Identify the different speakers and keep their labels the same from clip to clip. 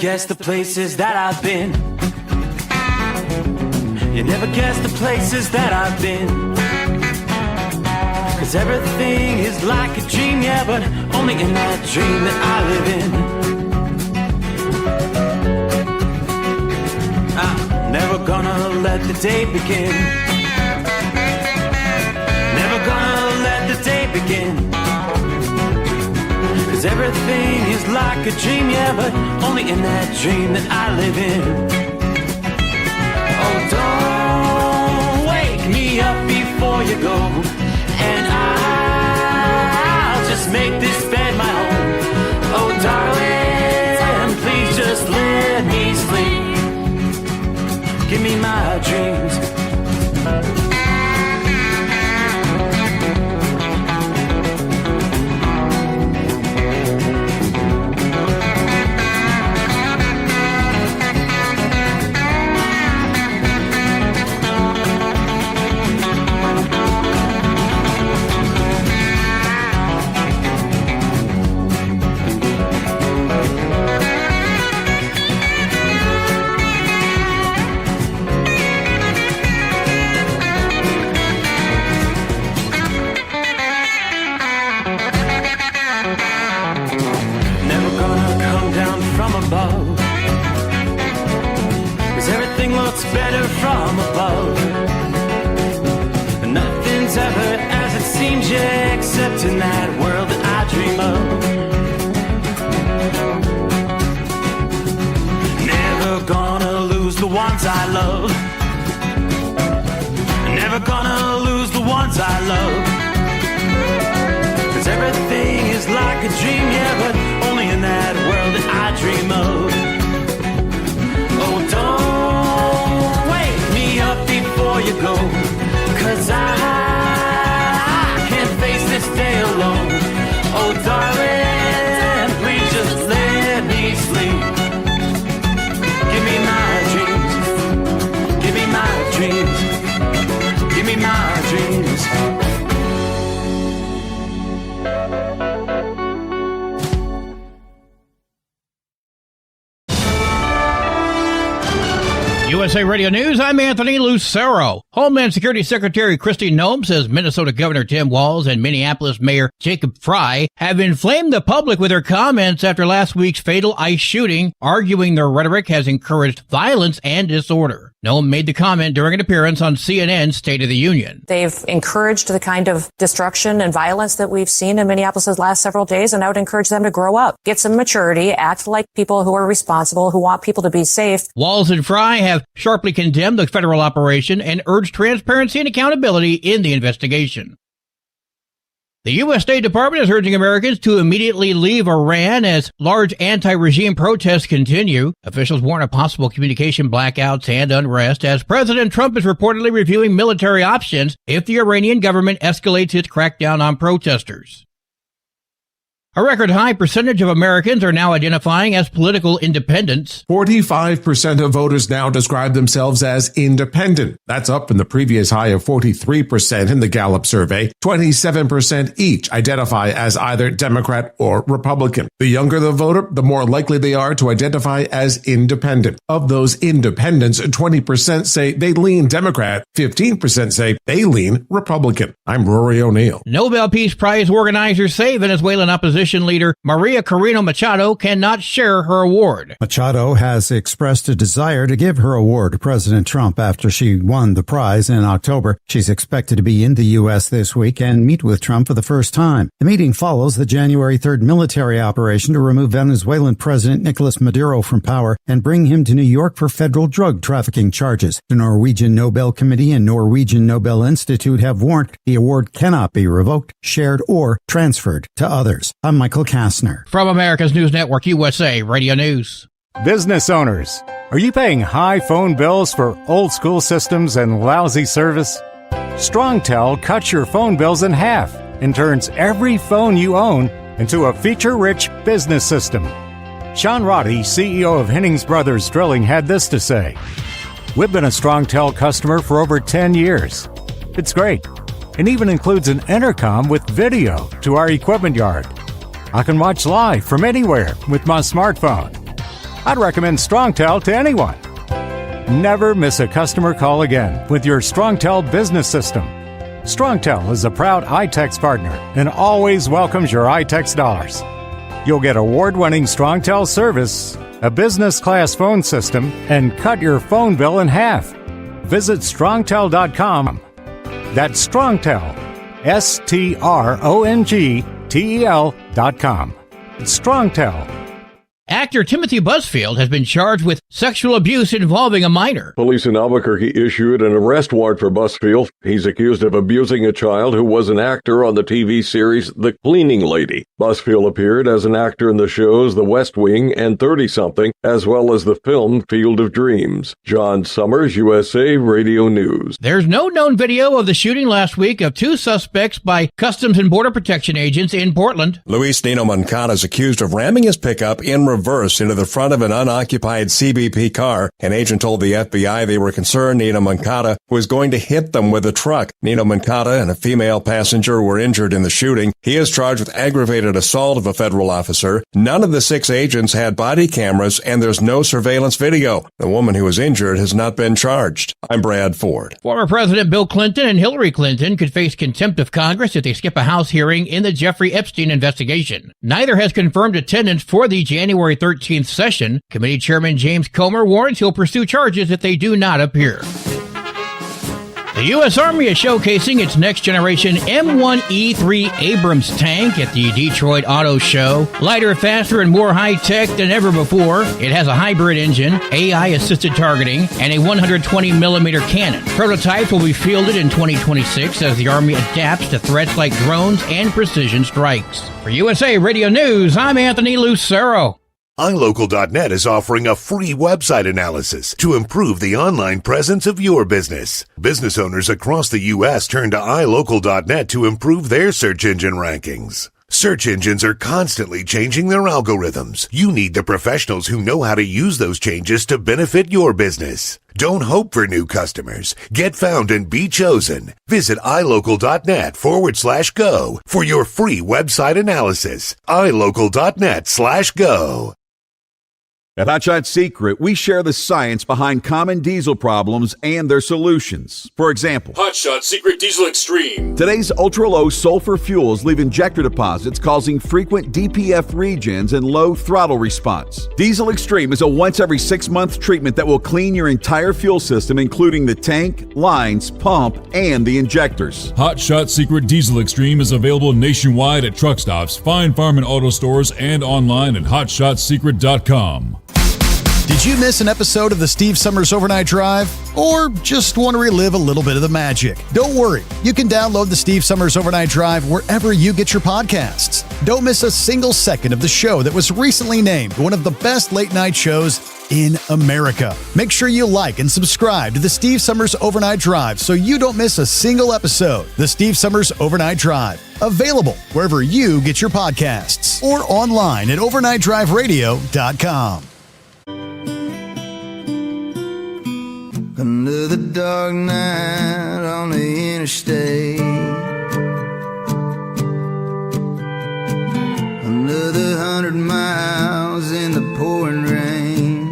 Speaker 1: guess the places that I've been. You never guess the places that I've been. 'Cause everything is like a dream, yeah, but only in that dream that I live in. I'm never gonna let the day begin. Never gonna let the day begin. 'Cause everything is like a dream, yeah, but only in that dream that I live in. Oh, don't wake me up before you go, and I'll just make this bed my home. Oh, darling, please just let me sleep. Give me my dreams. Better from above. Nothing's ever as it seems, yeah, except in that world that I dream of. Never gonna lose the ones I love. Never gonna lose the ones I love. 'Cause everything is like a dream, yeah, but only in that world that I dream of. Oh, don't up before you go, 'cause I can't face this day alone. Oh, darling, please just let me sleep. Give me my dreams. Give me my dreams. Give me my dreams.
Speaker 2: USA Radio News, I'm Anthony Lucero. Homeland Security Secretary Kristi Noem says Minnesota Governor Tim Walz and Minneapolis Mayor Jacob Frey have inflamed the public with their comments after last week's fatal ICE shooting, arguing their rhetoric has encouraged violence and disorder. Noem made the comment during an appearance on CNN's State of the Union.
Speaker 3: They've encouraged the kind of destruction and violence that we've seen in Minneapolis the last several days, and I would encourage them to grow up, get some maturity, act like people who are responsible, who want people to be safe.
Speaker 2: Walz and Frey have sharply condemned the federal operation and urged transparency and accountability in the investigation. The U.S. State Department is urging Americans to immediately leave Iran as large anti-regime protests continue. Officials warn of possible communication blackouts and unrest as President Trump is reportedly reviewing military options if the Iranian government escalates its crackdown on protesters. A record high percentage of Americans are now identifying as political independents.
Speaker 4: 45% of voters now describe themselves as independent. That's up from the previous high of 43% in the Gallup survey. 27% each identify as either Democrat or Republican. The younger the voter, the more likely they are to identify as independent. Of those independents, 20% say they lean Democrat, 15% say they lean Republican. I'm Rory O'Neill.
Speaker 2: Nobel Peace Prize organizers say Venezuelan opposition leader Maria Corina Machado cannot share her award.
Speaker 5: Machado has expressed a desire to give her award to President Trump after she won the prize in October. She's expected to be in the U.S. this week and meet with Trump for the first time. The meeting follows the January 3rd military operation to remove Venezuelan President Nicolas Maduro from power and bring him to New York for federal drug trafficking charges. The Norwegian Nobel Committee and Norwegian Nobel Institute have warned the award cannot be revoked, shared, or transferred to others. I'm Michael Kastner.
Speaker 2: From America's News Network, USA Radio News.
Speaker 6: Business owners, are you paying high phone bills for old school systems and lousy service? StrongTel cuts your phone bills in half and turns every phone you own into a feature-rich business system. Sean Roddy, CEO of Hennings Brothers Drilling, had this to say: "We've been a StrongTel customer for over 10 years. It's great. It even includes an intercom with video to our equipment yard. I can watch live from anywhere with my smartphone. I'd recommend StrongTel to anyone. Never miss a customer call again with your StrongTel business system. StrongTel is a proud iTex partner and always welcomes your iTex dollars. You'll get award-winning StrongTel service, a business-class phone system, and cut your phone bill in half. Visit strongtel.com. That's StrongTel, StrongTel.com. It's StrongTel.
Speaker 2: Actor Timothy Busfield has been charged with sexual abuse involving a minor.
Speaker 7: Police in Albuquerque issued an arrest warrant for Busfield. He's accused of abusing a child who was an actor on the TV series The Cleaning Lady. Busfield appeared as an actor in the shows The West Wing and 30-something, as well as the film Field of Dreams. John Sommers, USA Radio News.
Speaker 2: There's no known video of the shooting last week of two suspects by Customs and Border Protection agents in Portland.
Speaker 8: Luis Nino Moncada is accused of ramming his pickup in reverse into the front of an unoccupied CBP car. An agent told the FBI they were concerned Nino Moncada was going to hit them with a truck. Nino Moncada and a female passenger were injured in the shooting. He is charged with aggravated assault of a federal officer. None of the 6 agents had body cameras, and there's no surveillance video. The woman who was injured has not been charged. I'm Brad Ford.
Speaker 2: Former President Bill Clinton and Hillary Clinton could face contempt of Congress if they skip a House hearing in the Jeffrey Epstein investigation. Neither has confirmed attendance for the January 13th session. Committee Chairman James Comer warns he'll pursue charges if they do not appear. The U.S. Army is showcasing its next-generation M1E3 Abrams tank at the Detroit Auto Show. Lighter, faster, and more high-tech than ever before, it has a hybrid engine, AI-assisted targeting, and a 120mm cannon. Prototypes will be fielded in 2026 as the Army adapts to threats like drones and precision strikes. For USA Radio News, I'm Anthony Lucero.
Speaker 9: iLocal.net is offering a free website analysis to improve the online presence of your business. Business owners across the U.S. turn to iLocal.net to improve their search engine rankings. Search engines are constantly changing their algorithms. You need the professionals who know how to use those changes to benefit your business. Don't hope for new customers. Get found and be chosen. Visit iLocal.net/go for your free website analysis. iLocal.net/go.
Speaker 10: At Hotshot Secret, we share the science behind common diesel problems and their solutions. For example,
Speaker 11: Hotshot Secret Diesel Extreme.
Speaker 10: Today's ultra-low sulfur fuels leave injector deposits causing frequent DPF regens and low throttle response. Diesel Extreme is a once every 6-month treatment that will clean your entire fuel system, including the tank, lines, pump, and the injectors.
Speaker 11: Hotshot Secret Diesel Extreme is available nationwide at truck stops, fine farm and auto stores, and online at hotshotsecret.com.
Speaker 12: Did you miss an episode of the Steve Sommers Overnight Drive? Or just want to relive a little bit of the magic? Don't worry. You can download the Steve Sommers Overnight Drive wherever you get your podcasts. Don't miss a single second of the show that was recently named one of the best late-night shows in America. Make sure you like and subscribe to the Steve Sommers Overnight Drive so you don't miss a single episode. The Steve Sommers Overnight Drive. Available wherever you get your podcasts or online at overnightdriveradio.com.
Speaker 13: Another dark night on the interstate. Another 100 miles in the pouring rain.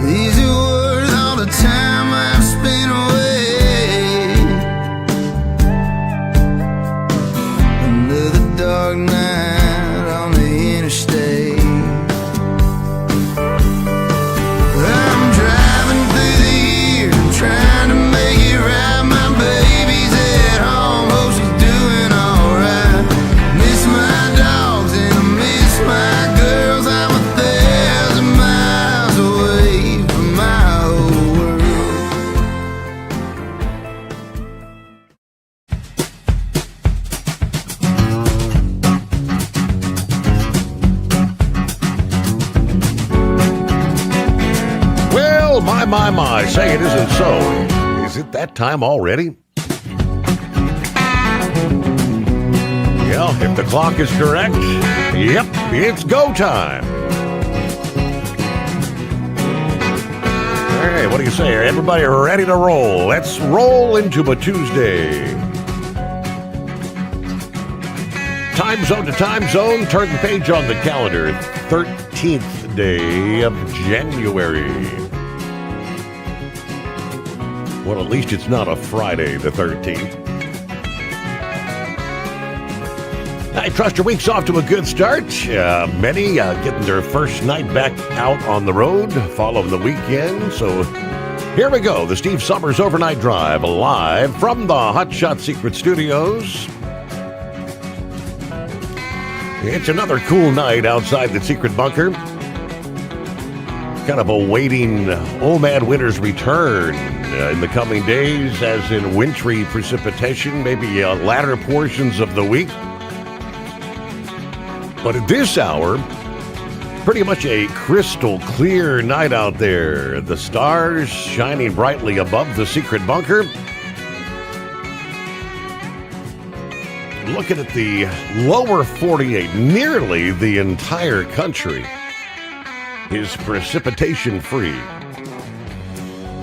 Speaker 13: These are worth all the time I've spent away. Another dark night on the interstate. Trying to make it right, my baby's at home, hope she's doing alright. Miss my dogs and I miss my girls. I'm 1,000 miles away from my old
Speaker 14: Well, my, say it isn't so. Is it that time already? Yeah, if the clock is correct, yep, it's go time. Hey, what do you say? Are everybody ready to roll? Let's roll into a Tuesday. Time zone to time zone. Turn the page on the calendar. 13th day of January. Well, at least it's not a Friday, the 13th. I trust your week's off to a good start. Many getting their first night back out on the road following the weekend. So here we go. The Steve Sommers Overnight Drive live from the Hot Shot Secret Studios. It's another cool night outside the secret bunker. Kind of awaiting Old Man Winter's return in the coming days, as in wintry precipitation, maybe latter portions of the week. But at this hour, pretty much a crystal clear night out there. The stars shining brightly above the secret bunker. Looking at the lower 48, nearly the entire country is precipitation free.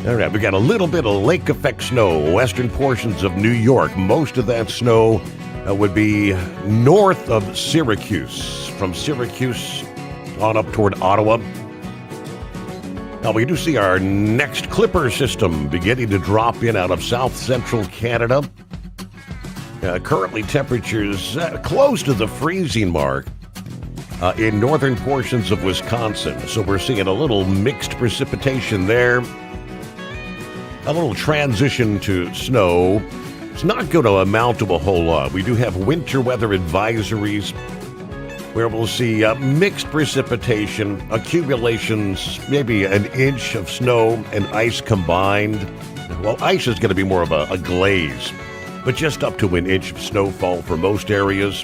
Speaker 14: All right, we got a little bit of lake effect snow, western portions of New York. Most of that snow would be north of Syracuse, from Syracuse on up toward Ottawa. Now, we do see our next clipper system beginning to drop in out of south central Canada. Currently, temperatures close to the freezing mark in northern portions of Wisconsin. So we're seeing a little mixed precipitation there. A little transition to snow. It's not going to amount to a whole lot. We do have winter weather advisories where we'll see mixed precipitation, accumulations, maybe an inch of snow and ice combined. Well, ice is going to be more of a glaze, but just up to an inch of snowfall for most areas.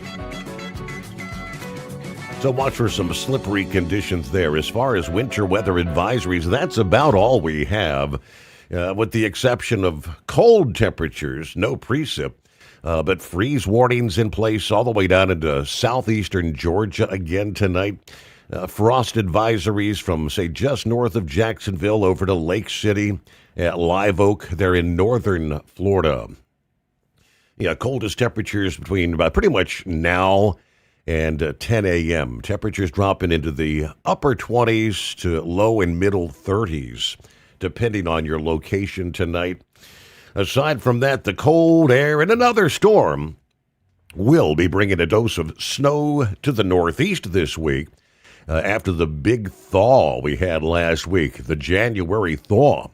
Speaker 14: So watch for some slippery conditions there. As far as winter weather advisories, that's about all we have, with the exception of cold temperatures, no precip, but freeze warnings in place all the way down into southeastern Georgia again tonight. Frost advisories from, say, just north of Jacksonville over to Lake City, Live Oak, there in northern Florida. Yeah, coldest temperatures between pretty much now and 10 a.m. Temperatures dropping into the upper 20s to low and middle 30s, depending on your location tonight. Aside from that, the cold air and another storm will be bringing a dose of snow to the northeast this week after the big thaw we had last week, the January thaw.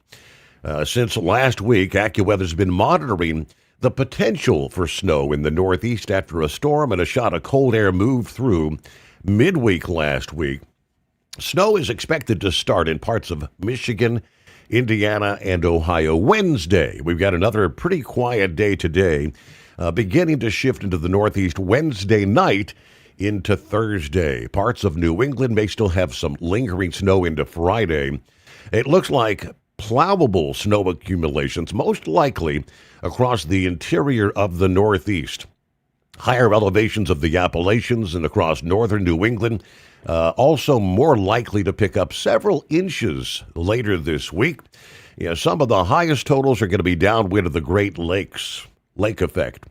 Speaker 14: Since last week, AccuWeather's been monitoring the potential for snow in the northeast after a storm and a shot of cold air moved through midweek last week. Snow is expected to start in parts of Michigan, Indiana, and Ohio Wednesday. We've got another pretty quiet day today, beginning to shift into the northeast Wednesday night into Thursday. Parts of New England may still have some lingering snow into Friday. It looks like plowable snow accumulations, most likely across the interior of the Northeast. Higher elevations of the Appalachians and across northern New England also more likely to pick up several inches later this week. Yeah, some of the highest totals are going to be downwind of the Great Lakes, lake effect.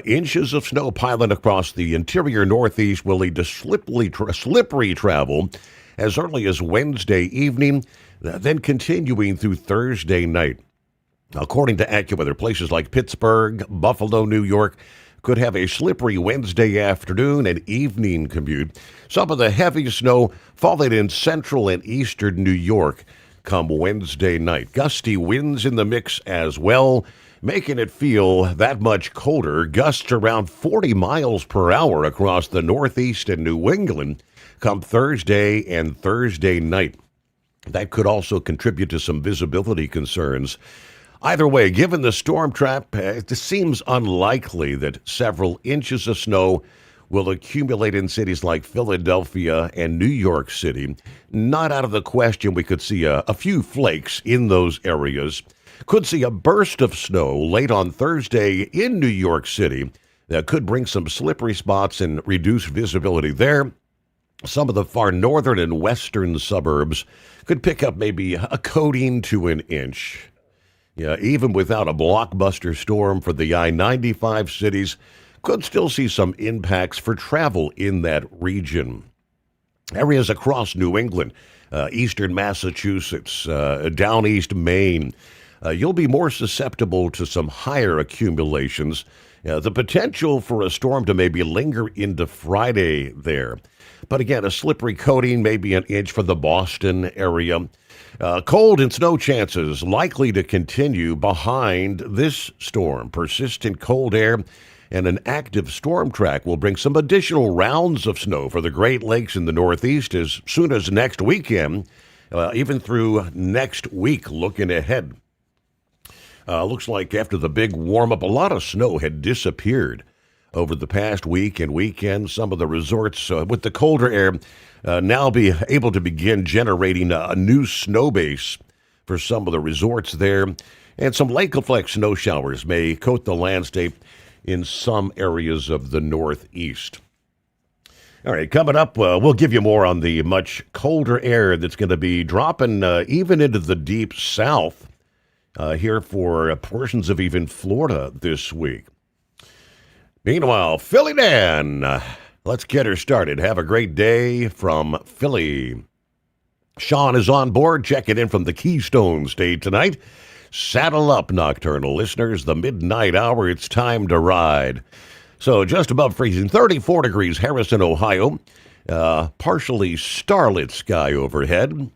Speaker 14: Inches of snow piling across the interior Northeast will lead to slippery travel as early as Wednesday evening, then continuing through Thursday night. According to AccuWeather, places like Pittsburgh, Buffalo, New York could have a slippery Wednesday afternoon and evening commute. Some of the heaviest snow falling in central and eastern New York come Wednesday night. Gusty winds in the mix as well, making it feel that much colder. Gusts around 40 miles per hour across the Northeast and New England come Thursday and Thursday night. That could also contribute to some visibility concerns. Either way, given the storm trap, it seems unlikely that several inches of snow will accumulate in cities like Philadelphia and New York City. Not out of the question we could see a few flakes in those areas. Could see a burst of snow late on Thursday in New York City that could bring some slippery spots and reduce visibility there. Some of the far northern and western suburbs could pick up maybe a coating to an inch. Yeah, even without a blockbuster storm for the I-95 cities, could still see some impacts for travel in that region. Areas across New England, eastern Massachusetts, down east Maine, you'll be more susceptible to some higher accumulations. The potential for a storm to maybe linger into Friday there. But again, a slippery coating, maybe an inch for the Boston area. Cold and snow chances likely to continue behind this storm. Persistent cold air and an active storm track will bring some additional rounds of snow for the Great Lakes in the Northeast as soon as next weekend, even through next week, looking ahead. Looks like after the big warm-up, a lot of snow had disappeared over the past week and weekend. Some of the resorts with the colder air now be able to begin generating a new snow base for some of the resorts there. And some lake-effect snow showers may coat the landscape in some areas of the Northeast. All right, coming up, we'll give you more on the much colder air that's going to be dropping even into the deep south here for portions of even Florida this week. Meanwhile, Philly Dan, let's get her started. Have a great day from Philly. Sean is on board, checking in from the Keystone State tonight. Saddle up, nocturnal listeners. The midnight hour, it's time to ride. So just above freezing, 34 degrees, Harrison, Ohio. Partially starlit sky overhead.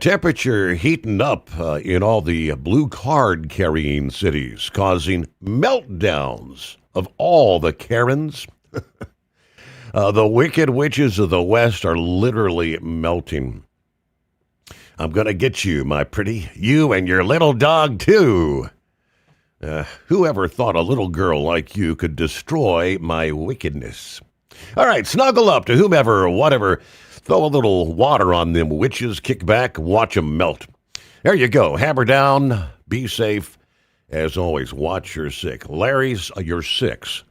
Speaker 14: Temperature heating up in all the blue card carrying cities, causing meltdowns of all the Karens. The wicked witches of the West are literally melting. I'm going to get you, my pretty. You and your little dog, too. Whoever thought a little girl like you could destroy my wickedness? All right, snuggle up to whomever, whatever. Throw a little water on them witches, kick back, watch them melt. There you go. Hammer down. Be safe. As always, watch your six. Larry's your six.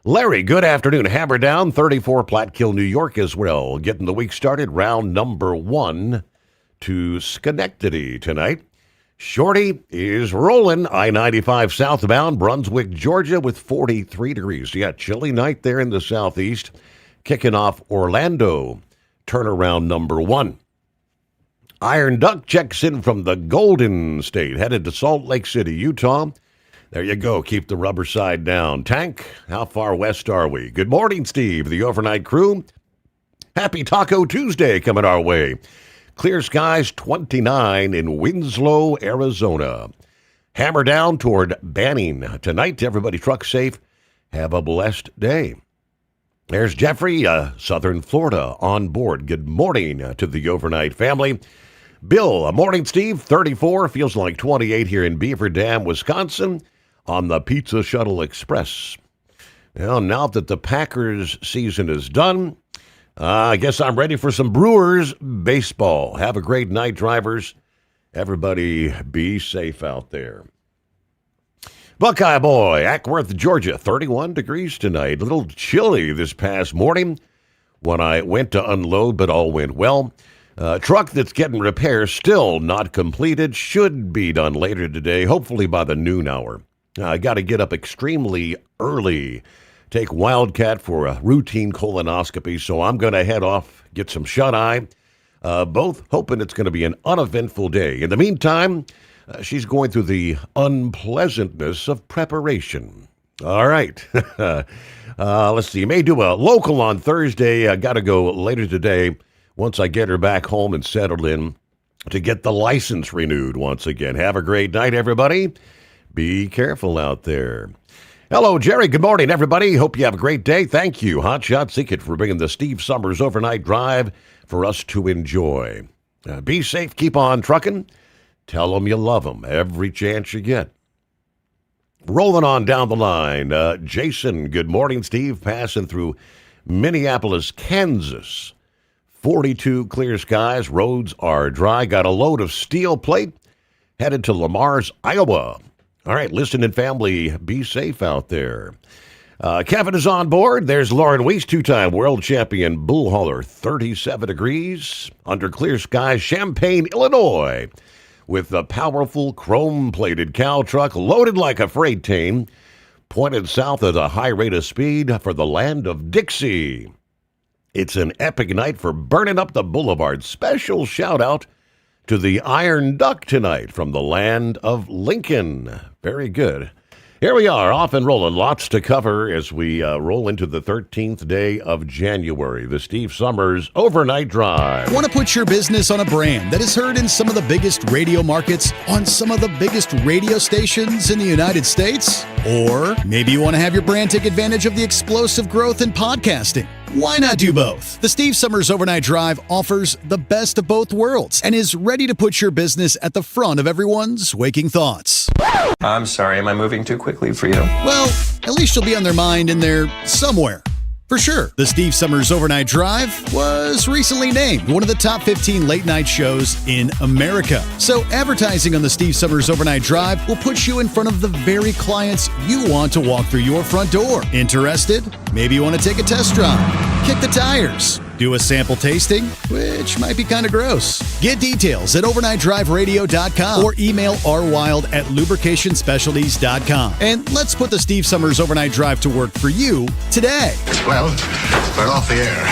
Speaker 14: Larry, good afternoon. Hammer down. 34 Platkill, New York as well. Getting the week started. Round number 1 to Schenectady tonight. Shorty is rolling. I-95 southbound, Brunswick, Georgia with 43 degrees. Yeah, chilly night there in the southeast. Kicking off Orlando. Turnaround number 1. Iron Duck checks in from the Golden State, headed to Salt Lake City, Utah. There you go. Keep the rubber side down. Tank, how far west are we? Good morning, Steve, the overnight crew. Happy Taco Tuesday coming our way. Clear skies, 29 in Winslow, Arizona. Hammer down toward Banning. Tonight, everybody truck safe. Have a blessed day. There's Jeffrey, Southern Florida, on board. Good morning to the overnight family. Bill, morning, Steve. 34, feels like 28 here in Beaver Dam, Wisconsin, on the Pizza Shuttle Express. Well, now that the Packers season is done, I guess I'm ready for some Brewers baseball. Have a great night, drivers. Everybody be safe out there. Buckeye Boy, Ackworth, Georgia, 31 degrees tonight. A little chilly this past morning when I went to unload, but all went well. Truck that's getting repairs still not completed. Should be done later today, hopefully by the noon hour. I got to get up extremely early. Take Wildcat for a routine colonoscopy, so I'm going to head off, get some shut-eye. Both hoping it's going to be an uneventful day. In the meantime, she's going through the unpleasantness of preparation. All right. Let's see. May do a local on Thursday. I got to go later today once I get her back home and settled in to get the license renewed once again. Have a great night, everybody. Be careful out there. Hello, Jerry. Good morning, everybody. Hope you have a great day. Thank you, Hot Shot Secret, for bringing the Steve Sommers overnight drive for us to enjoy. Be safe. Keep on trucking. Tell them you love them every chance you get. Rolling on down the line, Jason, good morning, Steve, passing through Minneapolis, Kansas. 42 clear skies, roads are dry, got a load of steel plate, headed to Lamar's, Iowa. All right, listening family, be safe out there. Kevin is on board. There's Lauren Weiss, two-time world champion bull hauler, 37 degrees, under clear skies, Champaign, Illinois, with a powerful chrome-plated cow truck loaded like a freight train, pointed south at a high rate of speed for the land of Dixie. It's an epic night for burning up the boulevard. Special shout out to the Iron Duck tonight from the land of Lincoln. Very good. Here we are, off and rolling. Lots to cover as we roll into the 13th day of January, the Steve Sommers Overnight Drive.
Speaker 12: Want to put your business on a brand that is heard in some of the biggest radio markets, on some of the biggest radio stations in the United States? Or maybe you want to have your brand take advantage of the explosive growth in podcasting. Why not do both? The Steve Sommers Overnight Drive offers the best of both worlds and is ready to put your business at the front of everyone's waking thoughts.
Speaker 15: I'm sorry, am I moving too quickly for you?
Speaker 12: Well, at least you'll be on their mind in there somewhere. For sure, the Steve Sommers Overnight Drive was recently named one of the top 15 late-night shows in America. So advertising on the Steve Sommers Overnight Drive will put you in front of the very clients you want to walk through your front door. Interested? Maybe you want to take a test drive, kick the tires, do a sample tasting, which might be kind of gross. Get details at overnightdriveradio.com or email rwild@lubricationspecialties.com. And let's put the Steve Sommers Overnight Drive to work for you today.
Speaker 16: Well, we're off the air.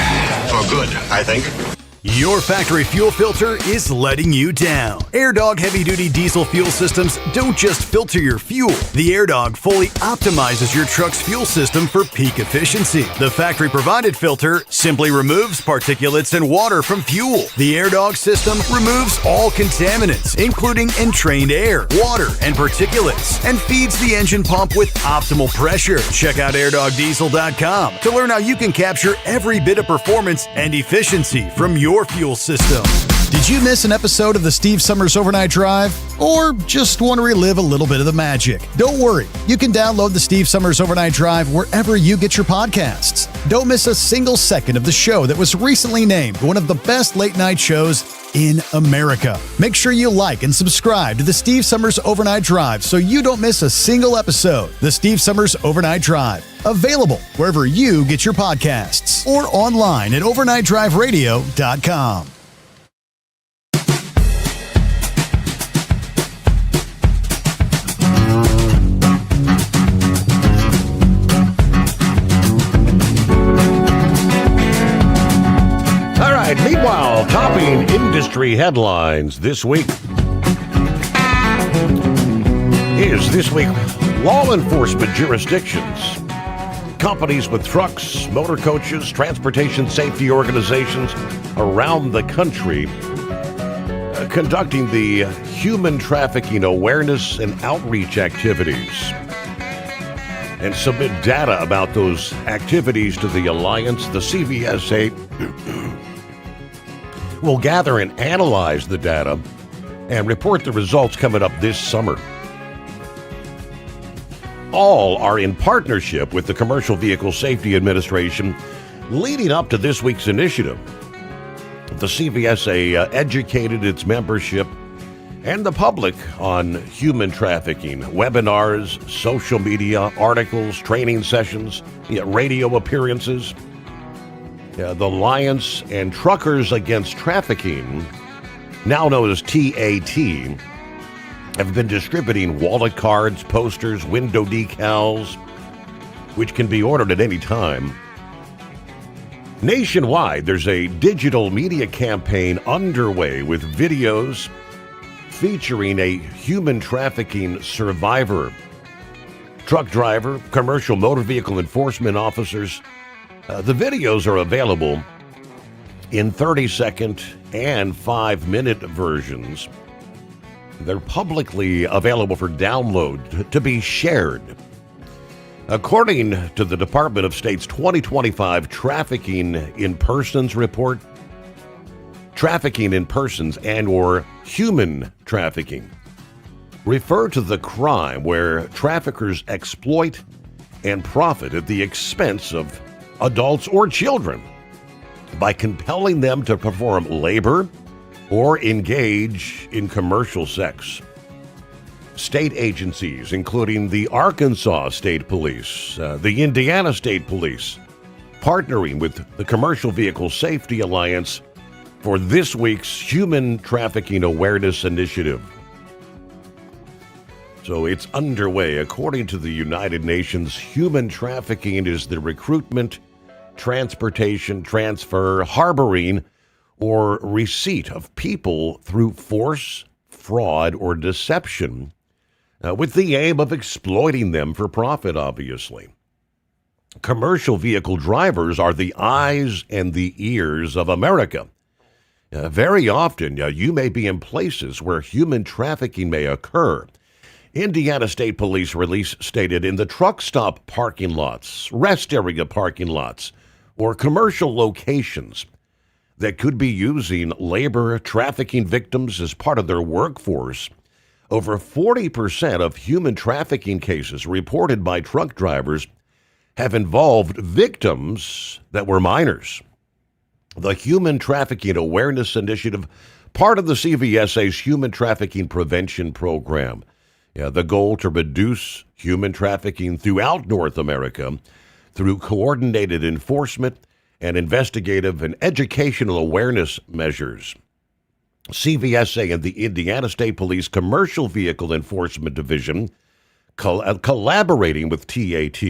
Speaker 16: For good, I think.
Speaker 17: Your factory fuel filter is letting you down. AirDog heavy-duty diesel fuel systems don't just filter your fuel. The AirDog fully optimizes your truck's fuel system for peak efficiency. The factory-provided filter simply removes particulates and water from fuel. The AirDog system removes all contaminants, including entrained air, water, and particulates, and feeds the engine pump with optimal pressure. Check out airdogdiesel.com to learn how you can capture every bit of performance and efficiency from your fuel system.
Speaker 12: Did you miss an episode of the Steve Sommers Overnight Drive? Or just want to relive a little bit of the magic? Don't worry. You can download the Steve Sommers Overnight Drive wherever you get your podcasts. Don't miss a single second of the show that was recently named one of the best late-night shows in America. Make sure you like and subscribe to the Steve Sommers Overnight Drive so you don't miss a single episode. The Steve Sommers Overnight Drive. Available wherever you get your podcasts or online at overnightdriveradio.com.
Speaker 14: All right, meanwhile, topping industry headlines this week is law enforcement jurisdictions. Companies with trucks, motor coaches, transportation safety organizations around the country conducting the human trafficking awareness and outreach activities and submit data about those activities to the Alliance. The CVSA will gather and analyze the data and report the results coming up this summer. All are in partnership with the Commercial Vehicle Safety Administration leading up to this week's initiative. The CVSA educated its membership and the public on human trafficking, webinars, social media, articles, training sessions, radio appearances. The Alliance and Truckers Against Trafficking, now known as TAT, have been distributing wallet cards, posters, window decals, which can be ordered at any time. Nationwide, there's a digital media campaign underway with videos featuring a human trafficking survivor, truck driver, commercial motor vehicle enforcement officers. The videos are available in 30-second and 5-minute versions. They're publicly available for download to be shared. According to the Department of State's 2025 Trafficking in Persons report, trafficking in persons and/or human trafficking refer to the crime where traffickers exploit and profit at the expense of adults or children by compelling them to perform labor or engage in commercial sex. State agencies, including the Arkansas State Police, the Indiana State Police, partnering with the Commercial Vehicle Safety Alliance for this week's Human Trafficking Awareness Initiative. So it's underway. According to the United Nations, human trafficking is the recruitment, transportation, transfer, harboring, or receipt of people through force, fraud, or deception, with the aim of exploiting them for profit, obviously. Commercial vehicle drivers are the eyes and the ears of America. Very often, you may be in places where human trafficking may occur. Indiana State Police release stated in the truck stop parking lots, rest area parking lots, or commercial locations that could be using labor trafficking victims as part of their workforce. Over 40% of human trafficking cases reported by truck drivers have involved victims that were minors. The Human Trafficking Awareness Initiative, part of the CVSA's Human Trafficking Prevention Program. The goal to reduce human trafficking throughout North America through coordinated enforcement and investigative and educational awareness measures. CVSA and the Indiana State Police Commercial Vehicle Enforcement Division collaborating with TAT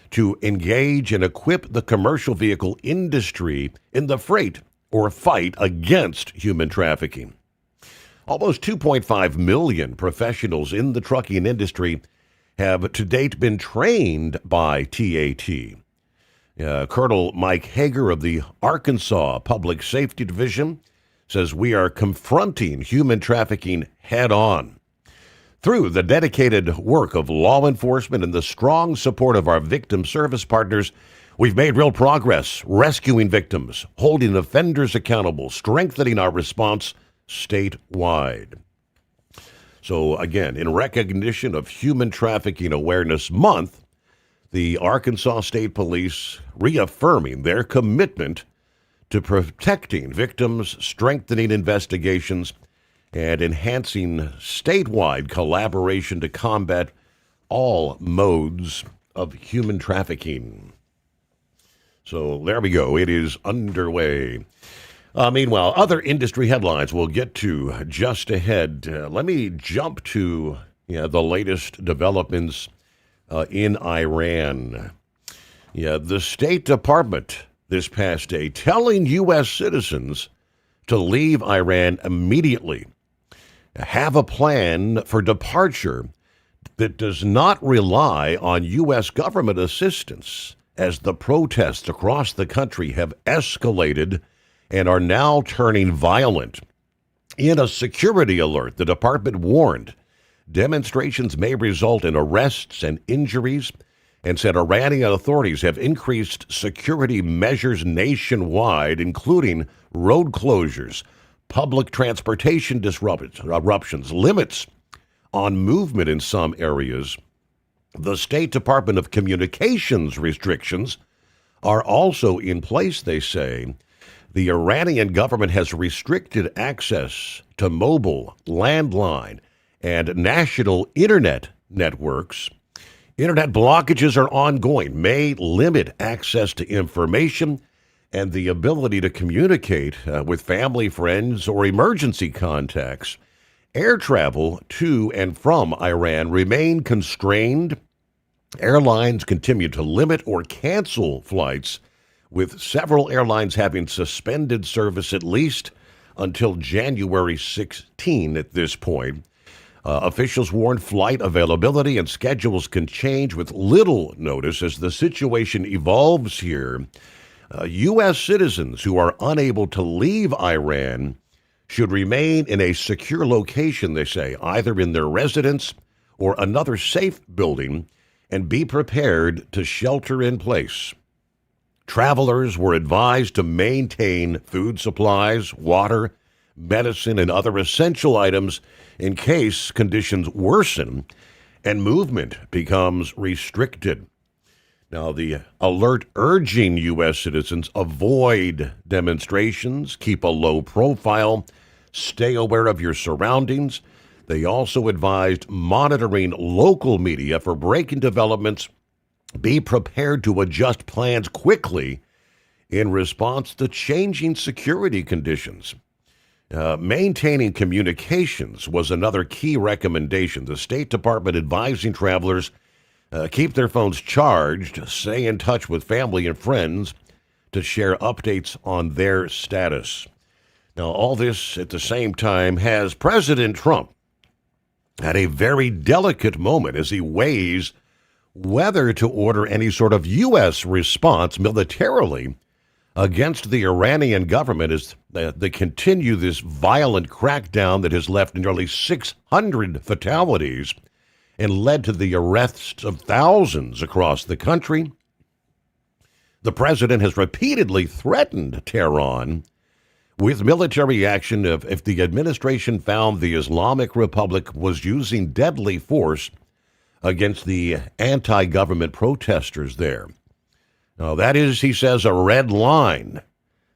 Speaker 14: to engage and equip the commercial vehicle industry in the freight or fight against human trafficking. Almost 2.5 million professionals in the trucking industry have to date been trained by TAT. Colonel Mike Hager of the Arkansas Public Safety Division says we are confronting human trafficking head on. Through the dedicated work of law enforcement and the strong support of our victim service partners, we've made real progress rescuing victims, holding offenders accountable, strengthening our response statewide. So again, in recognition of Human Trafficking Awareness Month, the Arkansas State Police reaffirming their commitment to protecting victims, strengthening investigations, and enhancing statewide collaboration to combat all modes of human trafficking. So there we go. It is underway. Meanwhile, other industry headlines we'll get to just ahead. Let me jump to the latest developments in Iran. The State Department this past day telling U.S. citizens to leave Iran immediately. Have a plan for departure that does not rely on U.S. government assistance, as the protests across the country have escalated and are now turning violent. In a security alert, the department warned demonstrations may result in arrests and injuries, and said Iranian authorities have increased security measures nationwide, including road closures, public transportation disruptions, limits on movement in some areas. The State Department of Communications restrictions are also in place, they say. The Iranian government has restricted access to mobile, landline, and national internet networks. Internet blockages are ongoing, may limit access to information and the ability to communicate with family, friends, or emergency contacts. Air travel to and from Iran remain constrained. Airlines continue to limit or cancel flights, with several airlines having suspended service at least until January 16 at this point. Officials warn flight availability and schedules can change with little notice as the situation evolves here. U.S. citizens who are unable to leave Iran should remain in a secure location, they say, either in their residence or another safe building, and be prepared to shelter in place. Travelers were advised to maintain food supplies, water, medicine, and other essential items in case conditions worsen and movement becomes restricted. Now, the alert urging U.S. citizens avoid demonstrations, keep a low profile, stay aware of your surroundings. They also advised monitoring local media for breaking developments. Be prepared to adjust plans quickly in response to changing security conditions. Maintaining communications was another key recommendation. The State Department advising travelers keep their phones charged, stay in touch with family and friends to share updates on their status. Now, all this at the same time has President Trump at a very delicate moment as he weighs whether to order any sort of U.S. response militarily against the Iranian government as they continue this violent crackdown that has left nearly 600 fatalities and led to the arrests of thousands across the country. The president has repeatedly threatened Tehran with military action if the administration found the Islamic Republic was using deadly force against the anti-government protesters there. Now, that is, he says, a red line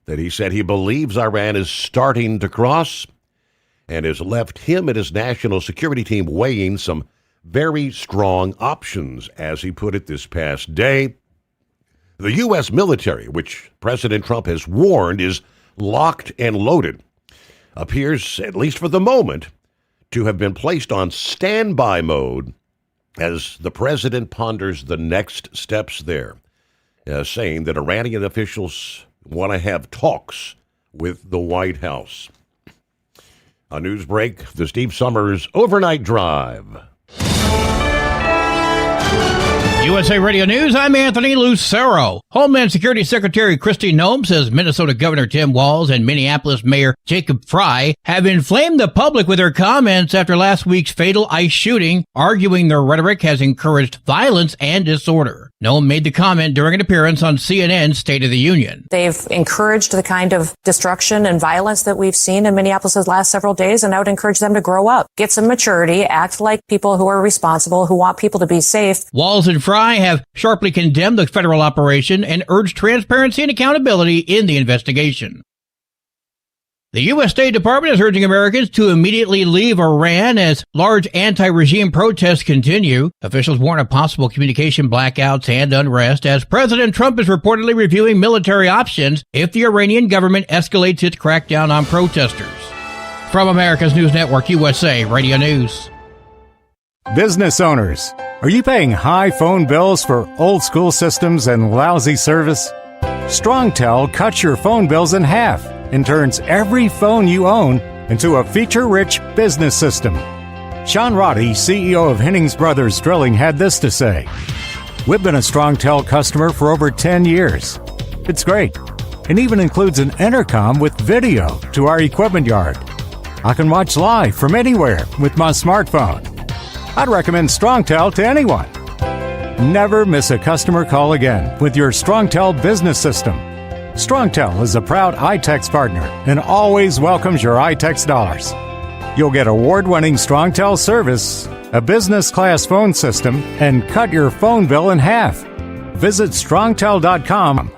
Speaker 14: that he said he believes Iran is starting to cross and has left him and his national security team weighing some very strong options, as he put it this past day. The U.S. military, which President Trump has warned is locked and loaded, appears, at least for the moment, to have been placed on standby mode as the president ponders the next steps there. Saying that Iranian officials want to have talks with the White House. A news break, the Steve Sommers Overnight Drive.
Speaker 2: USA Radio News, I'm Anthony Lucero. Homeland Security Secretary Kristi Noem says Minnesota Governor Tim Walz and Minneapolis Mayor Jacob Frey have inflamed the public with their comments after last week's fatal ICE shooting, arguing their rhetoric has encouraged violence and disorder. Noem made the comment during an appearance on CNN's State of the Union.
Speaker 3: They've encouraged the kind of destruction and violence that we've seen in Minneapolis the last several days, and I would encourage them to grow up, get some maturity, act like people who are responsible, who want people to be safe.
Speaker 2: Walz and Frey have sharply condemned the federal operation and urged transparency and accountability in the investigation. The U.S. State Department is urging Americans to immediately leave Iran as large anti-regime protests continue. Officials warn of possible communication blackouts and unrest as President Trump is reportedly reviewing military options if the Iranian government escalates its crackdown on protesters. From America's News Network, USA Radio News.
Speaker 6: Business owners, are you paying high phone bills for old school systems and lousy service? StrongTel cuts your phone bills in half and turns every phone you own into a feature-rich business system. Sean Roddy, CEO of Hennings Brothers Drilling, had this to say: "We've been a StrongTel customer for over 10 years. It's great, and even includes an intercom with video to our equipment yard. I can watch live from anywhere with my smartphone. I'd recommend StrongTel to anyone. Never miss a customer call again with your StrongTel business system. StrongTel is a proud iTex partner and always welcomes your iTex dollars. You'll get award-winning StrongTel service, a business-class phone system, and cut your phone bill in half. Visit strongtel.com.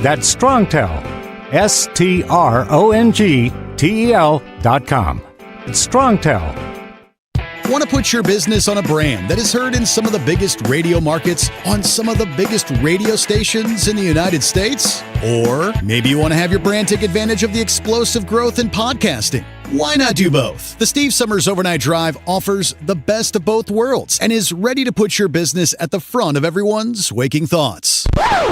Speaker 6: That's StrongTel, StrongTel.com. It's StrongTel.
Speaker 12: Want to put your business on a brand that is heard in some of the biggest radio markets on some of the biggest radio stations in the United States? Or maybe you want to have your brand take advantage of the explosive growth in podcasting. Why not do both? The Steve Sommers Overnight Drive offers the best of both worlds and is ready to put your business at the front of everyone's waking thoughts.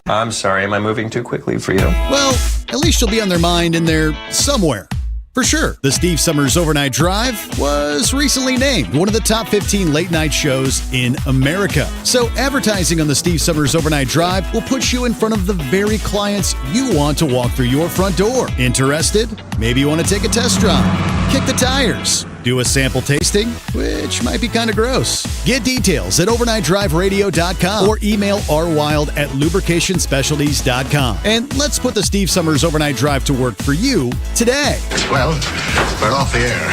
Speaker 15: I'm sorry, am I moving too quickly for you?
Speaker 12: Well, at least you'll be on their mind in there somewhere. For sure, the Steve Sommers Overnight Drive was recently named one of the top 15 late-night shows in America. So advertising on the Steve Sommers Overnight Drive will put you in front of the very clients you want to walk through your front door. Interested? Maybe you want to take a test drive, kick the tires, do a sample tasting, which might be kind of gross. Get details at overnightdriveradio.com or email rwild@lubricationspecialties.com. And let's put the Steve Sommers Overnight Drive to work for you today.
Speaker 16: Well, we're off the air.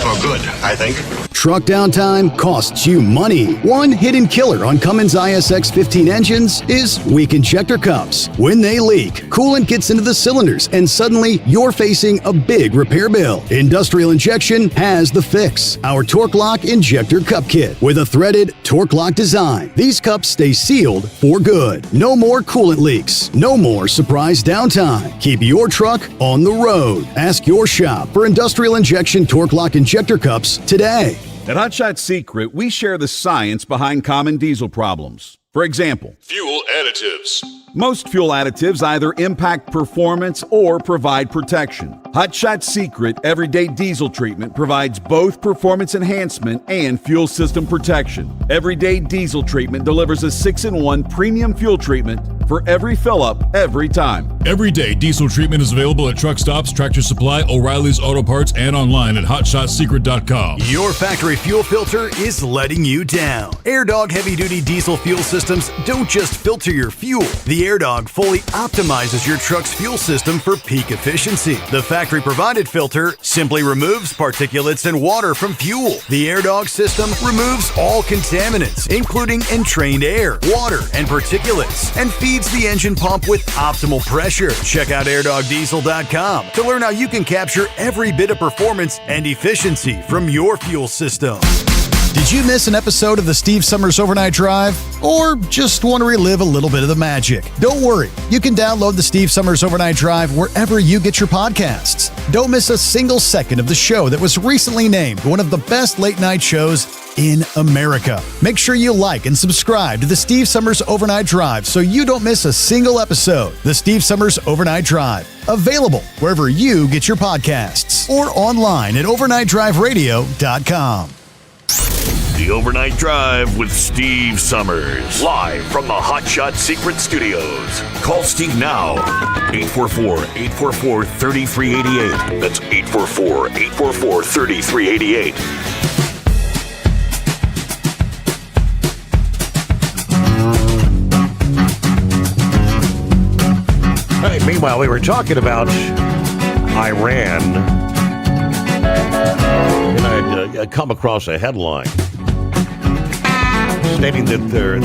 Speaker 16: For good, I think.
Speaker 17: Truck downtime costs you money. One hidden killer on Cummins ISX-15 engines is weak injector cups. When they leak, coolant gets into the cylinders, and suddenly you're facing a big repair bill. Industrial Injection has the fix. Our Torque Lock Injector Cup Kit with a threaded Torque Lock design. These cups stay sealed for good. No more coolant leaks. No more surprise downtime. Keep your truck on the road. Ask your shop for industrial injection Torque Lock Injector cups today.
Speaker 10: At Hot Shot Secret, we share the science behind common diesel problems. For example,
Speaker 18: fuel additives.
Speaker 10: Most fuel additives either impact performance or provide protection. Hot Shot Secret Everyday Diesel Treatment provides both performance enhancement and fuel system protection. Everyday Diesel Treatment delivers a 6-in-1 premium fuel treatment for every fill-up, every time.
Speaker 11: Everyday Diesel Treatment is available at truck stops, Tractor Supply, O'Reilly's Auto Parts, and online at HotShotSecret.com.
Speaker 17: Your factory fuel filter is letting you down. AirDog heavy-duty diesel fuel systems don't just filter your fuel. The AirDog fully optimizes your truck's fuel system for peak efficiency. The factory-provided filter simply removes particulates and water from fuel. The AirDog system removes all contaminants, including entrained air, water, and particulates, and feeds the engine pump with optimal pressure. Check out airdogdiesel.com to learn how you can capture every bit of performance and efficiency from your fuel system.
Speaker 12: Did you miss an episode of the Steve Summers Overnight Drive? Or just want to relive a little bit of the magic? Don't worry, you can download the Steve Summers Overnight Drive wherever you get your podcasts. Don't miss a single second of the show that was recently named one of the best late night shows in America. Make sure you like and subscribe to the Steve Summers Overnight Drive so you don't miss a single episode. The Steve Summers Overnight Drive, available wherever you get your podcasts or online at overnightdriveradio.com.
Speaker 18: The Overnight Drive with Steve Summers. Live from the Hot Shot Secret Studios. Call Steve now. 844-844-3388. That's 844-844-3388.
Speaker 14: Hey, meanwhile, we were talking about Iran, and I'd come across a headline stating that their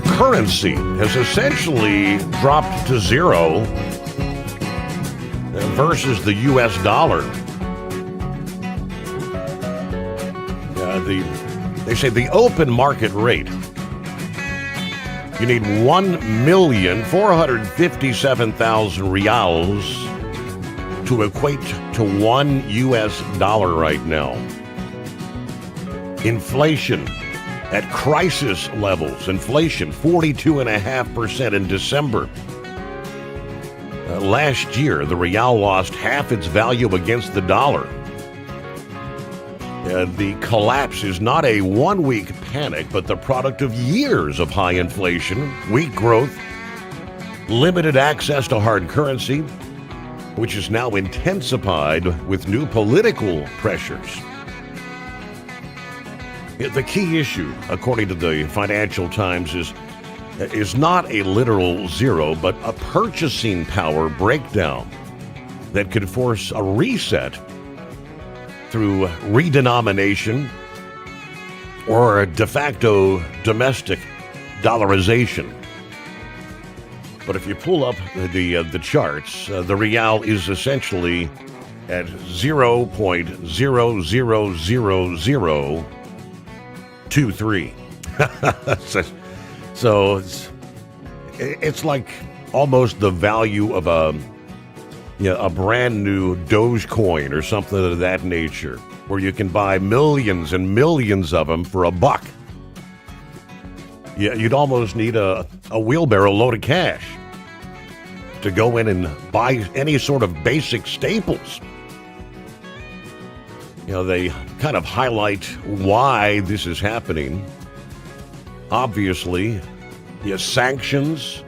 Speaker 14: currency has essentially dropped to zero versus the U.S. dollar. They say the open market rate. You need 1,457,000 reals to equate to $1 US right now. Inflation at crisis levels. Inflation 42.5% in December. Last year, the real lost half its value against the dollar. The collapse is not a one-week panic, but the product of years of high inflation, weak growth, limited access to hard currency, which is now intensified with new political pressures. The key issue, according to the Financial Times, is not a literal zero, but a purchasing power breakdown that could force a reset through redenomination or a de facto domestic dollarization. But if you pull up the charts, the real is essentially at 0.00023. So it's like almost the value of a brand new Dogecoin or something of that nature, where you can buy millions and millions of them for $1. Yeah, you'd almost need a wheelbarrow load of cash to go in and buy any sort of basic staples. They kind of highlight why this is happening. Obviously, sanctions,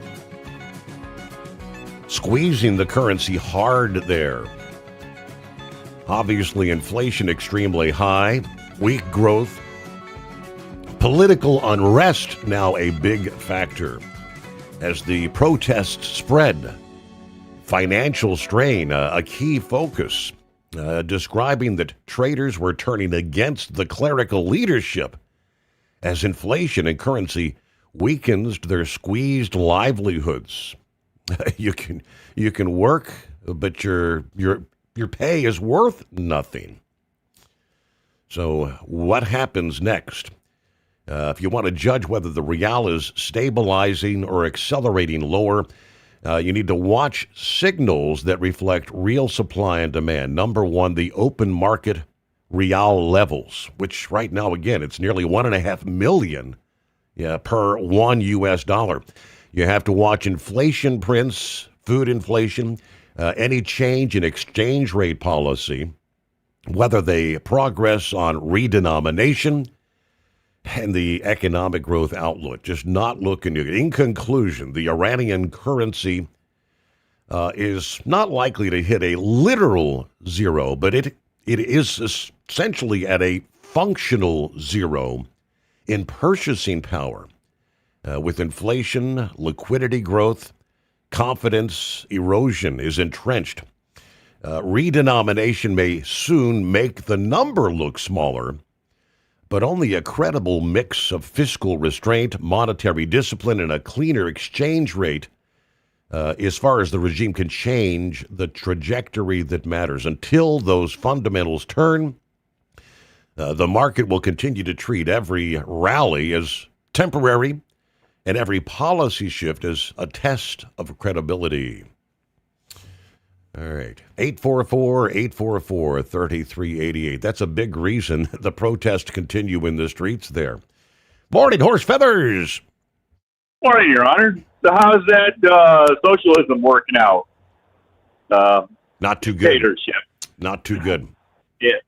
Speaker 14: squeezing the currency hard there. Obviously, inflation extremely high, weak growth, political unrest now a big factor as the protests spread. Financial strain, a key focus, describing that traders were turning against the clerical leadership as inflation and currency weakens their squeezed livelihoods. You can work, but your pay is worth nothing. So what happens next? If you want to judge whether the real is stabilizing or accelerating lower, you need to watch signals that reflect real supply and demand. Number one, the open market real levels, which right now, again, it's nearly 1.5 million per $1 US. You have to watch inflation prints, food inflation, any change in exchange rate policy, whether they progress on redenomination, and the economic growth outlook. Just not looking good. In conclusion, the Iranian currency is not likely to hit a literal zero, but it is essentially at a functional zero in purchasing power. With inflation, liquidity growth, confidence erosion is entrenched. Redenomination may soon make the number look smaller, but only a credible mix of fiscal restraint, monetary discipline, and a cleaner exchange rate as far as the regime can change the trajectory that matters. Until those fundamentals turn, the market will continue to treat every rally as temporary and every policy shift as a test of credibility. All right. 844-844-3388. That's a big reason the protests continue in the streets there. Morning, Horse Feathers.
Speaker 19: Morning, Your Honor. So how's that socialism working out?
Speaker 14: Not too good.
Speaker 19: Dictatorship.
Speaker 14: Not too good.
Speaker 19: Yeah.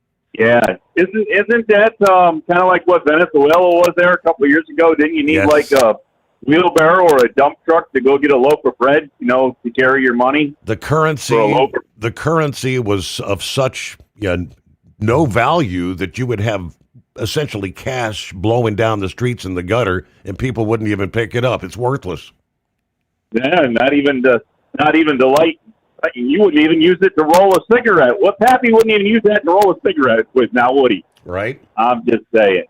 Speaker 19: Isn't that kind of like what Venezuela was there a couple of years ago? Didn't you need like a wheelbarrow or a dump truck to go get a loaf of bread, to carry your money?
Speaker 14: The currency was of such no value that you would have essentially cash blowing down the streets in the gutter and people wouldn't even pick it up. It's worthless.
Speaker 19: Yeah, not even the light. You wouldn't even use it to roll a cigarette. What Pappy wouldn't even use that to roll a cigarette with now, would he?
Speaker 14: Right.
Speaker 19: I'm just saying.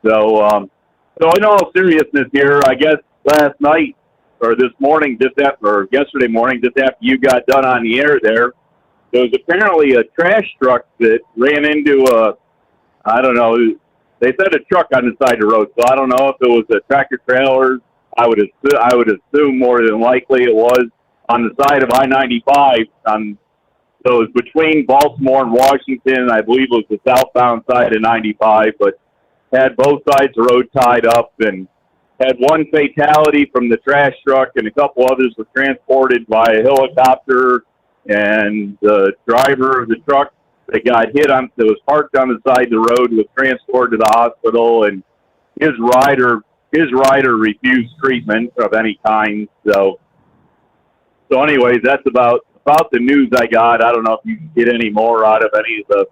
Speaker 19: So in all seriousness here, I guess last night or this morning, yesterday morning, just after you got done on the air there was apparently a trash truck that ran into I don't know, they said a truck on the side of the road, so I don't know if it was a tractor trailer. I would assume more than likely it was on the side of I-95. So it was between Baltimore and Washington. I believe it was the southbound side of 95, but had both sides of the road tied up and had one fatality from the trash truck, and a couple others were transported by a helicopter, and the driver of the truck that got hit on that was parked on the side of the road was transported to the hospital, and his rider refused treatment of any kind. So anyways, that's about the news I got. I don't know if you can get any more out of any of the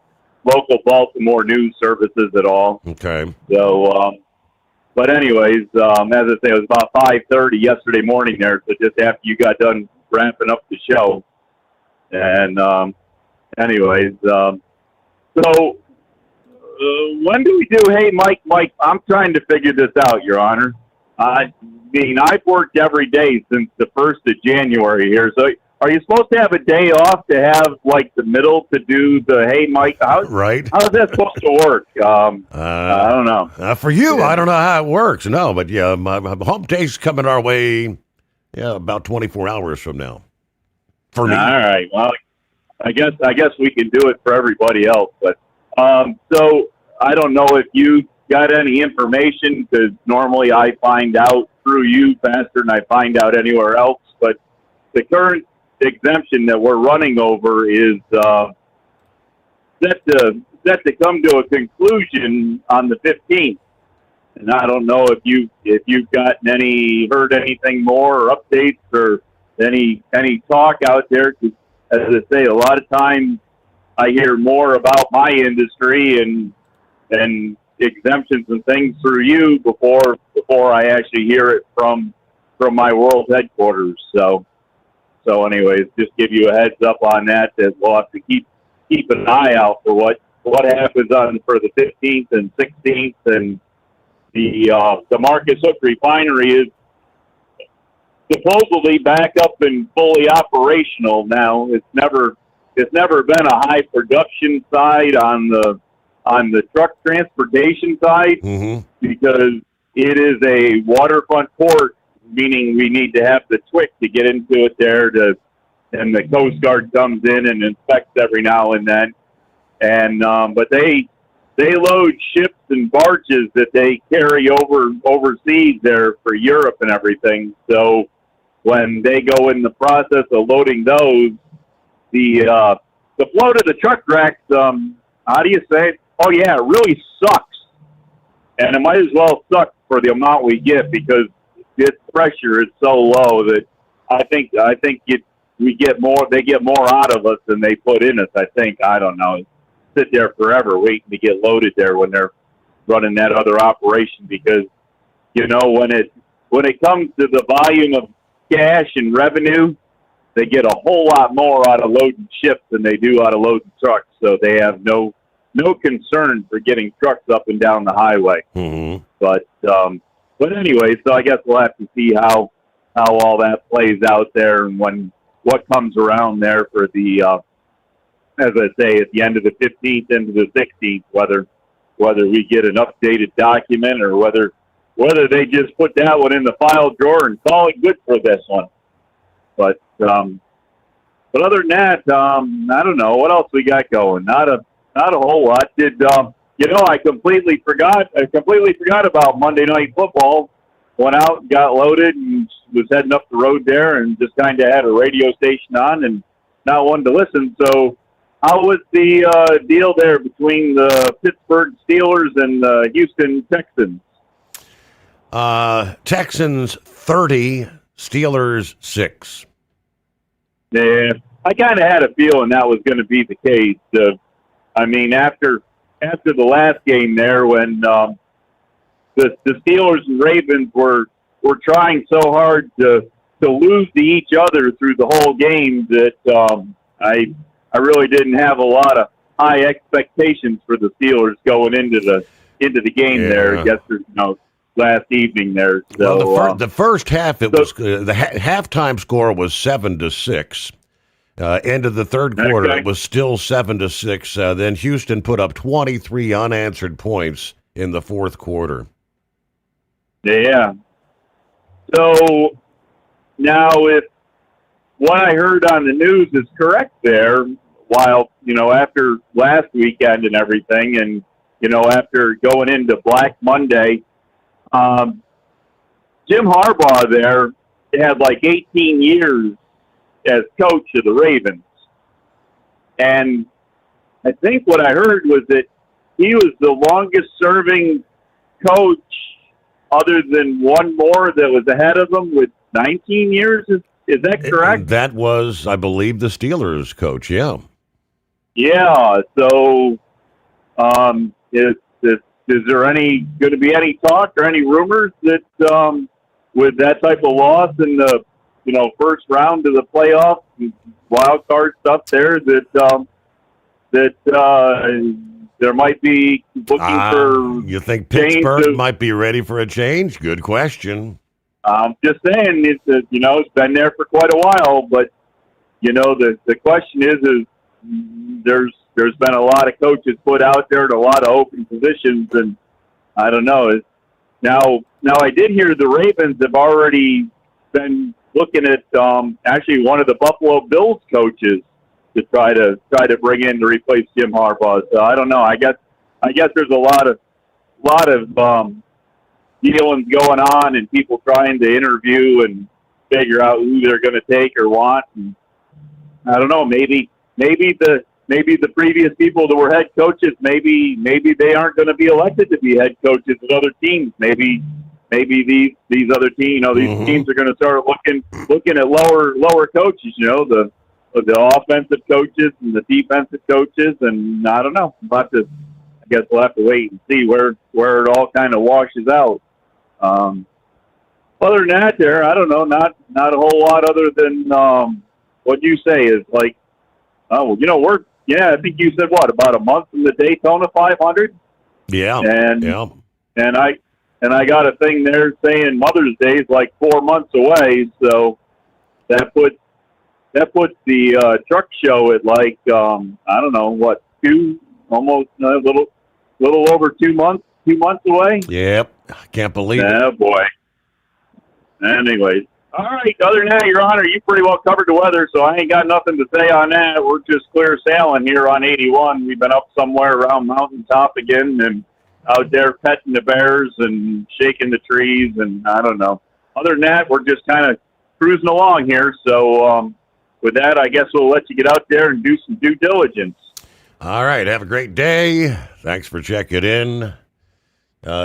Speaker 19: local Baltimore news services at all.
Speaker 14: Okay.
Speaker 19: So, but anyways, as I say, it was about 5:30 yesterday morning there, so just after you got done wrapping up the show. And anyways, so when do we do, hey, Mike, I'm trying to figure this out, Your Honor. I mean, I've worked every day since the 1st of January here, so are you supposed to have a day off to have, like, the middle to do the, hey, Mike, how's that supposed to work? I don't know.
Speaker 14: For you, I don't know how it works. No, but yeah, my hump day's coming our way, about 24 hours from now. For me.
Speaker 19: All right. Well, I guess we can do it for everybody else. But so I don't know if you got any information, because normally I find out through you faster than I find out anywhere else. But the current exemption that we're running over is set to come to a conclusion on the 15th, and I don't know if you've heard anything more or updates or any talk out there. 'Cause as I say, a lot of times I hear more about my industry and exemptions and things through you before I actually hear it from my world headquarters. So anyways, just give you a heads up on that we'll have to keep an eye out for what happens for the 15th and 16th. And the Marcus Hook refinery is supposedly back up and fully operational now. It's never been a high production side on the on the truck transportation side because it is a waterfront port, meaning we need to have the TWIC to get into it there and the Coast Guard comes in and inspects every now and then. And but they load ships and barges that they carry overseas there for Europe and everything. So when they go in the process of loading those, the flow to the truck racks, how do you say it? Oh yeah, it really sucks, and it might as well suck for the amount we get because its pressure is so low that I think we get more. They get more out of us than they put in us. I think. I don't know. Sit there forever waiting to get loaded there when they're running that other operation because when it comes to the volume of cash and revenue, they get a whole lot more out of loading ships than they do out of loading trucks. So they have no concern for getting trucks up and down the highway. But anyway, so I guess we'll have to see how all that plays out there and what comes around there for the as I say at the end of the 15th into the 16th, whether we get an updated document or whether they just put that one in the file drawer and call it good for this one. But other than that, I don't know what else we got going. Not a whole lot. I completely forgot about Monday Night Football. Went out and got loaded and was heading up the road there and just kind of had a radio station on and not wanted to listen. So how was the deal there between the Pittsburgh Steelers and the Houston Texans?
Speaker 14: Texans 30, Steelers 6.
Speaker 19: Yeah, I kind of had a feeling that was going to be the case. After the last game there when the Steelers and Ravens were trying so hard to lose to each other through the whole game that I really didn't have a lot of high expectations for the Steelers going into the game there last evening there. So,
Speaker 14: well, the first half the halftime score was 7-6. End of the third quarter, it was still 7-6. Then Houston put up 23 unanswered points in the fourth quarter.
Speaker 19: Yeah. So now, if what I heard on the news is correct, there, while after last weekend and everything, and after going into Black Monday, Jim Harbaugh there had like 18 years as coach of the Ravens. And I think what I heard was that he was the longest serving coach other than one more that was ahead of him with 19 years. Is that correct?
Speaker 14: That was, I believe, the Steelers coach, yeah.
Speaker 19: Yeah, so is there going to be any talk or any rumors that with that type of loss in the first round of the playoff wild card stuff there that there might be looking for.
Speaker 14: You think Pittsburgh might be ready for a change? Good question.
Speaker 19: I'm just saying it's been there for quite a while, but the question is there's been a lot of coaches put out there and a lot of open positions, and I don't know. Now I did hear the Ravens have already been looking at actually one of the Buffalo Bills coaches to try to bring in to replace Jim Harbaugh. So I don't know. I guess there's a lot of dealings going on and people trying to interview and figure out who they're going to take or want. And I don't know. Maybe the previous people that were head coaches, maybe they aren't going to be elected to be head coaches at other teams. Maybe these other teams, these teams are going to start looking at lower coaches, the offensive coaches and the defensive coaches, and I don't know. I guess we'll have to wait and see where it all kind of washes out. Other than that, I don't know, not a whole lot other than what you say is like, I think you said about a month from the Daytona 500.
Speaker 14: Yeah,
Speaker 19: and I got a thing there saying Mother's Day is like 4 months away, so that puts the truck show at like I don't know what, almost a little over 2 months away.
Speaker 14: Yep. I can't believe it.
Speaker 19: Oh, boy. Anyways. All right. Other than that, Your Honor, you pretty well covered the weather, so I ain't got nothing to say on that. We're just clear sailing here on 81. We've been up somewhere around Mountaintop again and out there petting the bears and shaking the trees, and I don't know. Other than that, we're just kind of cruising along here. So with that, I guess we'll let you get out there and do some due diligence.
Speaker 14: All right. Have a great day. Thanks for checking in.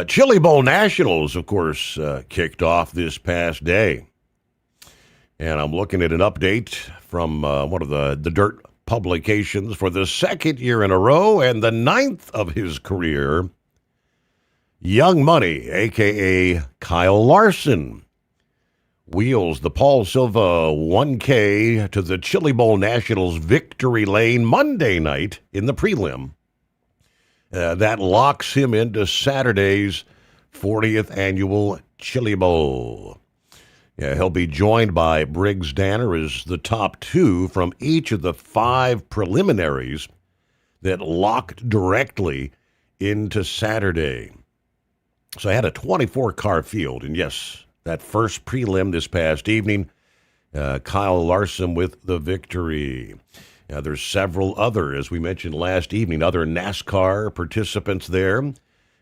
Speaker 14: Chili Bowl Nationals, of course, kicked off this past day. And I'm looking at an update from one of the Dirt publications for the second year in a row and the 9th of his career. Young Money, a.k.a. Kyle Larson, wheels the Paul Silva 1K to the Chili Bowl Nationals victory lane Monday night in the prelim. That locks him into Saturday's 40th annual Chili Bowl. Yeah, he'll be joined by Briggs Danner as the top two from each of the 5 preliminaries that locked directly into Saturday. So I had a 24-car field, and yes, that first prelim this past evening, Kyle Larson with the victory. Now, there's several other, as we mentioned last evening, other NASCAR participants there.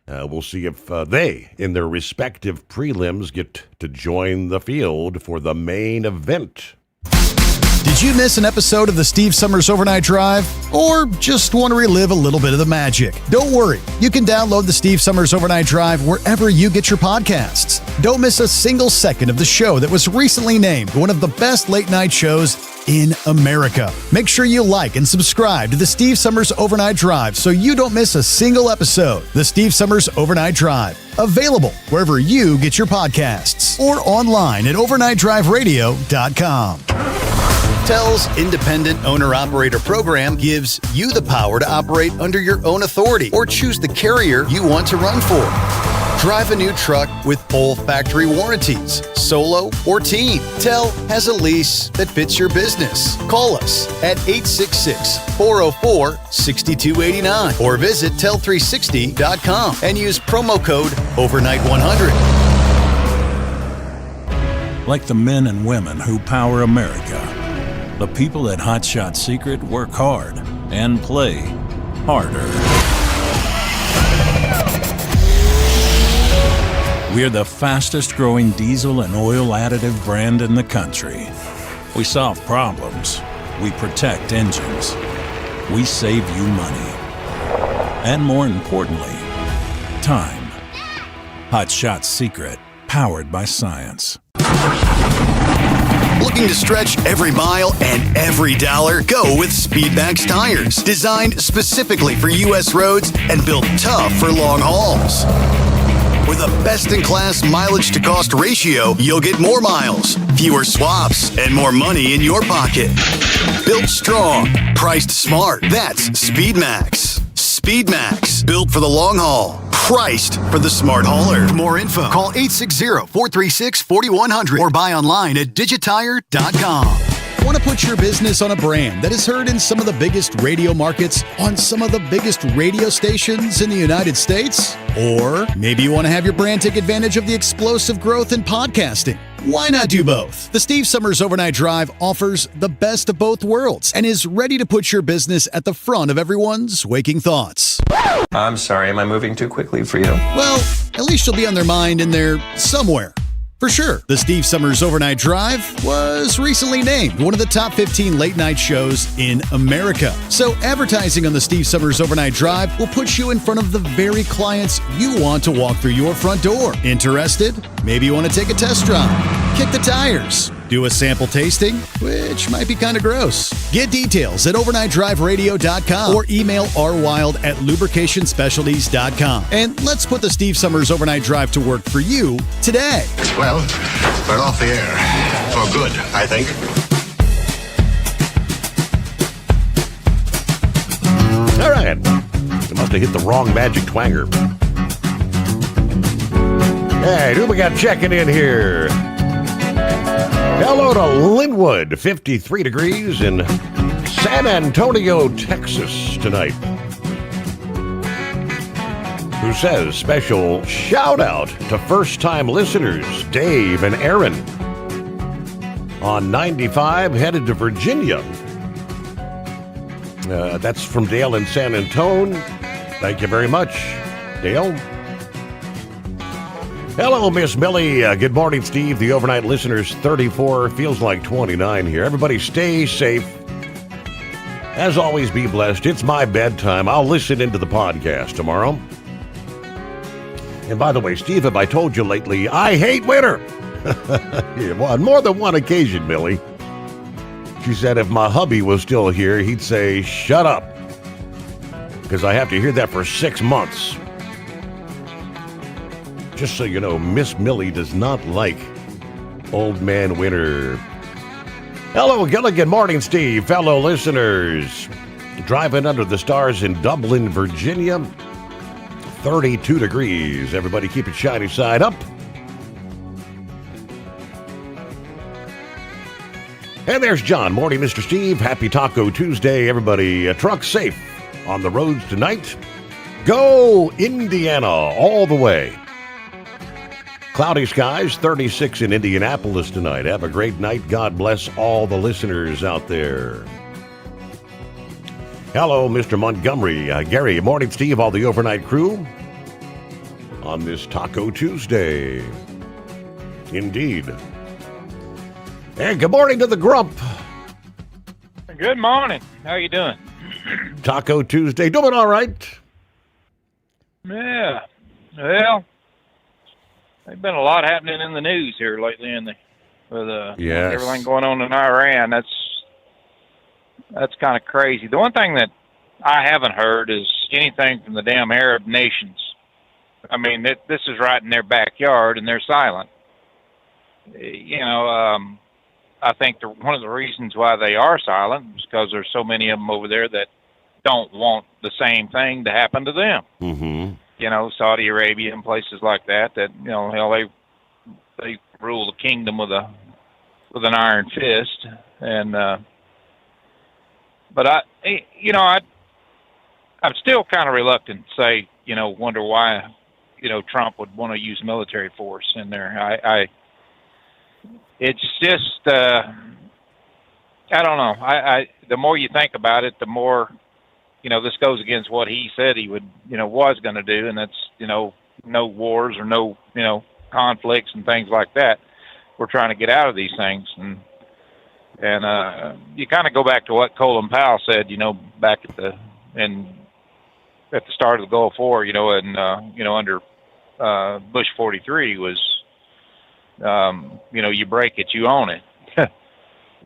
Speaker 14: We'll see if they, in their respective prelims, get to join the field for the main event.
Speaker 12: Did you miss an episode of the Steve Summers Overnight Drive? Or just want to relive a little bit of the magic? Don't worry. You can download the Steve Summers Overnight Drive wherever you get your podcasts. Don't miss a single second of the show that was recently named one of the best late-night shows in America. Make sure you like and subscribe to the Steve Summers Overnight Drive so you don't miss a single episode. The Steve Summers Overnight Drive. Available wherever you get your podcasts or online at overnightdriveradio.com.
Speaker 17: TEL's Independent Owner-Operator Program gives you the power to operate under your own authority or choose the carrier you want to run for. Drive a new truck with full factory warranties, solo or team. TEL has a lease that fits your business. Call us at 866-404-6289 or visit tel360.com and use promo code OVERNIGHT100.
Speaker 20: Like the men and women who power America, the people at Hot Shot Secret work hard and play harder. We're the fastest growing diesel and oil additive brand in the country. We solve problems. We protect engines. We save you money. And more importantly, time. Hot Shot Secret, powered by science.
Speaker 17: Looking to stretch every mile and every dollar? Go with Speedmax tires, designed specifically for U.S. roads and built tough for long hauls. With a best-in-class mileage-to-cost ratio, you'll get more miles, fewer swaps, and more money in your pocket. Built strong, priced smart. That's Speedmax. Speedmax, built for the long haul, priced for the smart hauler. For more info, call 860-436-4100 or buy online at digitire.com.
Speaker 12: Want to put your business on a brand that is heard in some of the biggest radio markets on some of the biggest radio stations in the United States? Or maybe you want to have your brand take advantage of the explosive growth in podcasting. Why not do both? The Steve Summers Overnight Drive offers the best of both worlds and is ready to put your business at the front of everyone's waking thoughts.
Speaker 15: I'm sorry, am I moving too quickly for you?
Speaker 12: Well, at least you'll be on their mind in there somewhere. For sure, the Steve Summers Overnight Drive was recently named one of the top 15 late-night shows in America. So advertising on the Steve Summers Overnight Drive will put you in front of the very clients you want to walk through your front door. Interested? Maybe you want to take a test drive, kick the tires, do a sample tasting, which might be kind of gross. Get details at overnightdriveradio.com or email rwild@lubricationspecialties.com. And let's put the Steve Summers Overnight Drive to work for you today.
Speaker 16: Well, we're off the air. For good, I think.
Speaker 14: All right. They must have hit the wrong magic twanger. Hey, who we got checking in here? Hello to Linwood, 53 degrees in San Antonio, Texas tonight. who says special shout out to first-time listeners Dave and Aaron on 95 headed to Virginia. That's from Dale in San Antone. Thank you very much, Dale. Hello, Miss Millie. Good morning, Steve. The overnight listeners, 34. Feels like 29 here. Everybody stay safe. As always, be blessed. It's my bedtime. I'll listen into the podcast tomorrow. And by the way, Steve, have I told you lately, I hate winter. Yeah, well, on more than one occasion, Millie. She said if my hubby was still here, he'd say, shut up. Because I have to hear that for 6 months. Just so you know, Miss Millie does not like old man winter. Hello, good morning, Steve. Fellow listeners. Driving under the stars in Dublin, Virginia. 32 degrees. Everybody keep it shiny side up. And there's John. Morning, Mr. Steve. Happy Taco Tuesday. Everybody, truck safe on the roads tonight. Go Indiana all the way. Cloudy skies, 36 in Indianapolis tonight. Have a great night. God bless all the listeners out there. Hello, Mr. Montgomery. Gary, morning, Steve, all the overnight crew on this Taco Tuesday. Indeed. And good morning to the Grump.
Speaker 21: Good morning. How you doing?
Speaker 14: Taco Tuesday. Doing all right.
Speaker 21: Yeah. Well, there's been a lot happening in the news here lately, with
Speaker 14: yes.
Speaker 21: everything going on in Iran. That's kind of crazy. The one thing that I haven't heard is anything from the damn Arab nations. I mean, this is right in their backyard, and they're silent. I think one of the reasons why they are silent is because there's so many of them over there that don't want the same thing to happen to them.
Speaker 14: Mm-hmm.
Speaker 21: Saudi Arabia and places like that, hell, they rule the kingdom with an iron fist. And, but I'm still kind of reluctant to say, wonder why, Trump would want to use military force in there. It's just, I don't know. The more you think about it, the more, this goes against what he said he would, was going to do. And that's, no wars or no, conflicts and things like that. We're trying to get out of these things. And you kind of go back to what Colin Powell said, back at the start of the Gulf War, and, under Bush 43 was, you break it, you own it.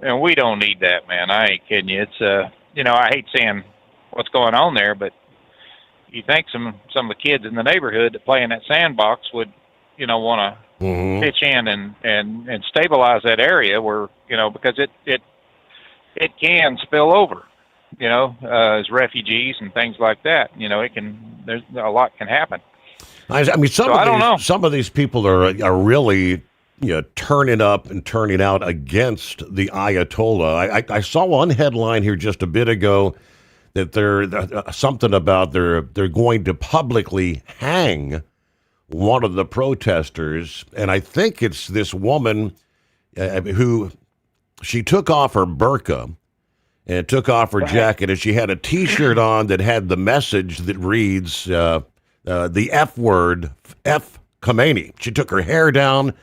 Speaker 21: And we don't need that, man. I ain't kidding you. It's, I hate saying what's going on there, but you think some of the kids in the neighborhood that play in that sandbox would, want to pitch in and stabilize that area where, because it can spill over, as refugees and things like that. There's a lot can happen.
Speaker 14: I mean, some of these people are really, turning up and turning out against the Ayatollah. I saw one headline here just a bit ago that they're something about they're going to publicly hang one of the protesters, and I think it's this woman who she took off her burqa and took off her jacket, and she had a T-shirt on that had the message that reads the F word, F Khomeini. She took her hair down,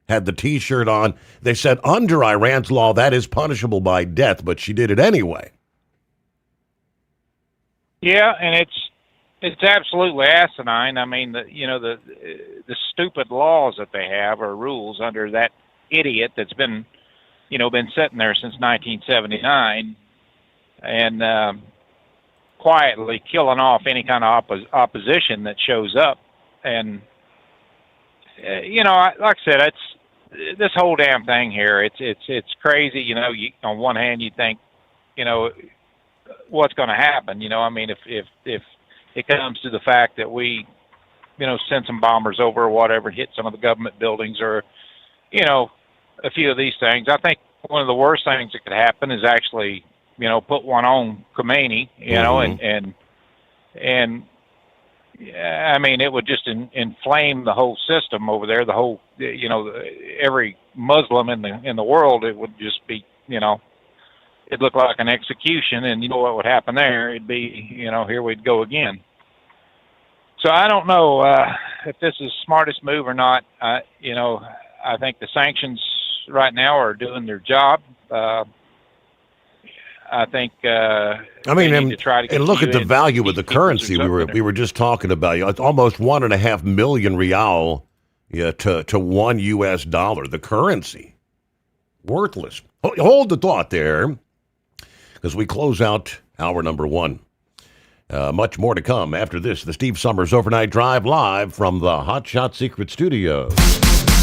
Speaker 14: had the T-shirt on. They said under Iran's law that is punishable by death, but she did it anyway.
Speaker 21: Yeah, and it's absolutely asinine. I mean, the stupid laws that they have or rules under that idiot that's been sitting there since 1979 and quietly killing off any kind of opposition that shows up. And like I said, it's this whole damn thing here. It's crazy. On one hand, you think, what's going to happen? I mean, if it comes to the fact that we, send some bombers over or whatever, hit some of the government buildings or, a few of these things, I think one of the worst things that could happen is actually, put one on Khomeini, and I mean, it would just inflame the whole system over there. The whole, every Muslim in the world, it would just be, it'd look like an execution, and you know what would happen there? It'd be, here we'd go again. So I don't know if this is the smartest move or not. I think the sanctions right now are doing their job. I think.
Speaker 14: And look at the value of the currency. We were just talking about. It's almost 1.5 million real, to $1 US. The currency, worthless. Hold the thought there, because we close out hour number 1. Much more to come after this. The Steve Summers Overnight Drive live from the Hot Shot Secret Studios.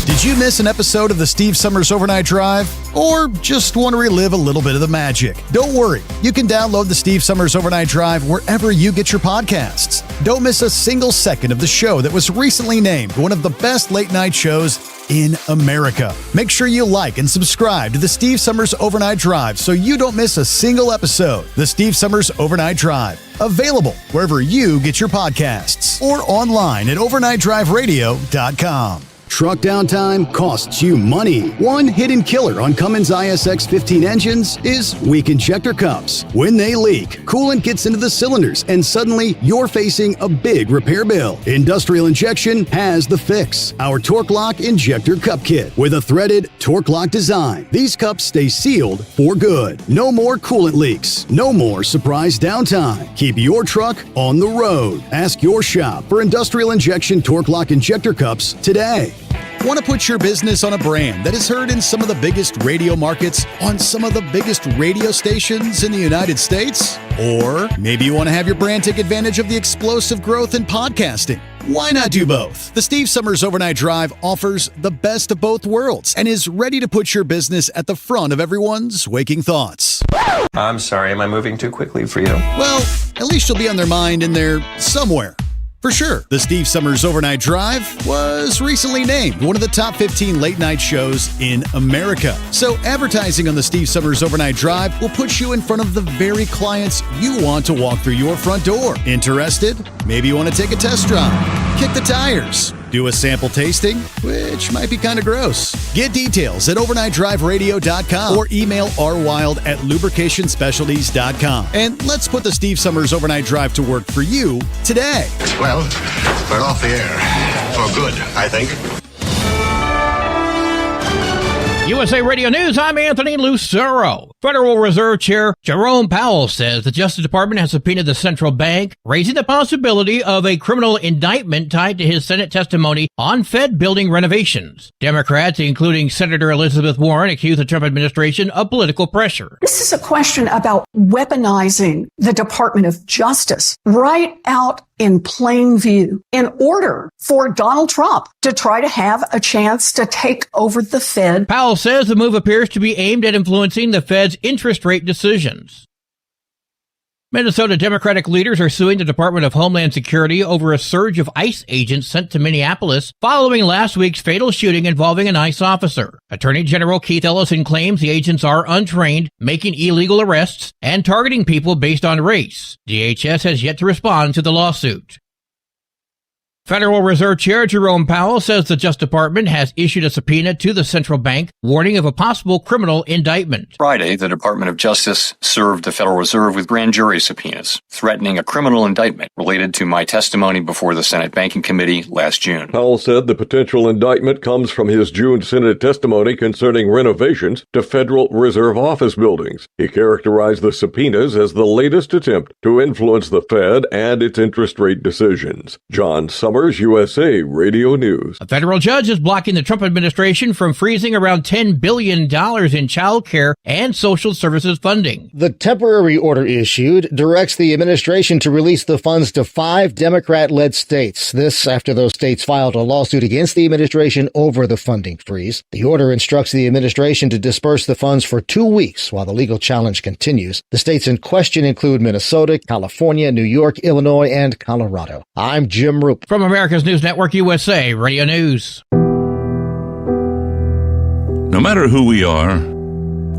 Speaker 12: Did you miss an episode of the Steve Summers Overnight Drive? Or just want to relive a little bit of the magic? Don't worry. You can download the Steve Summers Overnight Drive wherever you get your podcasts. Don't miss a single second of the show that was recently named one of the best late night shows in America. Make sure you like and subscribe to the Steve Summers Overnight Drive so you don't miss a single episode. The Steve Summers Overnight Drive. Available wherever you get your podcasts or online at overnightdriveradio.com.
Speaker 17: Truck downtime costs you money. One hidden killer on Cummins ISX 15 engines is weak injector cups. When they leak, coolant gets into the cylinders and suddenly you're facing a big repair bill. Industrial Injection has the fix. Our Torque Lock Injector Cup Kit with a threaded Torque Lock design. These cups stay sealed for good. No more coolant leaks. No more surprise downtime. Keep your truck on the road. Ask your shop for Industrial Injection Torque Lock Injector Cups today.
Speaker 12: Want to put your business on a brand that is heard in some of the biggest radio markets on some of the biggest radio stations in the United States? Or maybe you want to have your brand take advantage of the explosive growth in podcasting. Why not do both? The Steve Summers Overnight Drive offers the best of both worlds and is ready to put your business at the front of everyone's waking thoughts.
Speaker 15: I'm sorry, am I moving too quickly for you?
Speaker 12: Well, at least you'll be on their mind in there somewhere. For sure, the Steve Summers Overnight Drive was recently named one of the top 15 late night shows in America. So advertising on the Steve Summers Overnight Drive will put you in front of the very clients you want to walk through your front door. Interested? Maybe you want to take a test drive, kick the tires, do a sample tasting, which might be kind of gross. Get details at overnightdriveradio.com or email rwild@lubricationspecialties.com. And let's put the Steve Summers Overnight Drive to work for you today.
Speaker 16: Well, we're off the air. For good, I think.
Speaker 2: USA Radio News, I'm Anthony Lucero. Federal Reserve Chair Jerome Powell says the Justice Department has subpoenaed the central bank, raising the possibility of a criminal indictment tied to his Senate testimony on Fed building renovations. Democrats, including Senator Elizabeth Warren, accuse the Trump administration of political pressure.
Speaker 1: This is a question about weaponizing the Department of Justice right out in plain view in order for Donald Trump to try to have a chance to take over the Fed.
Speaker 2: Powell says the move appears to be aimed at influencing the Fed's interest rate decisions. Minnesota Democratic leaders are suing the Department of Homeland Security over a surge of ICE agents sent to Minneapolis following last week's fatal shooting involving an ICE officer. Attorney General Keith Ellison claims the agents are untrained, making illegal arrests, and targeting people based on race. DHS has yet to respond to the lawsuit. Federal Reserve Chair Jerome Powell says the Justice Department has issued a subpoena to the central bank, warning of a possible criminal indictment.
Speaker 22: Friday, the Department of Justice served the Federal Reserve with grand jury subpoenas, threatening a criminal indictment related to my testimony before the Senate Banking Committee last June.
Speaker 7: Powell said the potential indictment comes from his June Senate testimony concerning renovations to Federal Reserve office buildings. He characterized the subpoenas as the latest attempt to influence the Fed and its interest rate decisions. John Sommers, USA Radio News.
Speaker 2: A federal judge is blocking the Trump administration from freezing around $10 billion in child care and social services funding.
Speaker 23: The temporary order issued directs the administration to release the funds to 5 Democrat-led states. This after those states filed a lawsuit against the administration over the funding freeze. The order instructs the administration to disperse the funds for 2 weeks while the legal challenge continues. The states in question include Minnesota, California, New York, Illinois, and Colorado. I'm Jim Roop.
Speaker 2: From America's News Network, USA Radio News.
Speaker 24: No matter who we are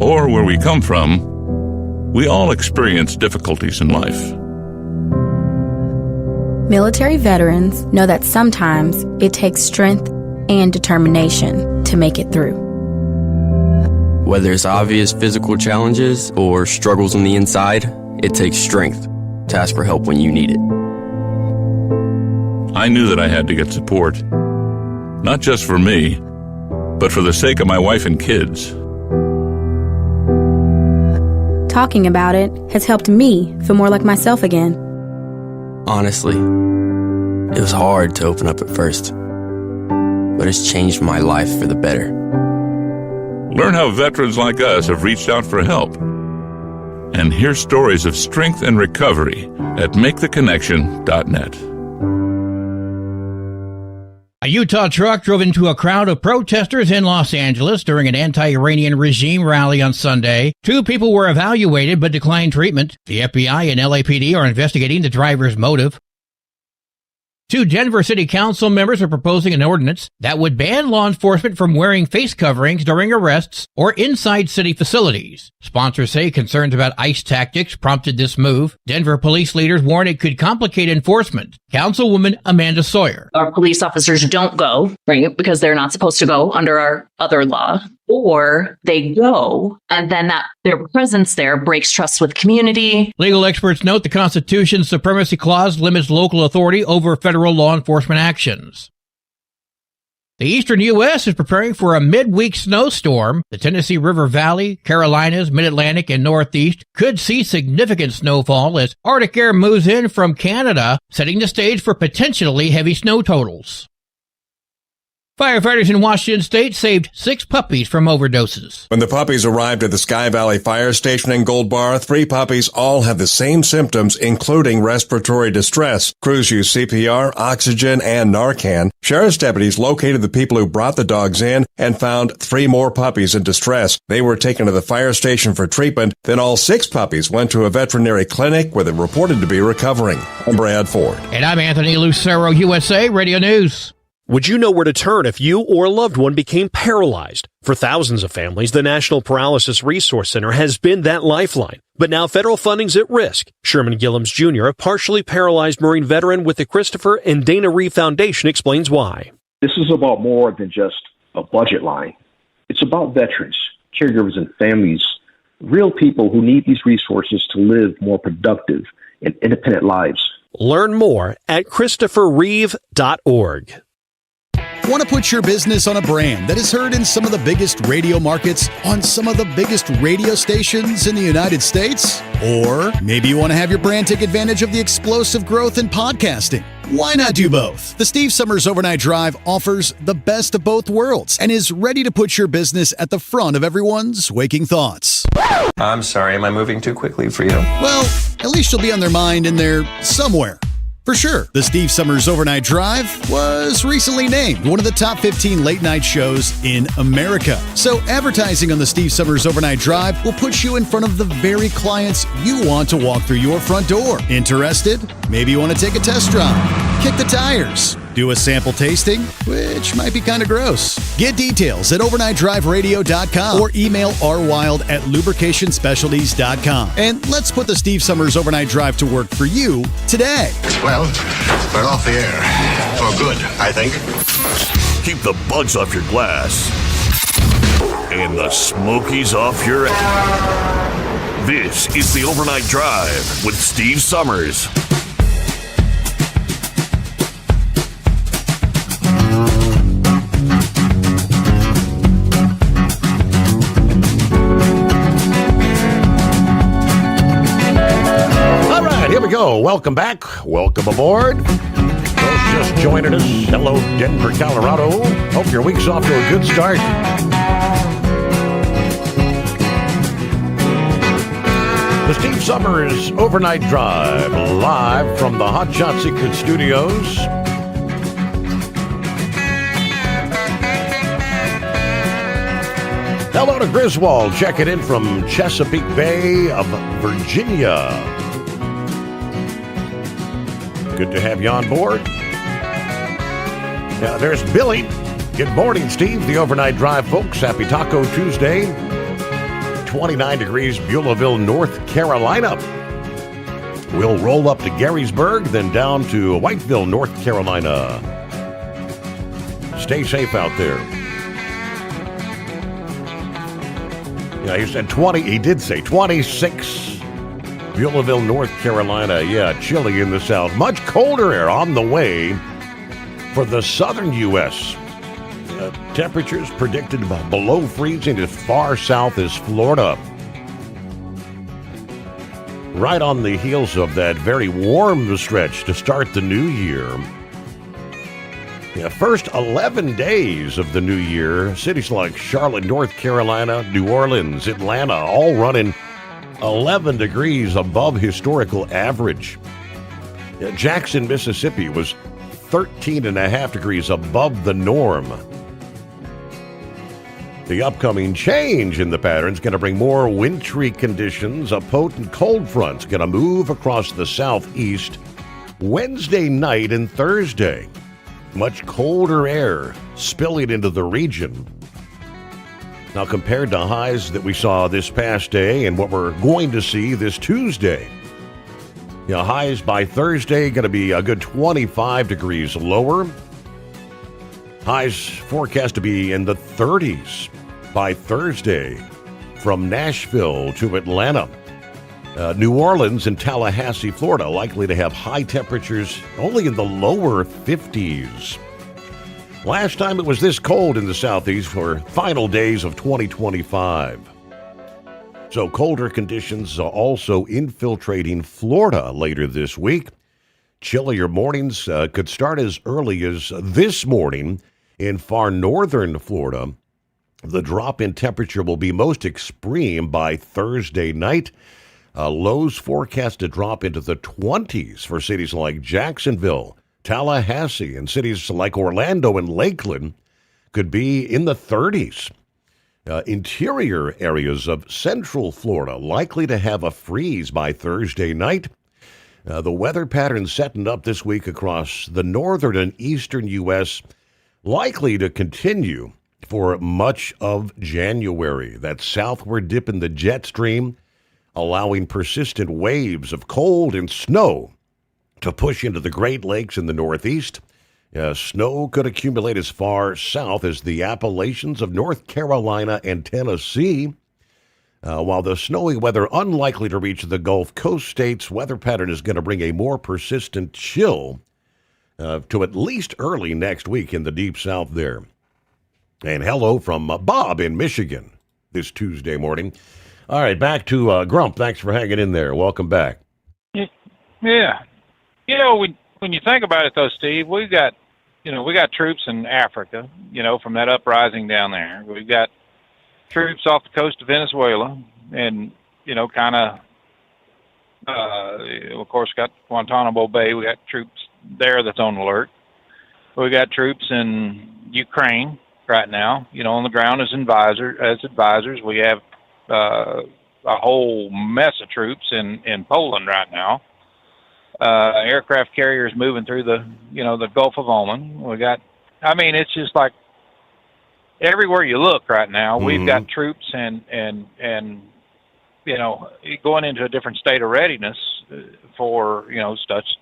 Speaker 24: or where we come from, we all experience difficulties in life.
Speaker 4: Military veterans know that sometimes it takes strength and determination to make it through.
Speaker 5: Whether it's obvious physical challenges or struggles on the inside, it takes strength to ask for help when you need it.
Speaker 24: I knew that I had to get support, not just for me, but for the sake of my wife and kids.
Speaker 4: Talking about it has helped me feel more like myself again.
Speaker 5: Honestly, it was hard to open up at first, but it's changed my life for the better.
Speaker 24: Learn how veterans like us have reached out for help. And hear stories of strength and recovery at MakeTheConnection.net.
Speaker 2: A Utah truck drove into a crowd of protesters in Los Angeles during an anti-Iranian regime rally on Sunday. 2 people were evaluated but declined treatment. The FBI and LAPD are investigating the driver's motive. 2 Denver City Council members are proposing an ordinance that would ban law enforcement from wearing face coverings during arrests or inside city facilities. Sponsors say concerns about ICE tactics prompted this move. Denver police leaders warn it could complicate enforcement. Councilwoman Amanda Sawyer.
Speaker 8: Our police officers don't go, right, because they're not supposed to go under our other law, or they go, and then that their presence there breaks trust with community.
Speaker 2: Legal experts note the Constitution's Supremacy Clause limits local authority over federal law enforcement actions. The eastern U.S. is preparing for a midweek snowstorm. The Tennessee River Valley, Carolinas, Mid-Atlantic, and Northeast could see significant snowfall as Arctic air moves in from Canada, setting the stage for potentially heavy snow totals. Firefighters in Washington state saved 6 puppies from overdoses.
Speaker 9: When the puppies arrived at the Sky Valley Fire Station in Gold Bar, 3 puppies all had the same symptoms, including respiratory distress. Crews used CPR, oxygen, and Narcan. Sheriff's deputies located the people who brought the dogs in and found 3 more puppies in distress. They were taken to the fire station for treatment. Then all 6 puppies went to a veterinary clinic where they reported to be recovering. I'm Brad Ford.
Speaker 2: And I'm Anthony Lucero, USA Radio News.
Speaker 25: Would you know where to turn if you or a loved one became paralyzed? For thousands of families, the National Paralysis Resource Center has been that lifeline. But now federal funding's at risk. Sherman Gillums Jr., a partially paralyzed Marine veteran with the Christopher and Dana Reeve Foundation, explains why.
Speaker 26: This is about more than just a budget line. It's about veterans, caregivers, and families, real people who need these resources to live more productive and independent lives.
Speaker 25: Learn more at ChristopherReeve.org.
Speaker 12: Want to put your business on a brand that is heard in some of the biggest radio markets, on some of the biggest radio stations in the United States? Or maybe you want to have your brand take advantage of the explosive growth in podcasting. Why not do both? The Steve Summers Overnight Drive offers the best of both worlds and is ready to put your business at the front of everyone's waking thoughts.
Speaker 15: I'm sorry, am I moving too quickly for you?
Speaker 12: Well, at least you'll be on their mind in there somewhere. For sure, the Steve Summers Overnight Drive was recently named one of the top 15 late-night shows in America. So advertising on the Steve Summers Overnight Drive will put you in front of the very clients you want to walk through your front door. Interested? Maybe you want to take a test drive, kick the tires, do a sample tasting, which might be kind of gross. Get details at overnightdriveradio.com or email rwild@lubricationspecialties.com. And let's put the Steve Summers Overnight Drive to work for you today.
Speaker 16: Well, we're off the air. For good, I think.
Speaker 18: Keep the bugs off your glass and the smokies off your ass. This is the Overnight Drive with Steve Summers.
Speaker 14: Here we go. Welcome back. Welcome aboard. Those just joining us. Hello, Denver, Colorado. Hope your week's off to a good start. The Steve Summers Overnight Drive, live from the Hot Shot Secret Studios. Hello to Griswold, checking in from Chesapeake Bay of Virginia. Good to have you on board. Now, there's Billy. Good morning, Steve. The Overnight Drive, folks. Happy Taco Tuesday. 29 degrees, Beulahville, North Carolina. We'll roll up to Garysburg, then down to Whiteville, North Carolina. Stay safe out there. Yeah, he said 20. He did say 26. Beulaville, North Carolina. Yeah, chilly in the south. Much colder air on the way for the southern U.S. Temperatures predicted below freezing as far south as Florida. Right on the heels of that very warm stretch to start the new year. Yeah, first 11 days of the new year, cities like Charlotte, North Carolina, New Orleans, Atlanta, all running 11 degrees above historical average. Yeah, Jackson, Mississippi was 13.5 degrees above the norm. The upcoming change in the pattern is going to bring more wintry conditions. A potent cold front's going to move across the southeast Wednesday night and Thursday. Much colder air spilling into the region. Now, compared to highs that we saw this past day and what we're going to see this Tuesday, highs by Thursday going to be a good 25 degrees lower. Highs forecast to be in the 30s by Thursday from Nashville to Atlanta. New Orleans and Tallahassee, Florida, likely to have high temperatures only in the lower 50s. Last time it was this cold in the southeast were final days of 2025. So colder conditions are also infiltrating Florida later this week. Chillier mornings could start as early as this morning in far northern Florida. The drop in temperature will be most extreme by Thursday night. Lows forecast to drop into the 20s for cities like Jacksonville, Tallahassee, and cities like Orlando and Lakeland could be in the 30s. Interior areas of central Florida likely to have a freeze by Thursday night. The weather pattern setting up this week across the northern and eastern U.S. likely to continue for much of January. That southward dip in the jet stream allowing persistent waves of cold and snow to push into the Great Lakes in the Northeast. Snow could accumulate as far south as the Appalachians of North Carolina and Tennessee. While the snowy weather unlikely to reach the Gulf Coast states, weather pattern is going to bring a more persistent chill to at least early next week in the deep south there. And hello from Bob in Michigan this Tuesday morning. All right, back to Grump. Thanks for hanging in there. Welcome back.
Speaker 21: Yeah. When you think about it, though, Steve, we got troops in Africa, from that uprising down there. We've got troops off the coast of Venezuela and, of course, got Guantanamo Bay. We got troops there that's on alert. We got troops in Ukraine right now, on the ground as advisors. We have a whole mess of troops in Poland right now. Aircraft carriers moving through the Gulf of Oman. It's just like everywhere you look right now, we've got troops and going into a different state of readiness for,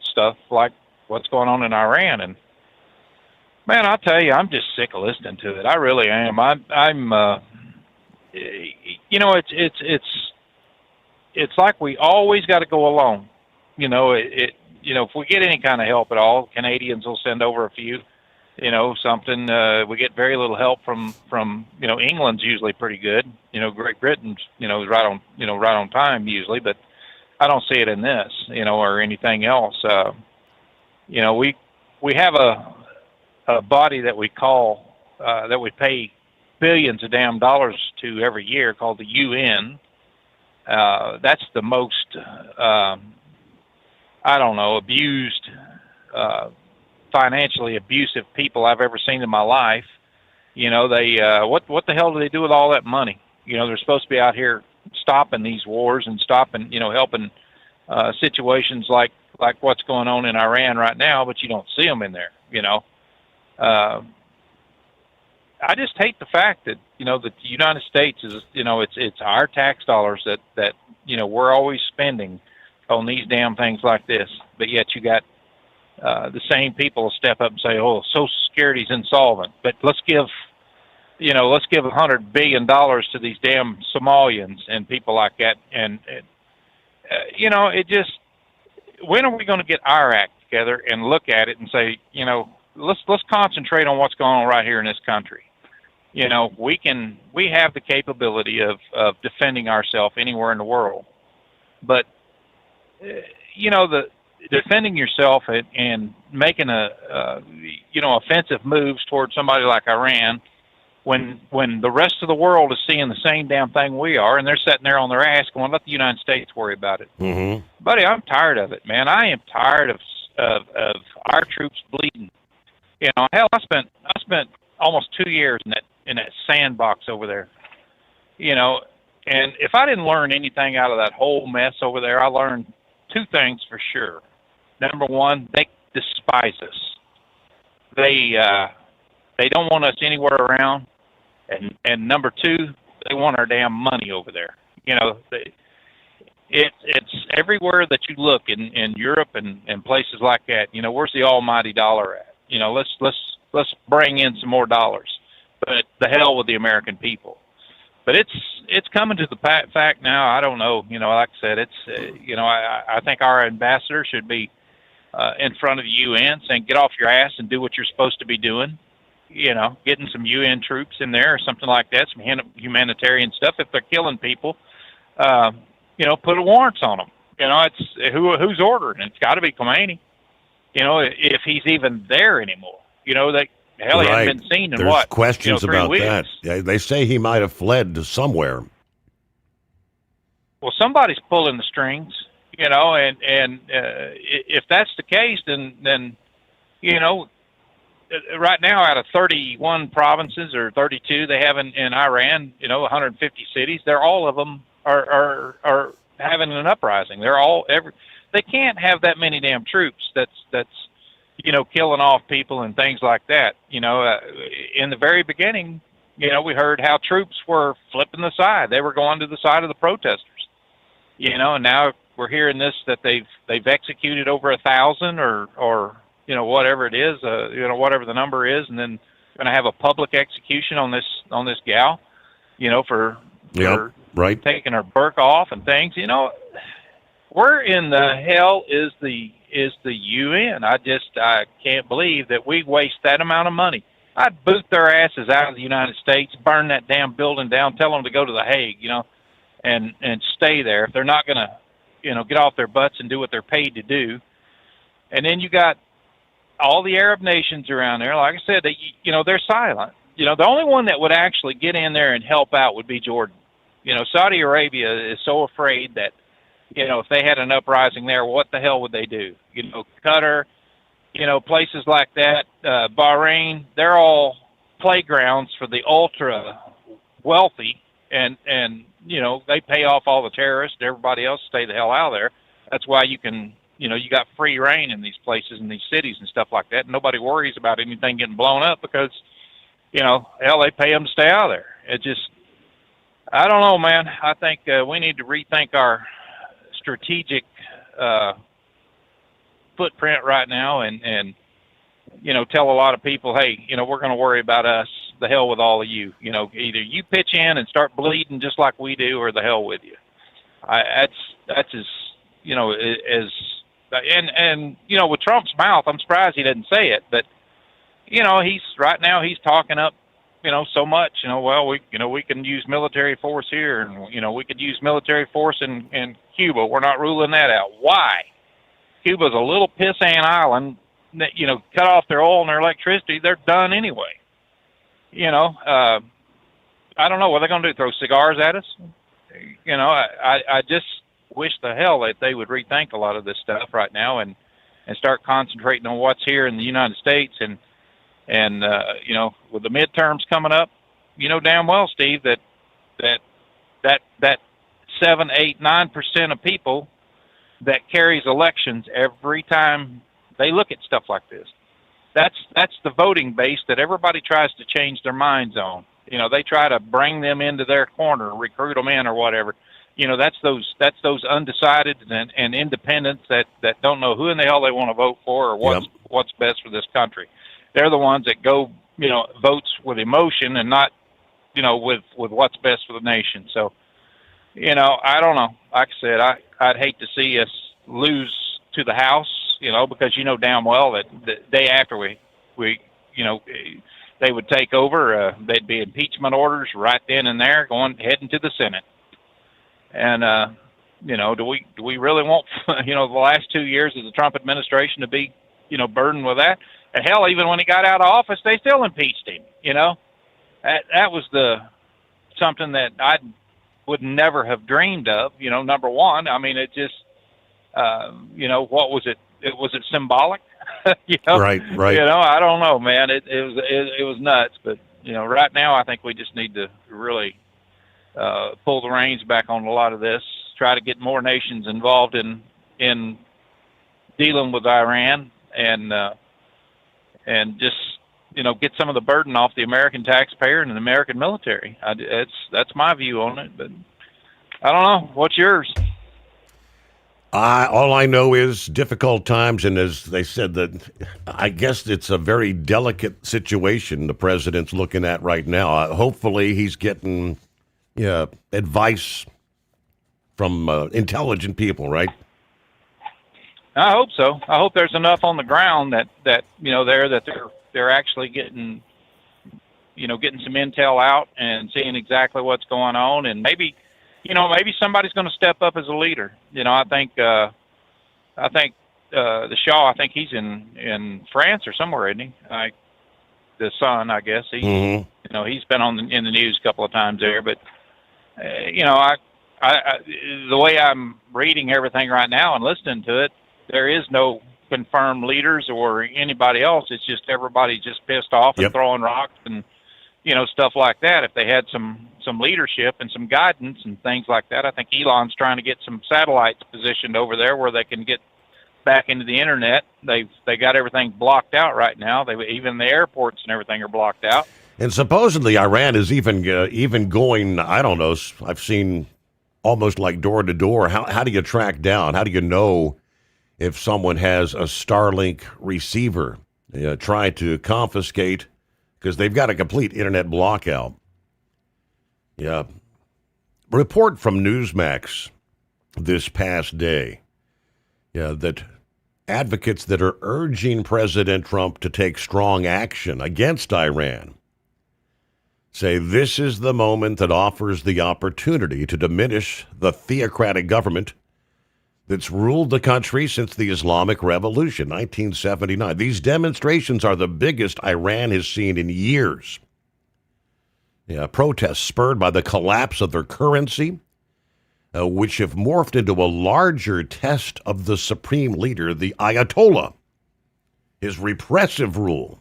Speaker 21: stuff like what's going on in Iran. And man, I'll tell you, I'm just sick of listening to it. I really am. It's like we always got to go alone. If we get any kind of help at all, Canadians will send over a few, something. We get very little help from England's usually pretty good. Great Britain's, is right on time usually, but I don't see it in this, or anything else. We have a body that we call, that we pay billions of damn dollars to every year called the UN. That's the most, abused, financially abusive people I've ever seen in my life. What the hell do they do with all that money? They're supposed to be out here stopping these wars and stopping, helping situations like what's going on in Iran right now, but you don't see them in there, I just hate the fact that, that the United States is, it's our tax dollars that we're always spending on these damn things like this. But yet you got the same people will step up and say, "Oh, Social Security's insolvent," but let's give $100 billion to these damn Somalians and people like that. And it just, when are we going to get our act together and look at it and say, let's concentrate on what's going on right here in this country. We have the capability of defending ourselves anywhere in the world, but the defending yourself and making offensive moves towards somebody like Iran, when the rest of the world is seeing the same damn thing we are, and they're sitting there on their ass going, "Let the United States worry about it."
Speaker 14: Mm-hmm.
Speaker 21: Buddy, I'm tired of it, man. I am tired of our troops bleeding. Hell, I spent almost 2 years in that sandbox over there. And if I didn't learn anything out of that whole mess over there, I learned two things for sure. Number one, they despise us. They don't want us anywhere around. And number two, they want our damn money over there. It's everywhere that you look in Europe and places like that. Where's the almighty dollar at? Let's bring in some more dollars. But the hell with the American people. But it's coming to the fact now. I don't know. Like I said, I think our ambassador should be in front of the UN saying, "Get off your ass and do what you're supposed to be doing." Getting some UN troops in there or something like that, some humanitarian stuff. If they're killing people, put a warrants on them. It's who's ordering. It's got to be Khomeini. If he's even there anymore. He hasn't been seen in
Speaker 14: There's
Speaker 21: what?
Speaker 14: questions
Speaker 21: 3
Speaker 14: about
Speaker 21: weeks.
Speaker 14: that. Yeah, they say he might have fled to somewhere.
Speaker 21: Well, somebody's pulling the strings, and if that's the case, then right now out of 31 provinces or 32 they have in Iran, 150 cities, all of them are having an uprising. They can't have that many damn troops that's killing off people and things like that. In the very beginning, we heard how troops were flipping the side. They were going to the side of the protesters. And now we're hearing this, that they've executed over 1,000 or whatever it is, whatever the number is, and then going to have a public execution on this gal, for taking her burqa off and things. Where in the hell is the UN? I can't believe that we waste that amount of money. I'd boot their asses out of the United States, burn that damn building down, tell them to go to The Hague, and stay there if they're not going to, get off their butts and do what they're paid to do. And then you got all the Arab nations around there. Like I said, they're silent. The only one that would actually get in there and help out would be Jordan. Saudi Arabia is so afraid that, if they had an uprising there, what the hell would they do? Qatar, places like that, Bahrain, they're all playgrounds for the ultra wealthy, and they pay off all the terrorists. Everybody else stay the hell out of there. That's why you can, you got free reign in these places, in these cities and stuff like that. And nobody worries about anything getting blown up because, hell, they pay them to stay out of there. It just, I don't know, man. I think we need to rethink our strategic footprint right now and tell a lot of people, hey, we're going to worry about us. The hell with all of you. Either you pitch in and start bleeding just like we do, or the hell with you. That's as with Trump's mouth, I'm surprised he didn't say it, but he's talking up so much, we can use military force here, and we could use military force in Cuba. We're not ruling that out. Why? Cuba's a little pissant island that, cut off their oil and their electricity, they're done anyway. I don't know what they're going to do, throw cigars at us. I just wish the hell that they would rethink a lot of this stuff right now and start concentrating on what's here in the United States. And with the midterms coming up, damn well, Steve, that 7, 8, 9% of people that carries elections every time they look at stuff like this. That's the voting base that everybody tries to change their minds on. They try to bring them into their corner, recruit them in or whatever. that's those undecided and independents that don't know who in the hell they want to vote for or what's best for this country. They're the ones that go, votes with emotion and not, with what's best for the nation. So, I don't know. Like I said, I'd hate to see us lose to the House, because damn well that the day after we they would take over, they'd be impeachment orders right then and there heading to the Senate. And, do we really want, the last 2 years of the Trump administration to be, burdened with that? And hell, even when he got out of office, they still impeached him, That was something that I would never have dreamed of, number one. I mean, it just, what was it? Was it symbolic?
Speaker 14: Right.
Speaker 21: I don't know, man. It was nuts. But, right now I think we just need to really pull the reins back on a lot of this, try to get more nations involved in dealing with Iran and just, get some of the burden off the American taxpayer and the American military. That's my view on it, but I don't know. What's yours?
Speaker 14: All I know is difficult times, and as they said, that I guess it's a very delicate situation the president's looking at right now. Hopefully he's getting advice from intelligent people, right?
Speaker 21: I hope so. I hope there's enough on the ground that they're actually getting some intel out and seeing exactly what's going on, and maybe somebody's going to step up as a leader. I think the Shah. I think he's in France or somewhere, isn't he? The son, I guess. He's been in the news a couple of times there, but I the way I'm reading everything right now and listening to it, there is no confirmed leaders or anybody else. It's just everybody just pissed off and throwing rocks and stuff like that. If they had some leadership and some guidance and things like that, I think Elon's trying to get some satellites positioned over there where they can get back into the internet. They got everything blocked out right now. Even the airports and everything are blocked out.
Speaker 14: And supposedly Iran is even going, I don't know, I've seen almost like door to door. How do you track down? How do you know if someone has a Starlink receiver? Try to confiscate, because they've got a complete internet blockout. Yeah. Report from Newsmax this past day that advocates that are urging President Trump to take strong action against Iran say this is the moment that offers the opportunity to diminish the theocratic government that's ruled the country since the Islamic Revolution, 1979. These demonstrations are the biggest Iran has seen in years. Protests spurred by the collapse of their currency, which have morphed into a larger test of the supreme leader, the Ayatollah, his repressive rule.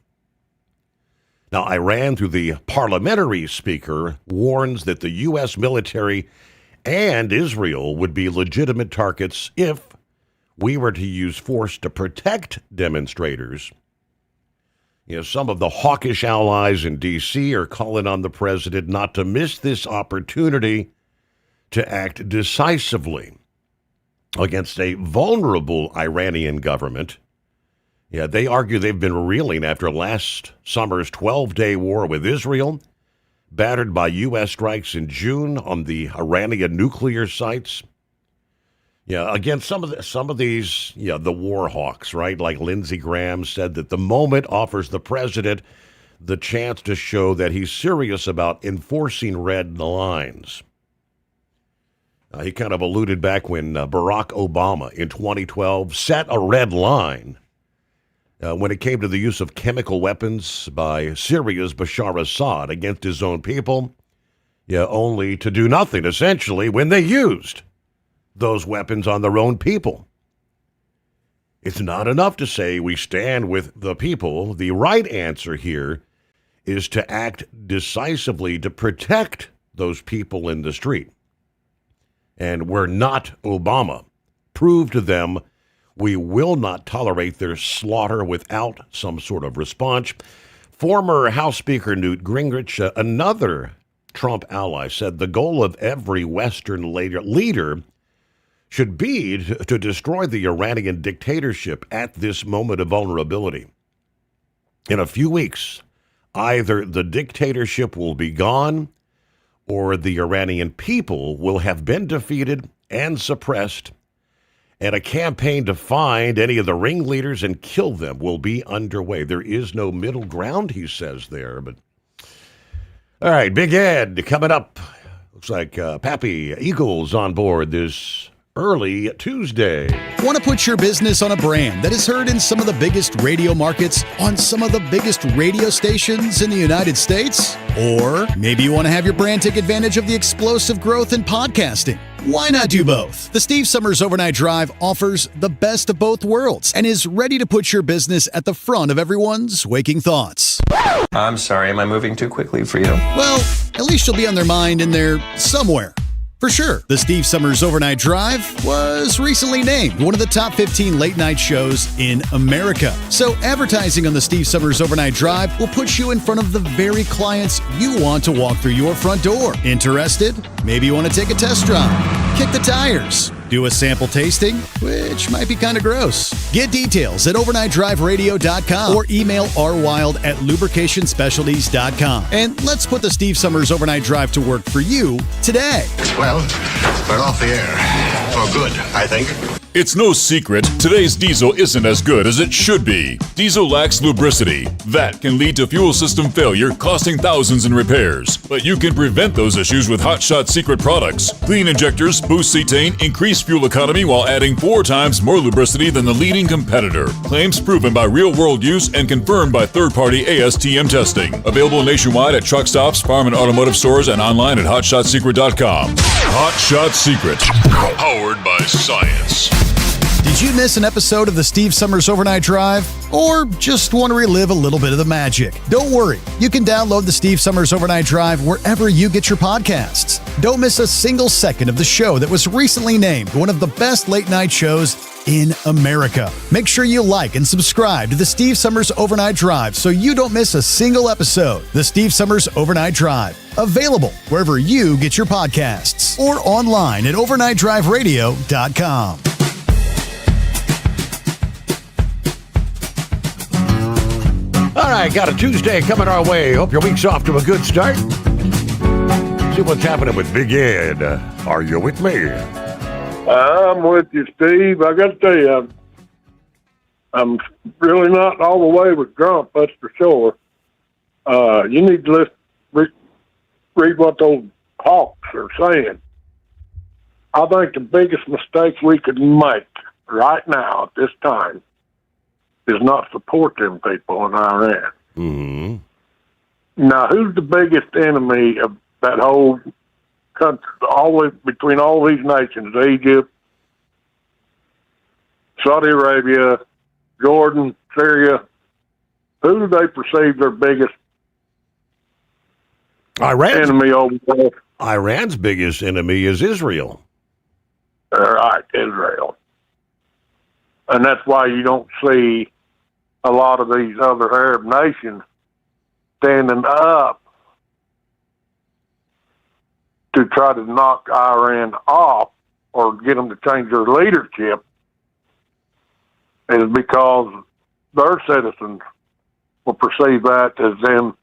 Speaker 14: Now, Iran, through the parliamentary speaker, warns that the U.S. military and Israel would be legitimate targets if we were to use force to protect demonstrators. Some of the hawkish allies in D.C. are calling on the president not to miss this opportunity to act decisively against a vulnerable Iranian government. They argue they've been reeling after last summer's 12-day war with Israel, battered by U.S. strikes in June on the Iranian nuclear sites. Again, some of these, the war hawks, right? Like Lindsey Graham said that the moment offers the president the chance to show that he's serious about enforcing red lines. He kind of alluded back when Barack Obama in 2012 set a red line when it came to the use of chemical weapons by Syria's Bashar Assad against his own people, only to do nothing, essentially, when they used those weapons on their own people. It's not enough to say we stand with the people. The right answer here is to act decisively to protect those people in the street. And we're not Obama. Prove to them we will not tolerate their slaughter without some sort of response. Former House Speaker Newt Gingrich, another Trump ally, said the goal of every Western leader should be to destroy the Iranian dictatorship at this moment of vulnerability. In a few weeks, either the dictatorship will be gone or the Iranian people will have been defeated and suppressed, and a campaign to find any of the ringleaders and kill them will be underway. There is no middle ground, he says there. But all right, Big Ed coming up. Looks like Pappy Eagles on board this early Tuesday.
Speaker 12: Want to put your business on a brand that is heard in some of the biggest radio markets on some of the biggest radio stations in the United States? Or maybe you want to have your brand take advantage of the explosive growth in podcasting. Why not do both? The Steve Summers Overnight Drive offers the best of both worlds and is ready to put your business at the front of everyone's waking thoughts.
Speaker 15: I'm sorry, am I moving too quickly for you?
Speaker 12: Well, at least you'll be on their mind in there somewhere. For sure, the Steve Summers Overnight Drive was recently named one of the top 15 late-night shows in America. So advertising on the Steve Summers Overnight Drive will put you in front of the very clients you want to walk through your front door. Interested? Maybe you want to take a test drive, kick the tires, do a sample tasting, which might be kind of gross. Get details at overnightdriveradio.com or email rwild@lubricationspecialties.com. And let's put the Steve Summers Overnight Drive to work for you today.
Speaker 16: Well, we're off the air. For good, I think.
Speaker 3: It's no secret, today's diesel isn't as good as it should be. Diesel lacks lubricity. That can lead to fuel system failure, costing thousands in repairs. But you can prevent those issues with Hot Shot Secret products. Clean injectors boost cetane, increase fuel economy while adding 4 times more lubricity than the leading competitor. Claims proven by real-world use and confirmed by third-party ASTM testing. Available nationwide at truck stops, farm and automotive stores, and online at hotshotsecret.com. Hot Shot Secret. Powered by science.
Speaker 12: Did you miss an episode of the Steve Summers Overnight Drive? Or just want to relive a little bit of the magic? Don't worry. You can download the Steve Summers Overnight Drive wherever you get your podcasts. Don't miss a single second of the show that was recently named one of the best late-night shows in America. Make sure you like and subscribe to the Steve Summers Overnight Drive so you don't miss a single episode. The Steve Summers Overnight Drive. Available wherever you get your podcasts or online at overnightdriveradio.com.
Speaker 14: All right, got a Tuesday coming our way. Hope your week's off to a good start. See what's happening with Big Ed. Are you with me?
Speaker 6: I'm with you, Steve. I got to tell you, I'm really not all the way with Trump, that's for sure. You need to read what those hawks are saying. I think the biggest mistake we could make right now at this time is not support them people in Iran.
Speaker 14: Mm-hmm.
Speaker 6: Now, who's the biggest enemy of that whole country, always between all these nations? Egypt, Saudi Arabia, Jordan, Syria. Who do they perceive their biggest enemy over there?
Speaker 14: Iran's biggest enemy is Israel.
Speaker 6: Right, Israel. And that's why you don't see a lot of these other Arab nations standing up to try to knock Iran off or get them to change their leadership, is because their citizens will perceive that as them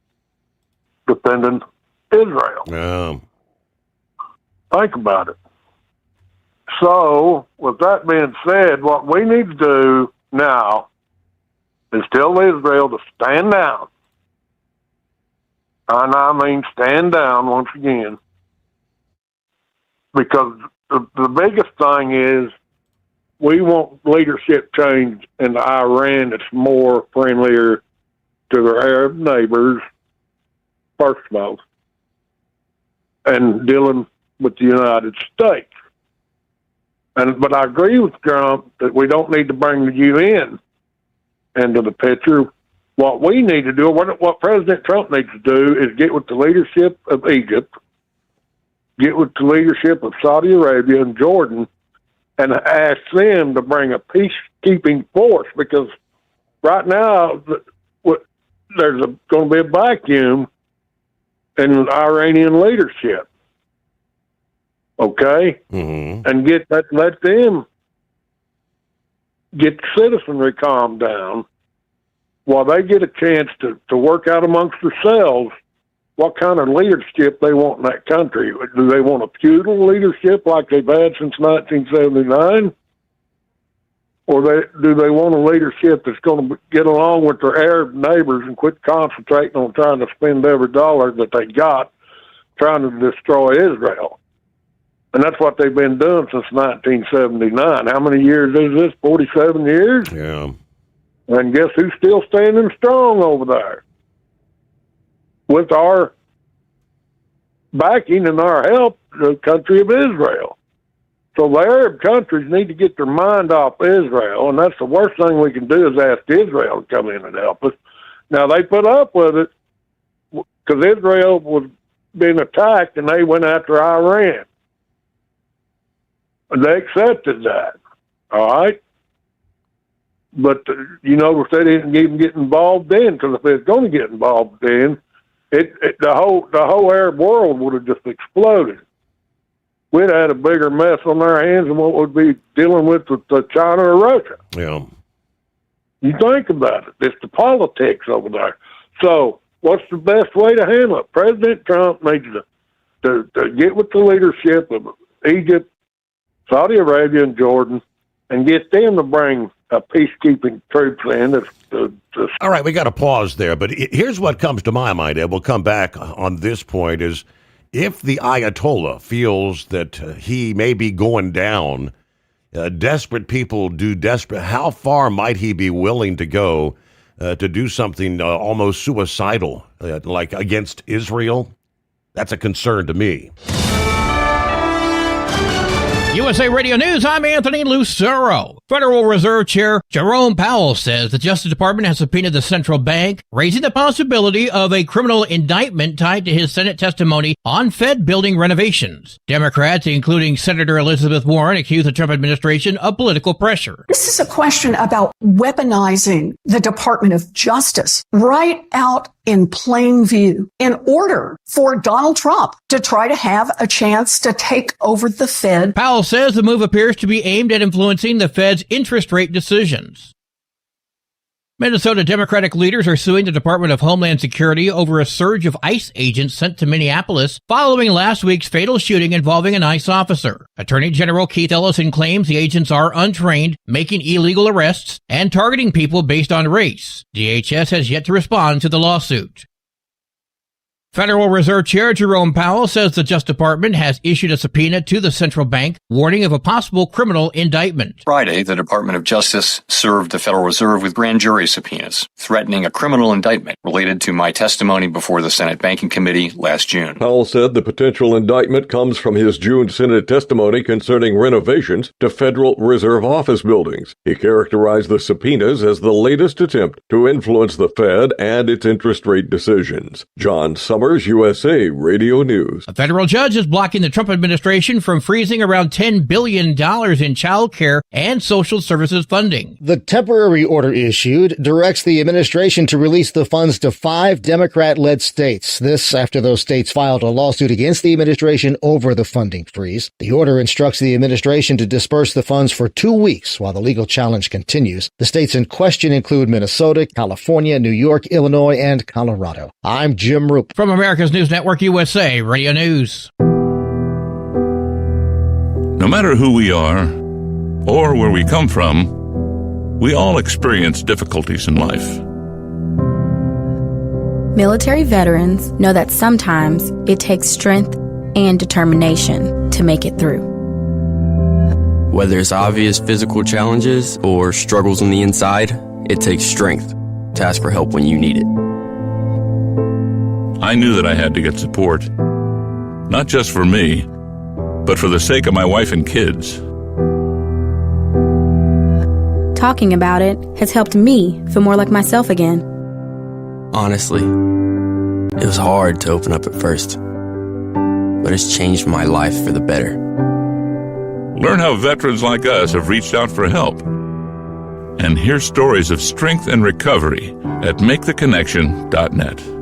Speaker 6: defending Israel.
Speaker 14: Yeah.
Speaker 6: Think about it. So, with that being said, what we need to do now is tell Israel to stand down. And I mean stand down once again. Because the biggest thing is we want leadership change in Iran that's more friendlier to their Arab neighbors, first of all, and dealing with the United States. But I agree with Trump that we don't need to bring the UN into the picture. What we need to do, what President Trump needs to do, is get with the leadership of Egypt, get with the leadership of Saudi Arabia and Jordan, and ask them to bring a peacekeeping force, because right now there's going to be a vacuum and Iranian leadership. Okay?
Speaker 14: Mm-hmm.
Speaker 6: And let them get citizenry calmed down while they get a chance to work out amongst themselves what kind of leadership they want in that country. Do they want a feudal leadership like they've had since 1979? Or do they want a leadership that's going to get along with their Arab neighbors and quit concentrating on trying to spend every dollar that they got trying to destroy Israel? And that's what they've been doing since 1979. How many years is this? 47 years?
Speaker 14: Yeah.
Speaker 6: And guess who's still standing strong over there? With our backing and our help, the country of Israel. So the Arab countries need to get their mind off Israel, and that's the worst thing we can do is ask Israel to come in and help us. Now, they put up with it because Israel was being attacked, and they went after Iran. They accepted that, all right? But, you know, if they didn't even get involved in, because if they was going to get involved in, the whole Arab world would have just exploded. We'd had a bigger mess on our hands than what we'd be dealing with China or Russia.
Speaker 14: Yeah.
Speaker 6: You think about it. It's the politics over there. So what's the best way to handle it? President Trump needs to get with the leadership of Egypt, Saudi Arabia, and Jordan and get them to bring peacekeeping troops in.
Speaker 14: All right, we got to pause there, but here's what comes to my mind, and we'll come back on this point, is if the Ayatollah feels that he may be going down, desperate people do desperate, how far might he be willing to go to do something almost suicidal, like against Israel? That's a concern to me.
Speaker 2: USA Radio News, I'm Anthony Lucero. Federal Reserve Chair Jerome Powell says the Justice Department has subpoenaed the central bank, raising the possibility of a criminal indictment tied to his Senate testimony on Fed building renovations. Democrats, including Senator Elizabeth Warren, accuse the Trump administration of political pressure.
Speaker 1: This is a question about weaponizing the Department of Justice right out in plain view in order for Donald Trump to try to have a chance to take over the Fed.
Speaker 2: Powell says the move appears to be aimed at influencing the Fed's interest rate decisions. Minnesota Democratic leaders are suing the Department of Homeland Security over a surge of ICE agents sent to Minneapolis following last week's fatal shooting involving an ICE officer. Attorney General Keith Ellison claims the agents are untrained, making illegal arrests, and targeting people based on race. DHS has yet to respond to the lawsuit. Federal Reserve Chair Jerome Powell says the Justice Department has issued a subpoena to the central bank, warning of a possible criminal indictment.
Speaker 22: Friday, the Department of Justice served the Federal Reserve with grand jury subpoenas, threatening a criminal indictment related to my testimony before the Senate Banking Committee last June.
Speaker 7: Powell said the potential indictment comes from his June Senate testimony concerning renovations to Federal Reserve office buildings. He characterized the subpoenas as the latest attempt to influence the Fed and its interest rate decisions. John Sommers, USA Radio News.
Speaker 2: A federal judge is blocking the Trump administration from freezing around $10 billion in child care and social services funding.
Speaker 23: The temporary order issued directs the administration to release the funds to 5 Democrat-led states. This after those states filed a lawsuit against the administration over the funding freeze. The order instructs the administration to disperse the funds for 2 weeks while the legal challenge continues. The states in question include Minnesota, California, New York, Illinois, and Colorado. I'm Jim Roop.
Speaker 2: From America's News Network USA Radio News.
Speaker 24: No matter who we are or where we come from, we all experience difficulties in life.
Speaker 4: Military veterans know that sometimes it takes strength and determination to make it through.
Speaker 5: Whether it's obvious physical challenges or struggles on the inside, it takes strength to ask for help when you need it.
Speaker 24: I knew that I had to get support, not just for me, but for the sake of my wife and kids.
Speaker 4: Talking about it has helped me feel more like myself again.
Speaker 5: Honestly, it was hard to open up at first, but it's changed my life for the better.
Speaker 24: Learn how veterans like us have reached out for help, and hear stories of strength and recovery at MakeTheConnection.net.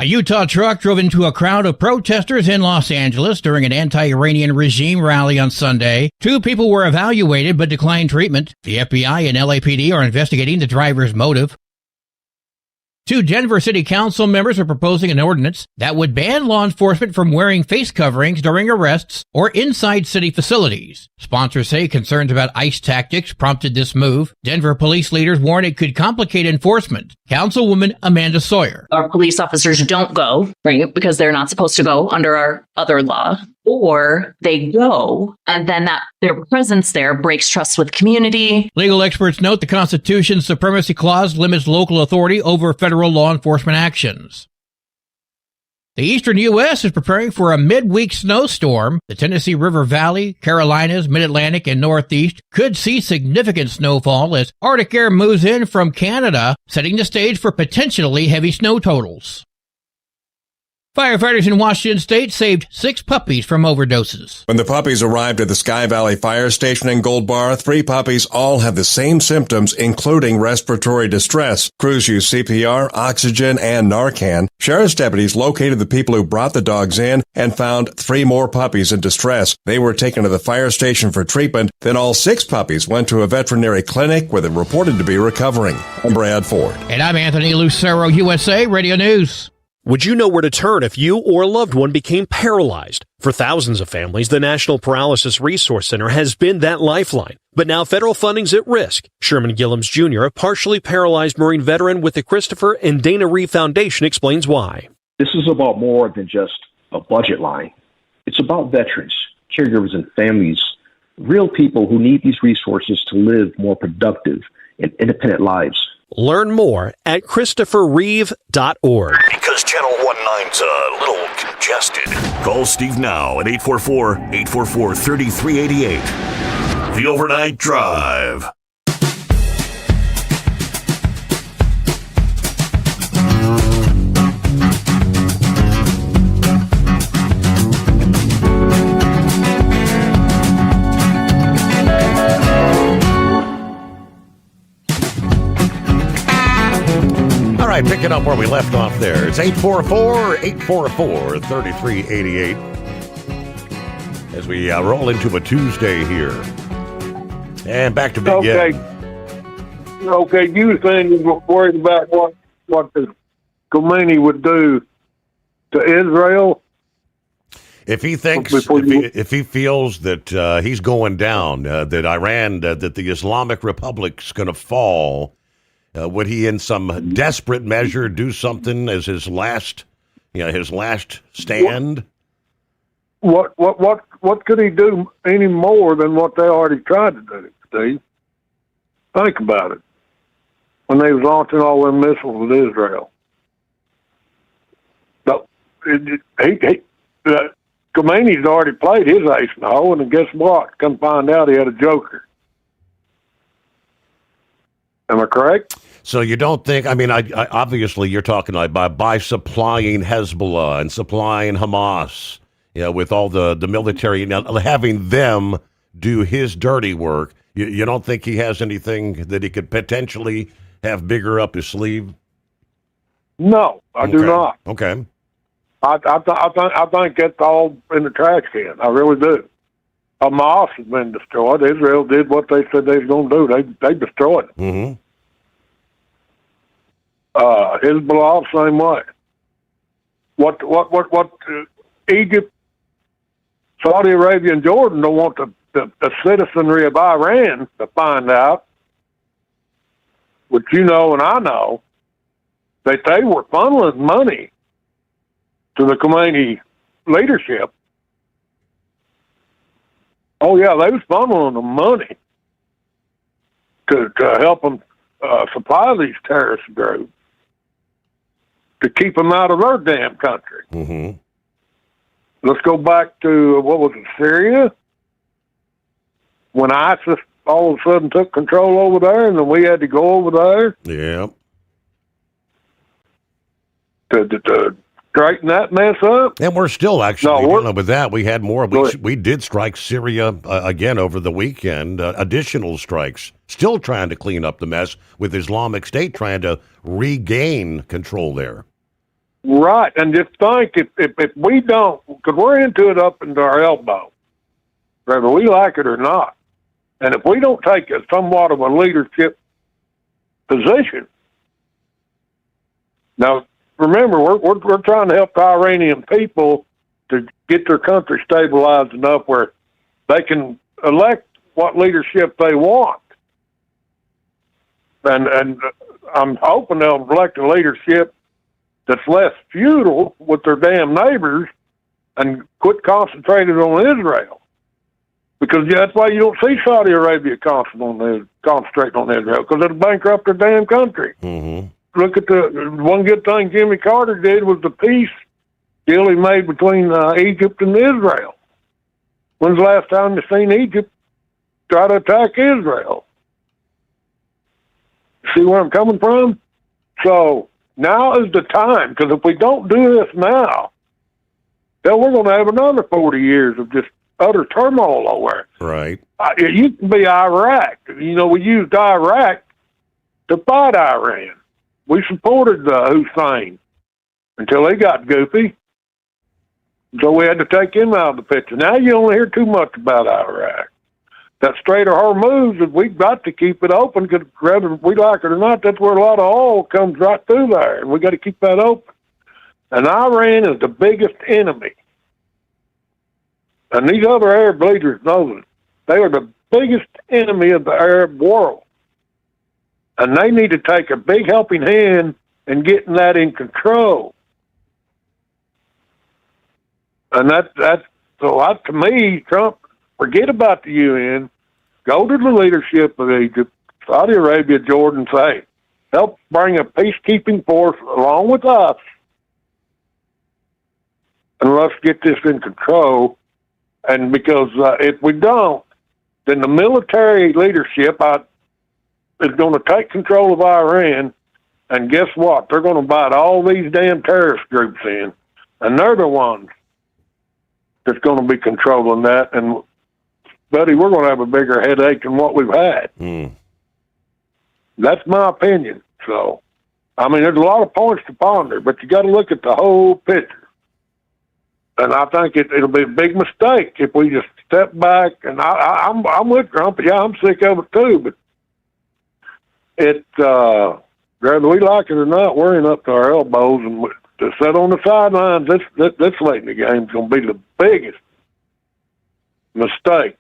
Speaker 2: A Utah truck drove into a crowd of protesters in Los Angeles during an anti-Iranian regime rally on Sunday. 2 people were evaluated but declined treatment. The FBI and LAPD are investigating the driver's motive. 2 Denver City Council members are proposing an ordinance that would ban law enforcement from wearing face coverings during arrests or inside city facilities. Sponsors say concerns about ICE tactics prompted this move. Denver police leaders warn it could complicate enforcement. Councilwoman Amanda Sawyer.
Speaker 8: Our police officers don't go, right, because they're not supposed to go under our other law, or they go, and then that their presence there breaks trust with community.
Speaker 2: Legal experts note the Constitution's Supremacy Clause limits local authority over federal law enforcement actions. The eastern U.S. is preparing for a midweek snowstorm. The Tennessee River Valley, Carolinas, Mid-Atlantic, and Northeast could see significant snowfall as Arctic air moves in from Canada, setting the stage for potentially heavy snow totals. Firefighters in Washington state saved 6 puppies from overdoses.
Speaker 9: When the puppies arrived at the Sky Valley Fire Station in Gold Bar, 3 puppies all have the same symptoms, including respiratory distress. Crews used CPR, oxygen, and Narcan. Sheriff's deputies located the people who brought the dogs in and found 3 more puppies in distress. They were taken to the fire station for treatment. Then all 6 puppies went to a veterinary clinic where they're reported to be recovering. I'm Brad Ford.
Speaker 2: And I'm Anthony Lucero, USA Radio News.
Speaker 25: Would you know where to turn if you or a loved one became paralyzed? For thousands of families, the National Paralysis Resource Center has been that lifeline. But now federal funding's at risk. Sherman Gillums Jr., a partially paralyzed Marine veteran with the Christopher and Dana Reeve Foundation, explains why.
Speaker 26: This is about more than just a budget line. It's about veterans, caregivers, and families, real people who need these resources to live more productive and independent lives.
Speaker 25: Learn more at ChristopherReeve.org.
Speaker 18: Because Channel 19's a little congested. Call Steve now at 844-844-3388. The Overnight Drive.
Speaker 14: All right, picking up where we left off there. It's 844-844-3388. As we roll into a Tuesday here. And back to Big
Speaker 6: Okay. Okay, you were saying you were worried about what the Khomeini would do to Israel?
Speaker 14: If he thinks, if he feels that he's going down, that Iran, that the Islamic Republic's going to fall, would he, in some desperate measure, do something as his last stand?
Speaker 6: What could he do any more than what they already tried to do, Steve? Think about it. When they was launching all them missiles with Israel. No, Khomeini's already played his ace in the hole, and guess what? Come find out he had a joker. Am I correct?
Speaker 14: So you don't think, I obviously you're talking like by supplying Hezbollah and supplying Hamas, with all the military, now having them do his dirty work, you don't think he has anything that he could potentially have bigger up his sleeve?
Speaker 6: No, I do not.
Speaker 14: Okay.
Speaker 6: I think that's all in the trash can. I really do. Hamas has been destroyed. Israel did what they said they was going to do. They destroyed it.
Speaker 14: Mm-hmm.
Speaker 6: Hezbollah, same way. What Egypt, Saudi Arabia, and Jordan don't want the citizenry of Iran to find out, which you know and I know, that they were funneling money to the Khomeini leadership. Oh, yeah, they was funneling them money to help them supply these terrorist groups, to keep them out of their damn country.
Speaker 14: Mm-hmm.
Speaker 6: Let's go back to, what was it, Syria? When ISIS all of a sudden took control over there, and then we had to go over there.
Speaker 14: Yeah.
Speaker 6: To straighten that mess up.
Speaker 14: And we're still actually dealing with that. We had more. We did strike Syria again over the weekend, additional strikes. Still trying to clean up the mess with Islamic State trying to regain control there.
Speaker 6: Right, and just think if we don't, because we're into it up into our elbow, whether we like it or not, and if we don't take a somewhat of a leadership position, now remember we're trying to help the Iranian people to get their country stabilized enough where they can elect what leadership they want, and I'm hoping they'll elect a leadership that's less feudal with their damn neighbors and quit concentrating on Israel. Because that's why you don't see Saudi Arabia concentrating on Israel, because it'll bankrupt their damn country.
Speaker 14: Mm-hmm.
Speaker 6: Look at the one good thing Jimmy Carter did was the peace deal he made between Egypt and Israel. When's the last time you seen Egypt try to attack Israel? See where I'm coming from? So now is the time, because if we don't do this now, then we're going to have another 40 years of just utter turmoil over it.
Speaker 14: Right.
Speaker 6: It used to be Iraq. You know, we used Iraq to fight Iran. We supported Hussein until he got goofy. So we had to take him out of the picture. Now you don't hear too much about Iraq. That Strait of Hormuz, we've got to keep it open, because whether we like it or not, that's where a lot of oil comes right through there, and we got to keep that open. And Iran is the biggest enemy. And these other Arab leaders know that they are the biggest enemy of the Arab world. And they need to take a big helping hand in getting that in control. And to me, Trump, forget about the UN, go to the leadership of Egypt, Saudi Arabia, Jordan, say, help bring a peacekeeping force along with us, and let's get this in control. And because if we don't, then the military leadership is going to take control of Iran, and guess what? They're going to invite all these damn terrorist groups in, and they're the ones that's going to be controlling that. And buddy, we're going to have a bigger headache than what we've had. That's my opinion. So, I mean, there's a lot of points to ponder, but you got to look at the whole picture. And I think it'll be a big mistake if we just step back. And I'm with Trump. Yeah, I'm sick of it too. But whether we like it or not, we're in up to our elbows, and to sit on the sidelines this late in the game is going to be the biggest mistake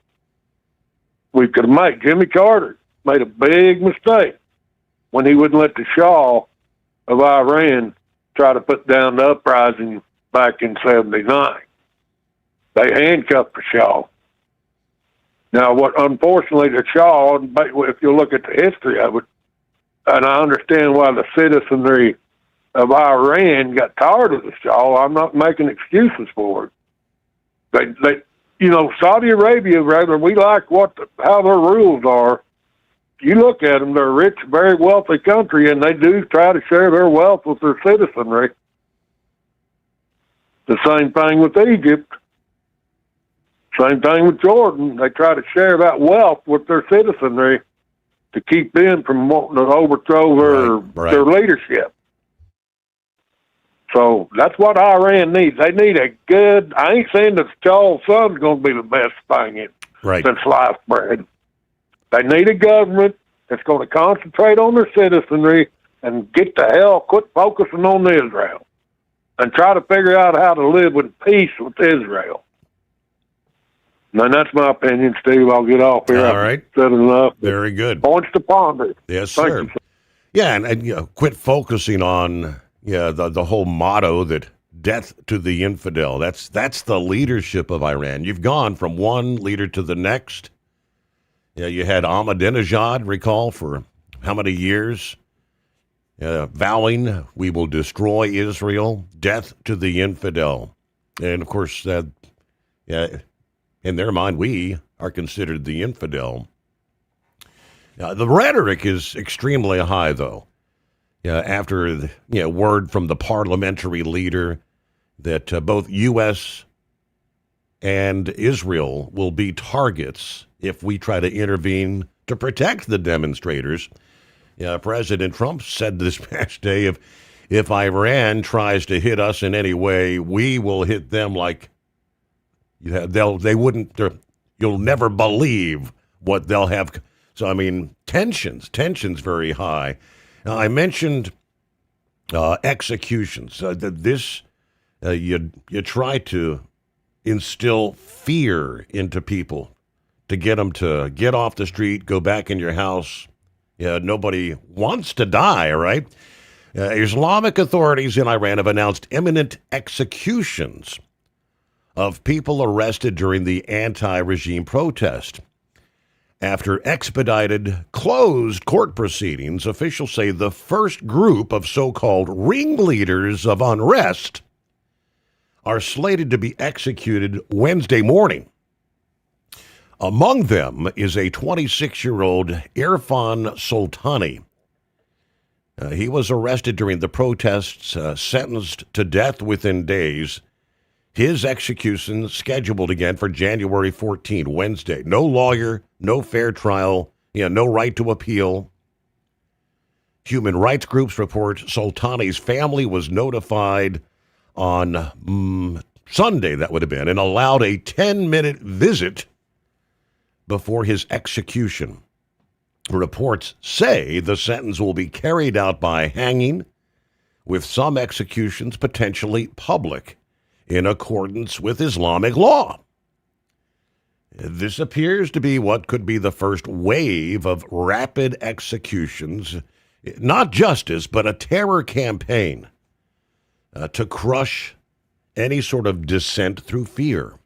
Speaker 6: we could make. Jimmy Carter made a big mistake when he wouldn't let the Shah of Iran try to put down the uprising back in 79. They handcuffed the Shah. Now, unfortunately, the Shah, if you look at the history of it, and I understand why the citizenry of Iran got tired of the Shah, I'm not making excuses for it. They Saudi Arabia, rather, we like how their rules are. You look at them, they're a rich, very wealthy country, and they do try to share their wealth with their citizenry. The same thing with Egypt. Same thing with Jordan. They try to share that wealth with their citizenry to keep them from wanting to overthrow their leadership. So that's what Iran needs. They need a good, I ain't saying that Charles' son's going to be the best thing since sliced bread. They need a government that's going to concentrate on their citizenry and quit focusing on Israel and try to figure out how to live in peace with Israel. And that's my opinion, Steve. I'll get off here.
Speaker 14: All right.
Speaker 6: Said enough.
Speaker 14: Very good.
Speaker 6: Points to ponder.
Speaker 14: Yes,
Speaker 6: Thank
Speaker 14: sir.
Speaker 6: you.
Speaker 14: Yeah, and quit focusing on the whole motto that death to the infidel. That's the leadership of Iran. You've gone from one leader to the next. Yeah, you had Ahmadinejad, recall, for how many years? Vowing we will destroy Israel, death to the infidel. And of course, in their mind, we are considered the infidel. The rhetoric is extremely high, though. After the word from the parliamentary leader that both U.S. and Israel will be targets if we try to intervene to protect the demonstrators. President Trump said this past day, if Iran tries to hit us in any way, we will hit them like you'll never believe what they'll have. So, I mean, tensions very high. Now, I mentioned executions. You try to instill fear into people to get them to get off the street, go back in your house. Nobody wants to die, right? Islamic authorities in Iran have announced imminent executions of people arrested during the anti-regime protest. After expedited, closed court proceedings, officials say the first group of so-called ringleaders of unrest are slated to be executed Wednesday morning. Among them is a 26-year-old Irfan Soltani. He was arrested during the protests, sentenced to death within days. His execution scheduled again for January 14, Wednesday. No lawyer, no fair trial, no right to appeal. Human rights groups report Soltani's family was notified on Sunday, that would have been, and allowed a 10-minute visit before his execution. Reports say the sentence will be carried out by hanging, with some executions potentially public, in accordance with Islamic law. This appears to be what could be the first wave of rapid executions, not justice, but a terror campaign to crush any sort of dissent through fear.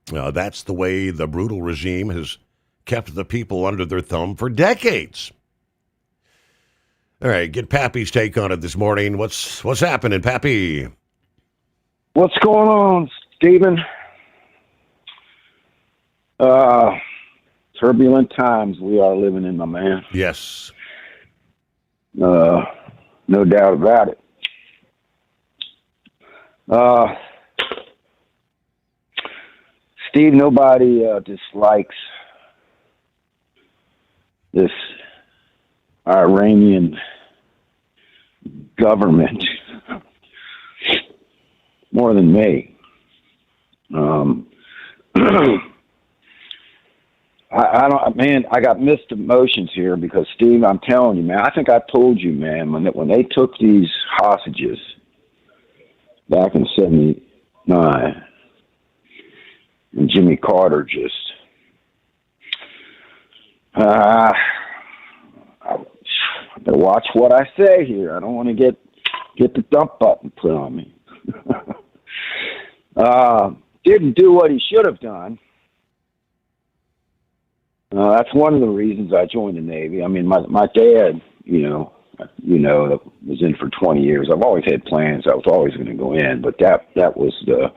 Speaker 14: That's the way the brutal regime has kept the people under their thumb for decades. All right, get Pappy's take on it this morning. What's happening, Pappy?
Speaker 10: What's going on, Stephen? Turbulent times we are living in, my man.
Speaker 14: Yes.
Speaker 10: No doubt about it. Steve, nobody dislikes this Iranian government more than me. I don't, man. I got mixed emotions here because Steve, I'm telling you, man. I think I told you, man, when they took these hostages back in '79, and Jimmy Carter just, I better watch what I say here. I don't want to get the dump button put on me. Didn't do what he should have done. That's one of the reasons I joined the Navy. I mean, my dad, was in for 20 years. I've always had plans. I was always going to go in, but that was the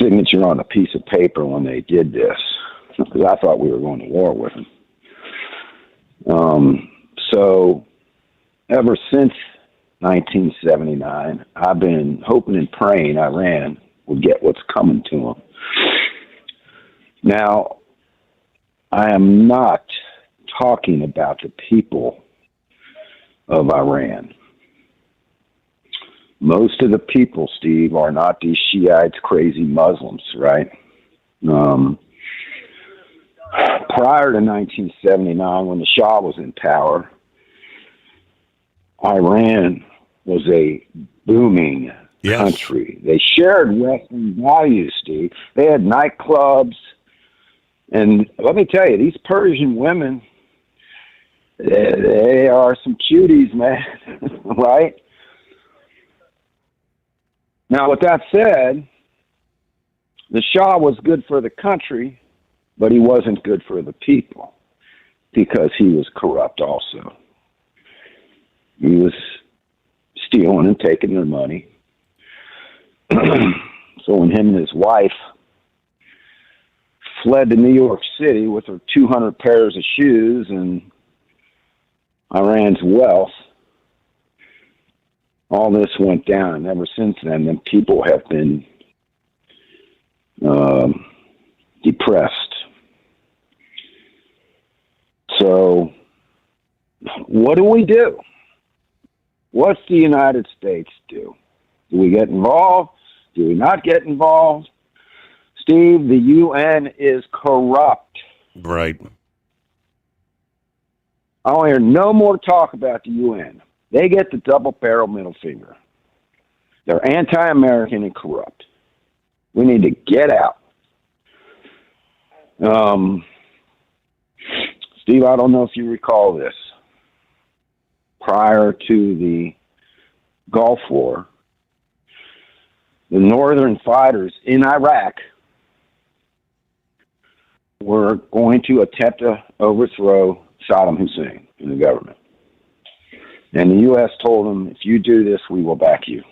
Speaker 10: signature on a piece of paper when they did this, because I thought we were going to war with them. So ever since 1979, I've been hoping and praying Iran would get what's coming to them. Now, I am not talking about the people of Iran. Most of the people, Steve, are not these Shiites, crazy Muslims, right? Prior to 1979, when the Shah was in power, Iran was a booming country. They shared Western values, Steve. They had nightclubs. And let me tell you, these Persian women, they are some cuties, man, right? Now, with that said, the Shah was good for the country, but he wasn't good for the people because he was corrupt also. He was stealing and taking their money. So when him and his wife fled to New York City with her 200 pairs of shoes and Iran's wealth, all this went down. And ever since then, the people have been depressed. So what do? What's the United States do? Do we get involved? Do we not get involved? Steve, the UN is corrupt.
Speaker 14: Right.
Speaker 10: I want to hear no more talk about the UN. They get the double-barrel middle finger. They're anti-American and corrupt. We need to get out. Steve, I don't know if you recall this. Prior to the Gulf War, the northern fighters in Iraq were going to attempt to overthrow Saddam Hussein and the government. And the U.S. told them, if you do this, we will back you.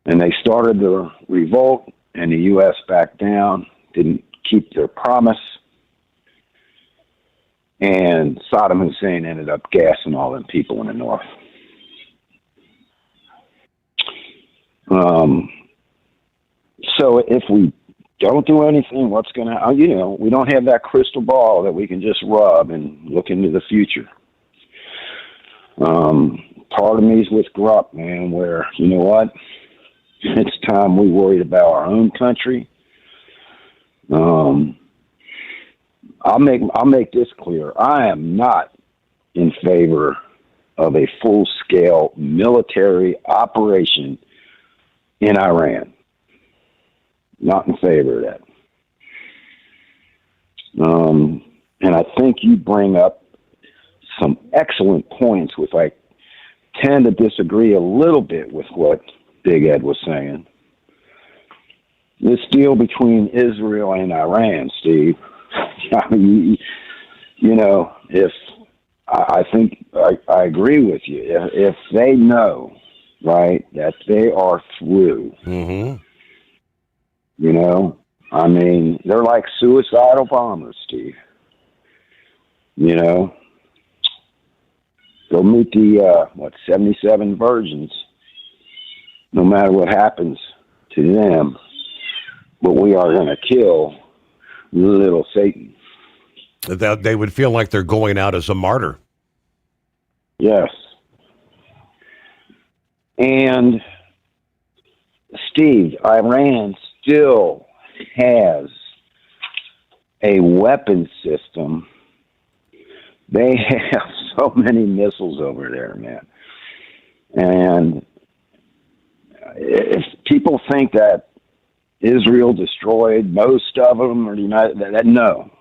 Speaker 10: And they started the revolt, and the U.S. backed down, didn't keep their promise, and Saddam Hussein ended up gassing all them people in the north. So if we don't do anything, what's going to, we don't have that crystal ball that we can just rub and look into the future. Part of me is with Grupp, man, where, you know what? It's time we worried about our own country. I'll make this clear. I am not in favor of a full-scale military operation in Iran. Not in favor of that. And I think you bring up some excellent points, which I tend to disagree a little bit with what Big Ed was saying. This deal between Israel and Iran, Steve, I mean, if I think I agree with you. If they know, right, that they are through, I mean, they're like suicidal bombers, Steve. Go meet the 77 virgins. No matter what happens to them, but we are going to kill little Satan.
Speaker 14: That they would feel like they're going out as a martyr.
Speaker 10: Yes. And Steve, Iran still has a weapon system. They have so many missiles over there, man. And if people think that Israel destroyed most of them, or no,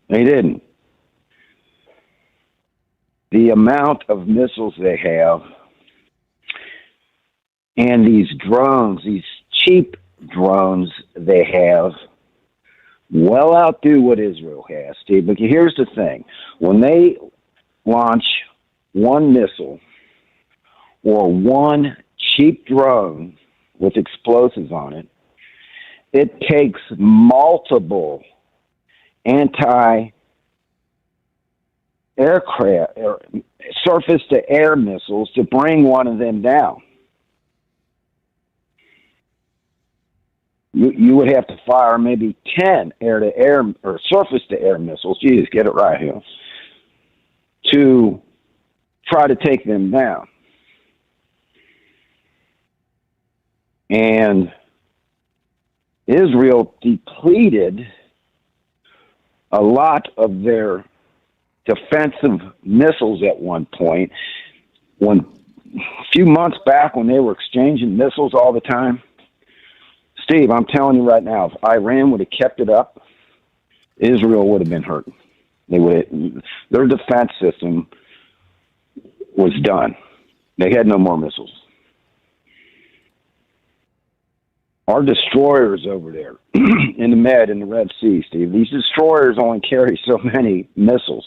Speaker 10: they didn't. The amount of missiles they have, and these drones, these cheap drones they have, well outdo what Israel has, Steve. But here's the thing. When they launch one missile or one cheap drone with explosives on it, it takes multiple anti-aircraft, surface-to-air missiles to bring one of them down. You would have to fire maybe 10 air-to-air or surface-to-air missiles, geez, get it right here, to try to take them down. And Israel depleted a lot of their defensive missiles at one point. A few months back, when they were exchanging missiles all the time, Steve, I'm telling you right now, if Iran would have kept it up, Israel would have been hurt. Their defense system was done. They had no more missiles. Our destroyers over there in the Med, in the Red Sea, Steve, these destroyers only carry so many missiles,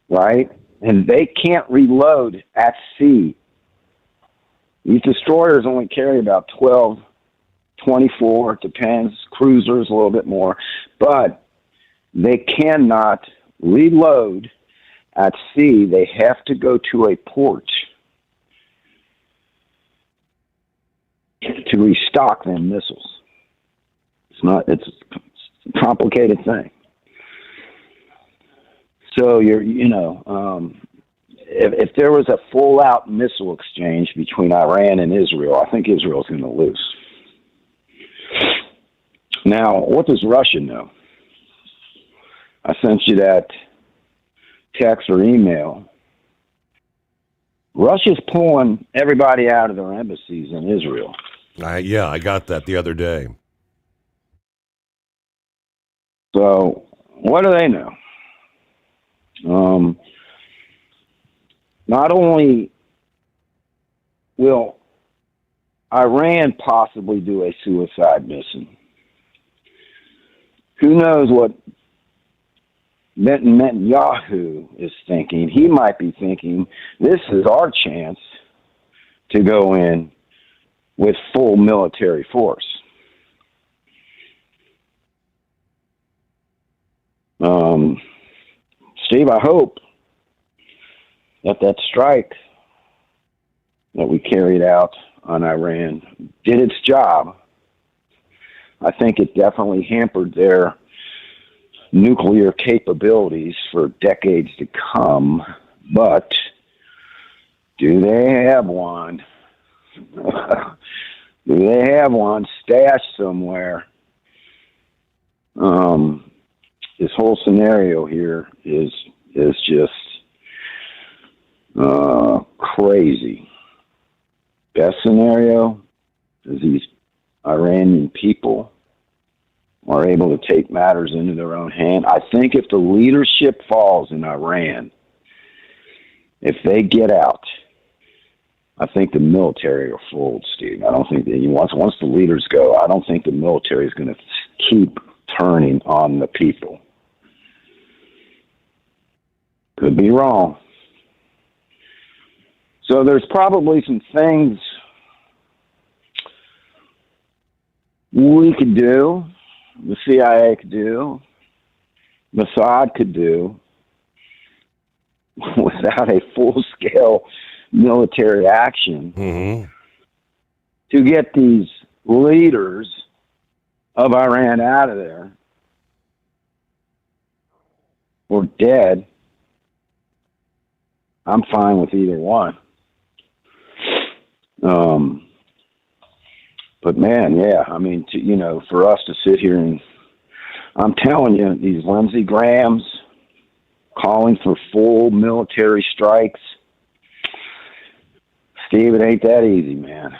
Speaker 10: right? And they can't reload at sea. These destroyers only carry about 12, 24, it depends, cruisers a little bit more, but they cannot reload at sea. They have to go to a port to restock them missiles. It's a complicated thing. So if there was a full-out missile exchange between Iran and Israel, I think Israel's going to lose. Now, what does Russia know? I sent you that text or email. Russia's pulling everybody out of their embassies in Israel.
Speaker 14: Yeah, I got that the other day.
Speaker 10: So, what do they know? Not only will Iran possibly do a suicide mission, who knows what Netanyahu is thinking. He might be thinking, this is our chance to go in with full military force. Steve, I hope that strike that we carried out on Iran did its job. I think it definitely hampered their nuclear capabilities for decades to come. But do they have one? Do they have one stashed somewhere? This whole scenario here is just crazy. Best scenario is these Iranian people are able to take matters into their own hand. I think if the leadership falls in Iran, if they get out, I think the military will fold, Steve. I don't think that once the leaders go, I don't think the military is going to keep turning on the people. Could be wrong. So there's probably some things we could do, the CIA could do, Mossad could do, without a full-scale military action to get these leaders of Iran out of there or dead. I'm fine with either one. But man, yeah, I mean, for us to sit here and, I'm telling you, these Lindsey Grahams calling for full military strikes, Steve, it ain't that easy, man.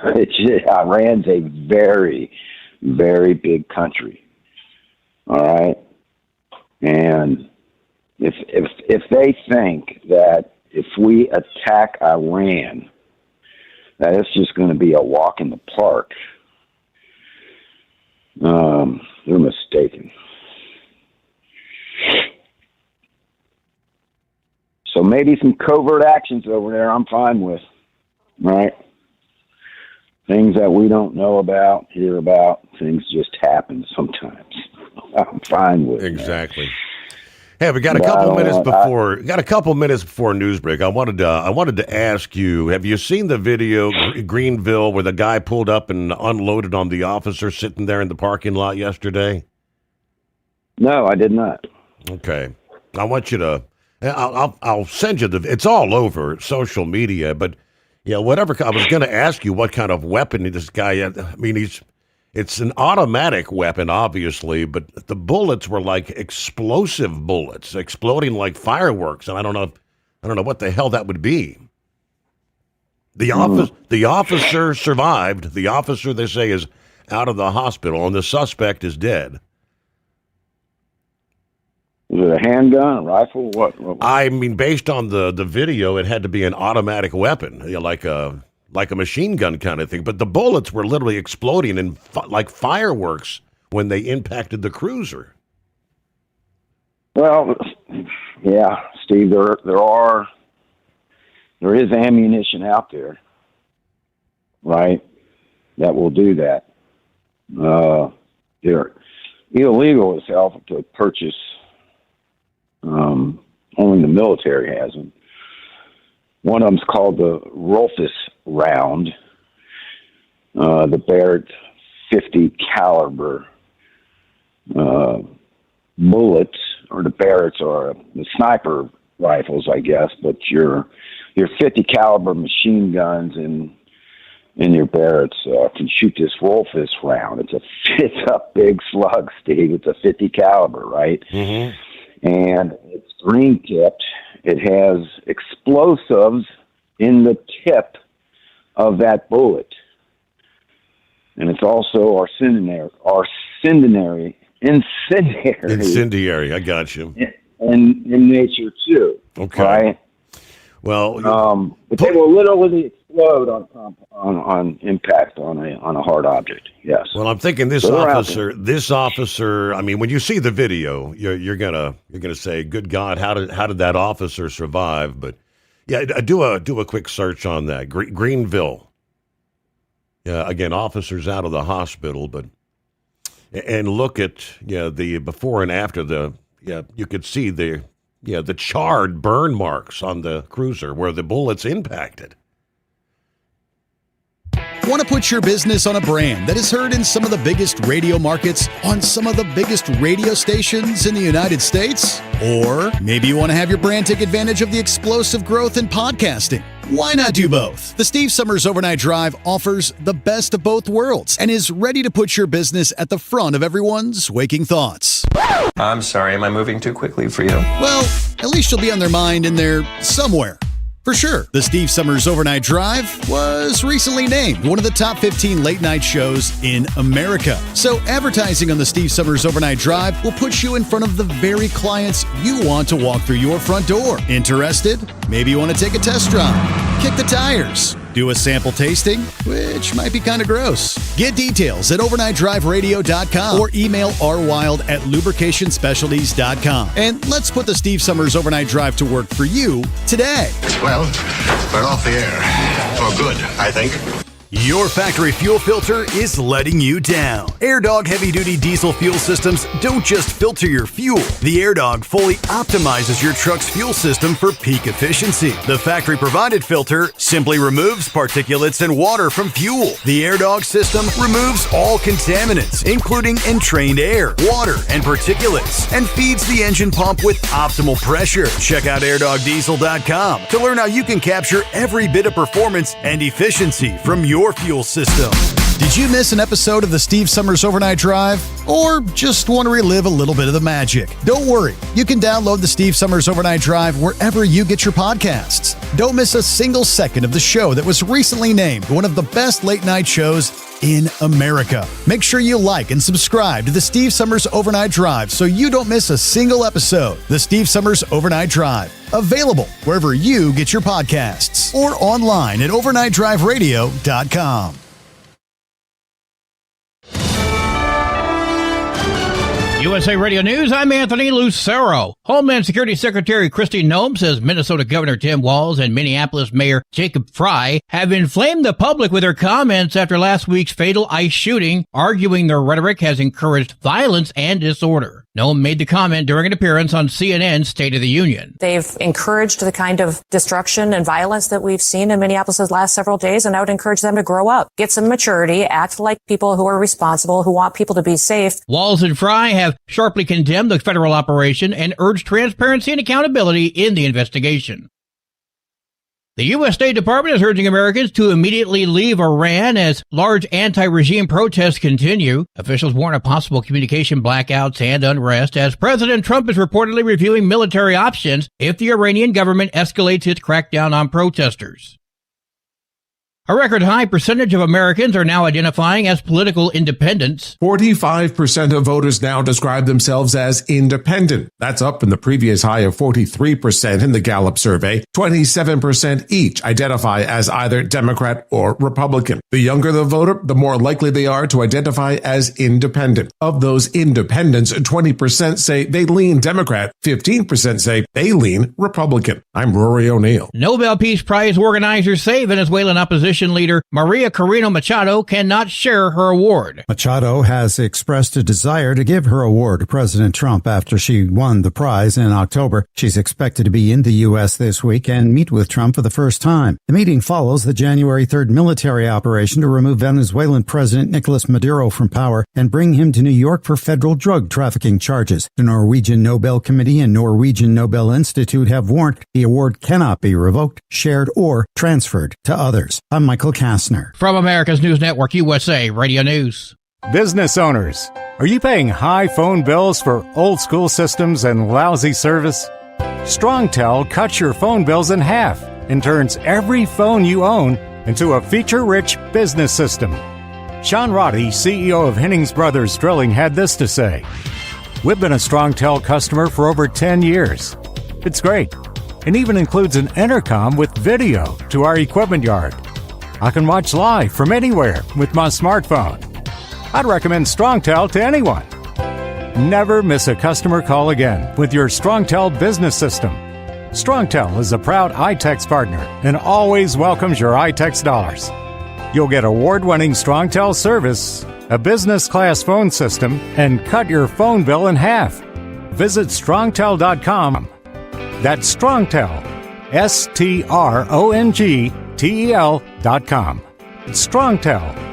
Speaker 10: Iran's a very, very big country. All right, and if they think that if we attack Iran, that it's just going to be a walk in the park, they're mistaken. So maybe some covert actions over there I'm fine with, right? Things that we don't know about, hear about, things just happen sometimes. I'm fine with
Speaker 14: exactly. Man. Hey, we got a couple minutes before news break. I wanted to ask you: have you seen the video, Greenville, where the guy pulled up and unloaded on the officer sitting there in the parking lot yesterday?
Speaker 10: No, I did not.
Speaker 14: Okay, I want you to. I'll send you it's all over social media, but whatever. I was going to ask you what kind of weapon this guy had. I mean, it's an automatic weapon, obviously, but the bullets were like explosive bullets, exploding like fireworks, and I don't know what the hell that would be. The officer survived. The officer, they say, is out of the hospital, and the suspect is dead.
Speaker 10: Is it a handgun, a rifle? What?
Speaker 14: I mean, based on the video, it had to be an automatic weapon, like a machine gun kind of thing. But the bullets were literally exploding in like fireworks when they impacted the cruiser.
Speaker 10: Well, yeah, Steve, there is ammunition out there, right, that will do that. They're illegal as hell to purchase. Only the military has them. One of them's called the Rolfus round, the Barrett 50 caliber bullets or the Barretts or the sniper rifles, I guess, but your 50 caliber machine guns and your Barretts can shoot this Wolfis round. It's a big slug, Steve. It's a 50 caliber, right?
Speaker 14: Mm-hmm.
Speaker 10: And it's green tipped. It has explosives in the tip of that bullet, and it's also
Speaker 14: Incendiary. I got you.
Speaker 10: In nature too.
Speaker 14: Okay.
Speaker 10: Right.
Speaker 14: Well,
Speaker 10: but they will literally explode on impact on a hard object. Yes.
Speaker 14: Well, I'm thinking this officer. I mean, when you see the video, you're gonna say, "Good God, how did that officer survive?" But yeah, do a quick search on that Greenville. Yeah, again, officers out of the hospital, and look at the before and after you could see the charred burn marks on the cruiser where the bullets impacted.
Speaker 12: Want to put your business on a brand that is heard in some of the biggest radio markets on some of the biggest radio stations in the United States? Or maybe you want to have your brand take advantage of the explosive growth in podcasting. Why not do both? The Steve Summers Overnight Drive offers the best of both worlds and is ready to put your business at the front of everyone's waking thoughts.
Speaker 15: I'm sorry, am I moving too quickly for you?
Speaker 12: Well, at least you'll be on their mind in there somewhere. For sure, the Steve Summers Overnight Drive was recently named one of the top 15 late-night shows in America. So advertising on the Steve Summers Overnight Drive will put you in front of the very clients you want to walk through your front door. Interested? Maybe you want to take a test drive, kick the tires, do a sample tasting, which might be kind of gross. Get details at overnightdriveradio.com or email rwild@lubricationspecialties.com. And let's put the Steve Summers Overnight Drive to work for you today.
Speaker 16: Well, we're off the air. For good, I think.
Speaker 11: Your factory fuel filter is letting you down. AirDog heavy-duty diesel fuel systems don't just filter your fuel. The AirDog fully optimizes your truck's fuel system for peak efficiency. The factory-provided filter simply removes particulates and water from fuel. The AirDog system removes all contaminants, including entrained air, water, and particulates, and feeds the engine pump with optimal pressure. Check out airdogdiesel.com to learn how you can capture every bit of performance and efficiency from your fuel system.
Speaker 12: Did you miss an episode of the Steve Summers Overnight Drive? Or just want to relive a little bit of the magic? Don't worry. You can download the Steve Summers Overnight Drive wherever you get your podcasts. Don't miss a single second of the show that was recently named one of the best late-night shows in America. Make sure you like and subscribe to the Steve Summers Overnight Drive so you don't miss a single episode. The Steve Summers Overnight Drive. Available wherever you get your podcasts or online at overnightdriveradio.com.
Speaker 2: USA Radio News, I'm Anthony Lucero. Homeland Security Secretary Kristi Noem says Minnesota Governor Tim Walz and Minneapolis Mayor Jacob Frey have inflamed the public with their comments after last week's fatal ICE shooting, arguing their rhetoric has encouraged violence and disorder. Noem made the comment during an appearance on CNN's State of the Union.
Speaker 13: They've encouraged the kind of destruction and violence that we've seen in Minneapolis the last several days, and I would encourage them to grow up, get some maturity, act like people who are responsible, who want people to be safe.
Speaker 2: Walz and Frey have sharply condemned the federal operation and urged transparency and accountability in the investigation. The U.S. State Department is urging Americans to immediately leave Iran as large anti-regime protests continue. Officials warn of possible communication blackouts and unrest as President Trump is reportedly reviewing military options if the Iranian government escalates its crackdown on protesters. A record high percentage of Americans are now identifying as political independents.
Speaker 17: 45% of voters now describe themselves as independent. That's up from the previous high of 43% in the Gallup survey. 27% each identify as either Democrat or Republican. The younger the voter, the more likely they are to identify as independent. Of those independents, 20% say they lean Democrat, 15% say they lean Republican. I'm Rory O'Neill.
Speaker 2: Nobel Peace Prize organizers say Venezuelan opposition opposition leader Maria Corina Machado cannot share her award.
Speaker 1: Machado has expressed a desire to give her award to President Trump after she won the prize in October. She's expected to be in the U.S. this week and meet with Trump for the first time. The meeting follows the January 3rd military operation to remove Venezuelan President Nicolas Maduro from power and bring him to New York for federal drug trafficking charges. The Norwegian Nobel Committee and Norwegian Nobel Institute have warned the award cannot be revoked, shared, or transferred to others. I'm Michael Kastner.
Speaker 2: From America's News Network, USA Radio News.
Speaker 3: Business owners, are you paying high phone bills for old school systems and lousy service? StrongTel cuts your phone bills in half and turns every phone you own into a feature-rich business system. Sean Roddy, CEO of Hennings Brothers Drilling, had this to say: "We've been a StrongTel customer for over 10 years. It's great, and even includes an intercom with video to our equipment yard. I can watch live from anywhere with my smartphone. I'd recommend StrongTel to anyone. Never miss a customer call again with your StrongTel business system. StrongTel is a proud iTex partner and always welcomes your iTex dollars. You'll get award-winning StrongTel service, a business-class phone system, and cut your phone bill in half. Visit strongtel.com. That's StrongTel, StrongTel.com. It's StrongTel.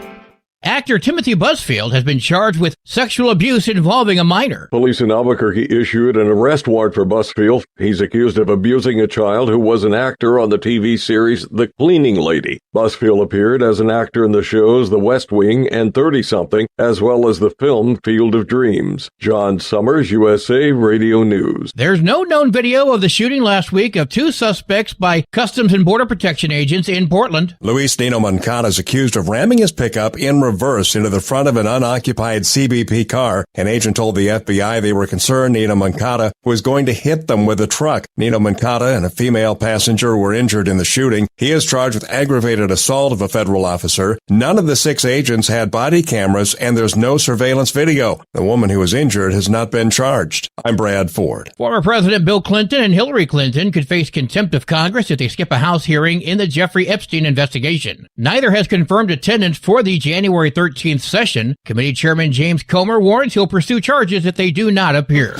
Speaker 2: Actor Timothy Busfield has been charged with sexual abuse involving a minor.
Speaker 7: Police in Albuquerque issued an arrest warrant for Busfield. He's accused of abusing a child who was an actor on the TV series The Cleaning Lady. Busfield appeared as an actor in the shows The West Wing and 30-something, as well as the film Field of Dreams. John Sommers, USA Radio News.
Speaker 2: There's no known video of the shooting last week of two suspects by Customs and Border Protection agents in Portland.
Speaker 9: Luis Nino Moncada is accused of ramming his pickup in reverse into the front of an unoccupied CBP car. An agent told the FBI they were concerned Nino Moncada was going to hit them with a truck. Nino Moncada and a female passenger were injured in the shooting. He is charged with aggravated assault of a federal officer. None of the 6 agents had body cameras, and there's no surveillance video. The woman who was injured has not been charged. I'm Brad Ford.
Speaker 2: Former President Bill Clinton and Hillary Clinton could face contempt of Congress if they skip a House hearing in the Jeffrey Epstein investigation. Neither has confirmed attendance for the January 13th session. Committee Chairman James Comer warns he'll pursue charges if they do not appear.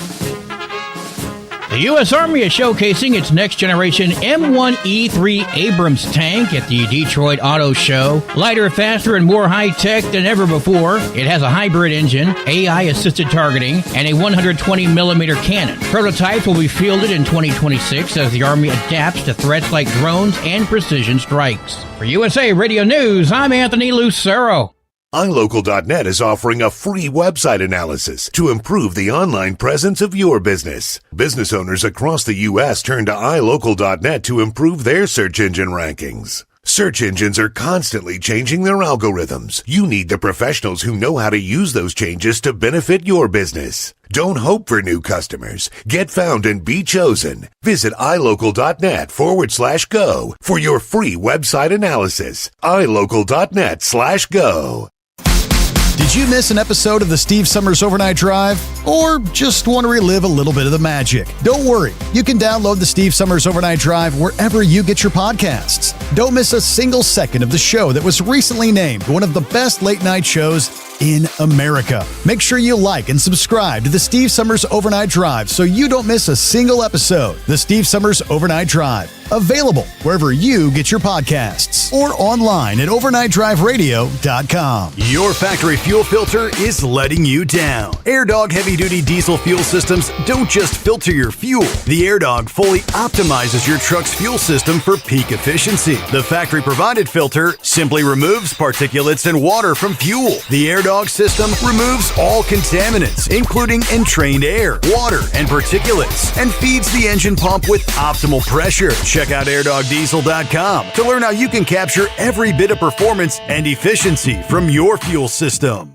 Speaker 2: The U.S. Army is showcasing its next-generation M1E3 Abrams tank at the Detroit Auto Show. Lighter, faster, and more high-tech than ever before, it has a hybrid engine, AI-assisted targeting, and a 120mm cannon. Prototypes will be fielded in 2026 as the Army adapts to threats like drones and precision strikes. For USA Radio News, I'm Anthony Lucero.
Speaker 18: iLocal.net is offering a free website analysis to improve the online presence of your business. Business owners across the U.S. turn to iLocal.net to improve their search engine rankings. Search engines are constantly changing their algorithms. You need the professionals who know how to use those changes to benefit your business. Don't hope for new customers. Get found and be chosen. Visit iLocal.net/go for your free website analysis. iLocal.net/go.
Speaker 12: Did you miss an episode of the Steve Summers Overnight Drive? Or just want to relive a little bit of the magic? Don't worry. You can download the Steve Summers Overnight Drive wherever you get your podcasts. Don't miss a single second of the show that was recently named one of the best late-night shows in America. Make sure you like and subscribe to the Steve Summers Overnight Drive so you don't miss a single episode. The Steve Summers Overnight Drive. Available wherever you get your podcasts or online at overnightdriveradio.com.
Speaker 11: Your factory fuel filter is letting you down. AirDog heavy-duty diesel fuel systems don't just filter your fuel. The AirDog fully optimizes your truck's fuel system for peak efficiency. The factory-provided filter simply removes particulates and water from fuel. The AirDog system removes all contaminants, including entrained air, water, and particulates, and feeds the engine pump with optimal pressure. Check out airdogdiesel.com to learn how you can capture every bit of performance and efficiency from your fuel system.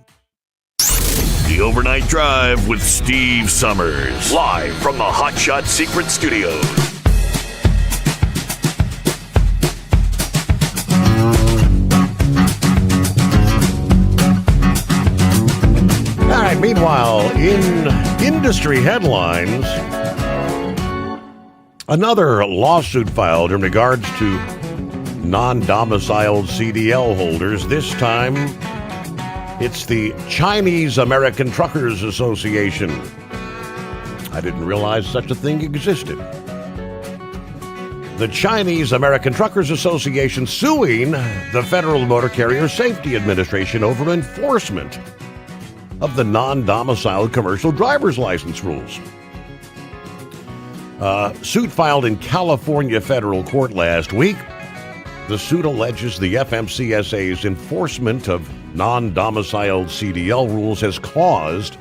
Speaker 18: The Overnight Drive with Steve Summers, live from the Hot Shot Secret Studios.
Speaker 14: All right, meanwhile, in industry headlines, another lawsuit filed in regards to non-domiciled CDL holders. This time, it's the Chinese American Truckers Association. I didn't realize such a thing existed. The Chinese American Truckers Association suing the Federal Motor Carrier Safety Administration over enforcement of the non-domiciled commercial driver's license rules. Suit filed in California federal court last week. The suit alleges the FMCSA's enforcement of non-domiciled CDL rules has caused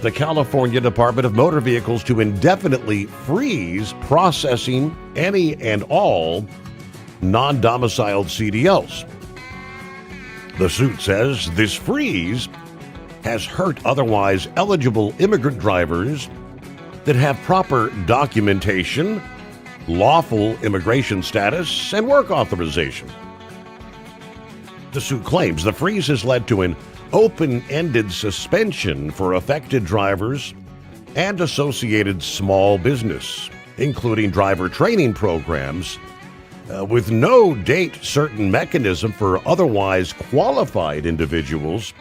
Speaker 14: the California Department of Motor Vehicles to indefinitely freeze processing any and all non-domiciled CDLs. The suit says this freeze has hurt otherwise eligible immigrant drivers that have proper documentation, lawful immigration status, and work authorization. The suit claims the freeze has led to an open-ended suspension for affected drivers and associated small business, including driver training programs, with no date-certain mechanism for otherwise qualified individuals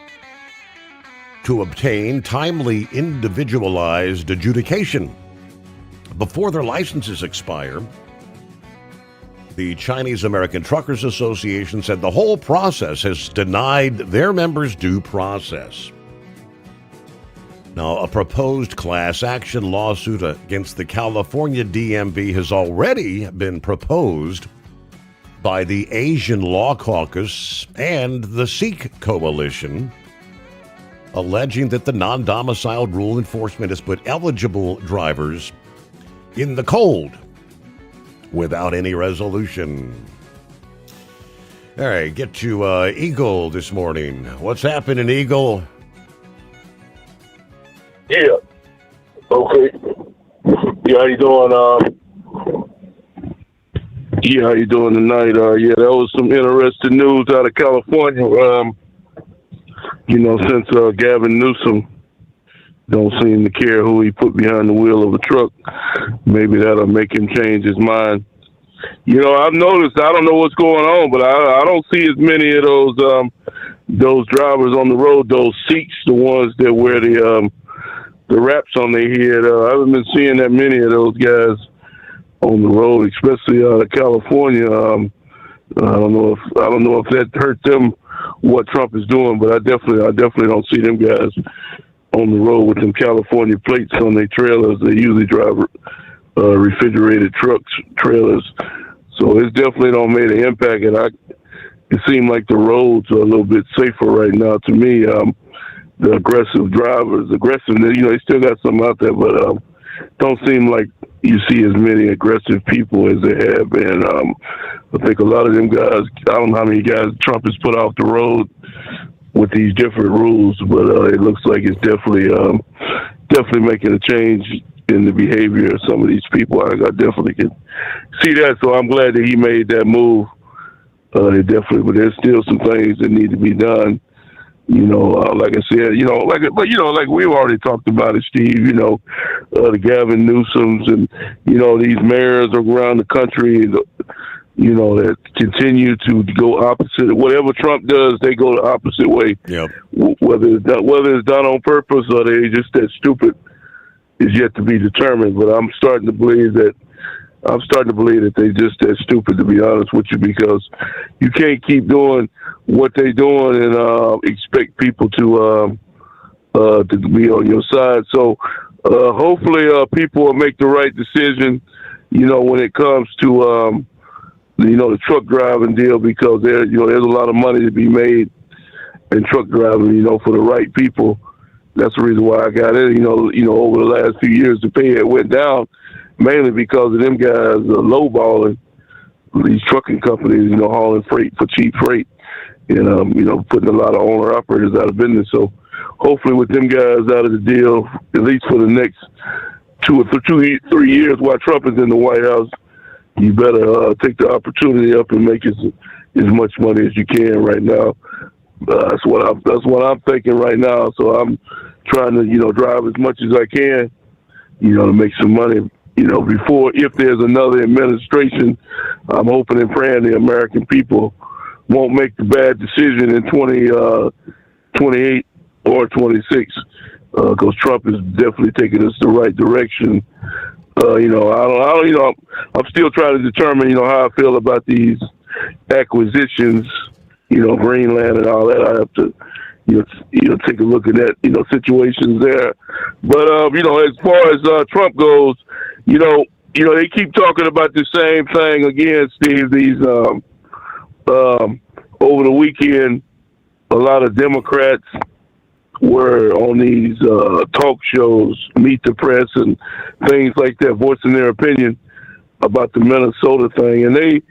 Speaker 14: to obtain timely individualized adjudication before their licenses expire. The Chinese American Truckers Association said the whole process has denied their members due process. Now, a proposed class action lawsuit against the California DMV has already been proposed by the Asian Law Caucus and the Sikh Coalition, alleging that the non-domiciled rule enforcement has put eligible drivers in the cold without any resolution. All right, get to Eagle this morning. What's happening, Eagle?
Speaker 4: Yeah. Okay. Yeah, how you doing? Yeah, how you doing tonight? Yeah, that was some interesting news out of California. Since Gavin Newsom don't seem to care who he put behind the wheel of a truck, maybe that'll make him change his mind. I've noticed, I don't know what's going on, but I don't see as many of those drivers on the road, those Sikhs, the ones that wear the wraps on their head. I haven't been seeing that many of those guys on the road, especially out of California. I don't know if that hurt them, what Trump is doing, but I definitely don't see them guys on the road with them California plates on their trailers. They usually drive refrigerated trucks, trailers. So it's definitely don't make an impact. And it seems like the roads are a little bit safer right now to me. The aggressive drivers, they still got some out there, but don't seem like you see as many aggressive people as they have been. I think a lot of them guys, I don't know how many guys Trump has put off the road with these different rules, but it looks like it's definitely making a change in the behavior of some of these people. I definitely can see that, so I'm glad that he made that move. But there's still some things that need to be done. Like I said, like we've already talked about it, Steve, the Gavin Newsoms and, these mayors around the country, that continue to go opposite. Whatever Trump does, they go the opposite way.
Speaker 14: Yep.
Speaker 4: Whether it's done on purpose or they just that stupid is yet to be determined. But I'm starting to believe that they just that stupid, to be honest with you, because you can't keep doing what they're doing and expect people to be on your side. So hopefully people will make the right decision, when it comes to the truck driving deal, because there's a lot of money to be made in truck driving, for the right people. That's the reason why I got in. Over the last few years, the pay went down, mainly because of them guys lowballing these trucking companies, hauling freight for cheap freight, and putting a lot of owner operators out of business. So hopefully, with them guys out of the deal, at least for the next 2 or 3 years while Trump is in the White House, you better take the opportunity up and make as much money as you can right now. That's what I'm thinking right now. So I'm trying to drive as much as I can, to make some money. before, if there's another administration, I'm hoping and praying the American people won't make the bad decision in 2028 or 26, because Trump is definitely taking us the right direction. I'm still trying to determine, how I feel about these acquisitions, Greenland and all that. I have to, take a look at that, situations there. But, as far as Trump goes, they keep talking about the same thing again, Steve. These, over the weekend, a lot of Democrats were on these talk shows, Meet the Press and things like that, voicing their opinion about the Minnesota thing. And they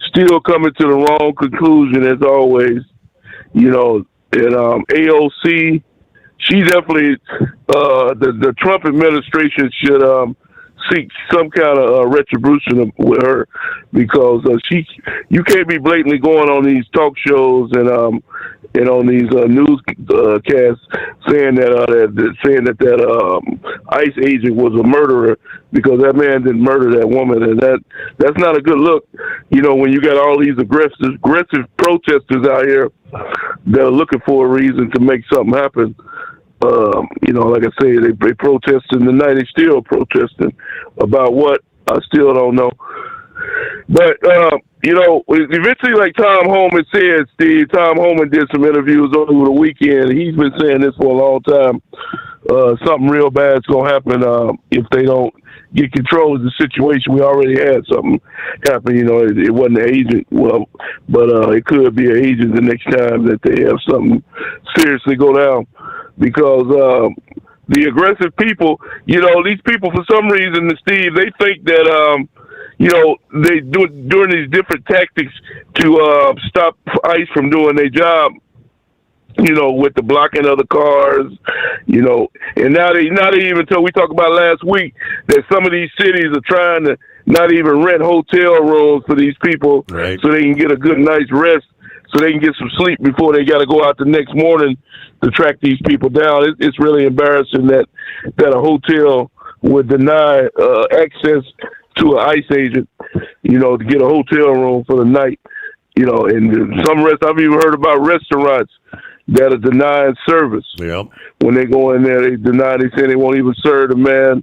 Speaker 4: still coming to the wrong conclusion, as always. And AOC, she definitely, the Trump administration should seek some kind of retribution with her, because you can't be blatantly going on these talk shows and on these newscasts saying that ICE agent was a murderer, because that man didn't murder that woman, and that's not a good look. When you got all these aggressive protesters out here that are looking for a reason to make something happen. Like I say, they protesting tonight. They still protesting about what, I still don't know. But, eventually, like Tom Homan said, Steve, Tom Homan did some interviews over the weekend. He's been saying this for a long time. Something real bad's going to happen if they don't get control of the situation. We already had something happen. It wasn't an agent, but it could be an agent the next time that they have something seriously go down. Because the aggressive people, these people, for some reason, Steve, they think that, they doing these different tactics to stop ICE from doing their job, with the blocking of the cars, and now they even told, we talked about last week, that some of these cities are trying to not even rent hotel rooms for these people, right, so they can get a good night's rest, so they can get some sleep before they got to go out the next morning to track these people down. It's really embarrassing that a hotel would deny access to an ICE agent, to get a hotel room for the night. And I've even heard about restaurants that are denying service. Yep. When they go in there, they say they won't even serve the man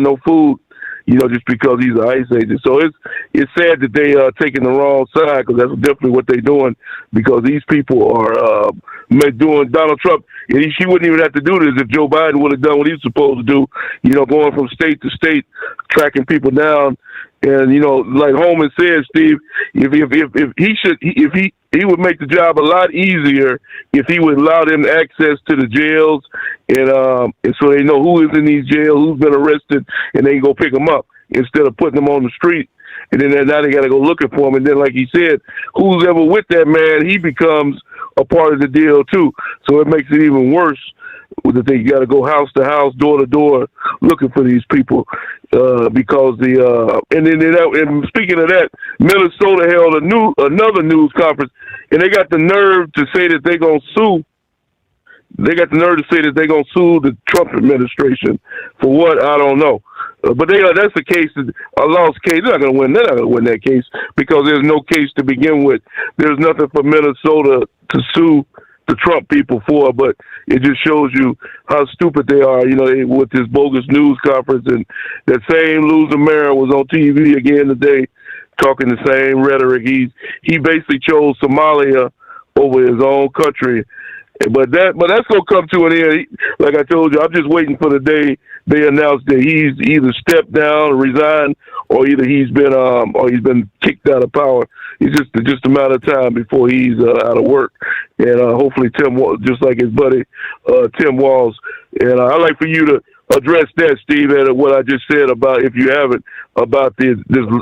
Speaker 4: no food, just because he's an ICE agent. So it's sad that they are taking the wrong side, because that's definitely what they're doing, because these people are doing Donald Trump. And she wouldn't even have to do this if Joe Biden would have done what he was supposed to do, going from state to state, tracking people down. And, like Holman said, Steve, if he would make the job a lot easier if he would allow them access to the jails, and so they know who is in these jails, who's been arrested, and they can go pick them up instead of putting them on the street. And then now they got to go looking for him. And then, like he said, who's ever with that man, he becomes a part of the deal too. So it makes it even worse that they got to go house to house, door to door, looking for these people, because and speaking of that, Minnesota held another news conference, and they got the nerve to say that they're gonna sue. They got the nerve to say that they're gonna sue the Trump administration for what, I don't know. But that's a case, a lost case. They're not going to win. They're not going to win that case, because there's no case to begin with. There's nothing for Minnesota to sue the Trump people for, but it just shows you how stupid they are, with this bogus news conference. And that same loser mayor was on TV again today talking the same rhetoric. He basically chose Somalia over his own country. But that's going to come to an end. Like I told you, I'm just waiting for the day they announce that he's either stepped down or resigned, or either he's been kicked out of power. It's just a matter of time before he's out of work. And hopefully Tim, just like his buddy Tim Walz. And I'd like for you to address that, Steve, and what I just said about, if you haven't, about this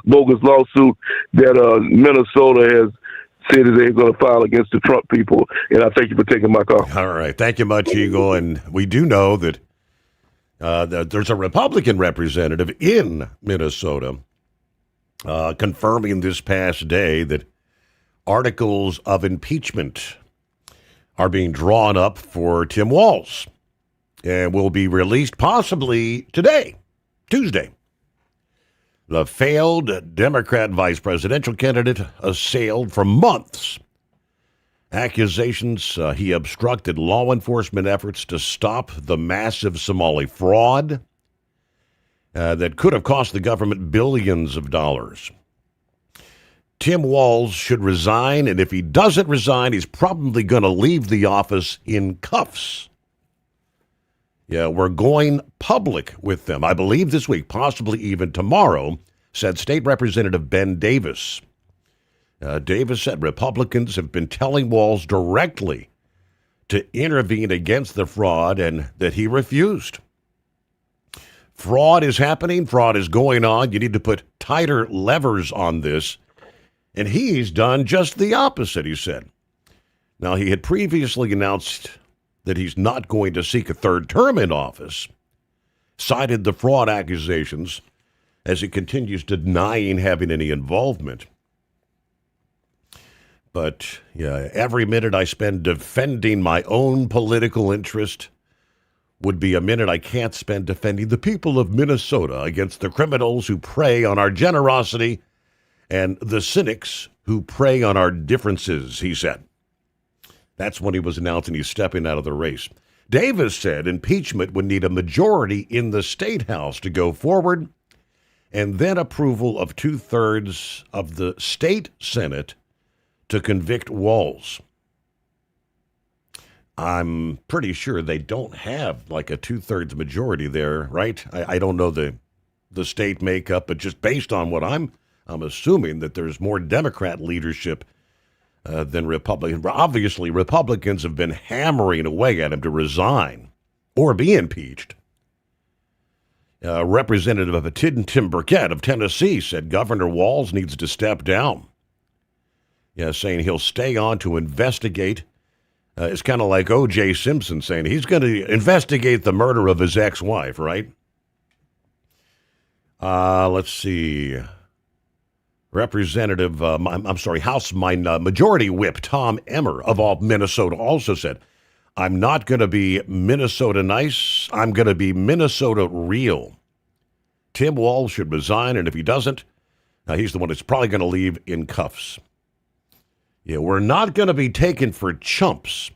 Speaker 4: bogus lawsuit that Minnesota has said that they're going to file against the Trump people. And I thank you for taking my call.
Speaker 14: All right. Thank you much, Eagle. And we do know that there's a Republican representative in Minnesota confirming this past day that articles of impeachment are being drawn up for Tim Walz and will be released possibly today. Tuesday. The failed Democrat vice presidential candidate assailed for months accusations he obstructed law enforcement efforts to stop the massive Somali fraud that could have cost the government billions of dollars. Tim Walz should resign, and if he doesn't resign, he's probably going to leave the office in cuffs. Yeah, we're going public with them, I believe this week, possibly even tomorrow, said State Representative Ben Davis. Davis said Republicans have been telling Walz directly to intervene against the fraud and that he refused. Fraud is happening. Fraud is going on. You need to put tighter levers on this. And he's done just the opposite, he said. Now, he had previously announced that he's not going to seek a third term in office, cited the fraud accusations as he continues denying having any involvement. But, yeah, every minute I spend defending my own political interest would be a minute I can't spend defending the people of Minnesota against the criminals who prey on our generosity and the cynics who prey on our differences, he said. That's when he was announcing he's stepping out of the race. Davis said impeachment would need a majority in the State House to go forward, and then approval of 2/3 of the state Senate to convict Walz. I'm pretty sure they don't have like a 2/3 majority there, right? I don't know the state makeup, but just based on what I'm assuming that there's more Democrat leadership than Republican. Obviously, Republicans have been hammering away at him to resign or be impeached. Representative Tim Burkett of Tennessee said Governor Walz needs to step down. Yeah, saying he'll stay on to investigate. It's kind of like O.J. Simpson saying he's going to investigate the murder of his ex-wife, right? Let's see. House Majority Whip Tom Emmer of Minnesota also said, I'm not going to be Minnesota nice. I'm going to be Minnesota real. Tim Walz should resign, and if he doesn't, he's the one that's probably going to leave in cuffs. Yeah, we're not going to be taken for chumps,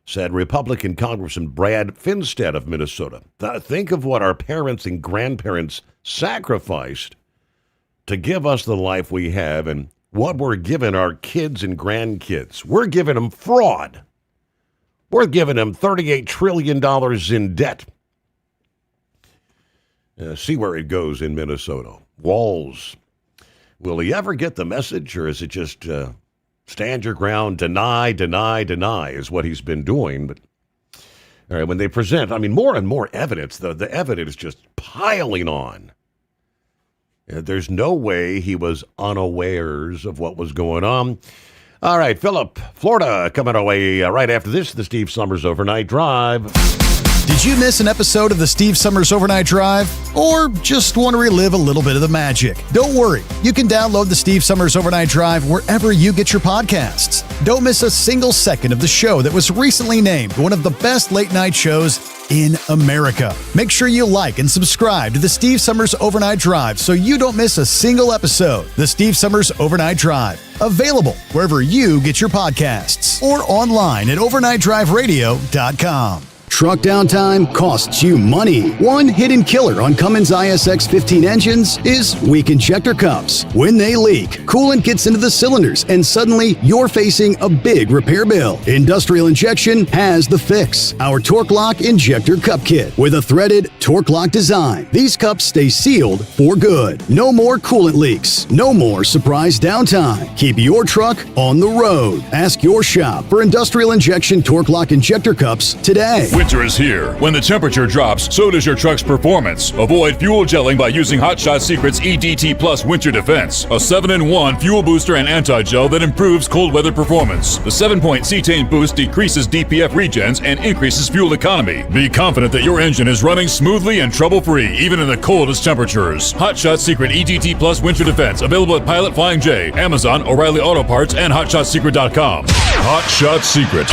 Speaker 14: said Republican Congressman Brad Finstead of Minnesota. Think of what our parents and grandparents sacrificed to give us the life we have and what we're giving our kids and grandkids. We're giving them fraud. We're giving them $38 trillion in debt. See where it goes in Minnesota. Walz. Will he ever get the message, or is it just stand your ground, deny is what he's been doing? But all right, when they present, more and more evidence, the evidence is just piling on. There's no way he was unawares of what was going on. All right, Philip, Florida, coming our way right after this, the Steve Sommers Overnight Drive.
Speaker 12: Did you miss an episode of the Steve Sommers Overnight Drive? Or just want to relive a little bit of the magic? Don't worry. You can download the Steve Sommers Overnight Drive wherever you get your podcasts. Don't miss a single second of the show that was recently named one of the best late night shows in America. Make sure you like and subscribe to the Steve Sommers Overnight Drive so you don't miss a single episode. The Steve Sommers Overnight Drive. Available wherever you get your podcasts or online at overnightdriveradio.com.
Speaker 11: Truck downtime costs you money. One hidden killer on Cummins ISX 15 engines is weak injector cups. When they leak, coolant gets into the cylinders and suddenly you're facing a big repair bill. Industrial Injection has the fix. Our Torque Lock Injector Cup Kit with a threaded Torque Lock design. These cups stay sealed for good. No more coolant leaks. No more surprise downtime. Keep your truck on the road. Ask your shop for Industrial Injection Torque Lock Injector Cups today.
Speaker 24: Winter is here. When the temperature drops, so does your truck's performance. Avoid fuel gelling by using Hot Shot Secret's EDT Plus Winter Defense, a 7-in-1 fuel booster and anti-gel that improves cold weather performance. The 7-point cetane boost decreases DPF regens and increases fuel economy. Be confident that your engine is running smoothly and trouble-free, even in the coldest temperatures. Hot Shot Secret EDT Plus Winter Defense, available at Pilot Flying J, Amazon, O'Reilly Auto Parts, and HotShotSecret.com. Hot Shot Secret,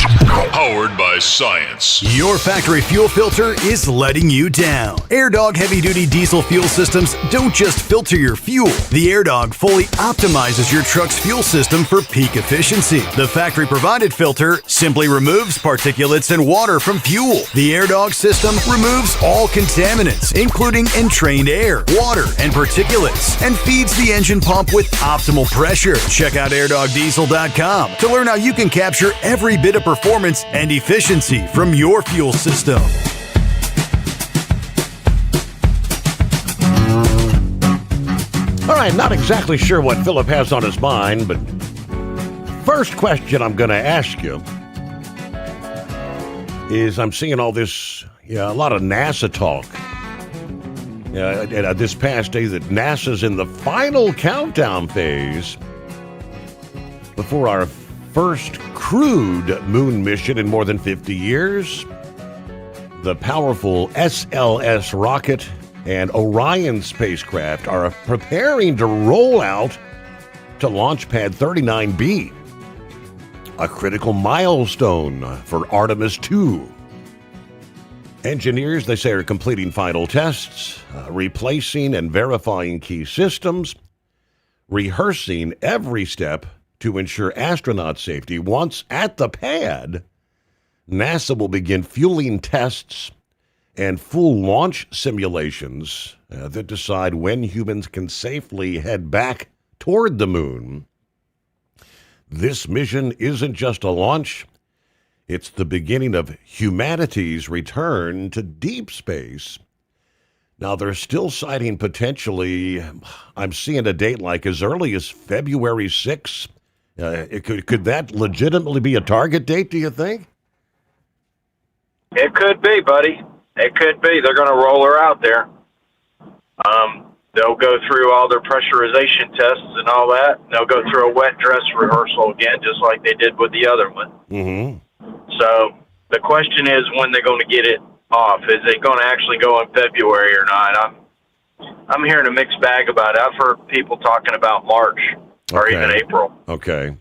Speaker 24: powered by science.
Speaker 11: Your your factory fuel filter is letting you down. AirDog heavy-duty diesel fuel systems don't just filter your fuel. The AirDog fully optimizes your truck's fuel system for peak efficiency. The factory-provided filter simply removes particulates and water from fuel. The AirDog system removes all contaminants, including entrained air, water, and particulates, and feeds the engine pump with optimal pressure. Check out airdogdiesel.com to learn how you can capture every bit of performance and efficiency from your fuel system.
Speaker 14: All right, not exactly sure what Philip has on his mind, but first question I'm going to ask you is, I'm seeing all this, a lot of NASA talk. This past day that NASA's in the final countdown phase before our first crewed moon mission in more than 50 years. The powerful SLS rocket and Orion spacecraft are preparing to roll out to Launch Pad 39B, a critical milestone for Artemis 2. Engineers, they say, are completing final tests, replacing and verifying key systems, rehearsing every step to ensure astronaut safety. Once at the pad, NASA will begin fueling tests and full launch simulations that decide when humans can safely head back toward the moon. This mission isn't just a launch. It's the beginning of humanity's return to deep space. Now, they're still citing potentially, I'm seeing a date like as early as February 6th. Could that legitimately be a target date, do you think?
Speaker 5: It could be, buddy. It could be. They're going to roll her out there. They'll go through all their pressurization tests and all that. They'll go through a wet dress rehearsal again, just like they did with the other one.
Speaker 14: Mm-hmm.
Speaker 5: So the question is when they're going to get it off. Is it going to actually go in February or not? I'm hearing a mixed bag about it. I've heard people talking about March or even April.
Speaker 14: Okay.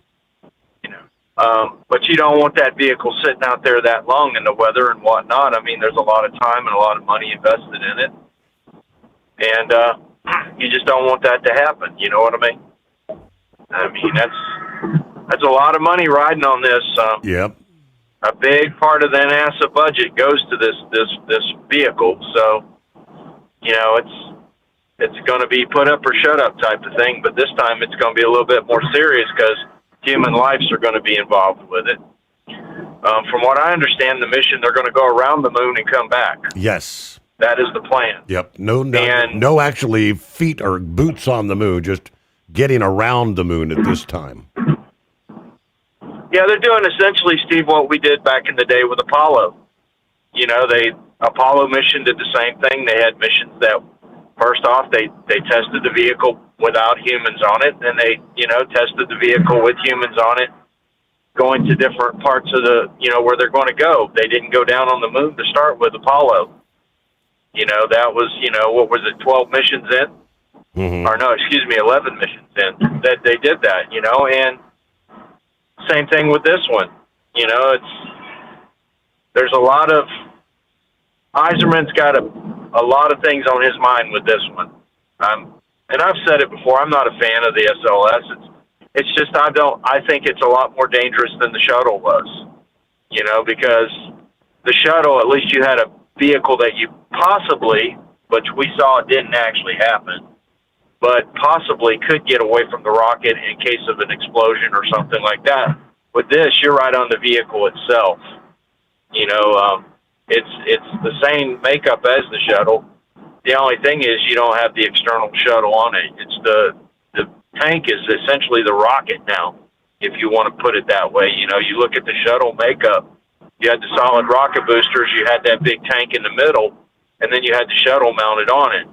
Speaker 5: But you don't want that vehicle sitting out there that long in the weather and whatnot. I mean, there's a lot of time and a lot of money invested in it. And you just don't want that to happen. You know what I mean? I mean, that's a lot of money riding on this.
Speaker 14: Yep.
Speaker 5: A big part of the NASA budget goes to this vehicle. So, it's going to be put up or shut up type of thing. But this time it's going to be a little bit more serious because human lives are going to be involved with it. From what I understand, the mission, they're going to go around the moon and come back.
Speaker 14: Yes.
Speaker 5: That is the plan.
Speaker 14: Yep. No actually feet or boots on the moon, just getting around the moon at this time.
Speaker 5: Yeah, they're doing essentially, Steve, what we did back in the day with Apollo. Apollo mission did the same thing. They had missions that, first off, they tested the vehicle without humans on it, and they, tested the vehicle with humans on it, going to different parts of the, where they're going to go. They didn't go down on the moon to start with Apollo. That was, what was it, 12 missions in?
Speaker 14: Mm-hmm.
Speaker 5: Or no, 11 missions in that they did that, and same thing with this one. There's a lot of, Eiserman's got a lot of things on his mind with this one. And I've said it before, I'm not a fan of the SLS. It's just, I think it's a lot more dangerous than the shuttle was, because the shuttle, at least you had a vehicle that you possibly, which we saw it didn't actually happen, but possibly could get away from the rocket in case of an explosion or something like that. With this, you're right on the vehicle itself. It's the same makeup as the shuttle. The only thing is you don't have the external shuttle on it. It's the tank is essentially the rocket now, if you want to put it that way. You look at the shuttle makeup. You had the solid rocket boosters. You had that big tank in the middle, and then you had the shuttle mounted on it.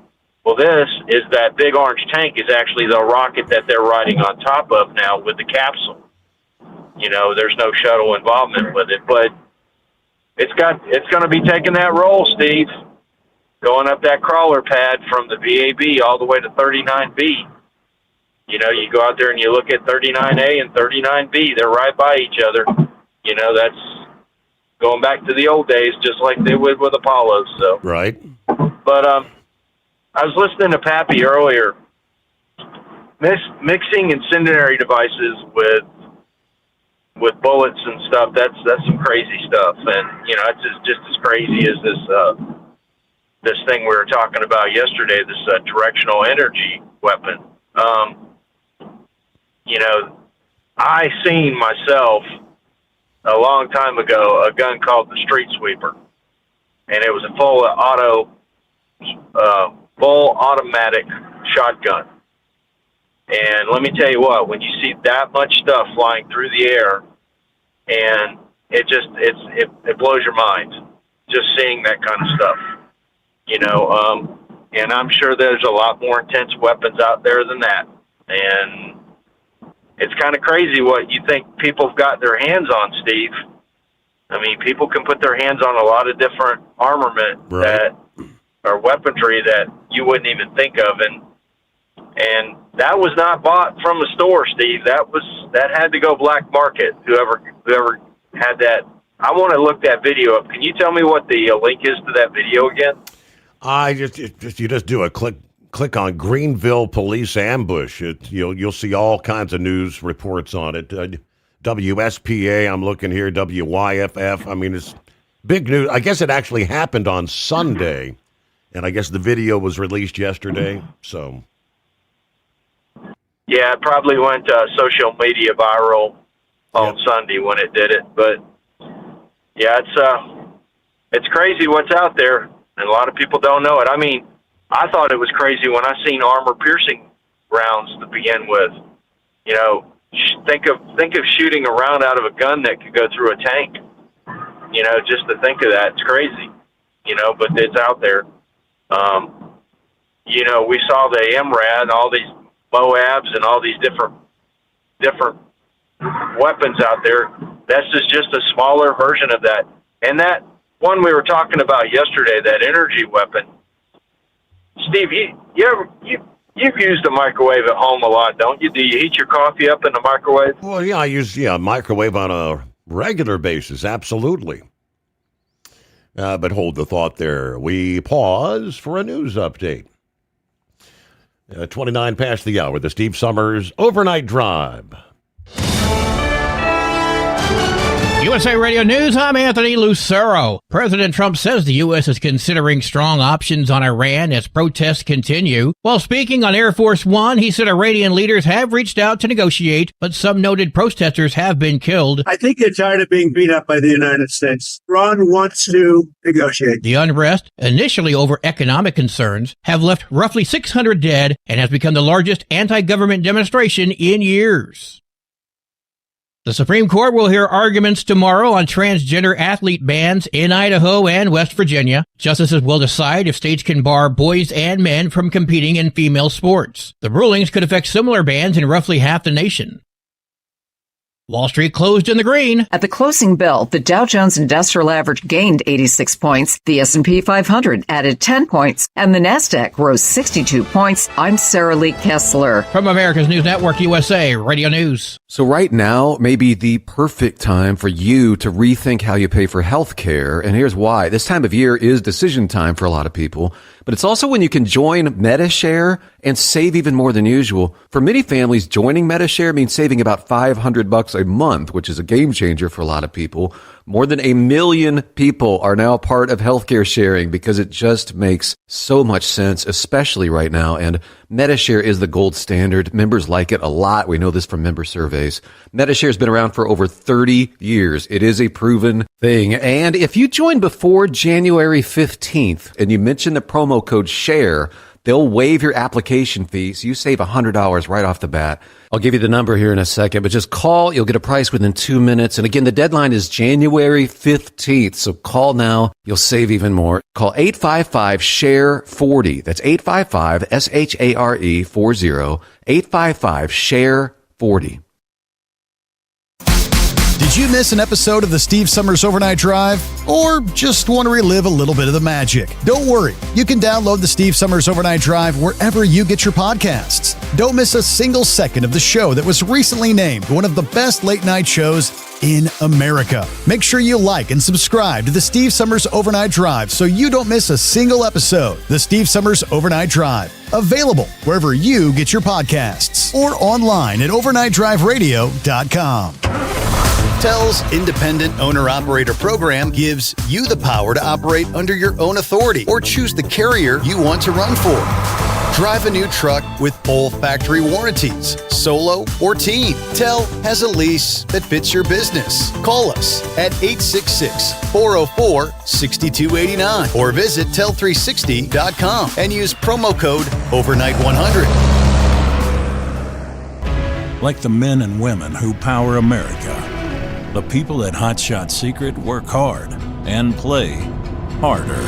Speaker 5: Well, this is that big orange tank is actually the rocket that they're riding on top of now with the capsule. There's no shuttle involvement with it, but it's going to be taking that role, Steve, going up that crawler pad from the VAB all the way to 39B. You go out there and you look at 39A and 39B. They're right by each other. That's going back to the old days, just like they would with Apollos. So
Speaker 14: right.
Speaker 5: But I was listening to Pappy earlier, mixing incendiary devices with bullets and stuff. That's some crazy stuff, and it's just as crazy as this thing we were talking about yesterday. This directional energy weapon. I seen myself a long time ago a gun called the Street Sweeper, and it was a full automatic shotgun. And let me tell you what, when you see that much stuff flying through the air, and it blows your mind just seeing that kind of stuff, and I'm sure there's a lot more intense weapons out there than that. And it's kind of crazy what you think people have got their hands on, Steve. I mean, people can put their hands on a lot of different armament that or weaponry that you wouldn't even think of, and that was not bought from a store, Steve. That had to go black market. Whoever had that. I want to look that video up. Can you tell me what the link is to that video again?
Speaker 14: You just do a click on Greenville police ambush. You'll see all kinds of news reports on it. WSPA, I'm looking here, WYFF. I mean, it's big news. I guess it actually happened on Sunday, and I guess the video was released yesterday. So,
Speaker 5: yeah, it probably went social media viral on Sunday when it did it. But yeah, it's crazy what's out there, and a lot of people don't know it. I mean, I thought it was crazy when I seen armor-piercing rounds to begin with. Think of shooting a round out of a gun that could go through a tank. Just to think of that, it's crazy. But it's out there. We saw the MRAD and all these Moabs and all these different weapons out there. That's just a smaller version of that. And that one we were talking about yesterday, that energy weapon. Steve, you've used a microwave at home a lot, don't you? Do you heat your coffee up in the microwave?
Speaker 14: Well, yeah, I use microwave on a regular basis, absolutely. But hold the thought there. We pause for a news update. 29 past the hour, the Steve Sommers Overnight Drive.
Speaker 2: USA Radio News, I'm Anthony Lucero. President Trump says the U.S. is considering strong options on Iran as protests continue. While speaking on Air Force One, he said Iranian leaders have reached out to negotiate, but some noted protesters have been killed.
Speaker 8: I think they're tired of being beat up by the United States. Iran wants to negotiate.
Speaker 2: The unrest, initially over economic concerns, have left roughly 600 dead and has become the largest anti-government demonstration in years. The Supreme Court will hear arguments tomorrow on transgender athlete bans in Idaho and West Virginia. Justices will decide if states can bar boys and men from competing in female sports. The rulings could affect similar bans in roughly half the nation. Wall Street closed in the green.
Speaker 19: At the closing bell, the Dow Jones Industrial Average gained 86 points, the S&P 500 added 10 points, and the Nasdaq rose 62 points. I'm Sarah Lee Kessler.
Speaker 2: From America's News Network, USA Radio News.
Speaker 20: So right now may be the perfect time for you to rethink how you pay for health care, and here's why. This time of year is decision time for a lot of people, but it's also when you can join MediShare and save even more than usual. For many families, joining MediShare means saving about $500 a month, which is a game changer for a lot of people. More than 1 million people are now part of healthcare sharing because it just makes so much sense, especially right now. And MediShare is the gold standard. Members like it a lot. We know this from member surveys. MediShare has been around for over 30 years. It is a proven thing. And if you join before January 15th and you mention the promo code SHARE, they'll waive your application fee, so you save $100 right off the bat. I'll give you the number here in a second, but just call. You'll get a price within 2 minutes. And again, the deadline is January 15th, so call now. You'll save even more. Call 855-SHARE-40. That's 855-SHARE-40. 855-SHARE-40.
Speaker 12: Did you miss an episode of the Steve Sommers Overnight Drive? Or just want to relive a little bit of the magic? Don't worry. You can download the Steve Sommers Overnight Drive wherever you get your podcasts. Don't miss a single second of the show that was recently named one of the best late night shows in America. Make sure you like and subscribe to the Steve Summers Overnight Drive so you don't miss a single episode. The Steve Summers Overnight Drive, available wherever you get your podcasts or online at overnightdriveradio.com. TEL's Independent Owner-Operator Program gives you the power to operate under your own authority or choose the carrier you want to run for. Drive a new truck with full factory warranties, solo or team. TEL has a lease that fits your business. Call us at 866-404-6289 or visit tel360.com and use promo code OVERNIGHT100.
Speaker 6: Like the men and women who power America, the people at Hot Shot Secret work hard and play harder.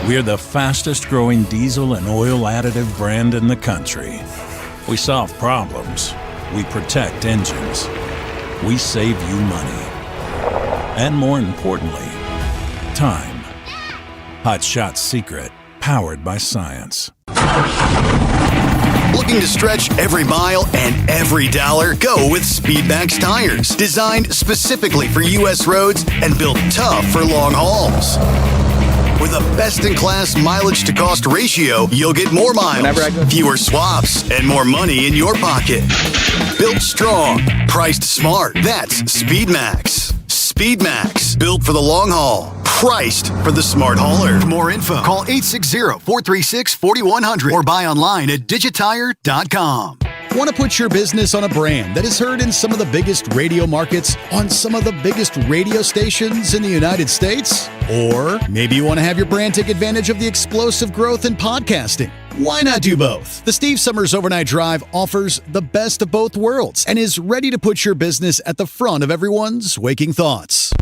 Speaker 6: We're the fastest growing diesel and oil additive brand in the country. We solve problems. We protect engines. We save you money. And more importantly, time. Hot Shot Secret, powered by science.
Speaker 12: Looking to stretch every mile and every dollar? Go with Speedmax tires, designed specifically for U.S. roads and built tough for long hauls. With a best-in-class mileage-to-cost ratio, you'll get more miles, fewer swaps, and more money in your pocket. Built strong, priced smart. That's Speedmax. Speedmax, built for the long haul, priced for the smart hauler. For more info, call 860-436-4100 or buy online at digitire.com. Want to put your business on a brand that is heard in some of the biggest radio markets on some of the biggest radio stations in the United States? Or maybe you want to have your brand take advantage of the explosive growth in podcasting. Why not do both? The Steve Summers Overnight Drive offers the best of both worlds and is ready to put your business at the front of everyone's waking thoughts.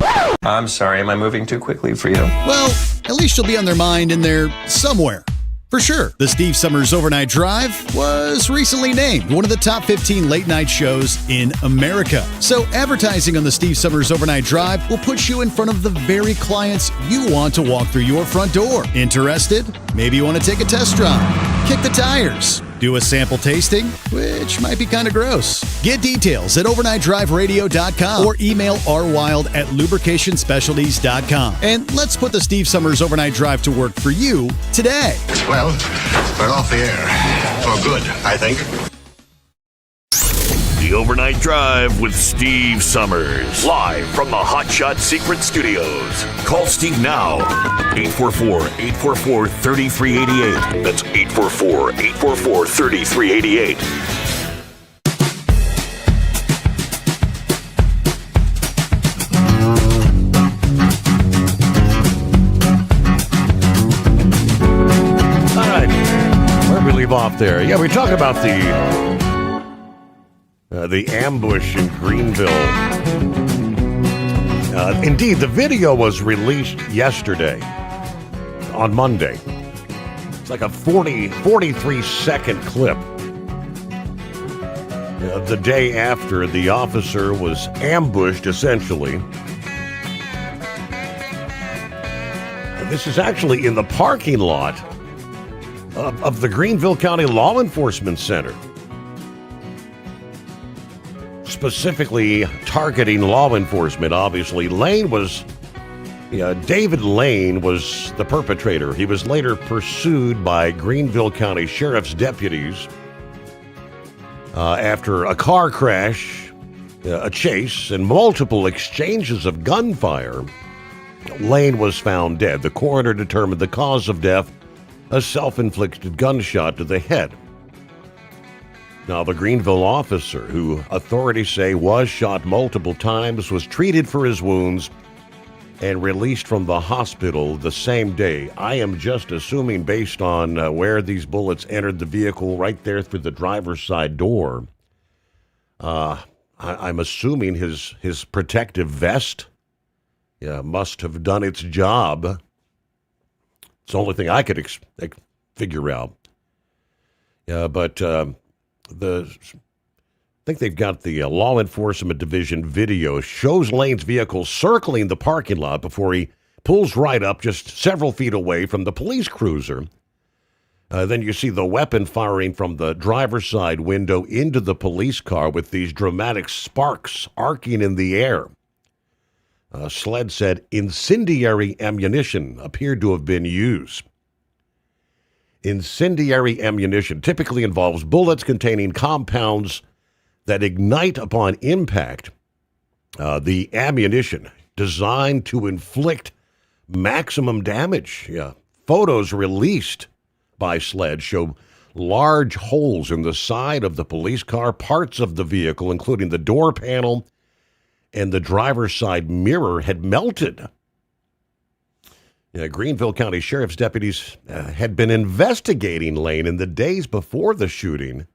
Speaker 15: I'm sorry, am I moving too quickly for you?
Speaker 12: Well, at least you'll be on their mind in there somewhere. For sure, the Steve Summers Overnight Drive was recently named one of the top 15 late-night shows in America. So advertising on the Steve Summers Overnight Drive will put you in front of the very clients you want to walk through your front door. Interested? Maybe you want to take a test drive, kick the tires, do a sample tasting, which might be kind of gross. Get details at overnightdriveradio.com or email rwild@lubricationspecialties.com. And let's put the Steve Summers Overnight Drive to work for you today.
Speaker 16: Well, we're off the air. For good, I think.
Speaker 21: The Overnight Drive with Steve Summers. Live from the Hot Shot Secret Studios. Call Steve now. 844-844-3388. That's 844-844-3388.
Speaker 14: All right. Where did we leave off there? Yeah, we talked about the ambush in Greenville. Indeed, the video was released yesterday, on Monday. It's like a 43-second clip. The day after the officer was ambushed, essentially. This is actually in the parking lot of the Greenville County Law Enforcement Center. Specifically targeting law enforcement, obviously. David Lane was the perpetrator. He was later pursued by Greenville County Sheriff's deputies after a car crash, a chase, and multiple exchanges of gunfire. Lane was found dead. The coroner determined the cause of death, a self-inflicted gunshot to the head. Now, the Greenville officer, who authorities say was shot multiple times, was treated for his wounds and released from the hospital the same day. I am just assuming, based on where these bullets entered the vehicle, right there through the driver's side door, I'm assuming his protective vest must have done its job. It's the only thing I could figure out. But I think they've got the Law Enforcement Division video. Shows Lane's vehicle circling the parking lot before he pulls right up just several feet away from the police cruiser. Then you see the weapon firing from the driver's side window into the police car with these dramatic sparks arcing in the air. SLED said incendiary ammunition appeared to have been used. Incendiary ammunition typically involves bullets containing compounds that ignite upon impact. The ammunition designed to inflict maximum damage. Yeah. Photos released by SLED show large holes in the side of the police car, parts of the vehicle, including the door panel and the driver's side mirror, had melted. Greenville County Sheriff's deputies had been investigating Lane in the days before the shooting.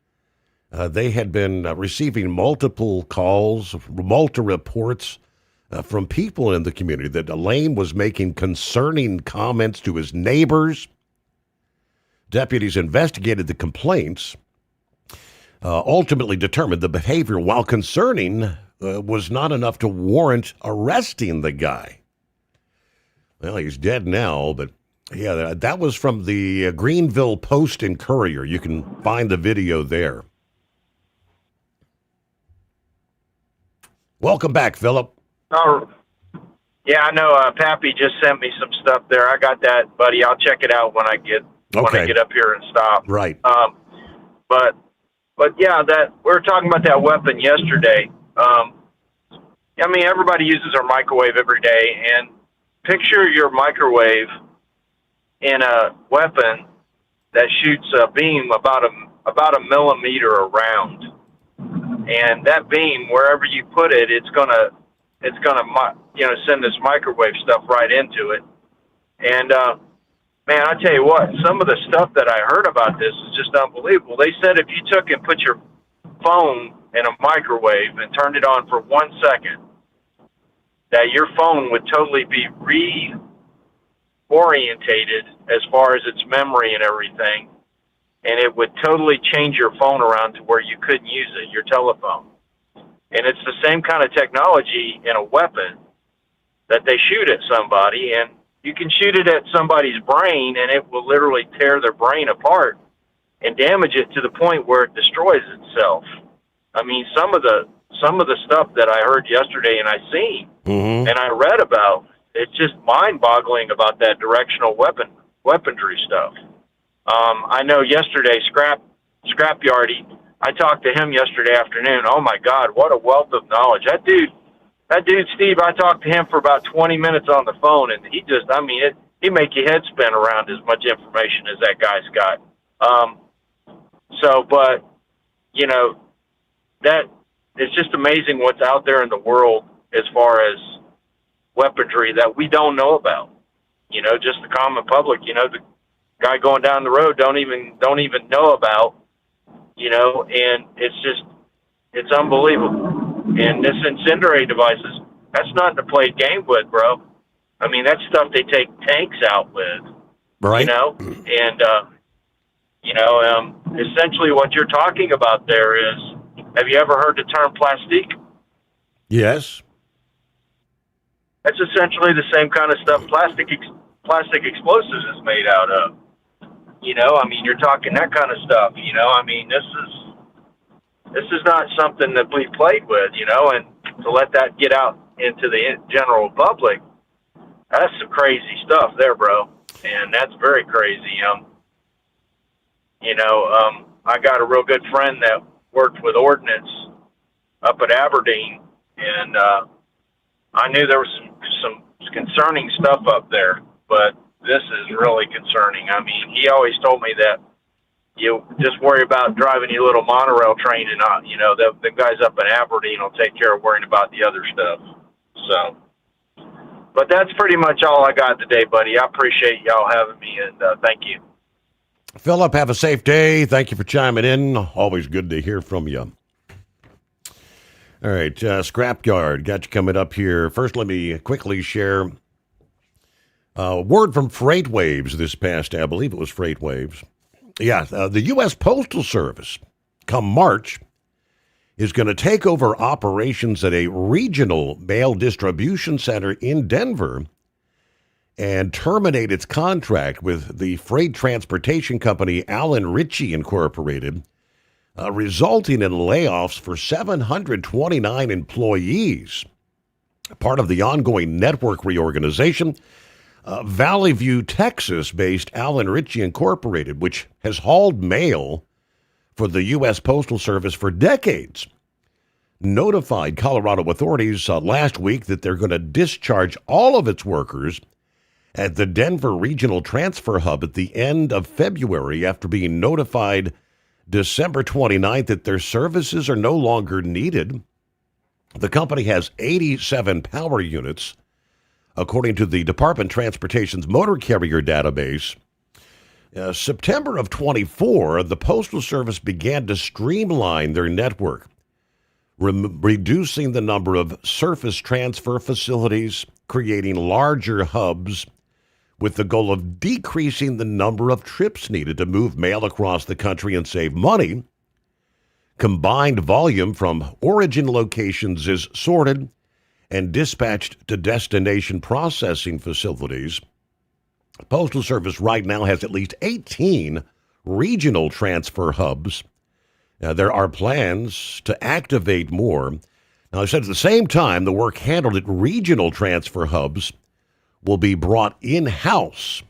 Speaker 14: They had been receiving multiple calls, multiple reports from people in the community that Lane was making concerning comments to his neighbors. Deputies investigated the complaints, ultimately determined the behavior, while concerning, was not enough to warrant arresting the guy. Well, he's dead now, but yeah, that was from the Greenville Post and Courier. You can find the video there. Welcome back, Philip.
Speaker 5: Oh, yeah, I know. Pappy just sent me some stuff there. I got that, buddy. I'll check it out when I get up here and stop.
Speaker 14: Right.
Speaker 5: But yeah, that we were talking about that weapon yesterday. I mean, everybody uses their microwave every day, and picture your microwave in a weapon that shoots a beam about a millimeter around, and that beam, wherever you put it, it's gonna send this microwave stuff right into it. And man, I tell you what, some of the stuff that I heard about this is just unbelievable. They said if you took and put your phone in a microwave and turned it on for 1 second, that your phone would totally be reorientated as far as its memory and everything, and it would totally change your phone around to where you couldn't use it, your telephone. And it's the same kind of technology in a weapon that they shoot at somebody, and you can shoot it at somebody's brain, and it will literally tear their brain apart and damage it to the point where it destroys itself. I mean, some of the stuff that I heard yesterday and I seen and I read about, it's just mind-boggling about that directional weaponry stuff. I know yesterday, Scrapyard, I talked to him yesterday afternoon. Oh my God, what a wealth of knowledge. That dude, Steve, I talked to him for about 20 minutes on the phone, and he just, I mean, he make your head spin around as much information as that guy's got. But, you know, that it's just amazing what's out there in the world as far as weaponry that we don't know about. You know, just the common public, you know, the guy going down the road don't even know about, you know, and it's unbelievable. And this incendiary devices, that's nothing to play game with, bro. I mean, that's stuff they take tanks out with,
Speaker 14: right?
Speaker 5: You know, and, essentially what you're talking about there is, have you ever heard the term plastique?
Speaker 14: Yes.
Speaker 5: That's essentially the same kind of stuff plastic explosives is made out of. You know, I mean, you're talking that kind of stuff, you know. I mean, this is not something that we've played with, you know, and to let that get out into the general public, that's some crazy stuff there, bro. And that's very crazy. I got a real good friend that worked with ordnance up at Aberdeen, and I knew there was some concerning stuff up there, but this is really concerning. I mean, he always told me that you just worry about driving your little monorail train, and not, you know, the guys up in Aberdeen will take care of worrying about the other stuff. So, but that's pretty much all I got today, buddy. I appreciate y'all having me, and thank you.
Speaker 14: Philip, have a safe day. Thank you for chiming in. Always good to hear from you. All right, Scrapyard, got you coming up here. First, let me quickly share word from FreightWaves this past day. I believe it was FreightWaves. Yeah, the U.S. Postal Service, come March, is going to take over operations at a regional mail distribution center in Denver and terminate its contract with the freight transportation company Allen Ritchie Incorporated, resulting in layoffs for 729 employees. Part of the ongoing network reorganization, Valley View, Texas-based Allen Ritchie Incorporated, which has hauled mail for the U.S. Postal Service for decades, notified Colorado authorities last week that they're going to discharge all of its workers at the Denver Regional Transfer Hub at the end of February after being notified December 29th that their services are no longer needed. The company has 87 power units, according to the Department of Transportation's motor carrier database. September of 24, the Postal Service began to streamline their network, reducing the number of surface transfer facilities, creating larger hubs, with the goal of decreasing the number of trips needed to move mail across the country and save money. Combined volume from origin locations is sorted and dispatched to destination processing facilities. The Postal Service right now has at least 18 regional transfer hubs. There are plans to activate more. Now, I said at the same time, the work handled at regional transfer hubs will be brought in-house.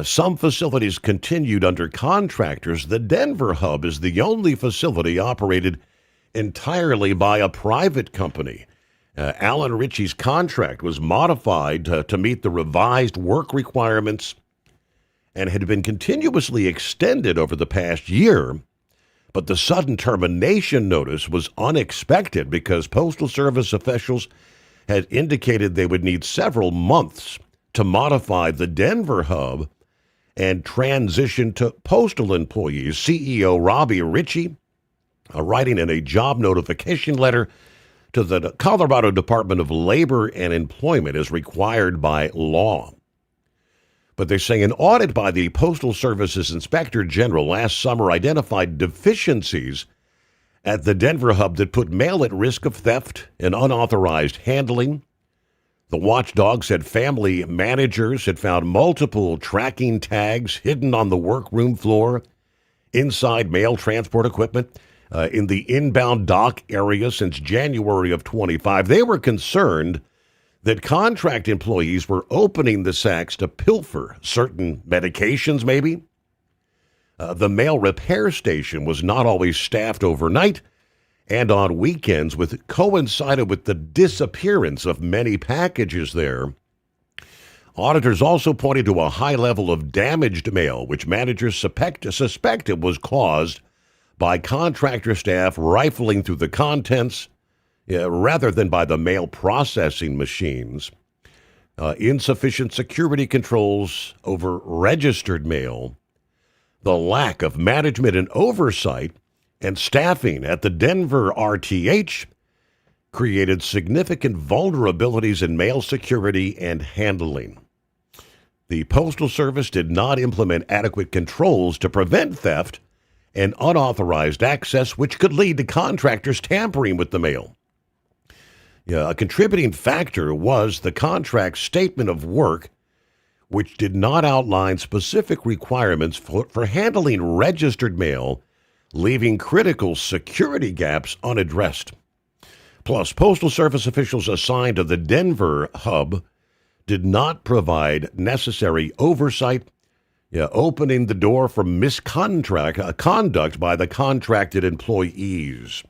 Speaker 14: Some facilities continued under contractors. The Denver hub is the only facility operated entirely by a private company. Allen Ritchie's contract was modified to meet the revised work requirements and had been continuously extended over the past year. But the sudden termination notice was unexpected because Postal Service officials had indicated they would need several months to modify the Denver hub and transition to postal employees. CEO Robbie Ritchie, writing in a job notification letter to the Colorado Department of Labor and Employment as required by law. But they're saying an audit by the Postal Service's Inspector General last summer identified deficiencies at the Denver hub that put mail at risk of theft and unauthorized handling. The watchdog said family managers had found multiple tracking tags hidden on the workroom floor, inside mail transport equipment, in the inbound dock area since January of 25. They were concerned that contract employees were opening the sacks to pilfer certain medications, maybe. The mail repair station was not always staffed overnight and on weekends, which coincided with the disappearance of many packages there. Auditors also pointed to a high level of damaged mail, which managers suspected was caused by contractor staff rifling through the contents rather than by the mail processing machines. Insufficient security controls over registered mail, the lack of management and oversight and staffing at the Denver RTH created significant vulnerabilities in mail security and handling. The Postal Service did not implement adequate controls to prevent theft and unauthorized access, which could lead to contractors tampering with the mail. A contributing factor was the contract statement of work, which did not outline specific requirements for handling registered mail, leaving critical security gaps unaddressed. Plus, Postal Service officials assigned to the Denver hub did not provide necessary oversight, opening the door for conduct by the contracted employees.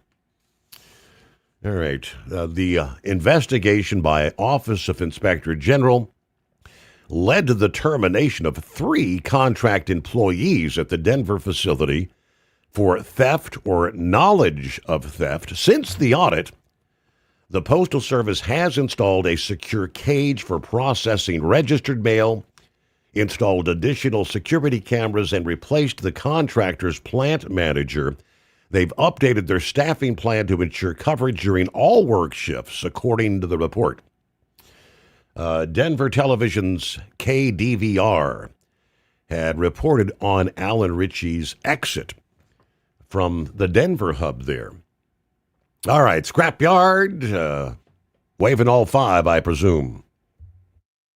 Speaker 14: All right. The investigation by Office of Inspector General led to the termination of 3 contract employees at the Denver facility for theft or knowledge of theft. Since the audit, the Postal Service has installed a secure cage for processing registered mail, installed additional security cameras, and replaced the contractor's plant manager. They've updated their staffing plan to ensure coverage during all work shifts, according to the report. Denver Television's KDVR had reported on Allen Ritchie's exit from the Denver hub there. All right, scrapyard, waving all 5, I presume.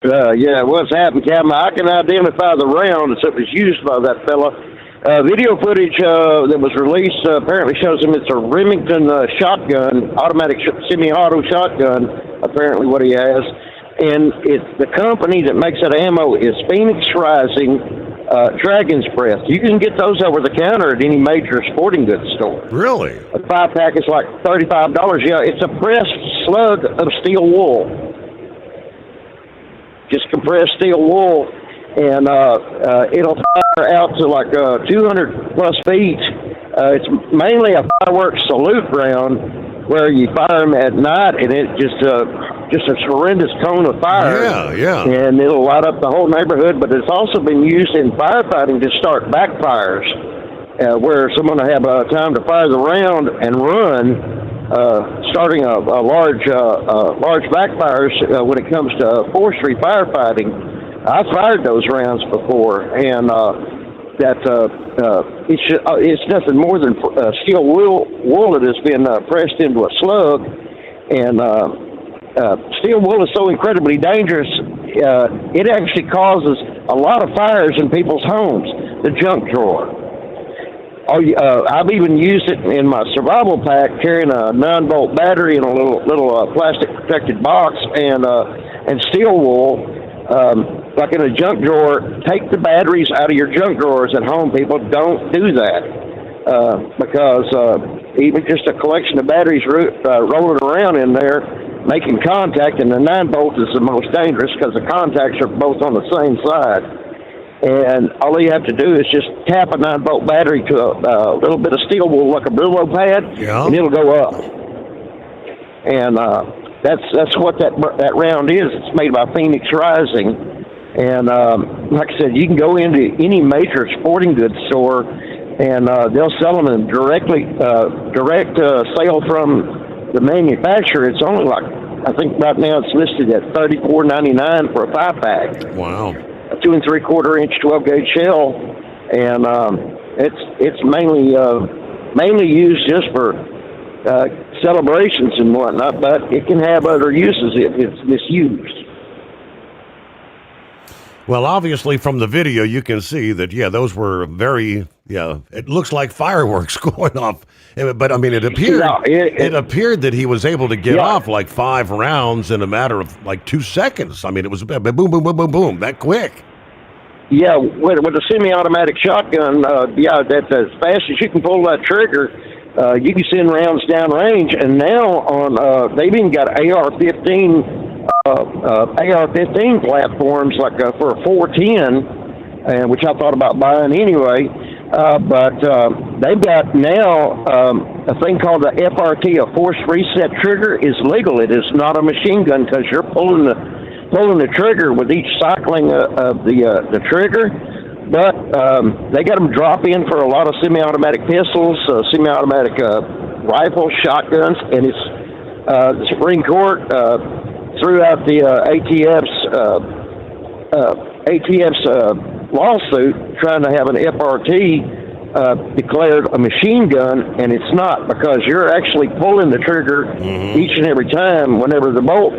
Speaker 10: Yeah, what's happened, Captain? I can identify the round that was used by that fella. Video footage that was released apparently shows him it's a Remington shotgun, automatic semi-auto shotgun, apparently what he has. And it's the company that makes that ammo is Phoenix Rising Dragon's Breath. You can get those over the counter at any major sporting goods store.
Speaker 14: Really?
Speaker 10: A 5-pack is like $35. Yeah, it's a pressed slug of steel wool. Just compressed steel wool, and it'll fire out to like 200 plus feet. It's mainly a fireworks salute round where you fire them at night, and it just a horrendous cone of fire.
Speaker 14: Yeah.
Speaker 10: And it'll light up the whole neighborhood. But it's also been used in firefighting to start backfires, where someone will have time to fire the round and run. Starting a large backfires when it comes to forestry firefighting. I've fired those rounds before, and it's nothing more than steel wool that has been pressed into a slug. And steel wool is so incredibly dangerous, it actually causes a lot of fires in people's homes. The junk drawer. I've even used it in my survival pack, carrying a 9-volt battery in a little plastic protected box and steel wool, like in a junk drawer. Take the batteries out of your junk drawers at home, people. Don't do that because even just a collection of batteries rolling around in there, making contact, and the 9-volt is the most dangerous because the contacts are both on the same side. And all you have to do is just tap a 9-volt battery to a little bit of steel wool, like a Brillo pad, and it'll go up. And that's what that round is. It's made by Phoenix Rising. And like I said, you can go into any major sporting goods store, and they'll sell them in direct sale from the manufacturer. It's only like, I think right now it's listed at $34.99 for a 5-pack.
Speaker 14: Wow.
Speaker 10: A 2 3/4 inch 12-gauge shell, and it's mainly used just for celebrations and whatnot, but it can have other uses if it's misused.
Speaker 14: Well, obviously from the video you can see that, those were very, it looks like fireworks going off. But I mean, it appeared that he was able to get off like 5 rounds in a matter of like 2 seconds. I mean, it was boom, boom, boom, boom, boom, that quick.
Speaker 10: Yeah, with a semi-automatic shotgun, that's as fast as you can pull that trigger. You can send rounds downrange, and now on they've even got AR-15 platforms like for a 410, which I thought about buying anyway. But they've got now a thing called the FRT, a force reset trigger, is legal. It is not a machine gun because you're pulling the trigger with each cycling of the trigger. But they got them drop in for a lot of semi-automatic pistols, semi-automatic rifles, shotguns, and it's the Supreme Court throughout the ATF's lawsuit trying to have an FRT declared a machine gun, and it's not, because you're actually pulling the trigger each and every time. Whenever the bolt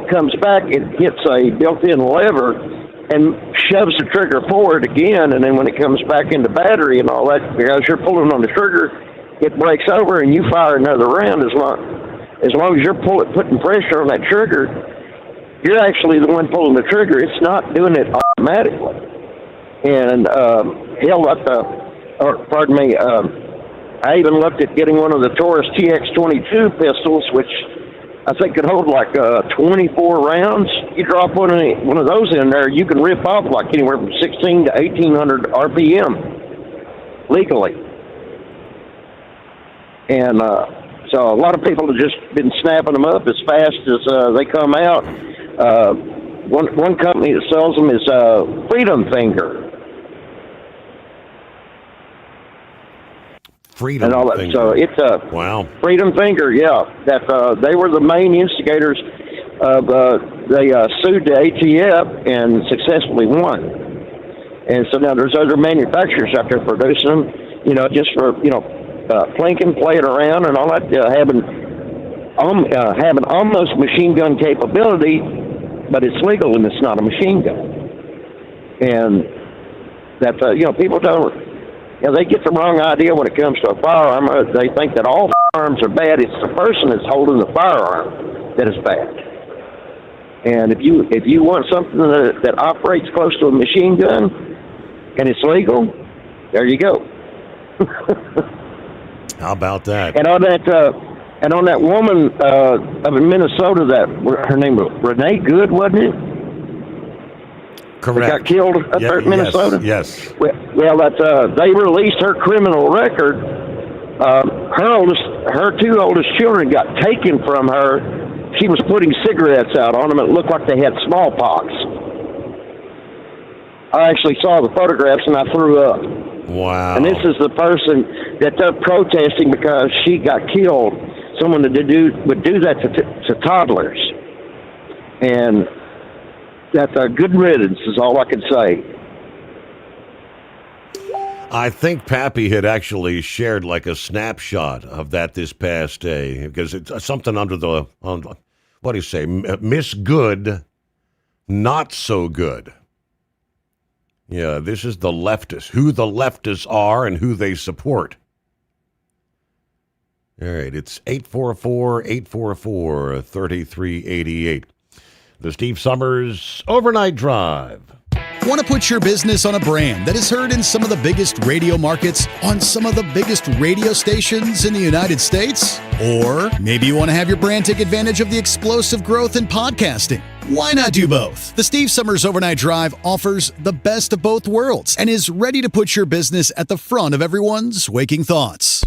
Speaker 10: comes back, it hits a built-in lever and shoves the trigger forward again, and then when it comes back into battery and all that, because you're pulling on the trigger, it breaks over and you fire another round. As long as you're putting pressure on that trigger, you're actually the one pulling the trigger. It's not doing it automatically. And I even looked at getting one of the Taurus TX-22 pistols, which I think could hold like 24 rounds. You drop one of those in there, you can rip off like anywhere from 16 to 1800 RPM legally. And so a lot of people have just been snapping them up as fast as they come out. One company that sells them is Freedom Finger.
Speaker 14: Freedom
Speaker 10: and all that.
Speaker 14: Finger.
Speaker 10: So it's
Speaker 14: wow.
Speaker 10: Freedom Finger, yeah. That they were the main instigators of they sued the ATF and successfully won. And so now there's other manufacturers out there producing them, just for plinking, playing around, and all that, having almost machine gun capability, but it's legal and it's not a machine gun. And that, people don't, they get the wrong idea when it comes to a firearm. They think that all firearms are bad. It's the person that's holding the firearm that is bad. And if you want something that operates close to a machine gun and it's legal, there you go.
Speaker 14: How about that?
Speaker 10: And on that woman up in Minnesota, her name was Renee Good, wasn't it?
Speaker 14: Correct.
Speaker 10: That got killed up there in Minnesota.
Speaker 14: Yes.
Speaker 10: Well, they released her criminal record. Her two oldest children got taken from her. She was putting cigarettes out on them. It looked like they had smallpox. I actually saw the photographs and I threw up.
Speaker 14: Wow.
Speaker 10: And this is the person that they're protesting because she got killed. Someone that would do that to toddlers. And that's a good riddance is all I can say.
Speaker 14: I think Pappy had actually shared like a snapshot of that this past day because it's something under the, what do you say, Miss Good, not so good. Yeah, this is the leftists, who the leftists are and who they support. All right, it's 844-844-3388. The Steve Summers Overnight Drive.
Speaker 12: Want to put your business on a brand that is heard in some of the biggest radio markets on some of the biggest radio stations in the United States? Or maybe you want to have your brand take advantage of the explosive growth in podcasting. Why not do both? The Steve Summers Overnight Drive offers the best of both worlds and is ready to put your business at the front of everyone's waking thoughts.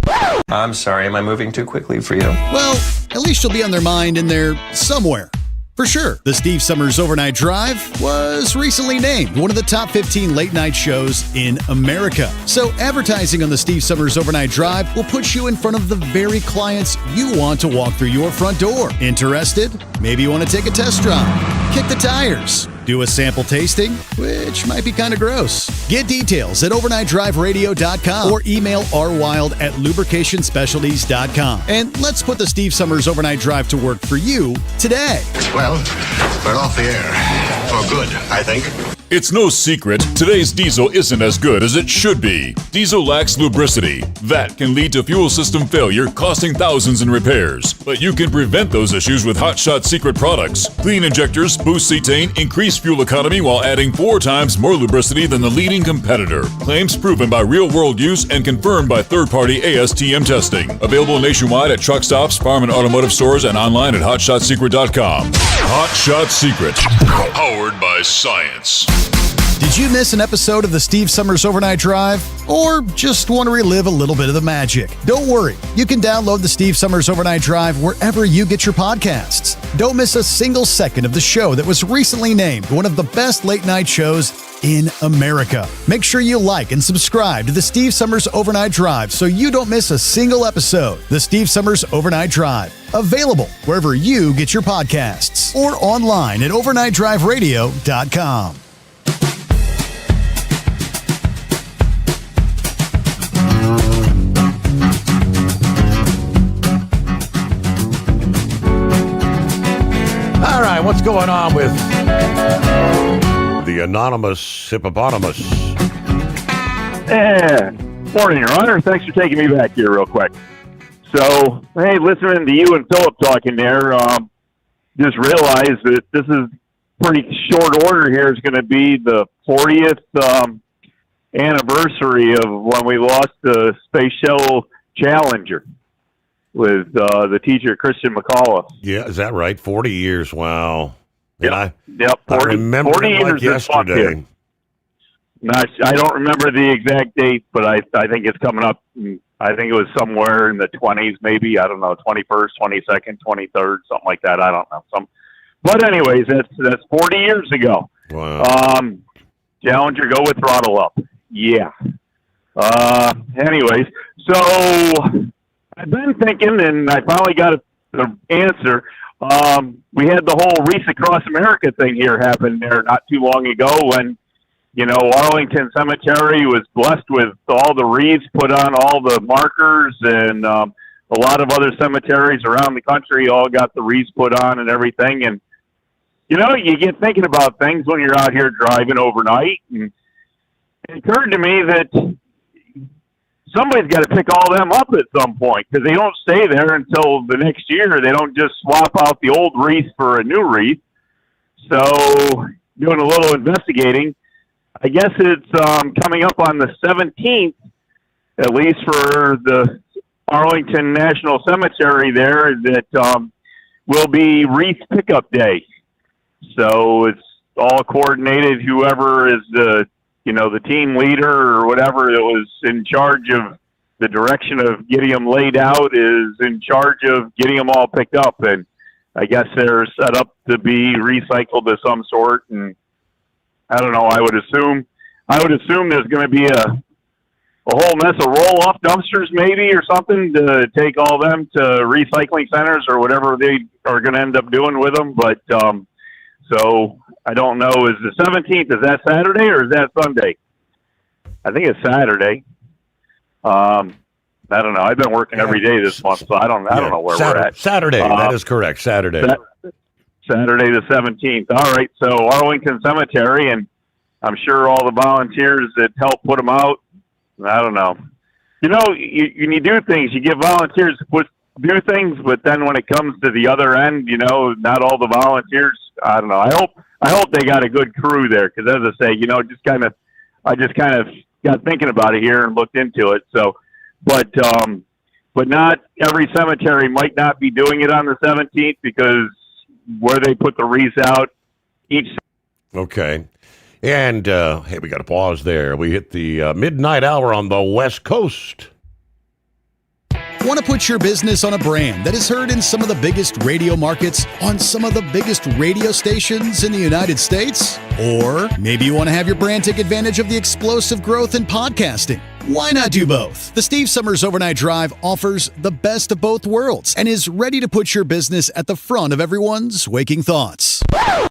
Speaker 15: I'm sorry, am I moving too quickly for you?
Speaker 12: Well, at least you'll be on their mind in there somewhere. For sure, the Steve Summers Overnight Drive was recently named one of the top 15 late-night shows in America. So advertising on the Steve Summers Overnight Drive will put you in front of the very clients you want to walk through your front door. Interested? Maybe you want to take a test drive, kick the tires, do a sample tasting, which might be kind of gross. Get details at overnightdriveradio.com or email rwild@lubricationspecialties.com. And let's put the Steve Summers Overnight Drive to work for you today.
Speaker 16: Well, we're off the air. For good, I think.
Speaker 24: It's no secret, today's diesel isn't as good as it should be. Diesel lacks lubricity. That can lead to fuel system failure, costing thousands in repairs. But you can prevent those issues with Hot Shot Secret products. Clean injectors, boost cetane, increase fuel economy while adding 4 times more lubricity than the leading competitor. Claims proven by real-world use and confirmed by third-party ASTM testing. Available nationwide at truck stops, farm and automotive stores, and online at hotshotsecret.com. Hot Shot Secret. Powered by science.
Speaker 12: Did you miss an episode of the Steve Summers Overnight Drive? Or just want to relive a little bit of the magic? Don't worry. You can download the Steve Summers Overnight Drive wherever you get your podcasts. Don't miss a single second of the show that was recently named one of the best late-night shows in America. Make sure you like and subscribe to the Steve Summers Overnight Drive so you don't miss a single episode. The Steve Summers Overnight Drive. Available wherever you get your podcasts or online at overnightdriveradio.com.
Speaker 14: All right, what's going on with the anonymous hippopotamus?
Speaker 13: Morning, Your Honor. Thanks for taking me back here real quick. So, hey, listening to you and Philip talking there, just realized that this is pretty short order here. It's going to be the 40th anniversary of when we lost the Space Shuttle Challenger with the teacher, Christian McAuliffe.
Speaker 14: Yeah, is that right? 40 years, wow.
Speaker 13: Yep,
Speaker 14: I
Speaker 13: 40,
Speaker 14: remember
Speaker 13: 40
Speaker 14: it like
Speaker 13: years
Speaker 14: yesterday.
Speaker 13: I don't remember the exact date, but I think it's coming up. I think it was somewhere in the 20s, maybe. I don't know, 21st, 22nd, 23rd, something like that. I don't know. But anyways, that's 40 years ago.
Speaker 14: Wow.
Speaker 13: Challenger, go with throttle up. Yeah. Anyways, so I've been thinking, and I finally got the answer. We had the whole Wreaths Across America thing here happen there not too long ago when, Arlington Cemetery was blessed with all the wreaths put on all the markers, and a lot of other cemeteries around the country all got the wreaths put on and everything. And you get thinking about things when you're out here driving overnight, and it occurred to me that somebody's got to pick all them up at some point, because they don't stay there until the next year. They don't just swap out the old wreath for a new wreath. So doing a little investigating, I guess it's coming up on the 17th, at least for the Arlington National Cemetery there, that will be wreath pickup day. So it's all coordinated. Whoever is the team leader or whatever that was in charge of the direction of getting them laid out is in charge of getting them all picked up. And I guess they're set up to be recycled of some sort. And I don't know, I would assume there's going to be a whole mess of roll-off dumpsters maybe or something to take all them to recycling centers or whatever they are going to end up doing with them. But so I don't know, is the 17th, is that Saturday or is that Sunday? I think it's Saturday. I don't know. I've been working every day this month, so I don't know where we're at.
Speaker 14: Saturday, that is correct. Saturday.
Speaker 13: Saturday the 17th. All right, so Arlington Cemetery, and I'm sure all the volunteers that help put them out, I don't know. You do things, you get volunteers to do things, but then when it comes to the other end, not all the volunteers, I don't know. I hope they got a good crew there, because as I say, I just kind of got thinking about it here and looked into it. So, but not every cemetery might not be doing it on the 17th, because where they put the wreaths out each.
Speaker 14: Okay. And, hey, we got to pause there. We hit the midnight hour on the West Coast.
Speaker 12: Want to put your business on a brand that is heard in some of the biggest radio markets on some of the biggest radio stations in the United States? Or maybe you want to have your brand take advantage of the explosive growth in podcasting. Why not do both? The Steve Summers Overnight Drive offers the best of both worlds and is ready to put your business at the front of everyone's waking thoughts.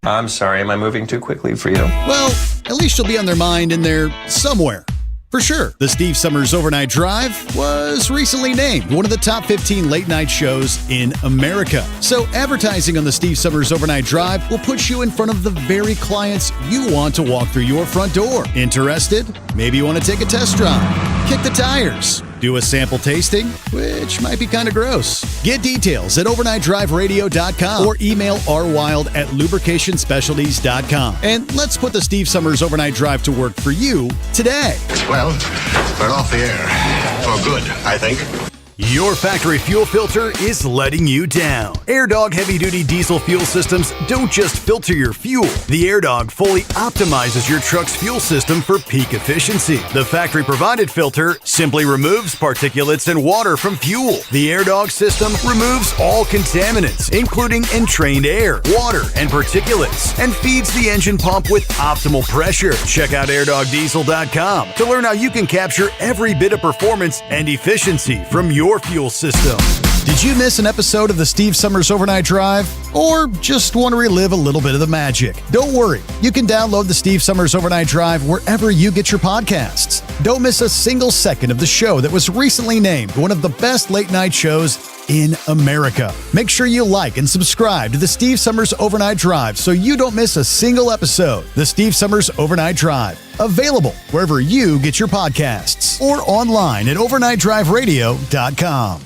Speaker 15: I'm sorry, am I moving too quickly for you?
Speaker 12: Well, at least you'll be on their mind in there somewhere. For sure, the Steve Summers Overnight Drive was recently named one of the top 15 late-night shows in America. So advertising on the Steve Summers Overnight Drive will put you in front of the very clients you want to walk through your front door. Interested? Maybe you want to take a test drive, kick the tires, do a sample tasting, which might be kind of gross. Get details at overnightdriveradio.com or email rwild@lubricationspecialties.com. And let's put the Steve Summers Overnight Drive to work for you today.
Speaker 16: Well, we're off the air. For good, I think.
Speaker 11: Your factory fuel filter is letting you down. AirDog heavy-duty diesel fuel systems don't just filter your fuel. The AirDog fully optimizes your truck's fuel system for peak efficiency. The factory-provided filter simply removes particulates and water from fuel. The AirDog system removes all contaminants, including entrained air, water, and particulates, and feeds the engine pump with optimal pressure. Check out airdogdiesel.com to learn how you can capture every bit of performance and efficiency from your fuel system. Did you miss an episode of the Steve Summers Overnight Drive? Or just want to relive a little bit of the magic? Don't worry, you can download the Steve Summers Overnight Drive wherever you get your podcasts. Don't miss a single second of the show that was recently named one of the best late night shows in America. Make sure you like and subscribe to the Steve Summers Overnight Drive so you don't miss a single episode. The Steve Summers Overnight Drive, available wherever you get your podcasts or online at overnightdriveradio.com.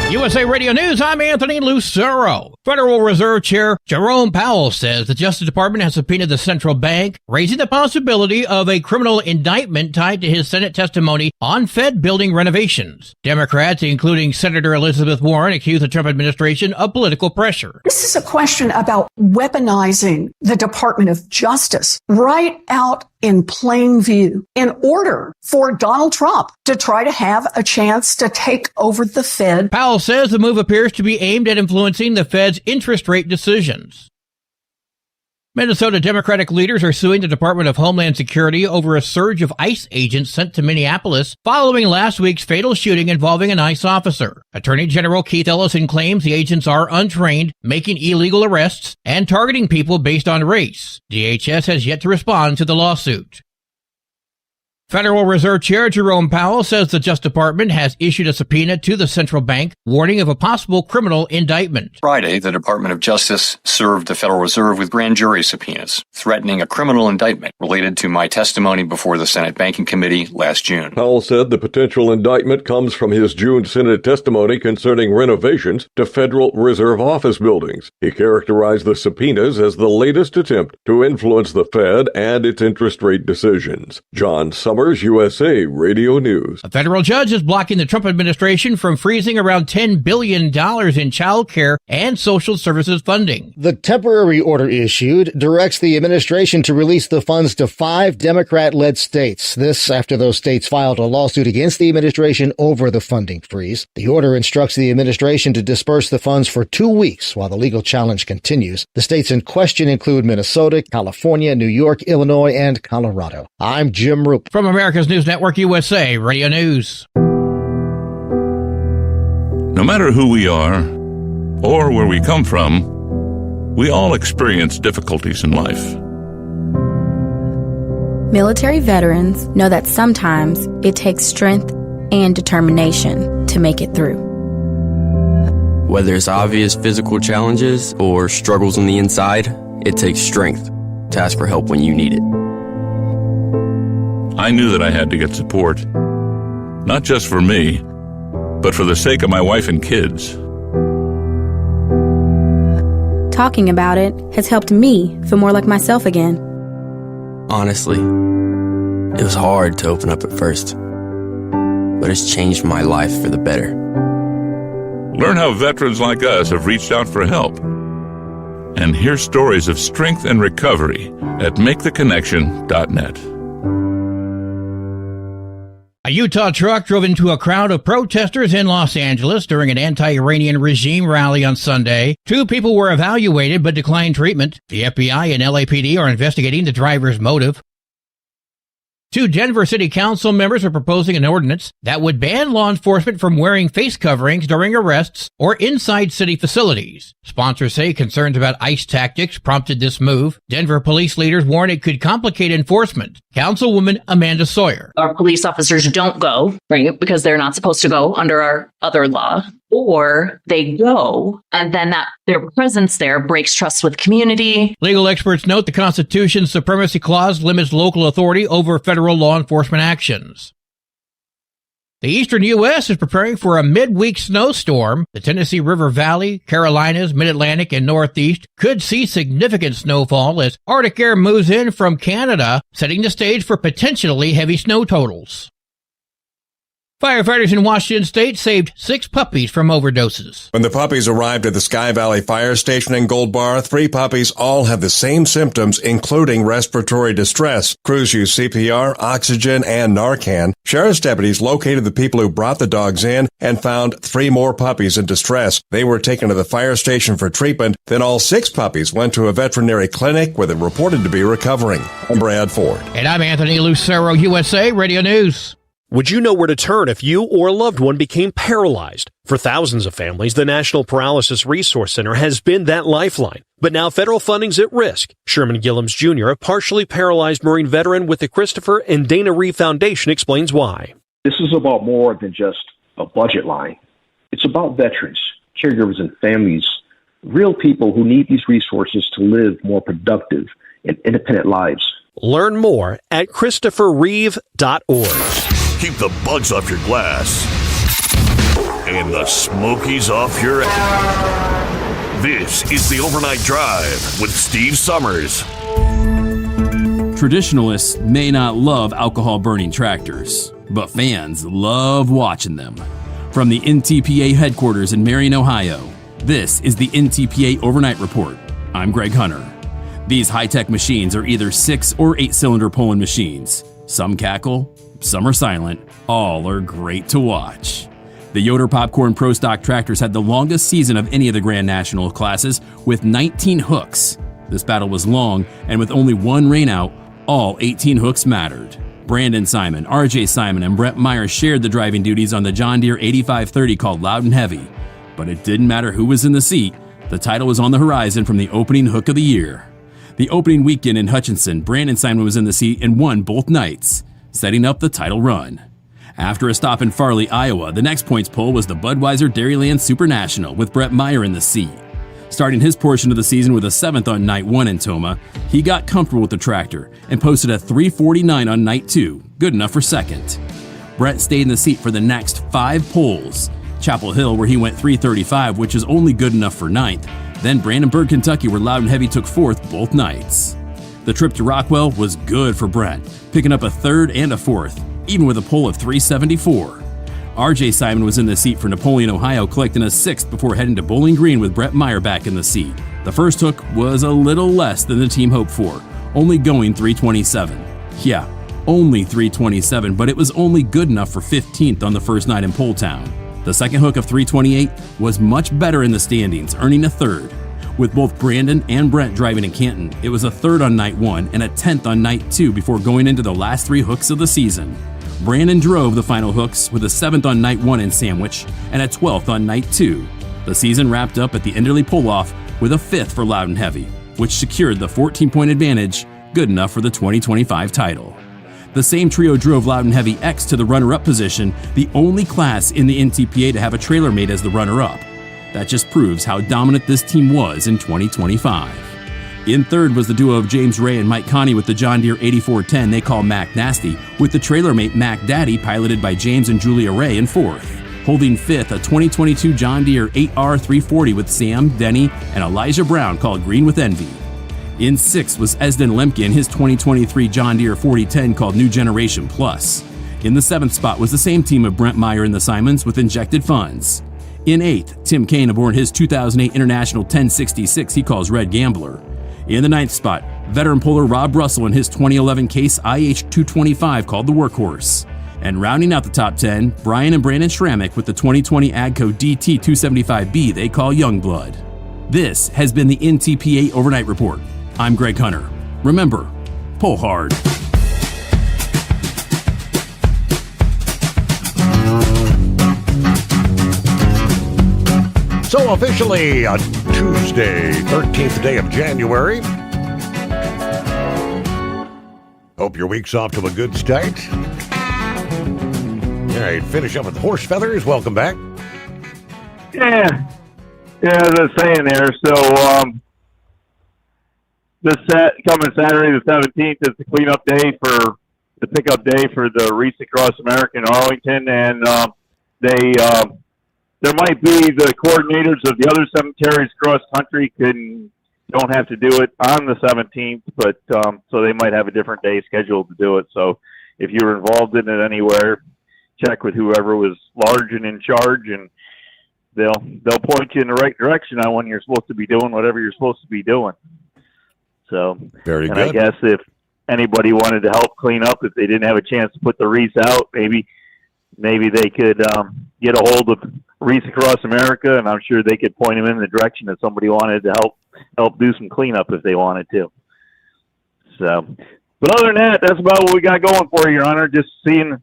Speaker 2: USA Radio News, I'm Anthony Lucero. Federal Reserve Chair Jerome Powell says the Justice Department has subpoenaed the central bank, raising the possibility of a criminal indictment tied to his Senate testimony on Fed building renovations. Democrats, including Senator Elizabeth Warren, accuse the Trump administration of political pressure.
Speaker 1: This is a question about weaponizing the Department of Justice right out in plain view in order for Donald Trump to try to have a chance to take over the Fed.
Speaker 2: Powell says the move appears to be aimed at influencing the Fed's interest rate decisions. Minnesota Democratic leaders are suing the Department of Homeland Security over a surge of ICE agents sent to Minneapolis following last week's fatal shooting involving an ICE officer. Attorney General Keith Ellison claims the agents are untrained, making illegal arrests, and targeting people based on race. DHS has yet to respond to the lawsuit. Federal Reserve Chair Jerome Powell says the Justice Department has issued a subpoena to the central bank, warning of a possible criminal indictment.
Speaker 3: Friday, the Department of Justice served the Federal Reserve with grand jury subpoenas, threatening a criminal indictment related to my testimony before the Senate Banking Committee last June.
Speaker 7: Powell said the potential indictment comes from his June Senate testimony concerning renovations to Federal Reserve office buildings. He characterized the subpoenas as the latest attempt to influence the Fed and its interest rate decisions. John Sommers, USA Radio News.
Speaker 2: A federal judge is blocking the Trump administration from freezing around $10 billion in child care and social services funding.
Speaker 17: The temporary order issued directs the administration to release the funds to 5 Democrat-led states. This after those states filed a lawsuit against the administration over the funding freeze. The order instructs the administration to disperse the funds for 2 weeks while the legal challenge continues. The states in question include Minnesota, California, New York, Illinois, and Colorado. I'm Jim Roop.
Speaker 2: From America's News Network USA Radio News.
Speaker 24: No matter who we are or where we come from, we all experience difficulties in life.
Speaker 22: Military veterans know that sometimes it takes strength and determination to make it through.
Speaker 23: Whether it's obvious physical challenges or struggles on the inside, it takes strength to ask for help when you need it.
Speaker 24: I knew that I had to get support, not just for me, but for the sake of my wife and kids.
Speaker 22: Talking about it has helped me feel more like myself again.
Speaker 23: Honestly, it was hard to open up at first, but it's changed my life for the better.
Speaker 24: Learn how veterans like us have reached out for help, and hear stories of strength and recovery at MakeTheConnection.net.
Speaker 2: A Utah truck drove into a crowd of protesters in Los Angeles during an anti-Iranian regime rally on Sunday. 2 people were evaluated but declined treatment. The FBI and LAPD are investigating the driver's motive. 2 Denver City Council members are proposing an ordinance that would ban law enforcement from wearing face coverings during arrests or inside city facilities. Sponsors say concerns about ICE tactics prompted this move. Denver police leaders warn it could complicate enforcement. Councilwoman Amanda Sawyer.
Speaker 25: Our police officers don't go, right, because they're not supposed to go under our other law, or they go, and then that their presence there breaks trust with community.
Speaker 2: Legal experts note the Constitution's Supremacy Clause limits local authority over federal law enforcement actions. The eastern U.S. is preparing for a midweek snowstorm. The Tennessee River Valley, Carolinas, Mid-Atlantic, and Northeast could see significant snowfall as Arctic air moves in from Canada, setting the stage for potentially heavy snow totals. Firefighters in Washington state saved 6 puppies from overdoses.
Speaker 9: When the puppies arrived at the Sky Valley Fire Station in Gold Bar, 3 puppies all have the same symptoms, including respiratory distress. Crews used CPR, oxygen, and Narcan. Sheriff's deputies located the people who brought the dogs in and found 3 more puppies in distress. They were taken to the fire station for treatment. Then all 6 puppies went to a veterinary clinic where they're reported to be recovering. I'm Brad Ford.
Speaker 2: And I'm Anthony Lucero, USA Radio News.
Speaker 26: Would you know where to turn if you or a loved one became paralyzed? For thousands of families, the National Paralysis Resource Center has been that lifeline. But now federal funding's at risk. Sherman Gillums Jr., a partially paralyzed Marine veteran with the Christopher and Dana Reeve Foundation, explains why.
Speaker 27: This is about more than just a budget line. It's about veterans, caregivers, and families, real people who need these resources to live more productive and independent lives.
Speaker 26: Learn more at ChristopherReeve.org.
Speaker 21: Keep the bugs off your glass and the smokies off your ass. This is the Overnight Drive with Steve Summers.
Speaker 28: Traditionalists may not love alcohol-burning tractors, but fans love watching them. From the NTPA headquarters in Marion, Ohio, this is the NTPA Overnight Report. I'm Greg Hunter. These high-tech machines are either 6 or 8-cylinder pulling machines. Some cackle, some are silent, all are great to watch. The Yoder Popcorn Pro Stock tractors had the longest season of any of the Grand National classes with 19 hooks. This battle was long, and with only one rainout, all 18 hooks mattered. Brandon Simon, RJ Simon, and Brett Myers shared the driving duties on the John Deere 8530 called Loud and Heavy. But it didn't matter who was in the seat, the title was on the horizon from the opening hook of the year. The opening weekend in Hutchinson, Brandon Simon was in the seat and won both nights. setting up the title run. After a stop in Farley, Iowa, the next points pull was the Budweiser Dairyland Super National with Brett Meyer in the seat. Starting his portion of the season with a 7th on night 1 in Toma, he got comfortable with the tractor and posted a 3:49 on night 2, good enough for 2nd. Brett stayed in the seat for the next 5 pulls. Chapel Hill, where he went 3:35, which is only good enough for 9th. Then Brandenburg, Kentucky, where Loudon Heavy took 4th both nights. The trip to Rockwell was good for Brett, picking up a 3rd and a 4th, even with a pull of 374. RJ Simon was in the seat for Napoleon, Ohio, collecting a 6th before heading to Bowling Green with Brett Meyer back in the seat. The first hook was a little less than the team hoped for, only going 327. Yeah, only 327, but it was only good enough for 15th on the first night in Pole Town. The second hook of 328 was much better in the standings, earning a 3rd. With both Brandon and Brent driving in Canton, it was a 3rd on night 1 and a 10th on night 2 before going into the last 3 hooks of the season. Brandon drove the final hooks with a 7th on night 1 in Sandwich and a 12th on night 2. The season wrapped up at the Enderley pull-off with a 5th for Loudon Heavy, which secured the 14-point advantage, good enough for the 2025 title. The same trio drove Loudon Heavy X to the runner-up position, the only class in the NTPA to have a trailer mate as the runner-up. That just proves how dominant this team was in 2025. In 3rd was the duo of James Ray and Mike Connie with the John Deere 8410 they call Mac Nasty, with the trailer mate Mac Daddy piloted by James and Julia Ray in 4th. Holding 5th, a 2022 John Deere 8R340 with Sam, Denny, and Elijah Brown called Green with Envy. In 6th was Esden Lemke in his 2023 John Deere 4010 called New Generation Plus. In the 7th spot was the same team of Brent Meyer and the Simons with Injected Funds. In 8th, Tim Kane aboard his 2008 International 1066 he calls Red Gambler. In the 9th spot, veteran puller Rob Russell in his 2011 Case IH225 called the Workhorse. And rounding out the top 10, Brian and Brandon Schrammick with the 2020 AGCO DT275B they call Youngblood. This has been the NTPA Overnight Report. I'm Greg Hunter. Remember, pull hard.
Speaker 14: So officially on Tuesday, 13th day of January. Hope your week's off to a good start. All right, finish up with Horse Feathers. Welcome back.
Speaker 13: Yeah, as I was saying there, so coming Saturday the 17th is the cleanup day for the pickup day for the Race Across America in Arlington, and there might be the coordinators of the other cemeteries across country don't have to do it on the 17th, but so they might have a different day scheduled to do it. So if you're involved in it anywhere, check with whoever was large and in charge, and they'll point you in the right direction on when you're supposed to be doing whatever you're supposed to be doing. So
Speaker 14: very good.
Speaker 13: I guess if anybody wanted to help clean up, if they didn't have a chance to put the wreaths out, maybe they could get a hold of Wreaths Across America, and I'm sure they could point them in the direction that somebody wanted to help do some cleanup if they wanted to. So, but other than that, that's about what we got going for you, Your Honor. Just seeing,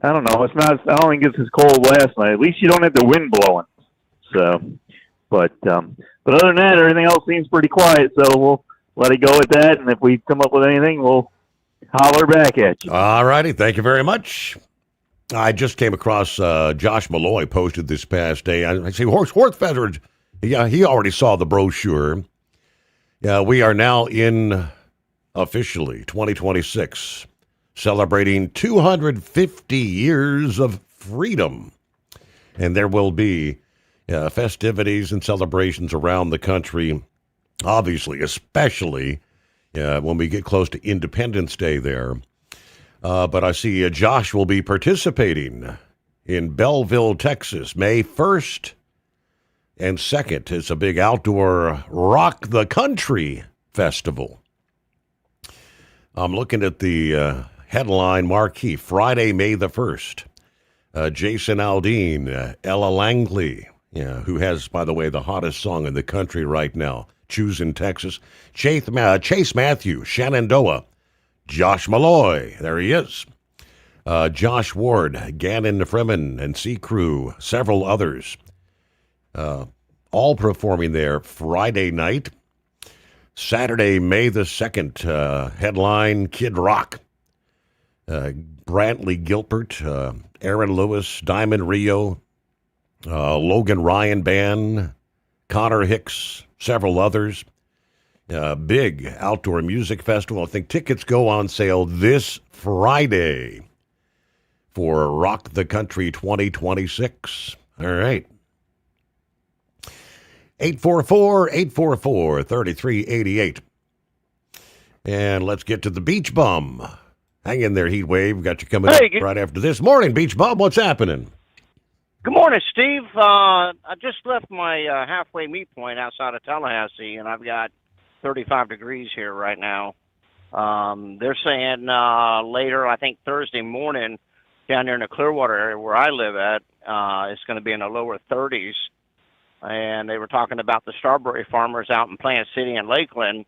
Speaker 13: I don't know, I don't think it's as cold last night. At least you don't have the wind blowing. So, but other than that, everything else seems pretty quiet. So we'll let it go at that, and if we come up with anything, we'll holler back at you.
Speaker 14: All righty, thank you very much. I just came across Josh Malloy posted this past day. I see Horse Feathers. Yeah, he already saw the brochure. Yeah, we are now in officially 2026, celebrating 250 years of freedom, and there will be festivities and celebrations around the country. Obviously, especially when we get close to Independence Day there. But I see Josh will be participating in Belleville, Texas, May 1st and 2nd. It's a big outdoor Rock the Country festival. I'm looking at the headline marquee, Friday, May the 1st. Jason Aldean, Ella Langley, who has, by the way, the hottest song in the country right now, Choosing Texas. Chase Matthew, Shenandoah. Josh Malloy, there he is. Josh Ward, Gannon Freeman, and Sea Crew, several others. All performing there Friday night. Saturday, May the 2nd, headline Kid Rock. Brantley Gilbert, Aaron Lewis, Diamond Rio, Logan Ryan Band, Connor Hicks, several others. Big outdoor music festival. I think tickets go on sale this Friday for Rock the Country 2026. All right. 844-844-3388. And let's get to the Beach Bum. Hang in there, Heat Wave. Got you coming up right after this. Morning, Beach Bum. What's happening?
Speaker 4: Good morning, Steve. I just left my halfway meet point outside of Tallahassee, and I've got 35 degrees here right now. They're saying later, I think Thursday morning, down there in the Clearwater area where I live at, it's going to be in the lower 30s. And they were talking about the strawberry farmers out in Plant City and Lakeland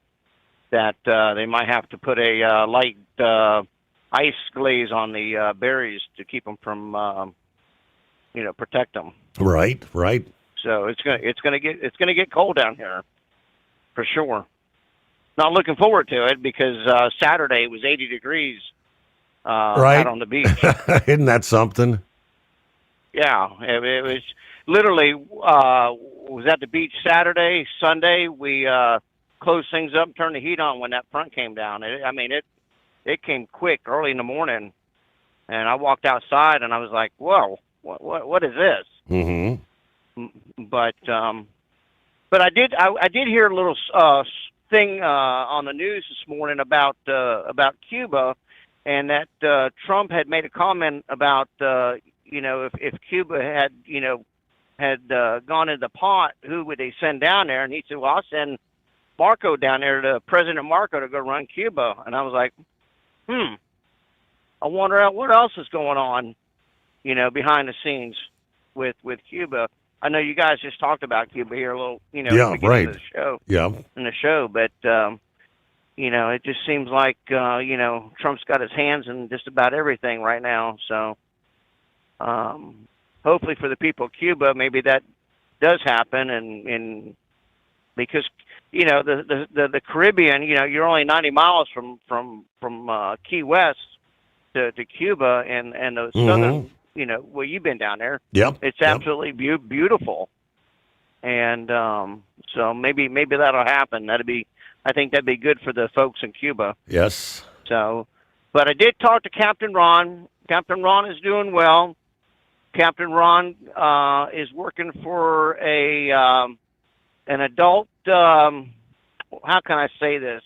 Speaker 4: that they might have to put a light ice glaze on the berries to keep them from, protect them.
Speaker 14: Right.
Speaker 4: So it's gonna get cold down here, for sure. Not looking forward to it because Saturday it was 80 degrees out on the beach.
Speaker 14: Isn't that something?
Speaker 4: Yeah, it was literally was at the beach Saturday. Sunday we closed things up and turned the heat on when that front came down. It came quick early in the morning, and I walked outside and I was like, "Whoa, what is this?"
Speaker 14: Mm-hmm.
Speaker 4: But I did hear a little thing on the news this morning about Cuba, and that Trump had made a comment about if Cuba had gone in the pot, who would they send down there? And he said, "Well, I'll send Marco down there, to President Marco, to go run Cuba." And I was like, I wonder what else is going on, behind the scenes with Cuba. I know you guys just talked about Cuba here a little,
Speaker 14: yeah, right.
Speaker 4: Of the show,
Speaker 14: yeah,
Speaker 4: in the show, but it just seems like Trump's got his hands in just about everything right now. So hopefully for the people of Cuba, maybe that does happen, and because the Caribbean, you're only 90 miles from Key West to Cuba and the southern, well, you've been down there.
Speaker 14: Yep.
Speaker 4: It's absolutely beautiful. And so maybe that'll happen. I think that'd be good for the folks in Cuba.
Speaker 14: Yes.
Speaker 4: So, but I did talk to Captain Ron. Captain Ron is doing well. Captain Ron is working for an adult, how can I say this?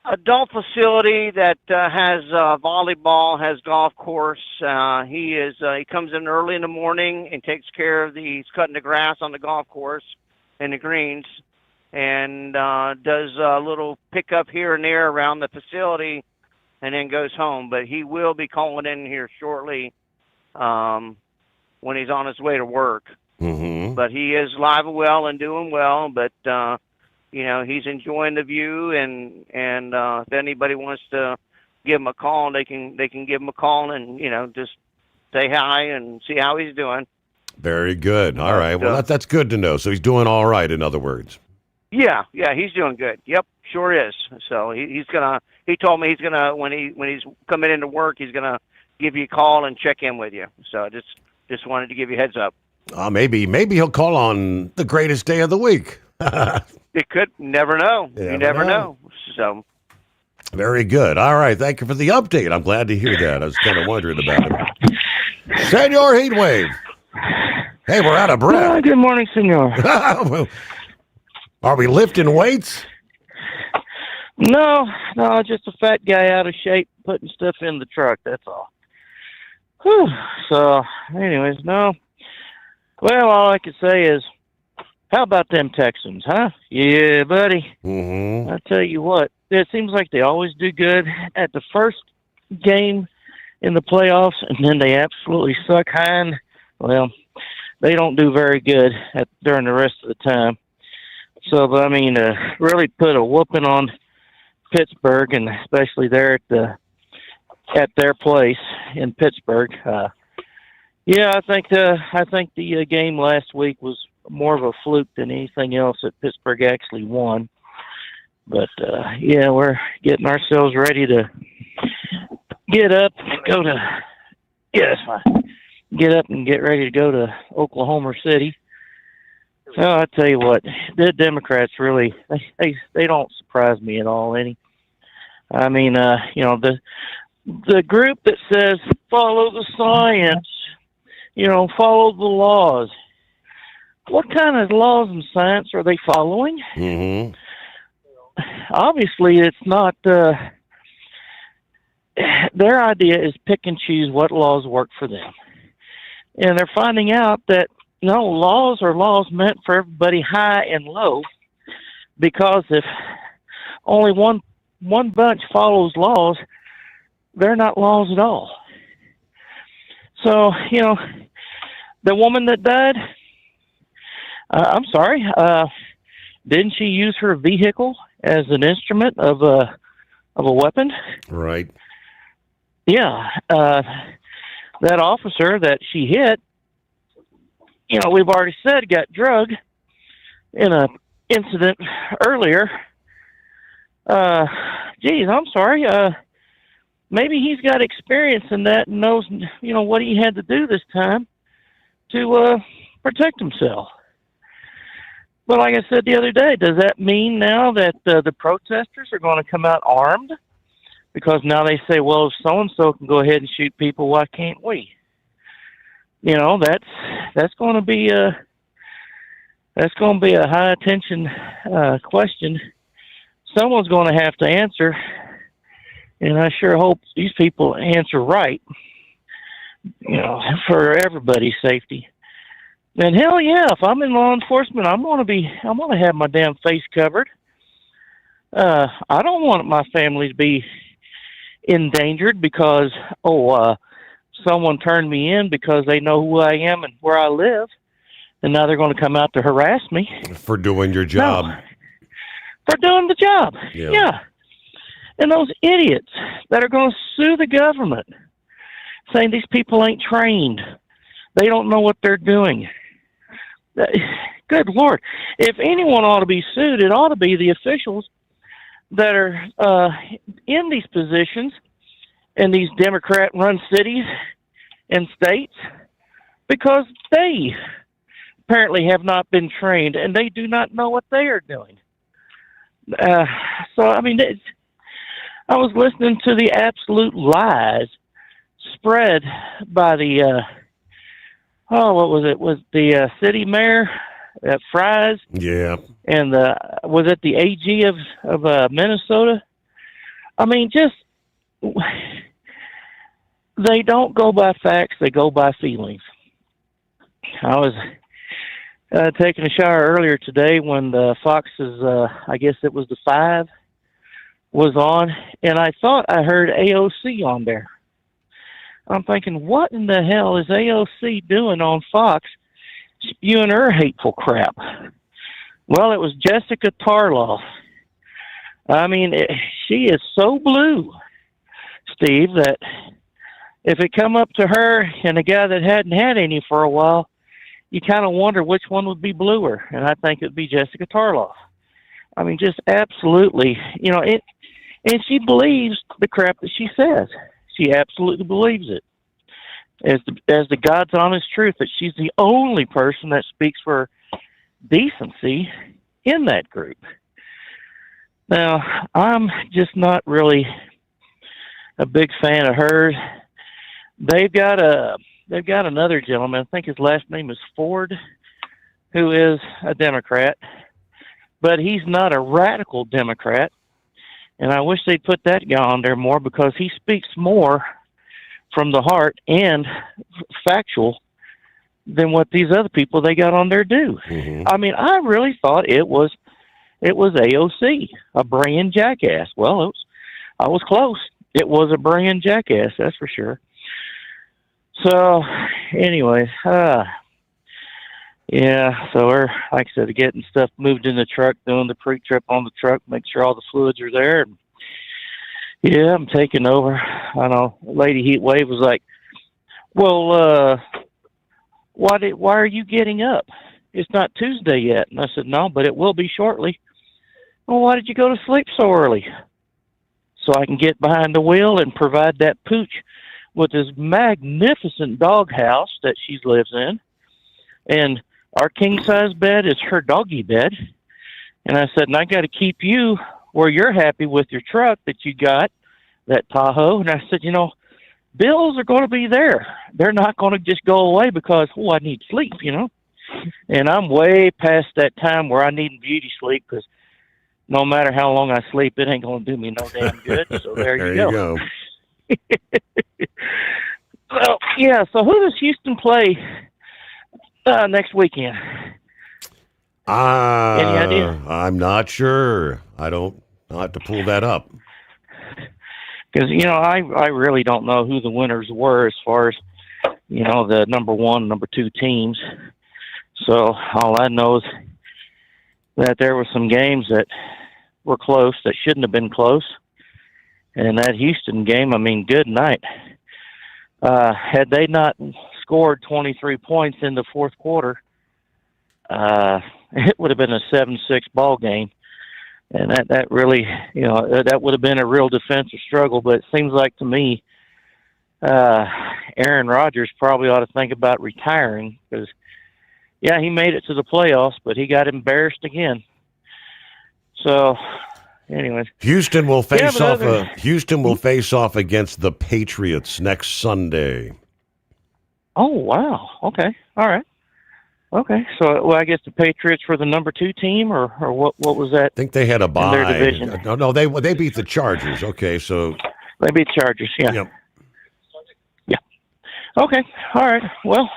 Speaker 4: Adult facility that has volleyball, has golf course. He comes in early in the morning and takes care of he's cutting the grass on the golf course and the greens, and does a little pickup here and there around the facility, and then goes home. But he will be calling in here shortly when he's on his way to work.
Speaker 14: Mm-hmm.
Speaker 4: But he is live and well and doing well. But he's enjoying the view, and if anybody wants to give him a call, they can give him a call and just say hi and see how he's doing.
Speaker 14: Very good. All right. Well, that's good to know. So he's doing all right, in other words.
Speaker 4: Yeah, he's doing good. Yep, sure is. So he told me he's gonna when he's coming into work, he's gonna give you a call and check in with you. So I just wanted to give you a heads up.
Speaker 14: Maybe he'll call on the greatest day of the week.
Speaker 4: It could. Never know. You never know. So.
Speaker 14: Very good. All right. Thank you for the update. I'm glad to hear that. I was kind of wondering about it. Senor Heatwave. Hey, we're out of breath.
Speaker 4: Good morning, Senor.
Speaker 14: Are we lifting weights?
Speaker 4: No, just a fat guy out of shape putting stuff in the truck. That's all. Whew. So, anyways, no. Well, all I can say is, how about them Texans, huh? Yeah, buddy.
Speaker 14: Mm-hmm.
Speaker 4: I tell you what, it seems like they always do good at the first game in the playoffs, and then they absolutely suck hind. Well, they don't do very good during the rest of the time. So, but I mean, really put a whooping on Pittsburgh, and especially there at their place in Pittsburgh. Yeah, I think the game last week was more of a fluke than anything else that Pittsburgh actually won. But yeah, we're getting ourselves ready to
Speaker 5: get up and go to, yeah, that's fine. Get up and get ready to go to Oklahoma City. So I tell you what, the Democrats really, they don't surprise me at all any. I mean, the group that says follow the science, follow the laws. What kind of laws and science are they following?
Speaker 14: Mm-hmm.
Speaker 5: Obviously, it's not. Their idea is pick and choose what laws work for them, and they're finding out that no, laws are laws meant for everybody high and low, because if only one bunch follows laws, they're not laws at all. So, the woman that died, I'm sorry, didn't she use her vehicle as an instrument of a weapon?
Speaker 14: Right.
Speaker 5: Yeah. That officer that she hit, we've already said got drugged in a incident earlier. Geez, I'm sorry. Maybe he's got experience in that and knows, what he had to do this time to protect himself. But like I said the other day, does that mean now that the protesters are going to come out armed? Because now they say, well, if so-and-so can go ahead and shoot people, why can't we? That's going to be a high attention question. Someone's going to have to answer, and I sure hope these people answer right. For everybody's safety. And hell yeah, if I'm in law enforcement, I'm going to have my damn face covered. I don't want my family to be endangered because someone turned me in because they know who I am and where I live, and now they're going to come out to harass me.
Speaker 14: For doing your job.
Speaker 5: No, for doing the job. Yeah. And those idiots that are going to sue the government, saying these people ain't trained. They don't know what they're doing. Good Lord. If anyone ought to be sued, it ought to be the officials that are in these positions in these Democrat-run cities and states, because they apparently have not been trained and they do not know what they are doing. So, I mean, I was listening to the absolute lies spread by the, what was it? Was the city mayor at Fry's?
Speaker 14: Yeah.
Speaker 5: And was it the AG of Minnesota? I mean, just... They don't go by facts, they go by feelings. I was taking a shower earlier today when the Fox's, I guess it was the 5, was on, and I thought I heard AOC on there. I'm thinking, what in the hell is AOC doing on Fox spewing her hateful crap? Well, it was Jessica Tarloff. I mean, she is so blue, Steve, that if it come up to her and a guy that hadn't had any for a while, you kind of wonder which one would be bluer, and I think it would be Jessica Tarloff. I mean, just absolutely, and she believes the crap that she says. She absolutely believes it. As the God's honest truth, that she's the only person that speaks for decency in that group. Now, I'm just not really a big fan of hers. They've got another gentleman, I think his last name is Ford, who is a Democrat, but he's not a radical Democrat. And I wish they'd put that guy on there more, because he speaks more from the heart and factual than what these other people they got on there do. Mm-hmm. I mean, I really thought it was AOC, a brand jackass. Well, I was close. It was a brand jackass, that's for sure. So, anyways, yeah, so we're, like I said, getting stuff moved in the truck, doing the pre-trip on the truck, make sure all the fluids are there. And yeah, I'm taking over. I know Lady Heatwave was like, well, why are you getting up? It's not Tuesday yet. And I said, no, but it will be shortly. Well, why did you go to sleep so early? so I can get behind the wheel and provide that pooch with this magnificent doghouse that she lives in. And our king-size bed is her doggy bed. And I said, and I got to keep you where you're happy with your truck that you got, that Tahoe. And I said, you know, bills are going to be there. They're not going to just go away because, oh, I need sleep, you know. And I'm way past that time where I need beauty sleep because no matter how long I sleep, it ain't going to do me no damn good. So there you go. Well, yeah, so who does Houston play next weekend? Any idea?
Speaker 14: I'm not sure. I'll have to pull that up.
Speaker 5: Because, you know, I really don't know who the winners were as far as, you know, the number 1, number 2 teams. So all I know is that there were some games that were close that shouldn't have been close. And that Houston game, I mean, good night. Had they not scored 23 points in the fourth quarter, it would have been a 7-6 ball game. And that really, you know, that would have been a real defensive struggle. But it seems like to me, Aaron Rodgers probably ought to think about retiring because, yeah, he made it to the playoffs, but he got embarrassed again. So, anyways,
Speaker 14: Houston will face off. Houston will face off against the Patriots next Sunday.
Speaker 5: Oh wow! Okay, all right. Okay, so well, I guess the Patriots were the number 2 team, or what? What was that?
Speaker 14: I think they had a bye.
Speaker 5: In their division.
Speaker 14: No, they beat the Chargers. Okay, so
Speaker 5: they beat the Chargers. Yeah.
Speaker 14: Yep.
Speaker 5: Yeah. Okay. All right. Well,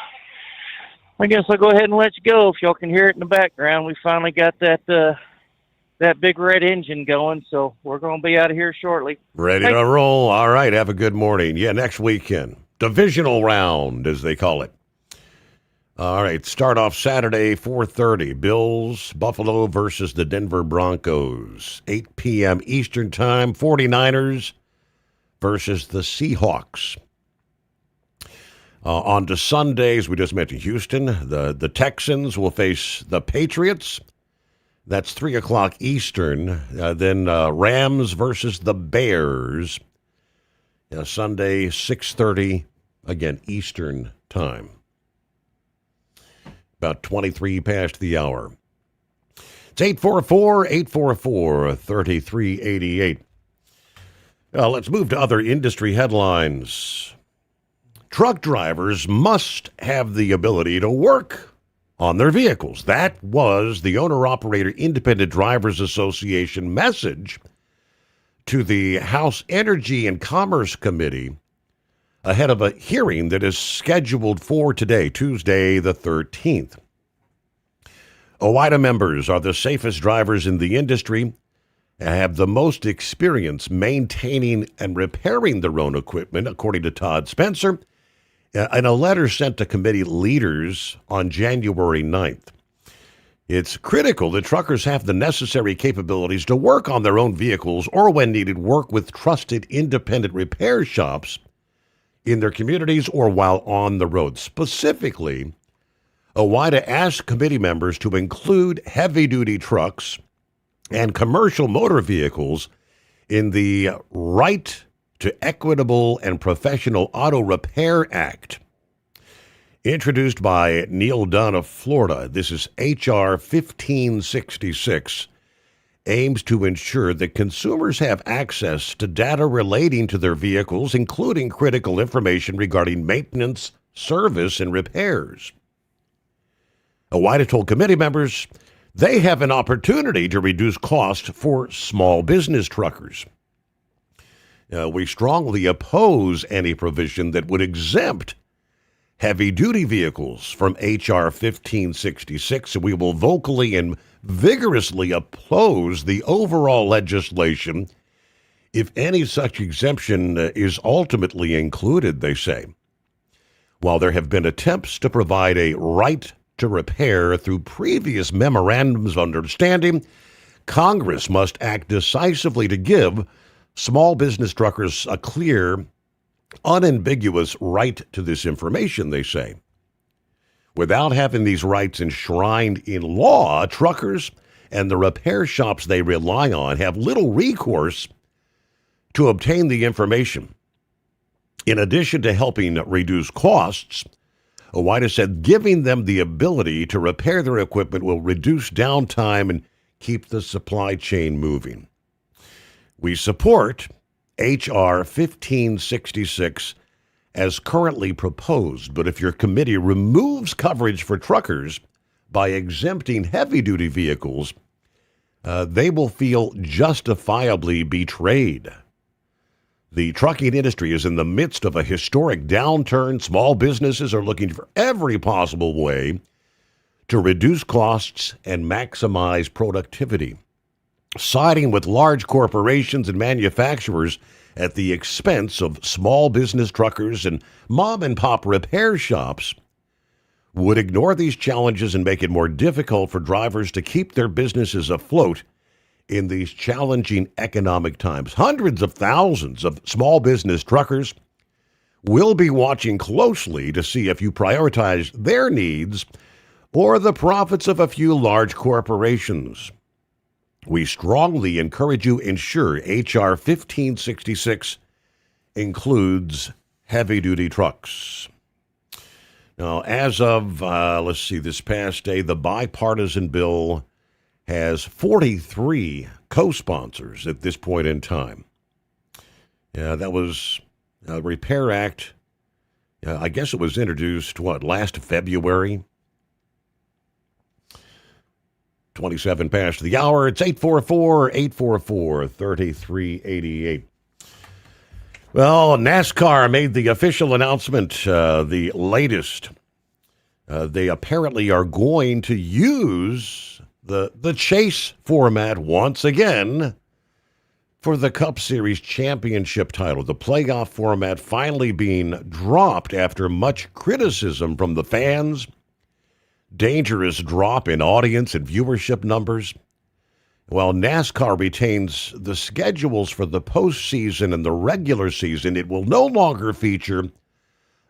Speaker 5: I guess I'll go ahead and let you go. If y'all can hear it in the background, we finally got that big red engine going, so we're going to be out of here shortly.
Speaker 14: Ready to roll. All right, have a good morning. Yeah, next weekend. Divisional round, as they call it. All right, start off Saturday, 4:30. Bills, Buffalo versus the Denver Broncos. 8 p.m. Eastern Time, 49ers versus the Seahawks. On to Sundays, we just mentioned Houston. The Texans will face the Patriots. That's 3 o'clock Eastern. Then Rams versus the Bears. Sunday, 6:30, again, Eastern Time. About 23 past the hour. It's 844-3388. Let's move to other industry headlines. Truck drivers must have the ability to work on their vehicles. That was the Owner-Operator Independent Drivers Association message to the House Energy and Commerce Committee ahead of a hearing that is scheduled for today, Tuesday the 13th. OIDA members are the safest drivers in the industry and have the most experience maintaining and repairing their own equipment, according to Todd Spencer, in a letter sent to committee leaders on January 9th. It's critical that truckers have the necessary capabilities to work on their own vehicles or, when needed, work with trusted independent repair shops in their communities or while on the road. Specifically, OIDA asked committee members to include heavy-duty trucks and commercial motor vehicles in the Right to Equitable and Professional Auto Repair Act. Introduced by Neil Dunn of Florida, this is H.R. 1566, aims to ensure that consumers have access to data relating to their vehicles, including critical information regarding maintenance, service, and repairs. OIDA told committee members they have an opportunity to reduce costs for small business truckers. We strongly oppose any provision that would exempt heavy-duty vehicles from H.R. 1566, and we will vocally and vigorously oppose the overall legislation if any such exemption is ultimately included, they say. While there have been attempts to provide a right to repair through previous memorandums of understanding, Congress must act decisively to give small business truckers a clear, unambiguous right to this information, they say. Without having these rights enshrined in law, truckers and the repair shops they rely on have little recourse to obtain the information. In addition to helping reduce costs, White has said giving them the ability to repair their equipment will reduce downtime and keep the supply chain moving. We support H.R. 1566 as currently proposed, but if your committee removes coverage for truckers by exempting heavy-duty vehicles, they will feel justifiably betrayed. The trucking industry is in the midst of a historic downturn. Small businesses are looking for every possible way to reduce costs and maximize productivity. Siding with large corporations and manufacturers at the expense of small business truckers and mom-and-pop repair shops would ignore these challenges and make it more difficult for drivers to keep their businesses afloat in these challenging economic times. Hundreds of thousands of small business truckers will be watching closely to see if you prioritize their needs or the profits of a few large corporations. We strongly encourage you to ensure H.R. 1566 includes heavy-duty trucks. Now, as of, this past day, the bipartisan bill has 43 co-sponsors at this point in time. That was the Repair Act. I guess it was introduced, last February? 27 past the hour. It's 844-844-3388. Well, NASCAR made the official announcement, the latest. They apparently are going to use the chase format once again for the Cup Series championship title. The playoff format finally being dropped after much criticism from the fans. Dangerous drop in audience and viewership numbers. While NASCAR retains the schedules for the postseason and the regular season, it will no longer feature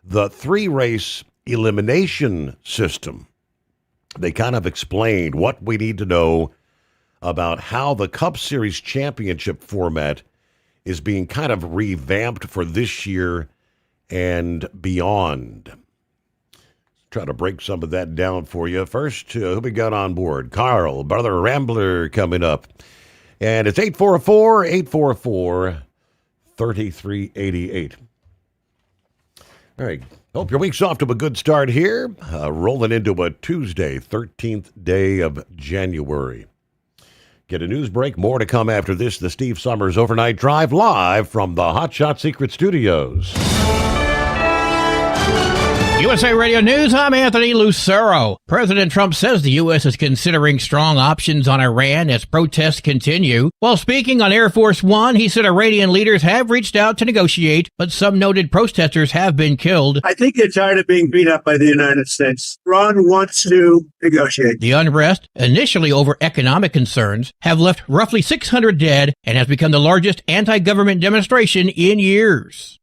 Speaker 14: the 3-race elimination system. They kind of explained what we need to know about how the Cup Series championship format is being kind of revamped for this year and beyond. Try to break some of that down for you. First, who we got on board? Carl, Brother Rambler, coming up. And it's 844-844-3388. All right. Hope your week's off to a good start here. Rolling into a Tuesday, 13th day of January. Get a news break. More to come after this. The Steve Sommers Overnight Drive live from the Hot Shot Secret Studios.
Speaker 2: USA Radio News, I'm Anthony Lucero. President Trump says the U.S. is considering strong options on Iran as protests continue. While speaking on Air Force One, he said Iranian leaders have reached out to negotiate, but some noted protesters have been killed.
Speaker 6: I think they're tired of being beat up by the United States. Iran wants to negotiate.
Speaker 2: The unrest, initially over economic concerns, have left roughly 600 dead and has become the largest anti-government demonstration in years.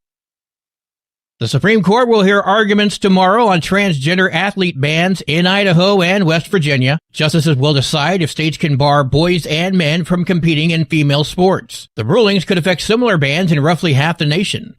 Speaker 2: The Supreme Court will hear arguments tomorrow on transgender athlete bans in Idaho and West Virginia. Justices will decide if states can bar boys and men from competing in female sports. The rulings could affect similar bans in roughly half the nation.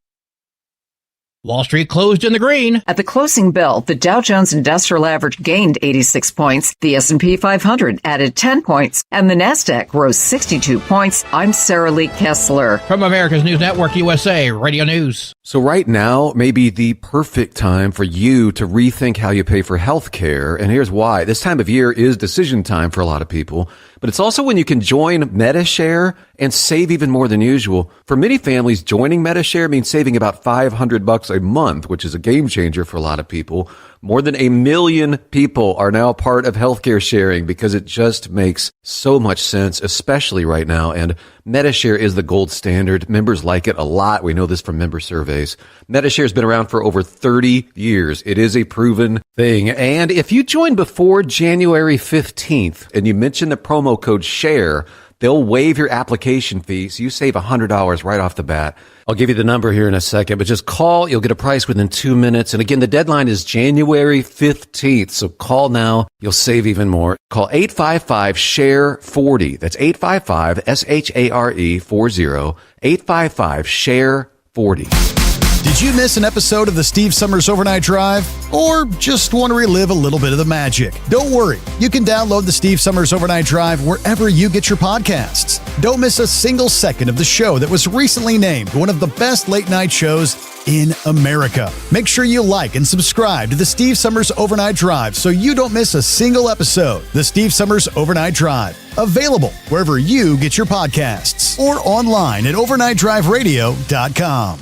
Speaker 2: Wall Street closed in the green.
Speaker 8: At the closing bell, the Dow Jones Industrial Average gained 86 points, the S&P 500 added 10 points, and the Nasdaq rose 62 points. I'm Sarah Lee Kessler.
Speaker 2: From America's News Network, USA Radio News.
Speaker 10: So right now may be the perfect time for you to rethink how you pay for health care. And here's why. This time of year is decision time for a lot of people. But it's also when you can join MediShare and save even more than usual. For many families, joining MediShare means saving about $500 a month, which is a game changer for a lot of people. More than 1 million people are now part of healthcare sharing because it just makes so much sense, especially right now. And MediShare is the gold standard. Members like it a lot. We know this from member surveys. MediShare has been around for over 30 years. It is a proven thing. And if you join before January 15th and you mention the promo code SHARE, They'll waive your application fee, so you save $100 right off the bat. I'll give you the number here in a second, but just call. You'll get a price within 2 minutes. And again, the deadline is January 15th, so call now. You'll save even more. Call 855-SHARE-40. That's 855-SHARE-40. 855-SHARE-40.
Speaker 1: Did you miss an episode of the Steve Sommers Overnight Drive? Or just want to relive a little bit of the magic? Don't worry. You can download the Steve Sommers Overnight Drive wherever you get your podcasts. Don't miss a single second of the show that was recently named one of the best late night shows in America. Make sure you like and subscribe to the Steve Sommers Overnight Drive so you don't miss a single episode. The Steve Sommers Overnight Drive. Available wherever you get your podcasts or online at overnightdriveradio.com.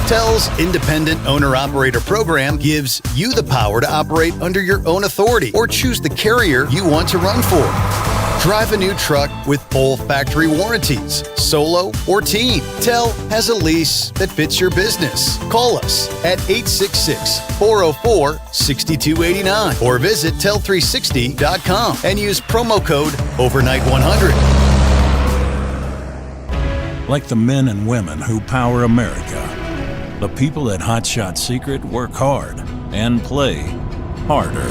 Speaker 1: TEL's Independent Owner-Operator Program gives you the power to operate under your own authority or choose the carrier you want to run for. Drive a new truck with full factory warranties, solo or team. TEL has a lease that fits your business. Call us at 866-404-6289 or visit tel360.com and use promo code OVERNIGHT100.
Speaker 11: Like the men and women who power America, the people at Hot Shot Secret work hard and play harder.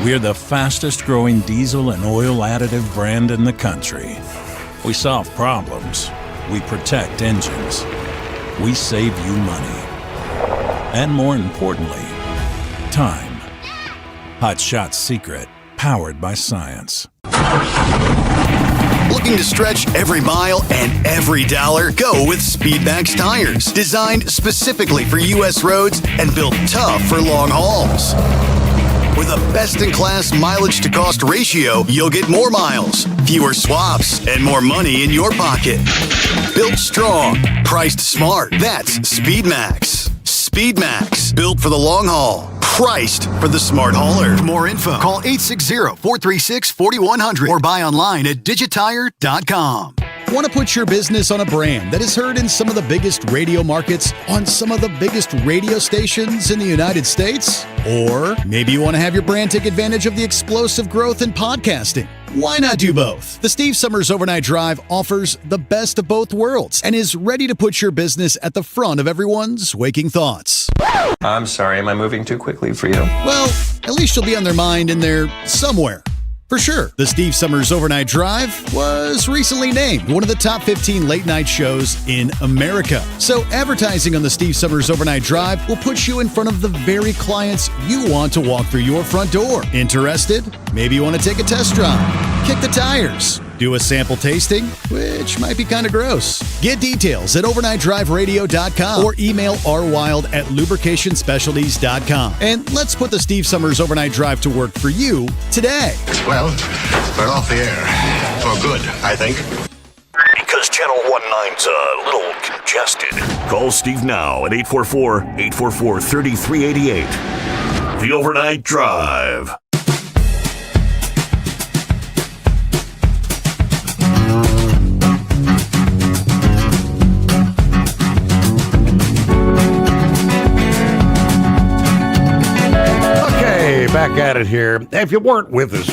Speaker 11: We're the fastest growing diesel and oil additive brand in the country. We solve problems. We protect engines. We save you money. And more importantly, time. Hot Shot Secret, powered by science.
Speaker 1: Looking to stretch every mile and every dollar? Go with Speedmax tires. Designed specifically for U.S. roads and built tough for long hauls. With a best-in-class mileage-to-cost ratio, you'll get more miles, fewer swaps, and more money in your pocket. Built strong, priced smart. That's Speedmax. Speedmax, built for the long haul, priced for the smart hauler. For more info, call 860-436-4100 or buy online at digitire.com. Want to put your business on a brand that is heard in some of the biggest radio markets on some of the biggest radio stations in the United States? Or maybe you want to have your brand take advantage of the explosive growth in podcasting. Why not do both? The Steve Sommers Overnight Drive offers the best of both worlds and is ready to put your business at the front of everyone's waking thoughts.
Speaker 12: I'm sorry, am I moving too quickly for you?
Speaker 1: Well, at least you'll be on their mind in there somewhere. For sure, the Steve Sommers Overnight Drive was recently named one of the top 15 late-night shows in America. So advertising on the Steve Sommers Overnight Drive will put you in front of the very clients you want to walk through your front door. Interested? Maybe you want to take a test drive, kick the tires, do a sample tasting, which might be kind of gross. Get details at overnightdriveradio.com or email rwild@lubricationspecialties.com. And let's put the Steve Sommers Overnight Drive to work for you today.
Speaker 15: Well, we're off the air. For good, I think.
Speaker 21: Because Channel 19's a little congested. Call Steve now at 844-844-3388. The Overnight Drive.
Speaker 14: Back at it here. If you weren't with us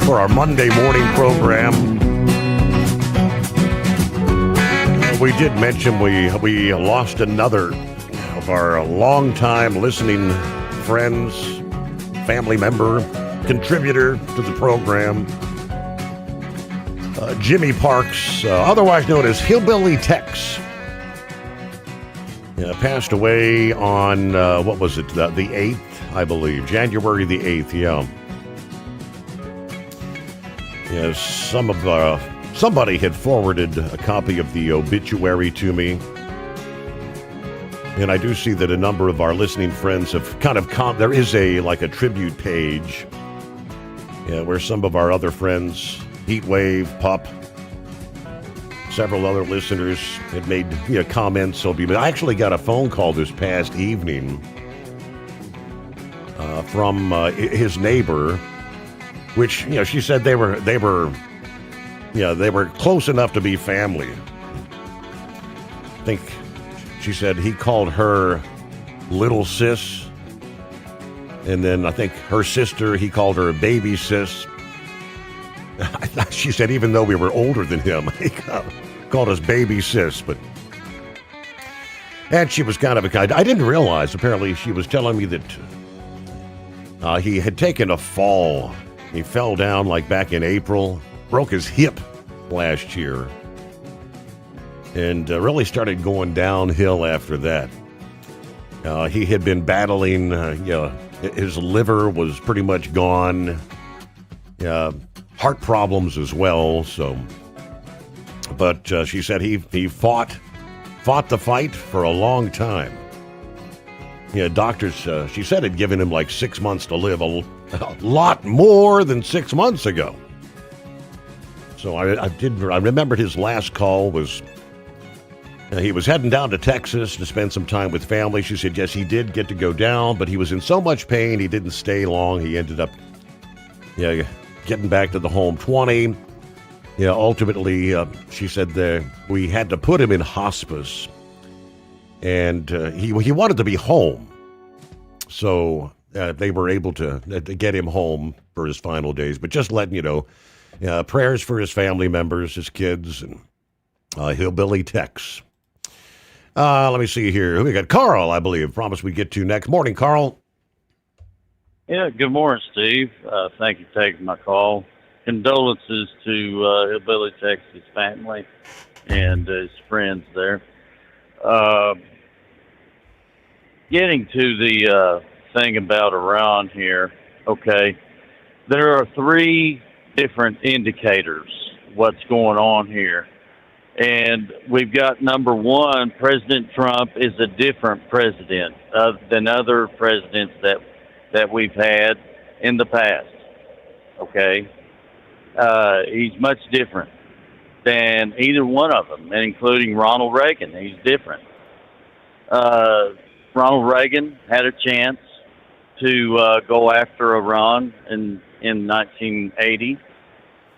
Speaker 14: for our Monday morning program, we did mention we lost another of our longtime listening friends, family member, contributor to the program, Jimmy Parks, otherwise known as Hillbilly Tex. Passed away on, what was it, the 8th? I believe, January the 8th, yeah. Yes, somebody had forwarded a copy of the obituary to me. And I do see that a number of our listening friends have kind of there is a tribute page, where some of our other friends, Heatwave, Pup, several other listeners had made comments. So I actually got a phone call this past evening from his neighbor, which she said they were close enough to be family. I think she said he called her little sis. And then I think her sister, he called her a baby sis. She said even though we were older than him, he called us baby sis. And she was kind of a kind. I didn't realize, apparently she was telling me that he had taken a fall. He fell down like back in April, broke his hip last year, and really started going downhill after that. He had been battling, his liver was pretty much gone, heart problems as well. So, but she said he fought the fight for a long time. Yeah, doctors, she said, had given him like 6 months to live, a lot more than 6 months ago. So I remembered his last call was, he was heading down to Texas to spend some time with family. She said, yes, he did get to go down, but he was in so much pain, he didn't stay long. He ended up getting back to the home 20. Yeah, ultimately, she said that we had to put him in hospice, and he wanted to be home. So they were able to get him home for his final days. But just letting you know, prayers for his family members, his kids, and Hillbilly Tex. Let me see here. We got Carl, I believe. Promised we'd get to next. Morning, Carl.
Speaker 3: Yeah, good morning, Steve. Thank you for taking my call. Condolences to Hillbilly Tex's family and his friends there. Getting to the thing about Iran here, okay, there are 3 different indicators what's going on here. And we've got number 1, President Trump is a different president than other presidents that we've had in the past, okay? He's much different than either one of them, and including Ronald Reagan. He's different. Ronald Reagan had a chance to go after Iran in 1980,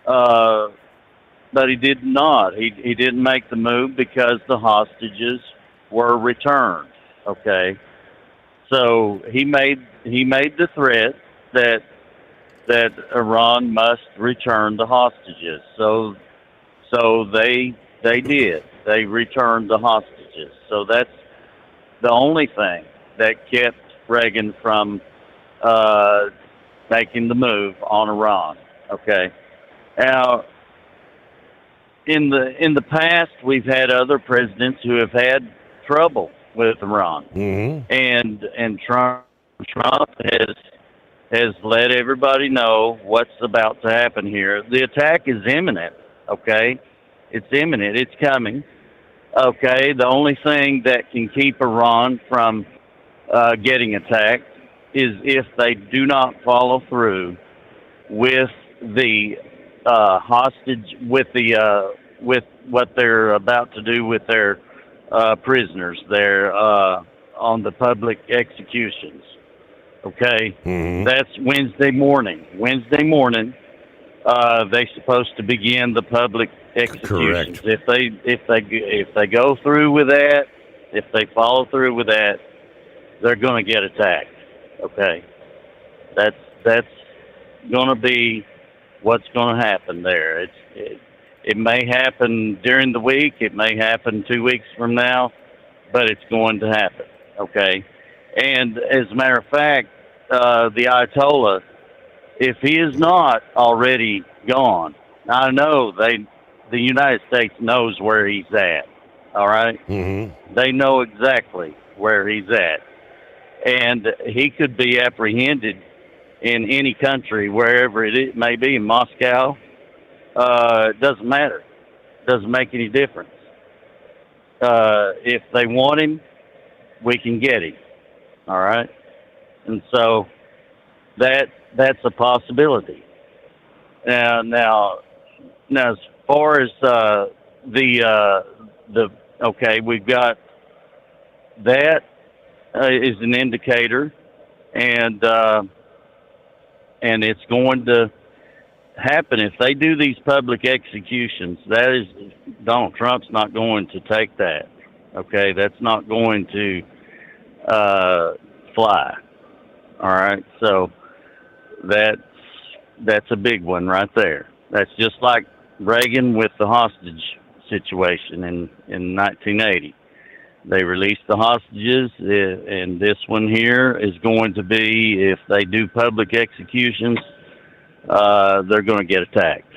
Speaker 3: but he did not. He didn't make the move because the hostages were returned. Okay, so he made the threat that Iran must return the hostages. So they did. They returned the hostages. So that's the only thing that kept Reagan from making the move on Iran. Okay. Now, in the past, we've had other presidents who have had trouble with Iran, and Trump has let everybody know what's about to happen here. The attack is imminent. Okay, it's imminent. It's coming. Okay, the only thing that can keep Iran from getting attacked is if they do not follow through with the hostage, with what they're about to do with their prisoners there on the public executions. Okay, that's Wednesday morning. Wednesday morning, they're supposed to begin the public executions.
Speaker 14: Correct.
Speaker 3: If they go through with that, if they follow through with that, they're going to get attacked. Okay, that's going to be what's going to happen there. It may happen during the week. It may happen 2 weeks from now, but it's going to happen. Okay, and as a matter of fact, the Ayatollah, if he is not already gone, I know the United States knows where he's at. All right, they know exactly where he's at, and he could be apprehended in any country, wherever it may be, in Moscow. It doesn't matter. It doesn't make any difference. If they want him, we can get him. All right, and so that's a possibility. Now, as far as okay, we've got that is an indicator, and it's going to happen if they do these public executions. That is, Donald Trump's not going to take that. Okay, that's not going to fly. All right, so that's a big one right there. That's just like Reagan with the hostage situation in 1980. They released the hostages, and this one here is going to be, if they do public executions, they're going to get attacked.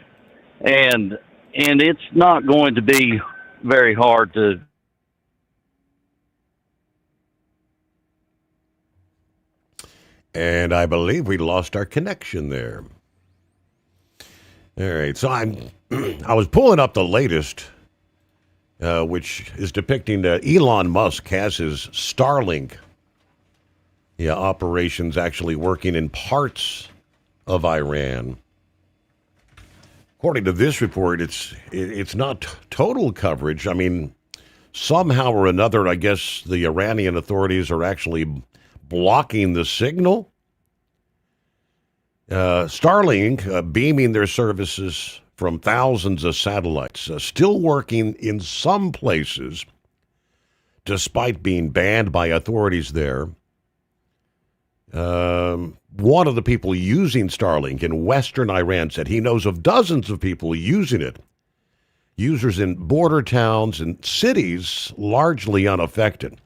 Speaker 3: And it's not going to be very hard to.
Speaker 14: And I believe we lost our connection there. All right, so I was pulling up the latest, which is depicting Elon Musk has his Starlink operations actually working in parts of Iran. According to this report, it's not total coverage. I mean, somehow or another, I guess the Iranian authorities are actually blocking the signal. Starlink beaming their services from thousands of satellites, still working in some places, despite being banned by authorities there. One of the people using Starlink in western Iran said he knows of dozens of people using it. Users in border towns and cities largely unaffected.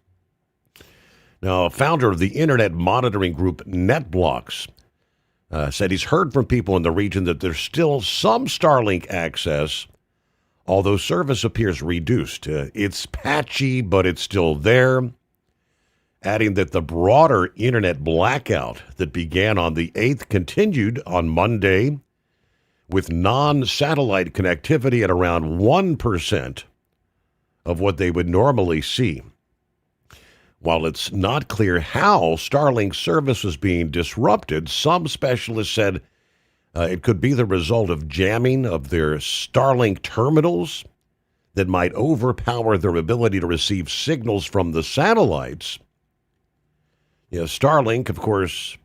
Speaker 14: Now, founder of the internet monitoring group NetBlocks said he's heard from people in the region that there's still some Starlink access, although service appears reduced. It's patchy, but it's still there. Adding that the broader internet blackout that began on the 8th continued on Monday with non-satellite connectivity at around 1% of what they would normally see. While it's not clear how Starlink service is being disrupted, some specialists said it could be the result of jamming of their Starlink terminals that might overpower their ability to receive signals from the satellites. Starlink, of course,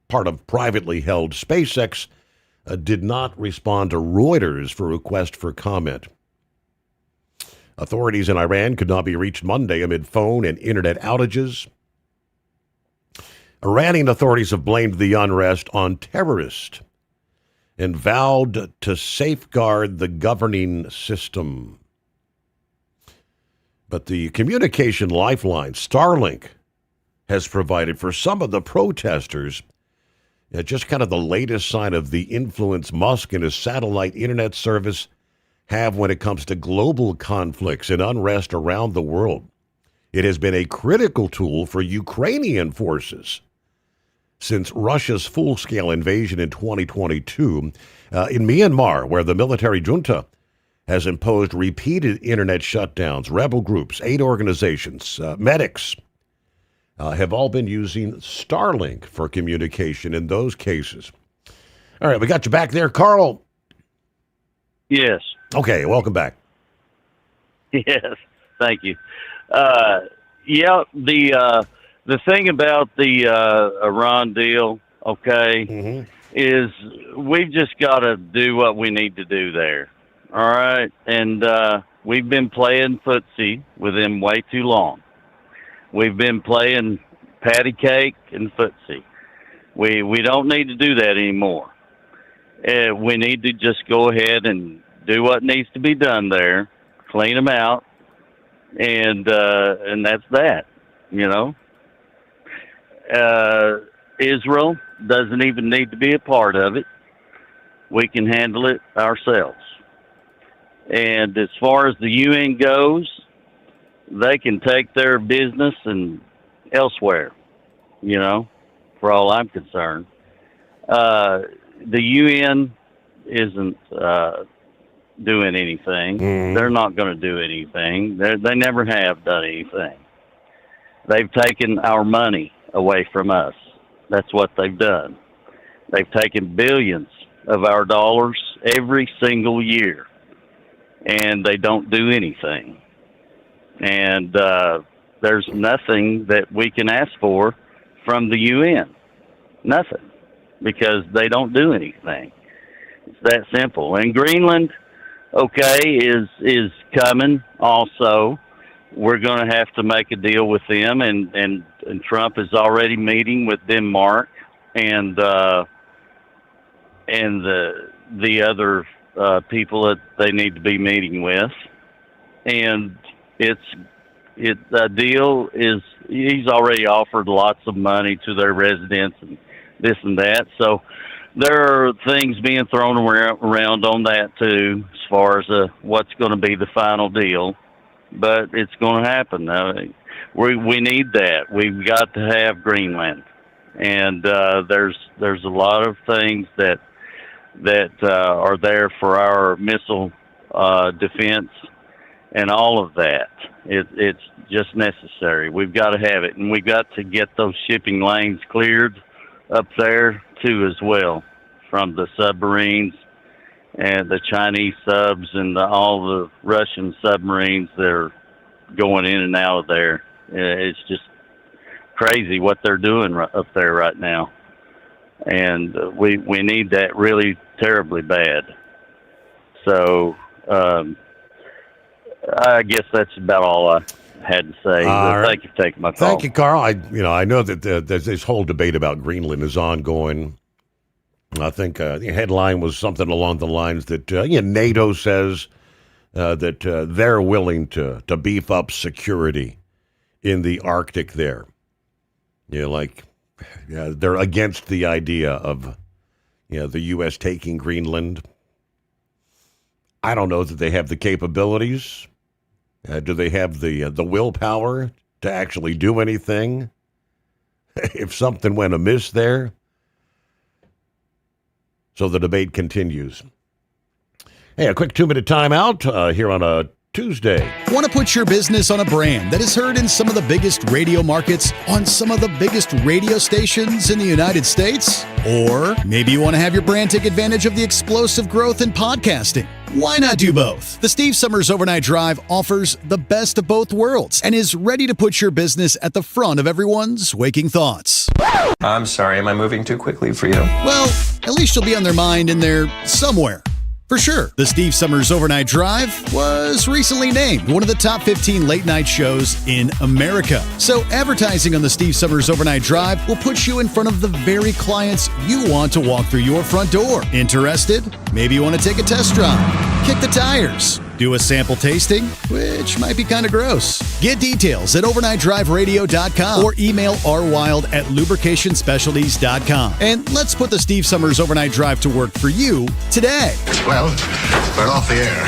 Speaker 14: part of privately held SpaceX, did not respond to Reuters for request for comment. Authorities in Iran could not be reached Monday amid phone and internet outages. Iranian authorities have blamed the unrest on terrorists and vowed to safeguard the governing system. But the communication lifeline, Starlink, has provided for some of the protesters just kind of the latest sign of the influence Musk and his satellite internet service have when it comes to global conflicts and unrest around the world. It has been a critical tool for Ukrainian forces since Russia's full-scale invasion in 2022 in Myanmar, where the military junta has imposed repeated internet shutdowns. Rebel groups, aid organizations, medics have all been using Starlink for communication in those cases. All right, we got you back there, Carl.
Speaker 3: Yes.
Speaker 14: Okay, welcome back.
Speaker 3: Yes, thank you. Yeah, the thing about the Iran deal, okay, is we've just got to do what we need to do there. All right, and we've been playing footsie with them way too long. We've been playing patty cake and footsie. We don't need to do that anymore. We need to just go ahead and do what needs to be done there, clean them out, and that's that. You know, Israel doesn't even need to be a part of it. We can handle it ourselves. And as far as the UN goes, they can take their business and elsewhere, you know, for all I'm concerned. The UN isn't doing anything. They're not going to do anything. They never have done anything. They've taken our money away from us. That's what they've done. They've taken billions of our dollars every single year, and they don't do anything. And there's nothing that we can ask for from the UN. Nothing. Because they don't do anything. It's that simple. And Greenland, okay, is coming also. We're going to have to make a deal with them, and Trump is already meeting with Denmark and the other people that they need to be meeting with, and the deal is he's already offered lots of money to their residents and this and that. So there are things being thrown around on that too, as far as what's going to be the final deal. But it's going to happen. We need that. We've got to have Greenland, and there's a lot of things that are there for our missile defense and all of that. It's just necessary. We've got to have it, and we've got to get those shipping lanes cleared up there too as well, from the submarines and the Chinese subs and all the Russian submarines that are going in and out of there. It's just crazy what they're doing up there right now, and we need that really terribly bad. So I guess that's about all I had to say. Thank you for taking my call.
Speaker 14: Thank you, Carl. I know that this whole debate about Greenland is ongoing. I think the headline was something along the lines that NATO says that they're willing to beef up security in the Arctic there. They're against the idea of the U.S. taking Greenland. I don't know that they have the capabilities. Do they have the willpower to actually do anything if something went amiss there? So the debate continues. Hey, a quick 2-minute timeout here on a Tuesday.
Speaker 1: Want to put your business on a brand that is heard in some of the biggest radio markets on some of the biggest radio stations in the United States? Or maybe you want to have your brand take advantage of the explosive growth in podcasting. Why not do both? The Steve Summers Overnight Drive offers the best of both worlds and is ready to put your business at the front of everyone's waking thoughts.
Speaker 12: I'm sorry, am I moving too quickly for you?
Speaker 1: Well, at least you'll be on their mind in there somewhere. For sure, the Steve Summers Overnight Drive was recently named one of the top 15 late-night shows in America. So advertising on the Steve Summers Overnight Drive will put you in front of the very clients you want to walk through your front door. Interested? Maybe you want to take a test drive, kick the tires, do a sample tasting, which might be kind of gross. Get details at overnightdriveradio.com or email rwild@lubricationspecialties.com. And let's put the Steve Summers Overnight Drive to work for you today.
Speaker 15: Well, we're off the air.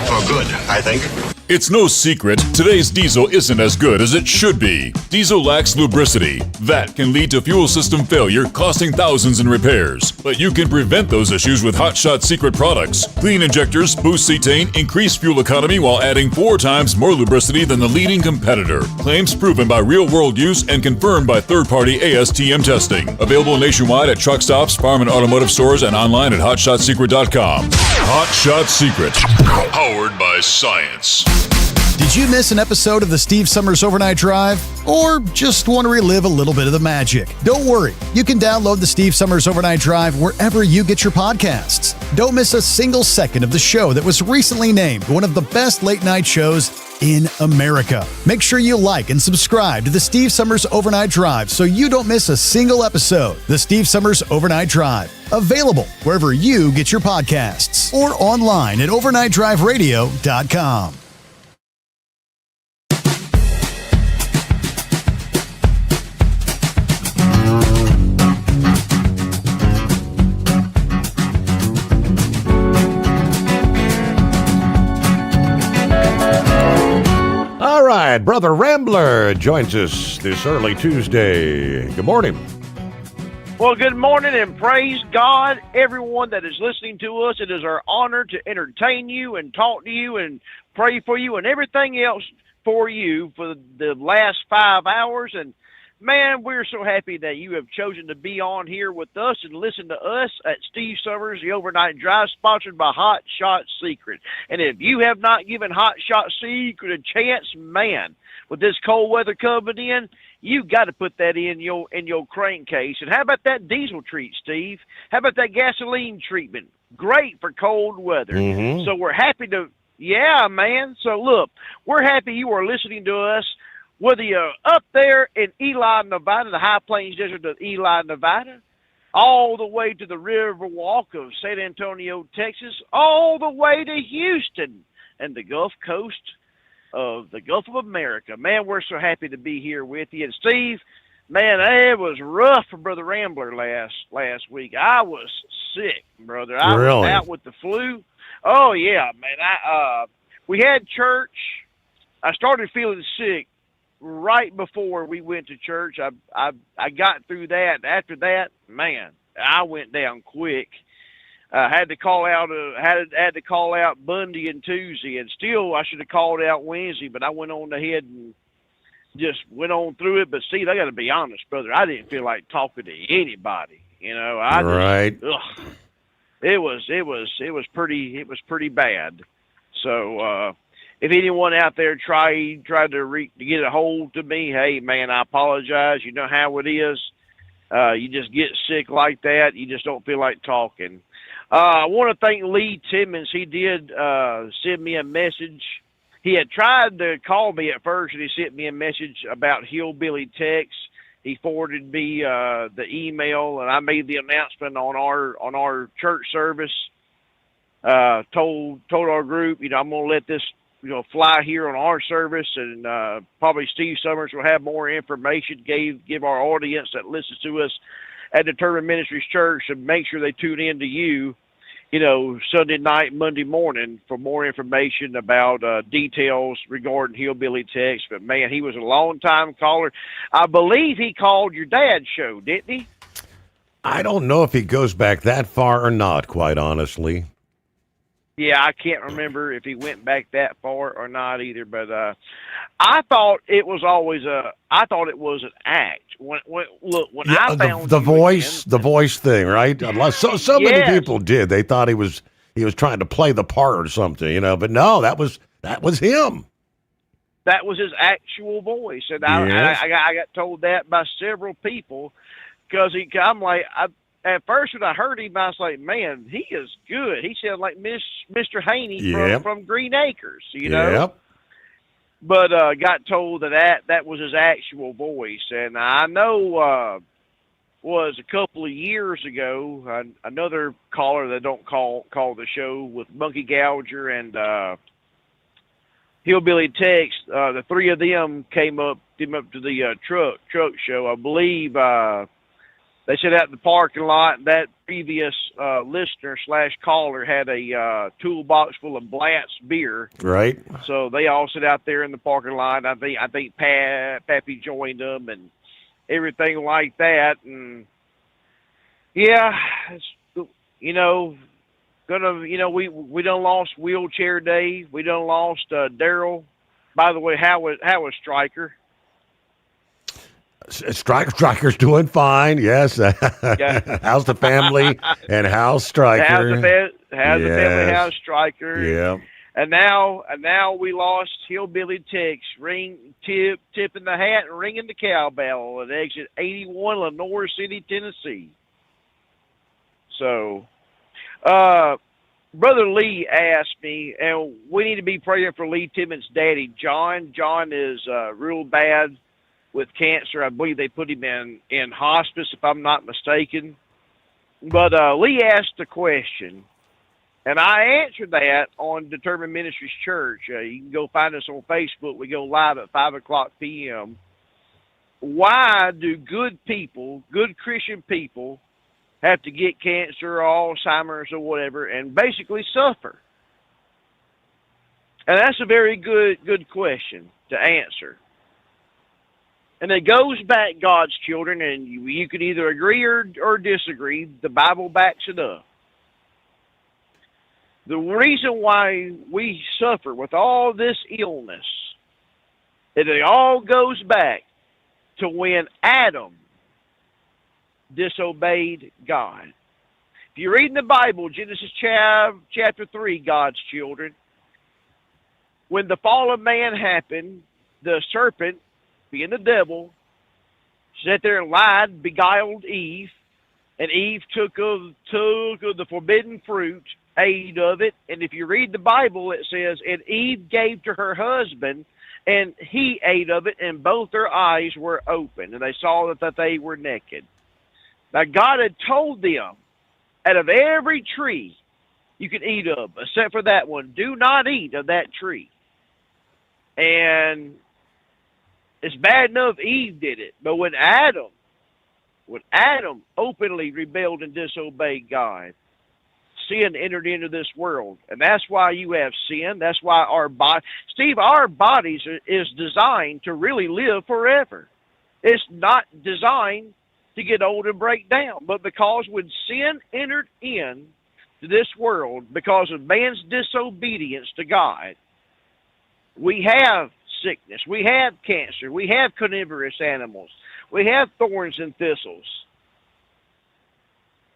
Speaker 15: For good, I think.
Speaker 24: It's no secret, today's diesel isn't as good as it should be. Diesel lacks lubricity. That can lead to fuel system failure, costing thousands in repairs. But you can prevent those issues with Hot Shot Secret products. Clean injectors, boost cetane, increase fuel economy while adding 4 times more lubricity than the leading competitor. Claims proven by real-world use and confirmed by third-party ASTM testing. Available nationwide at truck stops, farm and automotive stores, and online at hotshotsecret.com. Hot Shot Secret. Powered by science.
Speaker 1: Did you miss an episode of the Steve Summers Overnight Drive? Or just want to relive a little bit of the magic? Don't worry. You can download the Steve Summers Overnight Drive wherever you get your podcasts. Don't miss a single second of the show that was recently named one of the best late-night shows in America. Make sure you like and subscribe to the Steve Summers Overnight Drive so you don't miss a single episode. The Steve Summers Overnight Drive. Available wherever you get your podcasts or online at overnightdriveradio.com.
Speaker 14: All right, Brother Rambler joins us this early Tuesday. Good morning.
Speaker 7: Well, good morning and praise God, everyone that is listening to us. It is our honor to entertain you and talk to you and pray for you and everything else for you for the last 5 hours. And man, we're so happy that you have chosen to be on here with us and listen to us at Steve Summers, the Overnight Drive, sponsored by Hot Shot Secret. And if you have not given Hot Shot Secret a chance, man, with this cold weather coming in, you got to put that in your crankcase. And how about that diesel treat, Steve? How about that gasoline treatment? Great for cold weather.
Speaker 14: Mm-hmm.
Speaker 7: So we're happy to, yeah, man. So look, we're happy you are listening to us. Whether you're up there in Ely, Nevada, the High Plains Desert of Ely, Nevada, all the way to the Riverwalk of San Antonio, Texas, all the way to Houston and the Gulf Coast of the Gulf of America. Man, we're so happy to be here with you. And Steve, man, it was rough for Brother Rambler last week. I was sick, brother. I
Speaker 14: Really?
Speaker 7: was out with the flu. Oh yeah, man. We had church. I started feeling sick right before we went to church. I got through that. After that, man, I went down quick. Had to call out had to call out Monday and Tuesday, and still I should have called out Wednesday, but I went on ahead and just went on through it. But Steve, I got to be honest, brother, I didn't feel like talking to anybody. You know,
Speaker 14: Right.
Speaker 7: It was pretty bad. So if anyone out there tried to get a hold to me, hey man, I apologize. You know how it is. You just get sick like that. You just don't feel like talking. I want to thank Lee Timmons. He did send me a message. He had tried to call me at first, and he sent me a message about Hillbilly Text. He forwarded me the email, and I made the announcement on our church service. Told our group, you know, I'm going to let this, you know, fly here on our service, and probably Steve Sommers will have more information. Give our audience that listens to us at Determined Ministries Church and make sure they tune in to you, you know, Sunday night, Monday morning for more information about details regarding Hillbilly Text. But man, he was a long-time caller. I believe he called your dad's show, didn't he?
Speaker 14: I don't know if he goes back that far or not, quite honestly.
Speaker 7: Yeah, I can't remember if he went back that far or not either. But I thought it was always I thought it was an act. When I found
Speaker 14: the voice thing, right? So many
Speaker 7: Yes.
Speaker 14: people did. They thought he was trying to play the part or something, you know. But no, that was him.
Speaker 7: That was his actual voice, and
Speaker 14: Yes.
Speaker 7: I got told that by several people because I'm like, at first when I heard him, I was like, man, he is good. He sounded like Mr. Haney
Speaker 14: Yep.
Speaker 7: from Green Acres, you know.
Speaker 14: Yep.
Speaker 7: But got told that was his actual voice, and I know was a couple of years ago another caller that don't call the show with Monkey Gouger and Hillbilly Text. The three of them came up to the truck show. I believe they sat out in the parking lot, and that previous listener / caller had a toolbox full of Blatz beer.
Speaker 14: Right.
Speaker 7: So they all sit out there in the parking lot. I think Pappy joined them and everything like that. And yeah, it's, you know, we done lost Wheelchair Dave. We done lost Daryl. By the way, how was Stryker?
Speaker 14: Stryker's doing fine. Yes.
Speaker 7: Yeah.
Speaker 14: How's the family and how's Stryker?
Speaker 7: How's the family? How's Stryker?
Speaker 14: Yeah.
Speaker 7: And now we lost Hillbilly Tex, tipping the hat and ringing the cowbell at exit 81, Lenore City, Tennessee. So, Brother Lee asked me, and we need to be praying for Lee Timmons' daddy, John. John is real bad with cancer. I believe they put him in hospice, if I'm not mistaken. But Lee asked a question, and I answered that on Determined Ministries Church. You can go find us on Facebook. We go live at 5 o'clock p.m. Why do good people, good Christian people, have to get cancer or Alzheimer's or whatever and basically suffer? And that's a very good question to answer. And it goes back, God's children, and you can either agree or disagree. The Bible backs it up. The reason why we suffer with all this illness, it all goes back to when Adam disobeyed God. If you read in the Bible, Genesis chapter 3, God's children, when the fall of man happened, the serpent, being the devil, sat there and lied, beguiled Eve, and Eve took of the forbidden fruit, ate of it, and if you read the Bible, it says, and Eve gave to her husband, and he ate of it, and both their eyes were open, and they saw that they were naked. Now, God had told them, out of every tree you can eat of, except for that one, do not eat of that tree. And it's bad enough Eve did it, but when Adam openly rebelled and disobeyed God, sin entered into this world. And that's why you have sin. That's why our bodies is designed to really live forever. It's not designed to get old and break down. But because when sin entered in to this world, because of man's disobedience to God, we have sickness, we have cancer, we have carnivorous animals, we have thorns and thistles.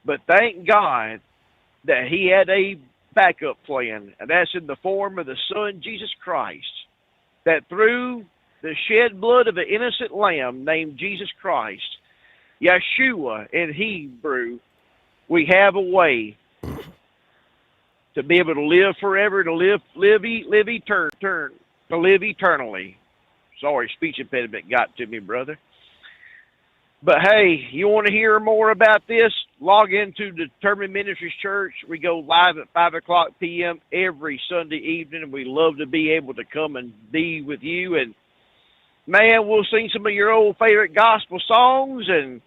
Speaker 7: But thank God that he had a backup plan, and that's in the form of the Son, Jesus Christ, that through the shed blood of an innocent lamb named Jesus Christ, Yeshua in Hebrew, we have a way to be able to live forever, to live eternally. Sorry, speech impediment got to me, brother. But hey, you want to hear more about this? Log into Determined Ministries Church. We go live at 5 o'clock p.m. every Sunday evening, and we love to be able to come and be with you. And man, we'll sing some of your old favorite gospel songs, and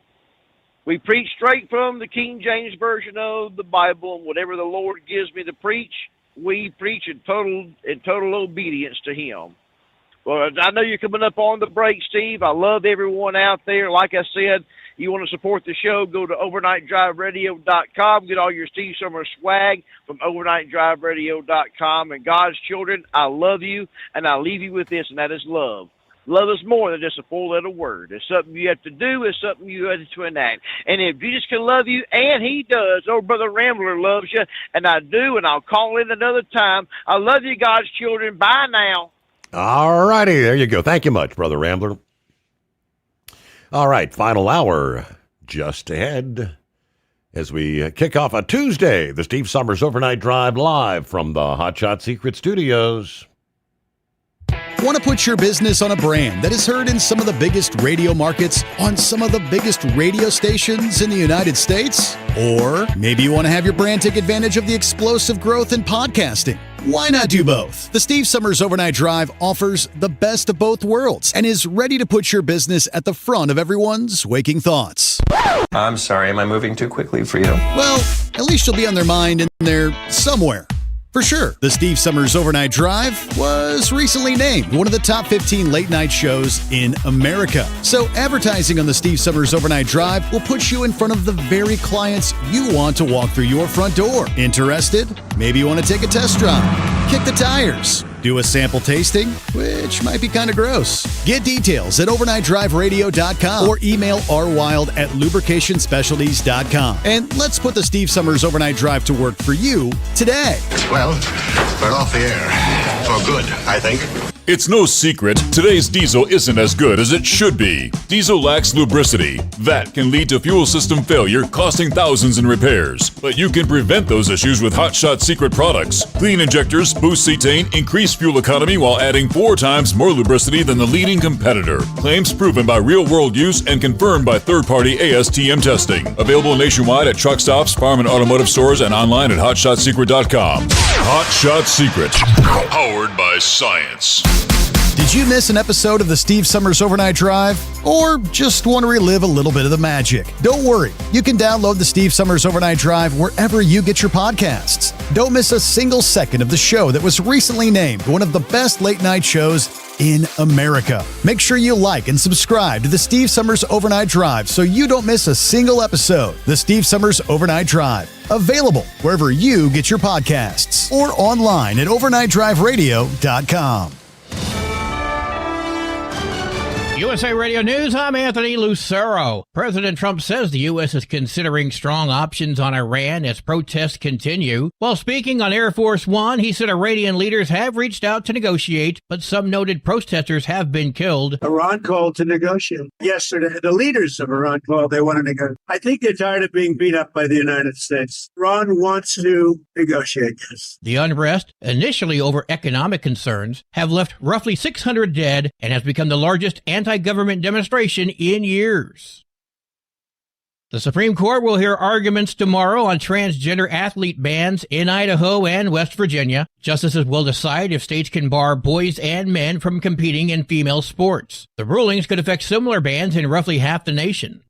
Speaker 7: we preach straight from the King James Version of the Bible, and whatever the Lord gives me to preach, we preach in total obedience to Him. Well, I know you're coming up on the break, Steve. I love everyone out there. Like I said, you want to support the show, go to overnightdriveradio.com. Get all your Steve Sommers swag from overnightdriveradio.com. And God's children, I love you, and I leave you with this, and that is love. Love is more than just a four-letter word. It's something you have to do. It's something you have to enact. And if Jesus can love you, and He does, oh, Brother Rambler loves you, and I do, and I'll call in another time. I love you, God's children. Bye now.
Speaker 14: All righty, there you go. Thank you much, Brother Rambler. All right, final hour just ahead as we kick off a Tuesday, the Steve Sommers Overnight Drive live from the Hot Shot Secret Studios.
Speaker 1: Want to put your business on a brand that is heard in some of the biggest radio markets on some of the biggest radio stations in the United States? Or maybe you want to have your brand take advantage of the explosive growth in podcasting. Why not do both? The Steve Sommers Overnight Drive offers the best of both worlds and is ready to put your business at the front of everyone's waking thoughts.
Speaker 12: I'm sorry, am I moving too quickly for you?
Speaker 1: Well, at least you'll be on their mind in there somewhere. For sure, the Steve Sommers Overnight Drive was recently named one of the top 15 late-night shows in America. So advertising on the Steve Sommers Overnight Drive will put you in front of the very clients you want to walk through your front door. Interested? Maybe you want to take a test drive, kick the tires, do a sample tasting, which might be kind of gross. Get details at overnightdriveradio.com or email rwild@lubricationspecialties.com. And let's put the Steve Sommers Overnight Drive to work for you today.
Speaker 15: Well, we're off the air. For good, I think.
Speaker 24: It's no secret, today's diesel isn't as good as it should be. Diesel lacks lubricity. That can lead to fuel system failure, costing thousands in repairs. But you can prevent those issues with Hot Shot Secret products. Clean injectors boost cetane, increase fuel economy while adding 4 times more lubricity than the leading competitor. Claims proven by real-world use and confirmed by third-party ASTM testing. Available nationwide at truck stops, farm and automotive stores, and online at hotshotsecret.com. Hot Shot Secret. Powered by science.
Speaker 1: Did you miss an episode of the Steve Sommers Overnight Drive? Or just want to relive a little bit of the magic? Don't worry. You can download the Steve Sommers Overnight Drive wherever you get your podcasts. Don't miss a single second of the show that was recently named one of the best late-night shows in America. Make sure you like and subscribe to the Steve Sommers Overnight Drive so you don't miss a single episode. The Steve Sommers Overnight Drive. Available wherever you get your podcasts or online at overnightdriveradio.com.
Speaker 2: USA Radio News, I'm Anthony Lucero. President Trump says the U.S. is considering strong options on Iran as protests continue. While speaking on Air Force One, he said Iranian leaders have reached out to negotiate, but some noted protesters have been killed.
Speaker 6: Iran called to negotiate yesterday. The leaders of Iran called. They want to negotiate. I think they're tired of being beat up by the United States. Iran wants to negotiate this.
Speaker 2: The unrest, initially over economic concerns, have left roughly 600 dead and has become the largest anti-government demonstration in years. The Supreme Court will hear arguments tomorrow on transgender athlete bans in Idaho and West Virginia. Justices will decide if states can bar boys and men from competing in female sports. The rulings could affect similar bans in roughly half the nation.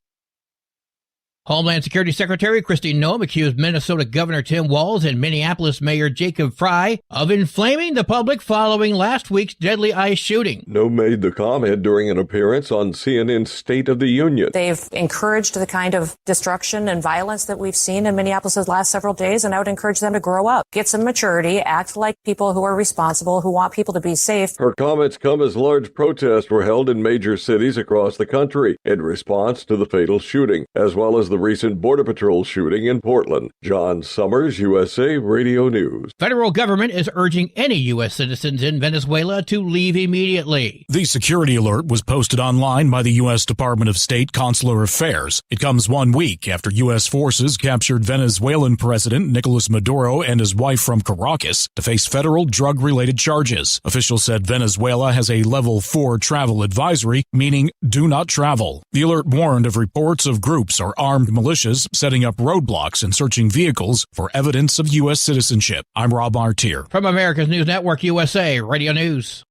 Speaker 2: Homeland Security Secretary Kristi Noem accused Minnesota Governor Tim Walz and Minneapolis Mayor Jacob Frey of inflaming the public following last week's deadly ICE shooting.
Speaker 16: Noem made the comment during an appearance on CNN's State of the Union.
Speaker 17: They've encouraged the kind of destruction and violence that we've seen in Minneapolis the last several days, and I would encourage them to grow up, get some maturity, act like people who are responsible, who want people to be safe.
Speaker 16: Her comments come as large protests were held in major cities across the country in response to the fatal shooting, as well as the recent Border Patrol shooting in Portland. John Sommers, USA Radio News.
Speaker 2: Federal government is urging any U.S. citizens in Venezuela to leave immediately.
Speaker 18: The security alert was posted online by the U.S. Department of State Consular Affairs. It comes 1 week after U.S. forces captured Venezuelan President Nicolas Maduro and his wife from Caracas to face federal drug-related charges. Officials said Venezuela has a level 4 travel advisory, meaning do not travel. The alert warned of reports of groups or armed militias setting up roadblocks and searching vehicles for evidence of U.S. citizenship. I'm Rob Artier.
Speaker 2: From America's News Network, USA Radio News.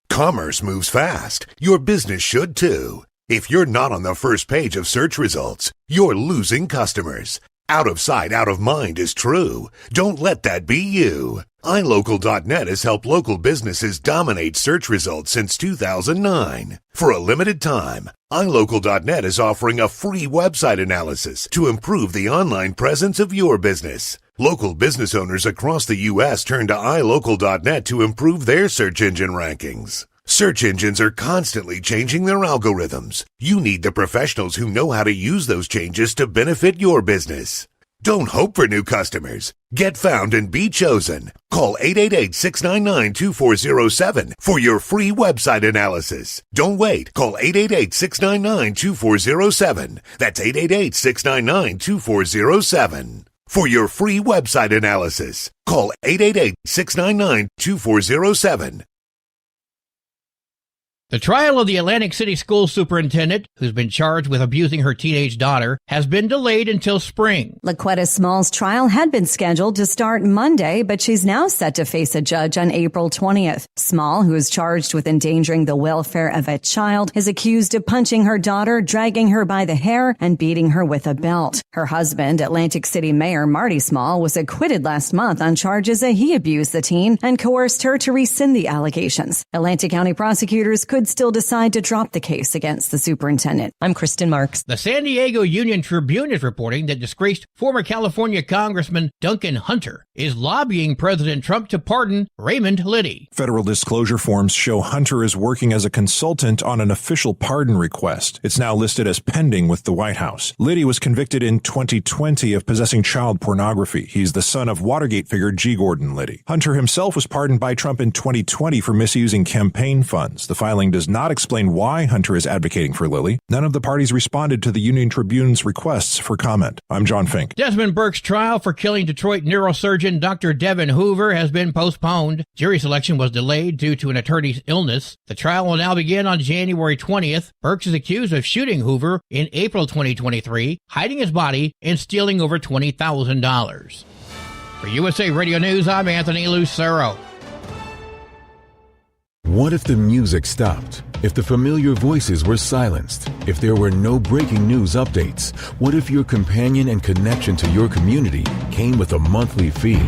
Speaker 19: Commerce moves fast. Your business should too. If you're not on the first page of search results, you're losing customers. Out of sight, out of mind is true. Don't let that be you. iLocal.net has helped local businesses dominate search results since 2009. For a limited time, iLocal.net is offering a free website analysis to improve the online presence of your business. Local business owners across the U.S. turn to iLocal.net to improve their search engine rankings. Search engines are constantly changing their algorithms. You need the professionals who know how to use those changes to benefit your business. Don't hope for new customers. Get found and be chosen. Call 888-699-2407 for your free website analysis. Don't wait. Call 888-699-2407. That's 888-699-2407. For your free website analysis, call 888-699-2407.
Speaker 2: The trial of the Atlantic City school superintendent, who's been charged with abusing her teenage daughter, has been delayed until spring.
Speaker 20: LaQuetta Small's trial had been scheduled to start Monday, but she's now set to face a judge on April 20th. Small, who is charged with endangering the welfare of a child, is accused of punching her daughter, dragging her by the hair, and beating her with a belt. Her husband, Atlantic City Mayor Marty Small, was acquitted last month on charges that he abused the teen and coerced her to rescind the allegations. Atlantic County prosecutors could still decide to drop the case against the superintendent. I'm Kristen Marks.
Speaker 2: The San Diego Union Tribune is reporting that disgraced former California Congressman Duncan Hunter is lobbying President Trump to pardon Raymond Liddy.
Speaker 22: Federal disclosure forms show Hunter is working as a consultant on an official pardon request. It's now listed as pending with the White House. Liddy was convicted in 2020 of possessing child pornography. He's the son of Watergate figure G. Gordon Liddy. Hunter himself was pardoned by Trump in 2020 for misusing campaign funds. The filing does not explain why Hunter is advocating for Lilly. None of the parties responded to the Union Tribune's requests for comment. I'm John Fink.
Speaker 2: Desmond Burke's trial for killing Detroit neurosurgeon Dr. Devin Hoover has been postponed. Jury selection was delayed due to an attorney's illness. The trial will now begin on January 20th. Burks is accused of shooting Hoover in April 2023, hiding his body, and stealing over $20,000. For USA Radio News, I'm Anthony Lucero.
Speaker 23: What if the music stopped? If the familiar voices were silenced? If there were no breaking news updates? What if your companion and connection to your community came with a monthly fee?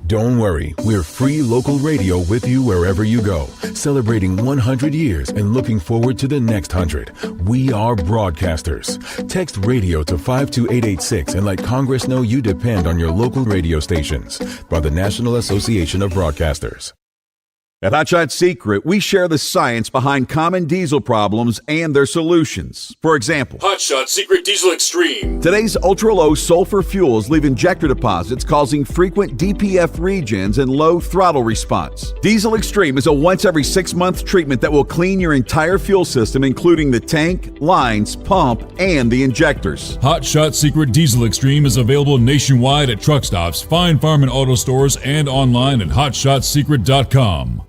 Speaker 23: Don't worry, we're free local radio with you wherever you go, celebrating 100 years and looking forward to the next 100. We are broadcasters. Text radio to 52886 and let Congress know you depend on your local radio stations. By the National Association of Broadcasters.
Speaker 25: At Hot Shot Secret, we share the science behind common diesel problems and their solutions. For example,
Speaker 24: Hot Shot Secret Diesel Extreme.
Speaker 25: Today's ultra-low sulfur fuels leave injector deposits causing frequent DPF regens and low throttle response. Diesel Extreme is a once every 6-month treatment that will clean your entire fuel system, including the tank, lines, pump, and the injectors.
Speaker 24: Hot Shot Secret Diesel Extreme is available nationwide at truck stops, fine farm and auto stores, and online at hotshotsecret.com.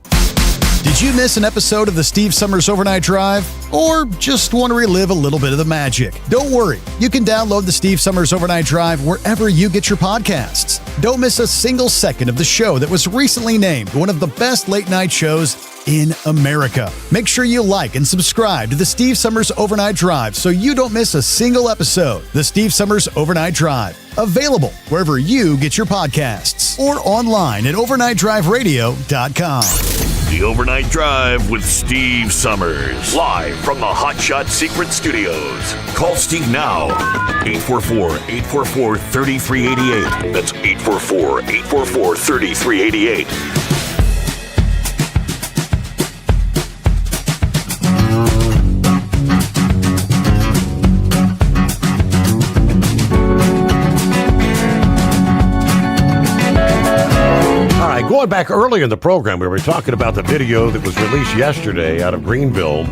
Speaker 1: Did you miss an episode of the Steve Summers Overnight Drive? Or just want to relive a little bit of the magic? Don't worry. You can download the Steve Summers Overnight Drive wherever you get your podcasts. Don't miss a single second of the show that was recently named one of the best late night shows in America. Make sure you like and subscribe to the Steve Summers Overnight Drive so you don't miss a single episode. The Steve Summers Overnight Drive. Available wherever you get your podcasts or online at overnightdriveradio.com.
Speaker 21: The Overnight Drive with Steve Summers. Live from the Hot Shot Secret Studios. Call Steve now. 844-844-3388. That's 844-844-3388.
Speaker 14: Going back earlier in the program, we were talking about the video that was released yesterday out of Greenville,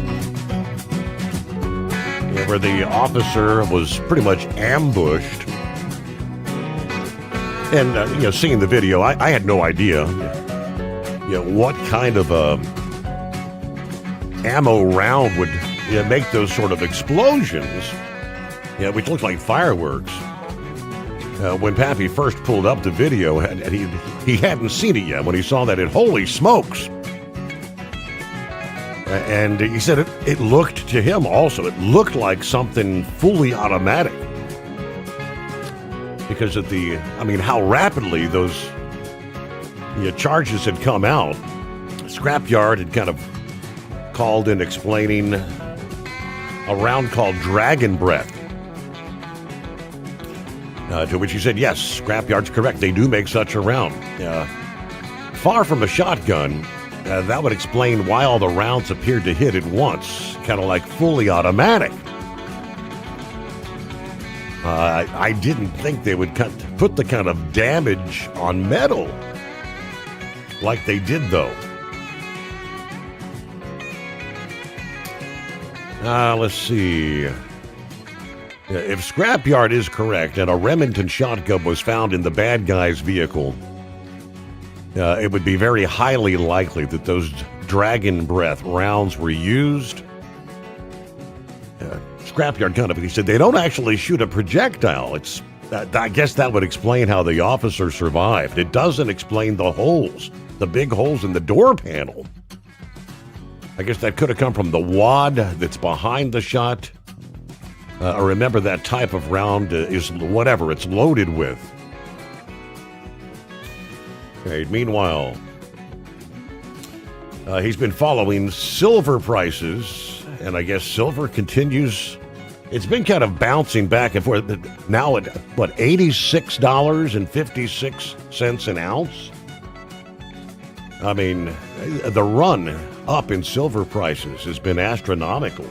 Speaker 14: where the officer was pretty much ambushed. And, seeing the video, I had no idea, what kind of ammo round would make those sort of explosions, which looked like fireworks. When Pappy first pulled up the video, and he hadn't seen it yet. When he saw that, holy smokes! And he said it looked to him also. It looked like something fully automatic because of how rapidly those charges had come out. Scrapyard had kind of called in explaining a round called Dragon Breath. To which he said, yes, Scrapyard's correct. They do make such a round. Far from a shotgun, that would explain why all the rounds appeared to hit at once, kind of like fully automatic. I didn't think they would put the kind of damage on metal like they did, though. Let's see. If Scrapyard is correct and a Remington shotgun was found in the bad guy's vehicle, it would be very highly likely that those Dragon Breath rounds were used. Scrapyard Company said they don't actually shoot a projectile. I guess that would explain how the officer survived. It doesn't explain the holes, the big holes in the door panel. I guess that could have come from the wad that's behind the shot. Remember, that type of round is whatever it's loaded with. Okay, meanwhile, he's been following silver prices, and I guess silver continues. It's been kind of bouncing back and forth. Now at, $86.56 an ounce? I mean, the run up in silver prices has been astronomical.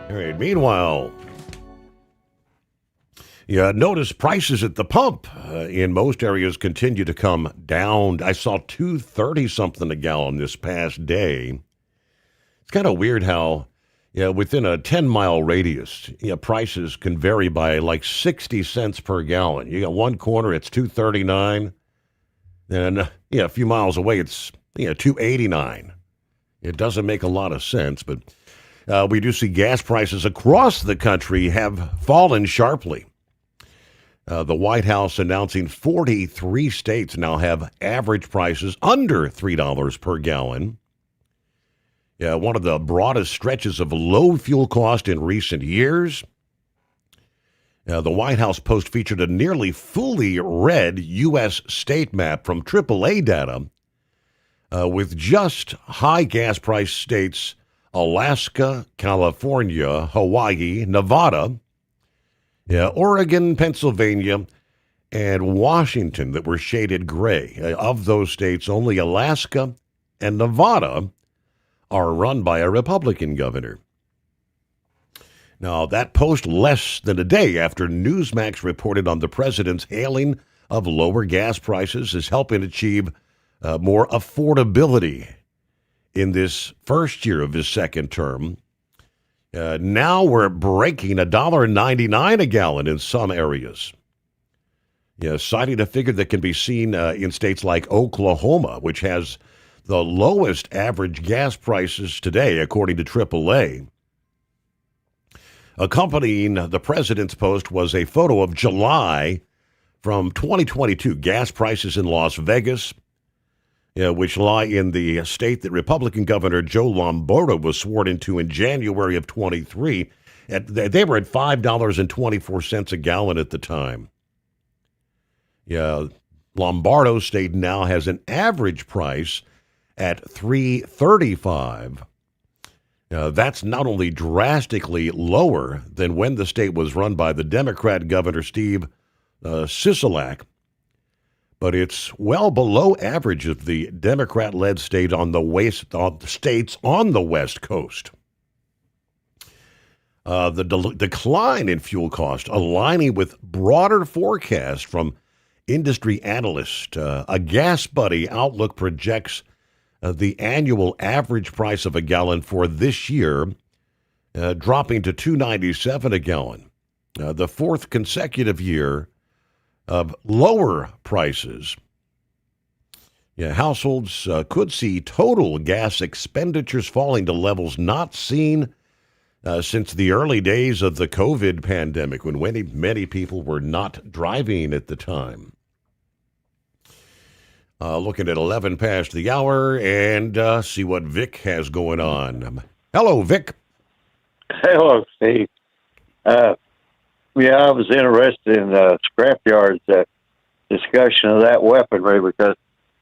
Speaker 14: All right, meanwhile, notice prices at the pump in most areas continue to come down. I saw $2.30 something a gallon this past day. It's kind of weird how, within a 10-mile radius, prices can vary by like 60 cents per gallon. You got one corner, it's $2.39. Then, a few miles away, it's $2.89. It doesn't make a lot of sense, but we do see gas prices across the country have fallen sharply. The White House announcing 43 states now have average prices under $3 per gallon. One of the broadest stretches of low fuel cost in recent years. The White House Post featured a nearly fully read U.S. state map from AAA data with just high gas price states Alaska, California, Hawaii, Nevada, Oregon, Pennsylvania, and Washington that were shaded gray. Of those states, only Alaska and Nevada are run by a Republican governor. Now, that post less than a day after Newsmax reported on the president's hailing of lower gas prices is helping achieve more affordability in this first year of his second term. Now we're breaking $1.99 a gallon in some areas. citing a figure that can be seen in states like Oklahoma, which has the lowest average gas prices today, according to AAA. Accompanying the president's post was a photo of July from 2022 gas prices in Las Vegas, which lie in the state that Republican Governor Joe Lombardo was sworn into in January of 23. They were at $5.24 a gallon at the time. Lombardo State now has an average price at $3.35. That's not only drastically lower than when the state was run by the Democrat Governor Steve Sisolak, but it's well below average of the Democrat-led states on the West Coast. The decline in fuel cost aligning with broader forecasts from industry analysts. A Gas Buddy outlook projects the annual average price of a gallon for this year dropping to $2.97 a gallon. The fourth consecutive year of lower prices. Households could see total gas expenditures falling to levels not seen since the early days of the COVID pandemic, when many people were not driving at the time. Looking at 11 past the hour and see what Vic has going on. Hello, Vic.
Speaker 4: Hello, Steve. I was interested in Scrapyard's discussion of that weaponry because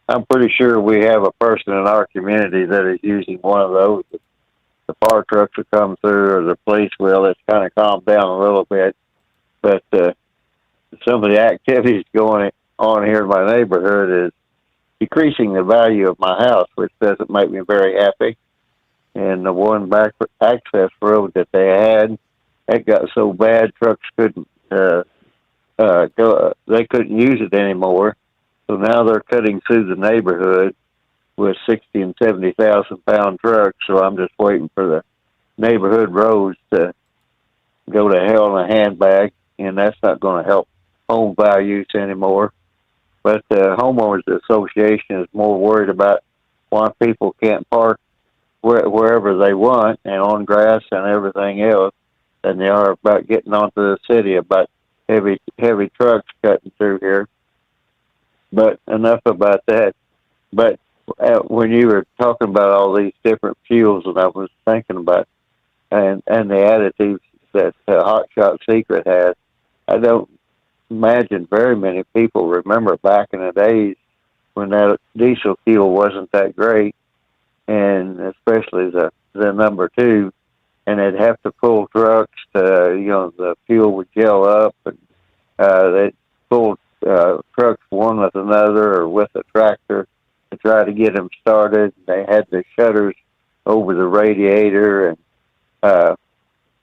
Speaker 4: I'm pretty sure we have a person in our community that is using one of those. The fire trucks will come through, or the police will. It's kind of calmed down a little bit. But some of the activities going on here in my neighborhood is decreasing the value of my house, which doesn't make me very happy. And the one back access road that they had, it got so bad trucks couldn't go. They couldn't use it anymore. So now they're cutting through the neighborhood with 60 and 70,000 pound trucks. So I'm just waiting for the neighborhood roads to go to hell in a handbag, and that's not going to help home values anymore. But the homeowners association is more worried about why people can't park wherever they want and on grass and everything else than they are about getting onto the city, about heavy trucks cutting through here. But enough about that. But when you were talking about all these different fuels, and I was thinking about and the additives that Hot Shot Secret has, I don't imagine very many people remember back in the days when that diesel fuel wasn't that great, and especially the number 2, and they'd have to pull trucks to, the fuel would gel up, and they'd pull trucks one with another or with a tractor to try to get them started. They had the shutters over the radiator, and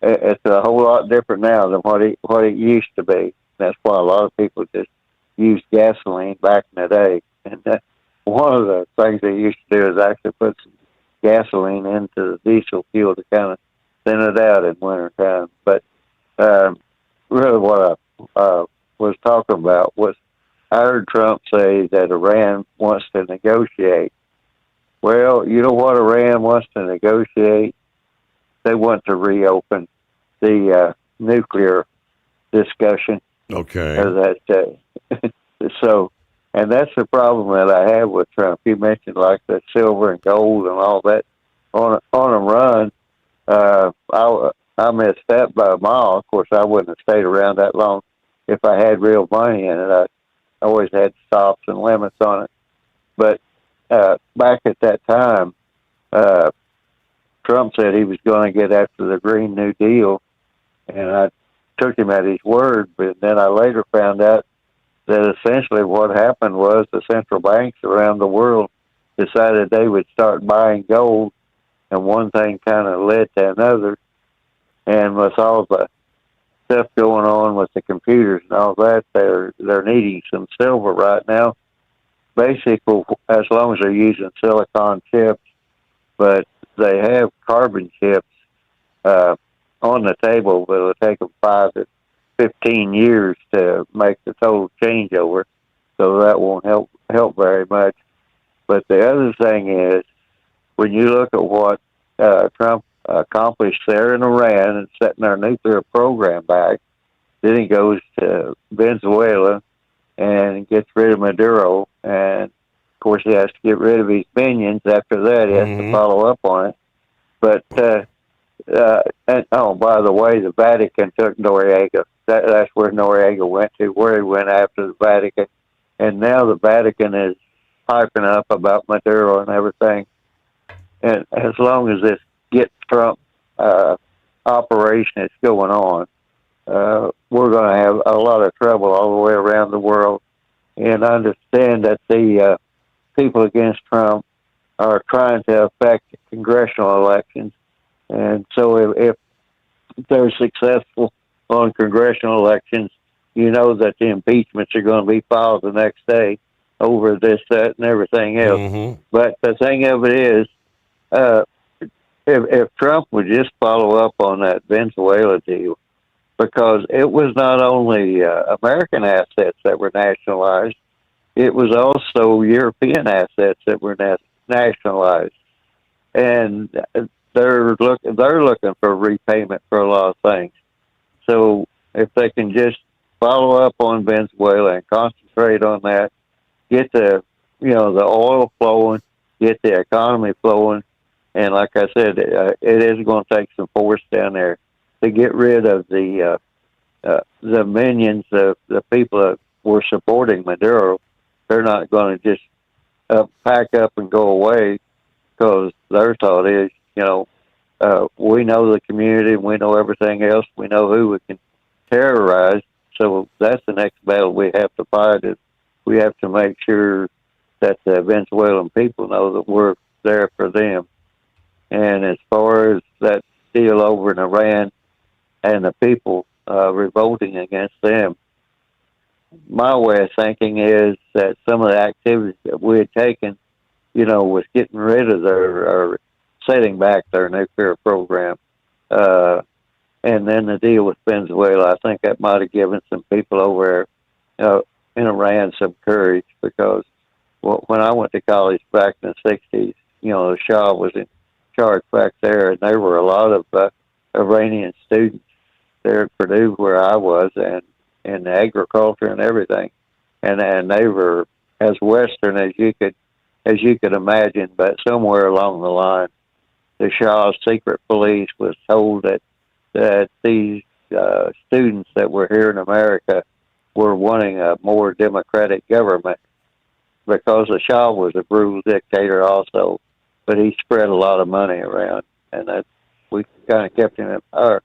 Speaker 4: it's a whole lot different now than what it used to be. That's why a lot of people just used gasoline back in the day. And one of the things they used to do is actually put some gasoline into the diesel fuel to kind of thin it out in wintertime. But really what I was talking about was I heard Trump say that Iran wants to negotiate. Well, you know what Iran wants to negotiate? They want to reopen the nuclear discussion.
Speaker 14: Okay.
Speaker 4: So, and that's the problem that I have with Trump. You mentioned like the silver and gold and all that. On a run, I missed that by a mile. Of course, I wouldn't have stayed around that long if I had real money in it. I always had stops and limits on it. But back at that time, Trump said he was going to get after the Green New Deal, and I took him at his word. But then I later found out that essentially what happened was the central banks around the world decided they would start buying gold, and one thing kind of led to another. And with all the stuff going on with the computers and all that, they're needing some silver right now. Basically, as long as they're using silicon chips, but they have carbon chips on the table, but it'll take them 5 to 15 years to make the total changeover, so that won't help very much. But the other thing is, when you look at what Trump accomplished there in Iran and setting our nuclear program back, then he goes to Venezuela and gets rid of Maduro, and of course he has to get rid of his minions. After that, he has to follow up on it. But and oh, by the way, the Vatican took Noriega. That's where Noriega went to, where he went after the Vatican, and now the Vatican is piping up about Maduro and everything. And as long as this Get Trump operation is going on, we're going to have a lot of trouble all the way around the world. And I understand that the people against Trump are trying to affect congressional elections. And so if they're successful on congressional elections, you know that the impeachments are going to be filed the next day over this, that, and everything else. But the thing of it is, if Trump would just follow up on that Venezuela deal, because it was not only American assets that were nationalized, it was also European assets that were nationalized, and they're looking for repayment for a lot of things. So if they can just follow up on Venezuela and concentrate on that, get the oil flowing, get the economy flowing, and like I said, it is going to take some force down there to get rid of the minions, the people that were supporting Maduro. They're not going to just pack up and go away, because their thought is, we know the community, we know everything else, we know who we can terrorize. So that's the next battle we have to fight. Is we have to make sure that the Venezuelan people know that we're there for them. And as far as that deal over in Iran and the people revolting against them, my way of thinking is that some of the activities that we had taken, was getting rid of or setting back their nuclear program. And then the deal with Venezuela, I think that might have given some people over there in Iran some courage, because when I went to college back in the 60s, the Shah was in charge back there, and there were a lot of Iranian students there at Purdue where I was, and in agriculture and everything, and they were as Western as you could imagine. But somewhere along the line, the Shah's secret police was told that these students that were here in America were wanting a more democratic government, because the Shah was a brutal dictator also, but he spread a lot of money around, and that we kind of kept him in power.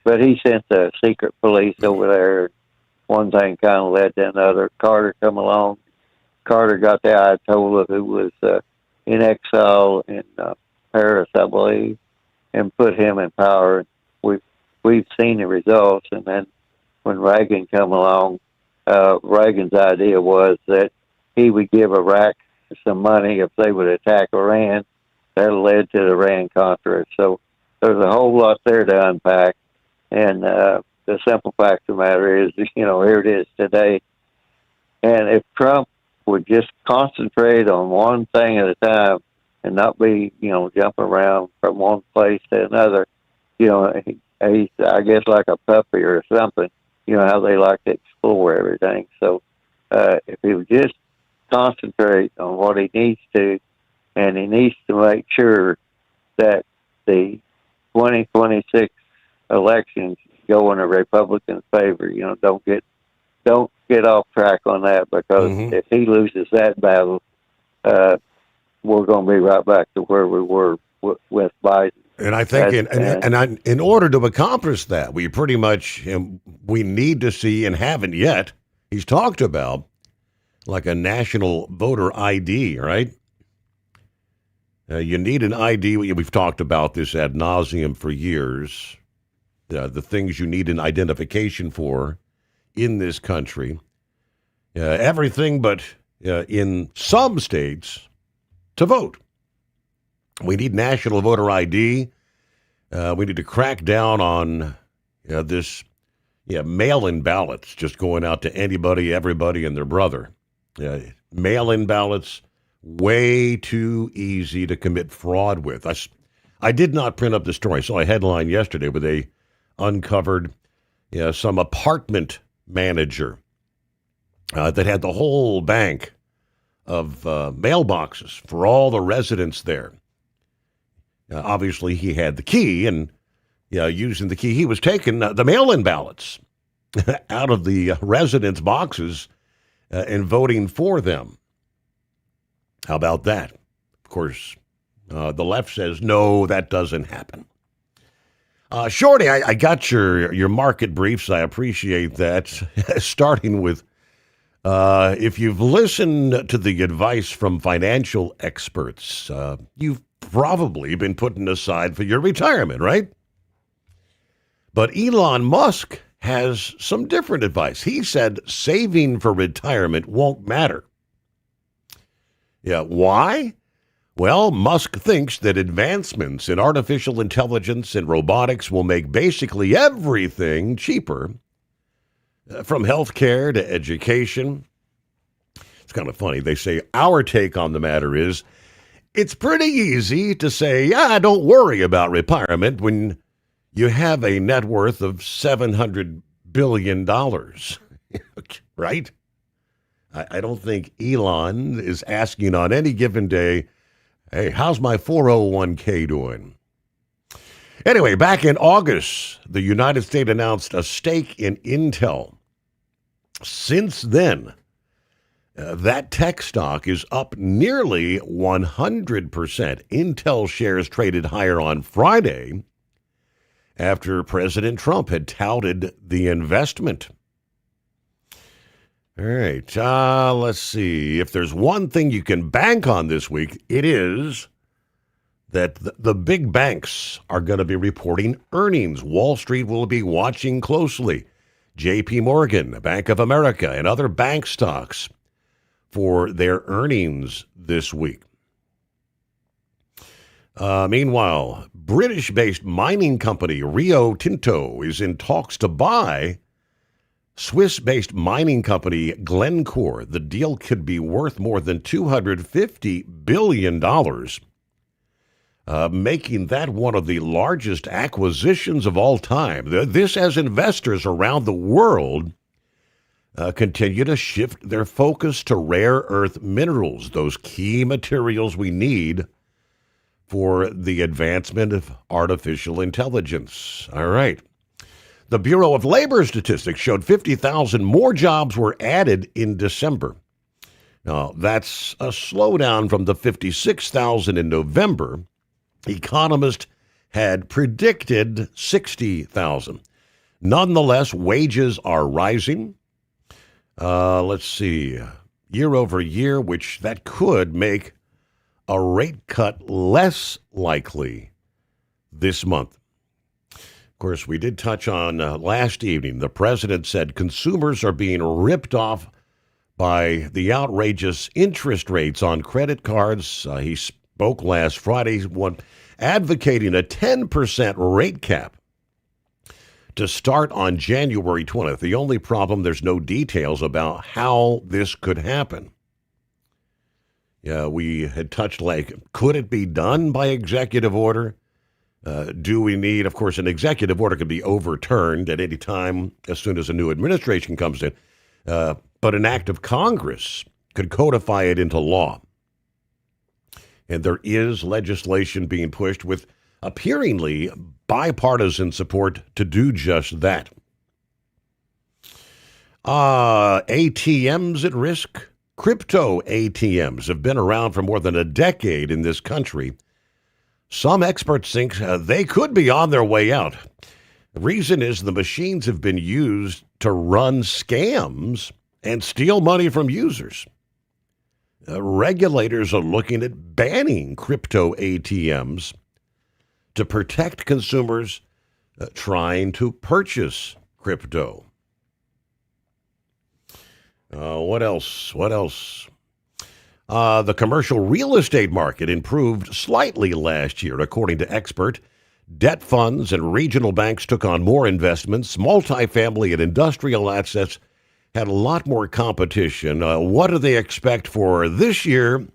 Speaker 4: But he sent the secret police over there. One thing kind of led to another. Carter come along. Carter got the Ayatollah, who was in exile in Paris, I believe, and put him in power. We've seen the results. And then when Reagan come along, Reagan's idea was that he would give Iraq some money if they would attack Iran. That led to the Iran-Contra. So there's a whole lot there to unpack. And the simple fact of the matter is, here it is today. And if Trump would just concentrate on one thing at a time and not be, jumping around from one place to another, he's, I guess, like a puppy or something, how they like to explore everything. So if he would just concentrate on what he needs to, and he needs to make sure that the 2026 elections go in a Republican favor. Don't get off track on that, because if he loses that battle, we're going to be right back to where we were with Biden.
Speaker 14: And I think in order to accomplish that, we pretty much we need to see, and haven't yet, he's talked about like a national voter ID, right? You need an ID. We've talked about this ad nauseum for years. The things you need an identification for in this country. Everything but in some states to vote. We need national voter ID. We need to crack down on this, Yeah, mail-in ballots just going out to anybody, everybody, and their brother. Mail-in ballots, way too easy to commit fraud with. I did not print up the story. I saw a headline yesterday where they uncovered some apartment manager that had the whole bank of mailboxes for all the residents there. Obviously, he had the key, and using the key, he was taking the mail-in ballots out of the residents' boxes and voting for them. How about that? Of course, the left says, no, that doesn't happen. Shorty, I got your market briefs. I appreciate that. Starting with, if you've listened to the advice from financial experts, you've probably been putting aside for your retirement, right? But Elon Musk has some different advice. He said saving for retirement won't matter. Yeah, why? Well, Musk thinks that advancements in artificial intelligence and robotics will make basically everything cheaper, from healthcare to education. It's kind of funny. They say our take on the matter is it's pretty easy to say, don't worry about retirement when you have a net worth of $700 billion, right? I don't think Elon is asking on any given day, hey, how's my 401k doing? Anyway, back in August, the United States announced a stake in Intel. Since then, that tech stock is up nearly 100%. Intel shares traded higher on Friday after President Trump had touted the investment. All right, let's see. If there's one thing you can bank on this week, it is that the big banks are going to be reporting earnings. Wall Street will be watching closely. J.P. Morgan, Bank of America, and other bank stocks for their earnings this week. Meanwhile, British-based mining company Rio Tinto is in talks to buy Swiss-based mining company Glencore. The deal could be worth more than $250 billion, making that one of the largest acquisitions of all time. This as investors around the world continue to shift their focus to rare earth minerals, those key materials we need for the advancement of artificial intelligence. All right. The Bureau of Labor Statistics showed 50,000 more jobs were added in December. Now, that's a slowdown from the 56,000 in November. Economists had predicted 60,000. Nonetheless, wages are rising. Let's see, year over year, which that could make a rate cut less likely this month. Of course, we did touch on last evening. The president said consumers are being ripped off by the outrageous interest rates on credit cards. He spoke last Friday, advocating a 10% rate cap to start on January 20th. The only problem, there's no details about how this could happen. Yeah, we had touched could it be done by executive order? Do we need, of course, an executive order could be overturned at any time as soon as a new administration comes in. But an act of Congress could codify it into law. And there is legislation being pushed with appearingly bipartisan support to do just that. ATMs at risk. Crypto ATMs have been around for more than a decade in this country. Some experts think they could be on their way out. The reason is the machines have been used to run scams and steal money from users. Regulators are looking at banning crypto ATMs to protect consumers trying to purchase crypto. What else? The commercial real estate market improved slightly last year, according to expert Debt funds and regional banks took on more investments. Multifamily and industrial assets had a lot more competition. What do they expect for this year?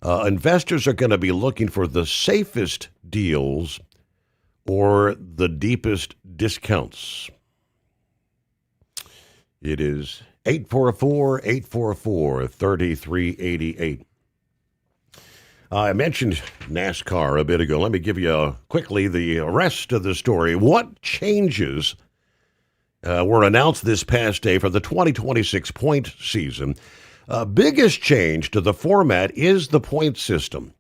Speaker 14: Investors are going to be looking for the safest deals or the deepest discounts. It is 844-844-3388. I mentioned NASCAR a bit ago. Let me give you quickly the rest of the story. What changes were announced this past day for the 2026 point season? Biggest change to the format is the point system.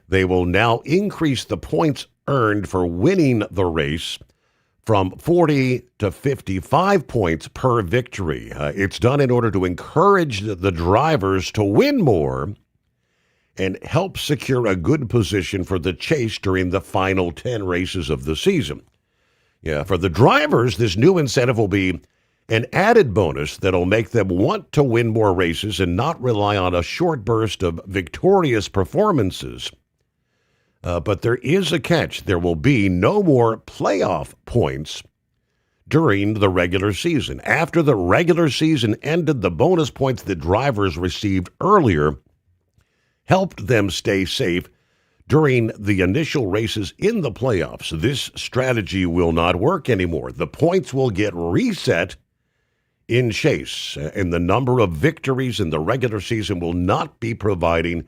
Speaker 14: They will now increase the points earned for winning the race from 40 to 55 points per victory. It's done in order to encourage the drivers to win more and help secure a good position for the chase during the final 10 races of the season. Yeah, for the drivers, this new incentive will be an added bonus that'll make them want to win more races and not rely on a short burst of victorious performances. But there is a catch. There will be no more playoff points during the regular season. After the regular season ended, the bonus points that drivers received earlier helped them stay safe during the initial races in the playoffs. This strategy will not work anymore. The points will get reset in chase, and the number of victories in the regular season will not be providing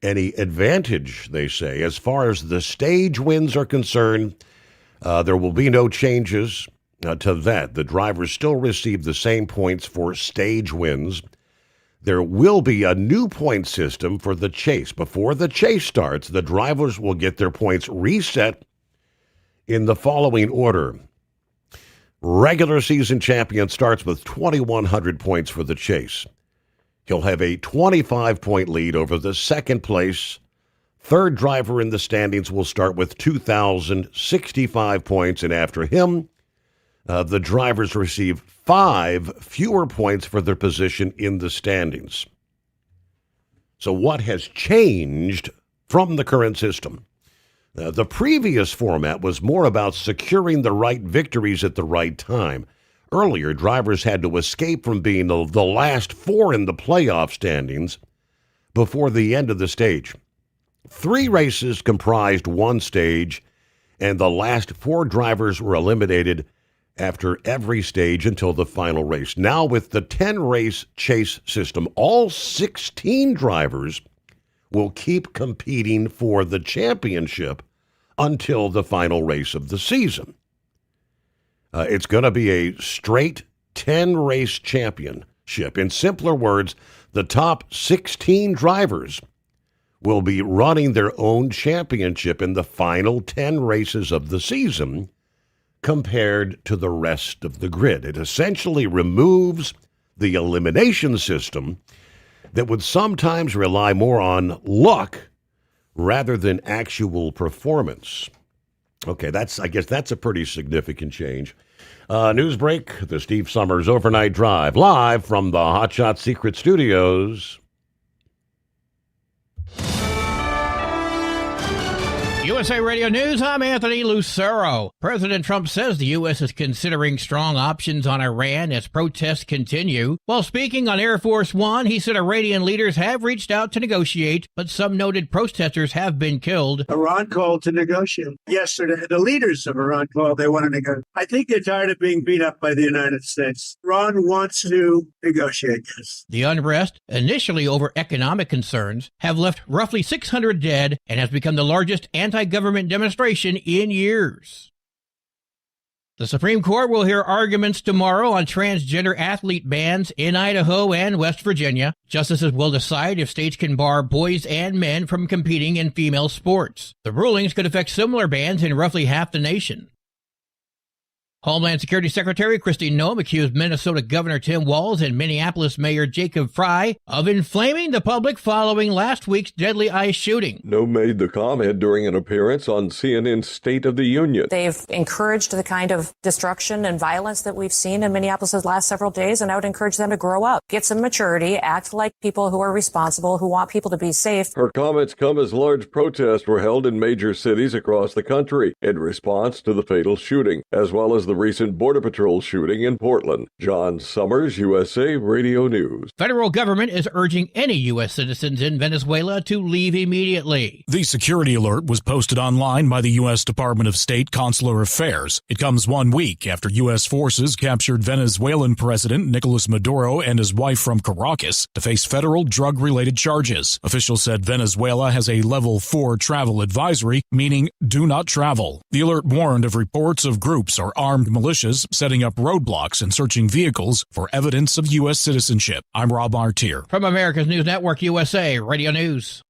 Speaker 14: any advantage, they say. As far as the stage wins are concerned, there will be no changes to that. The drivers still receive the same points for stage wins. There will be a new point system for the chase. Before the chase starts, the drivers will get their points reset in the following order. Regular season champion starts with 2,100 points for the chase. He'll have a 25-point lead over the second place. Third driver in the standings will start with 2,065 points, and after him, the drivers receive 5 fewer points for their position in the standings. So what has changed from the current system? The previous format was more about securing the right victories at the right time. Earlier, drivers had to escape from being the last 4 in the playoff standings before the end of the stage. 3 races comprised one stage, and the last 4 drivers were eliminated after every stage until the final race. Now, with the 10-race chase system, all 16 drivers will keep competing for the championship until the final race of the season. It's going to be a straight 10-race championship. In simpler words, the top 16 drivers will be running their own championship in the final 10 races of the season compared to the rest of the grid. It essentially removes the elimination system that would sometimes rely more on luck rather than actual performance. Okay, I guess that's a pretty significant change. News break, the Steve Sommers Overnight Drive, live from the Hotshot Secret Studios.
Speaker 2: USA Radio News, I'm Anthony Lucero. President Trump says the U.S. is considering strong options on Iran as protests continue. While speaking on Air Force One, he said Iranian leaders have reached out to negotiate, but some noted protesters have been killed.
Speaker 6: Iran called to negotiate. Yesterday, the leaders of Iran called. They want to negotiate. I think they're tired of being beat up by the United States. Iran wants to negotiate, yes.
Speaker 2: The unrest, initially over economic concerns, have left roughly 600 dead and has become the largest anti-government demonstration in years. The Supreme Court will hear arguments tomorrow on transgender athlete bans in Idaho and West Virginia. Justices will decide if states can bar boys and men from competing in female sports. The rulings could affect similar bans in roughly half the nation. Homeland Security Secretary Kristi Noem accused Minnesota Governor Tim Walz and Minneapolis Mayor Jacob Frey of inflaming the public following last week's deadly ICE shooting.
Speaker 16: Noem made the comment during an appearance on CNN's State of the Union.
Speaker 17: They've encouraged the kind of destruction and violence that we've seen in Minneapolis the last several days, and I would encourage them to grow up, get some maturity, act like people who are responsible, who want people to be safe.
Speaker 16: Her comments come as large protests were held in major cities across the country in response to the fatal shooting, as well as the recent Border Patrol shooting in Portland. John Sommers, USA Radio News.
Speaker 2: Federal government is urging any U.S. citizens in Venezuela to leave immediately.
Speaker 18: The security alert was posted online by the U.S. Department of State Consular Affairs. It comes 1 week after U.S. forces captured Venezuelan President Nicolas Maduro and his wife from Caracas to face federal drug-related charges. Officials said Venezuela has a level 4 travel advisory, meaning do not travel. The alert warned of reports of groups or armed militias setting up roadblocks and searching vehicles for evidence of U.S. citizenship. I'm Rob Artier.
Speaker 2: From America's News Network, USA Radio News.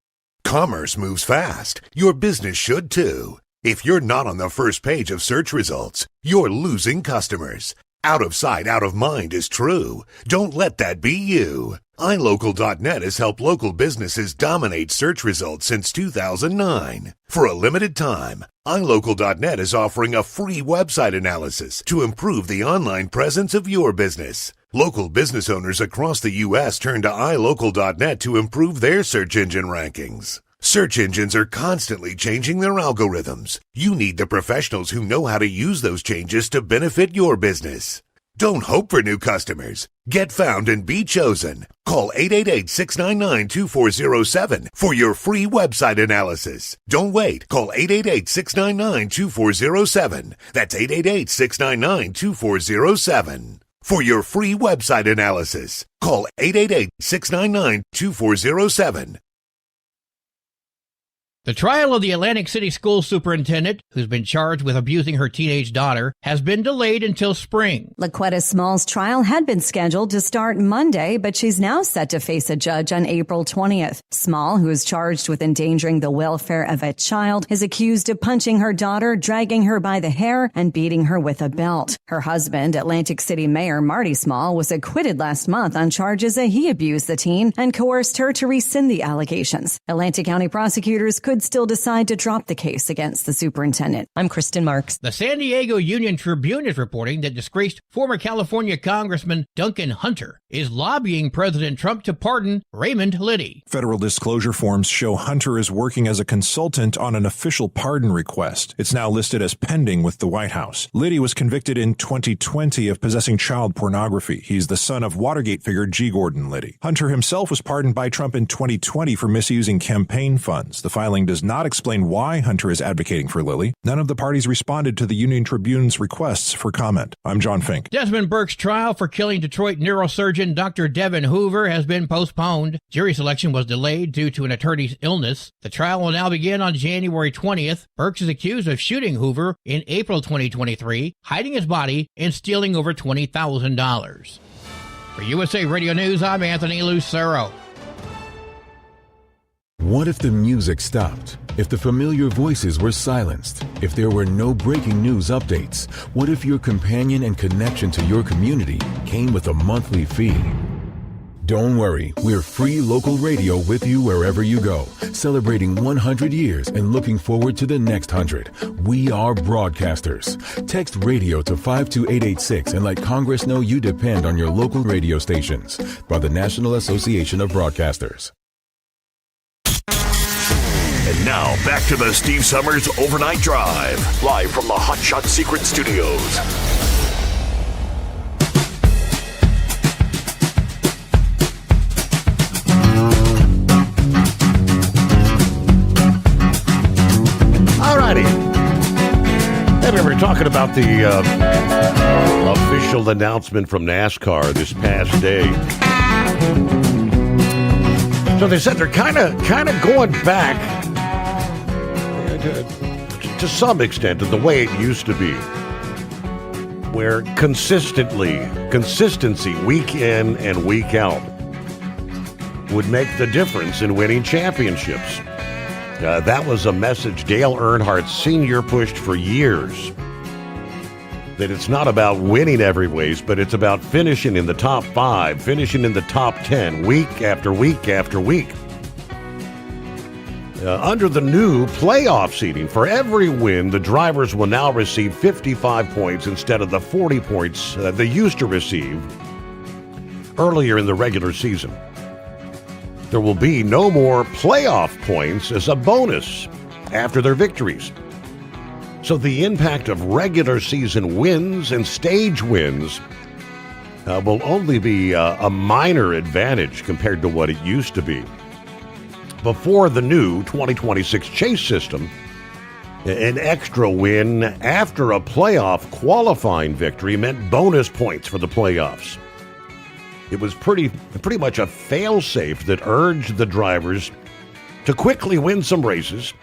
Speaker 19: Commerce moves fast. Your business should too. If you're not on the first page of search results, you're losing customers. Out of sight, out of mind is true. Don't let that be you. iLocal.net has helped local businesses dominate search results since 2009. For a limited time, iLocal.net is offering a free website analysis to improve the online presence of your business. Local business owners across the U.S. turn to iLocal.net to improve their search engine rankings. Search engines are constantly changing their algorithms. You need the professionals who know how to use those changes to benefit your business. Don't hope for new customers. Get found and be chosen. Call 888-699-2407 for your free website analysis. Don't wait. Call 888-699-2407. That's 888-699-2407. For your free website analysis, call 888-699-2407.
Speaker 2: The trial of the Atlantic City school superintendent, who's been charged with abusing her teenage daughter, has been delayed until spring.
Speaker 20: LaQuetta Small's trial had been scheduled to start Monday, but she's now set to face a judge on April 20th. Small, who is charged with endangering the welfare of a child, is accused of punching her daughter, dragging her by the hair, and beating her with a belt. Her husband, Atlantic City Mayor Marty Small, was acquitted last month on charges that he abused the teen and coerced her to rescind the allegations. Atlantic County prosecutors could still decide to drop the case against the superintendent. I'm Kristen Marks.
Speaker 2: The San Diego Union Tribune is reporting that disgraced former California Congressman Duncan Hunter is lobbying President Trump to pardon Raymond Liddy.
Speaker 22: Federal disclosure forms show Hunter is working as a consultant on an official pardon request. It's now listed as pending with the White House. Liddy was convicted in 2020 of possessing child pornography. He's the son of Watergate figure G. Gordon Liddy. Hunter himself was pardoned by Trump in 2020 for misusing campaign funds. The filing does not explain why Hunter is advocating for Lilly. None of the parties responded to the Union Tribune's requests for comment. I'm John Fink.
Speaker 2: Desmond Burke's trial for killing Detroit neurosurgeon Dr. Devin Hoover has been postponed. Jury selection was delayed due to an attorney's illness. The trial will now begin on January 20th. Burke is accused of shooting Hoover in April 2023, hiding his body, and stealing over $20,000. For USA Radio News, I'm Anthony Lucero.
Speaker 23: What if the music stopped? If the familiar voices were silenced? If there were no breaking news updates? What if your companion and connection to your community came with a monthly fee? Don't worry, we're free local radio with you wherever you go, celebrating 100 years and looking forward to the next 100. We are broadcasters. Text radio to 52886 and let Congress know you depend on your local radio stations. By the National Association of Broadcasters.
Speaker 21: And now, back to the Steve Summers Overnight Drive, live from the Hot Shot Secret Studios.
Speaker 14: All righty. Hey, we were talking about the official announcement from NASCAR this past day. So they said they're kind of going back to some extent to the way it used to be, where consistency week in and week out would make the difference in winning championships. That was a message Dale Earnhardt Sr. pushed for years. that it's not about winning every race, but it's about finishing in the top 5, finishing in the top 10, week after week after week. Under the new playoff seating, for every win, the drivers will now receive 55 points instead of the 40 points they used to receive earlier in the regular season. There will be no more playoff points as a bonus after their victories. So the impact of regular season wins and stage wins will only be a minor advantage compared to what it used to be. Before the new 2026 chase system, an extra win after a playoff qualifying victory meant bonus points for the playoffs. It was pretty much a fail-safe that urged the drivers to quickly win some races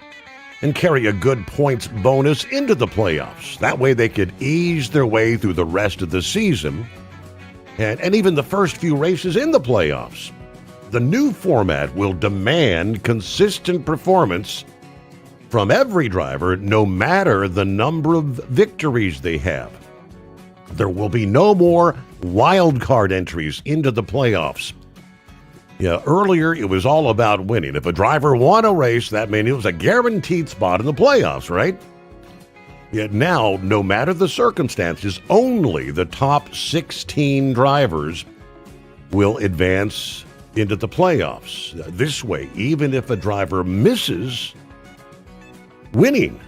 Speaker 14: and carry a good points bonus into the playoffs. That way they could ease their way through the rest of the season and even the first few races in the playoffs. The new format will demand consistent performance from every driver, no matter the number of victories they have. There will be no more wild card entries into the playoffs. Earlier it was all about winning. If a driver won a race, that meant it was a guaranteed spot in the playoffs, right? Yet now, no matter the circumstances, only the top 16 drivers will advance into the playoffs. This way, even if a driver misses winning,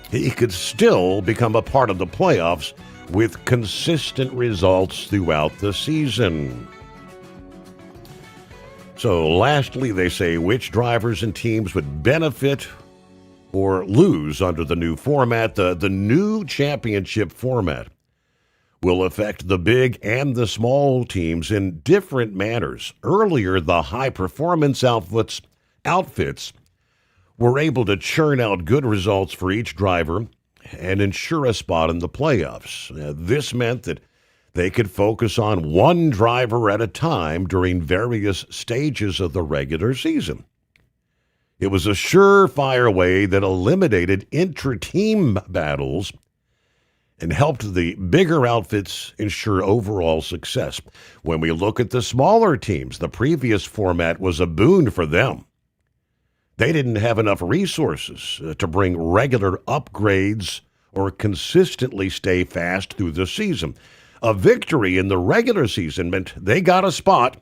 Speaker 14: he could still become a part of the playoffs with consistent results throughout the season. So lastly, they say which drivers and teams would benefit or lose under the new format. The new championship format will affect the big and the small teams in different manners. Earlier, the high-performance outfits were able to churn out good results for each driver and ensure a spot in the playoffs. This meant that they could focus on one driver at a time during various stages of the regular season. It was a surefire way that eliminated intra-team battles and helped the bigger outfits ensure overall success. When we look at the smaller teams, the previous format was a boon for them. They didn't have enough resources to bring regular upgrades or consistently stay fast through the season. A victory in the regular season meant they got a spotlight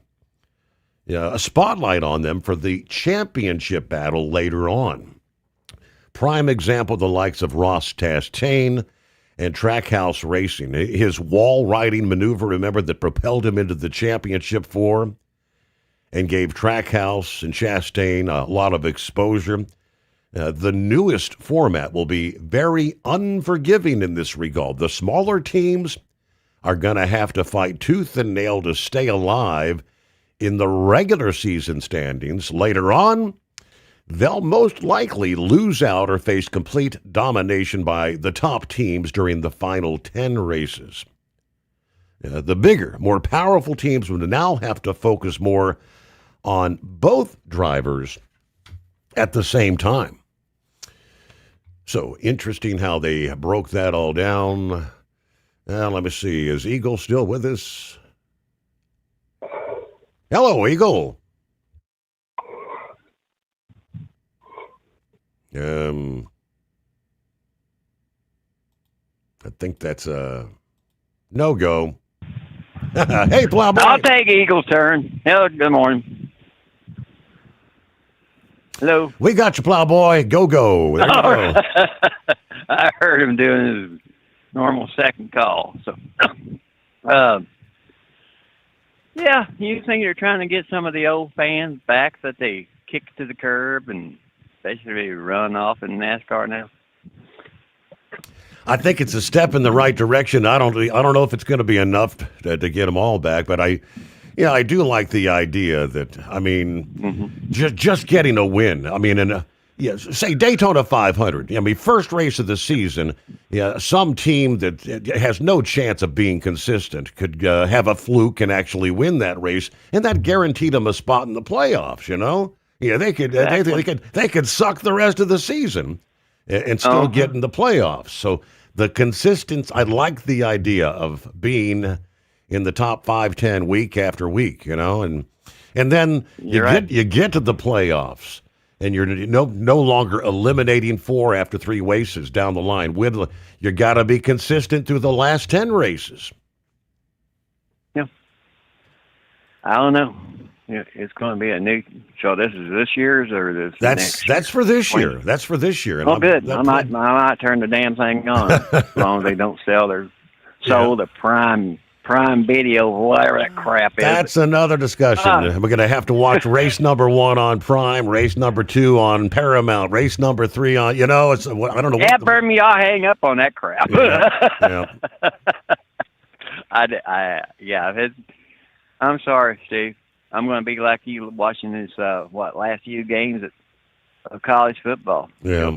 Speaker 14: on them for the championship battle later on. Prime example, the likes of Ross Chastain and Trackhouse Racing. His wall riding maneuver, remember, that propelled him into the championship four and gave Trackhouse and Chastain a lot of exposure. The newest format will be very unforgiving in this regard. The smaller teams are going to have to fight tooth and nail to stay alive in the regular season standings. Later on, they'll most likely lose out or face complete domination by the top teams during the final 10 races. The bigger, more powerful teams will now have to focus more on both drivers at the same time. So interesting how they broke that all down. Let me see. Is Eagle still with us? Hello, Eagle. I think that's a no-go. Hey, Plowboy.
Speaker 5: I'll take Eagle's turn. Hello, good morning. Hello.
Speaker 14: We got you, Plowboy. Go. There you go.
Speaker 5: I heard him doing his normal second call. So, yeah, you think you're trying to get some of the old fans back that they kicked to the curb and basically run off in NASCAR now?
Speaker 14: I think it's a step in the right direction. I don't know if it's going to be enough to get them all back, but I do like the idea that, just getting a win. Say Daytona 500. First race of the season, some team that has no chance of being consistent could have a fluke and actually win that race, and that guaranteed them a spot in the playoffs, They could they could suck the rest of the season and still get in the playoffs. So the consistency. I like the idea of being in the top 5-10 week after week, and then you get to the playoffs, and you're no longer eliminating 4 after 3 races down the line. You got to be consistent through the last 10 races.
Speaker 5: Yeah, I don't know. It's going to be a new. So this is this year's or this?
Speaker 14: That's for this year. That's for this year.
Speaker 5: And good. I might turn the damn thing on as long as they don't sell their the Prime Video, whatever that crap is.
Speaker 14: That's another discussion. We're going to have to watch race number 1 on Prime, race number 2 on Paramount, race number 3 on. It's I don't know.
Speaker 5: Yeah, burn me. I'll hang up on that crap.
Speaker 14: Yeah.
Speaker 5: I'm sorry, Steve. I'm going to be like you watching this, last few games of college football.
Speaker 14: Yeah.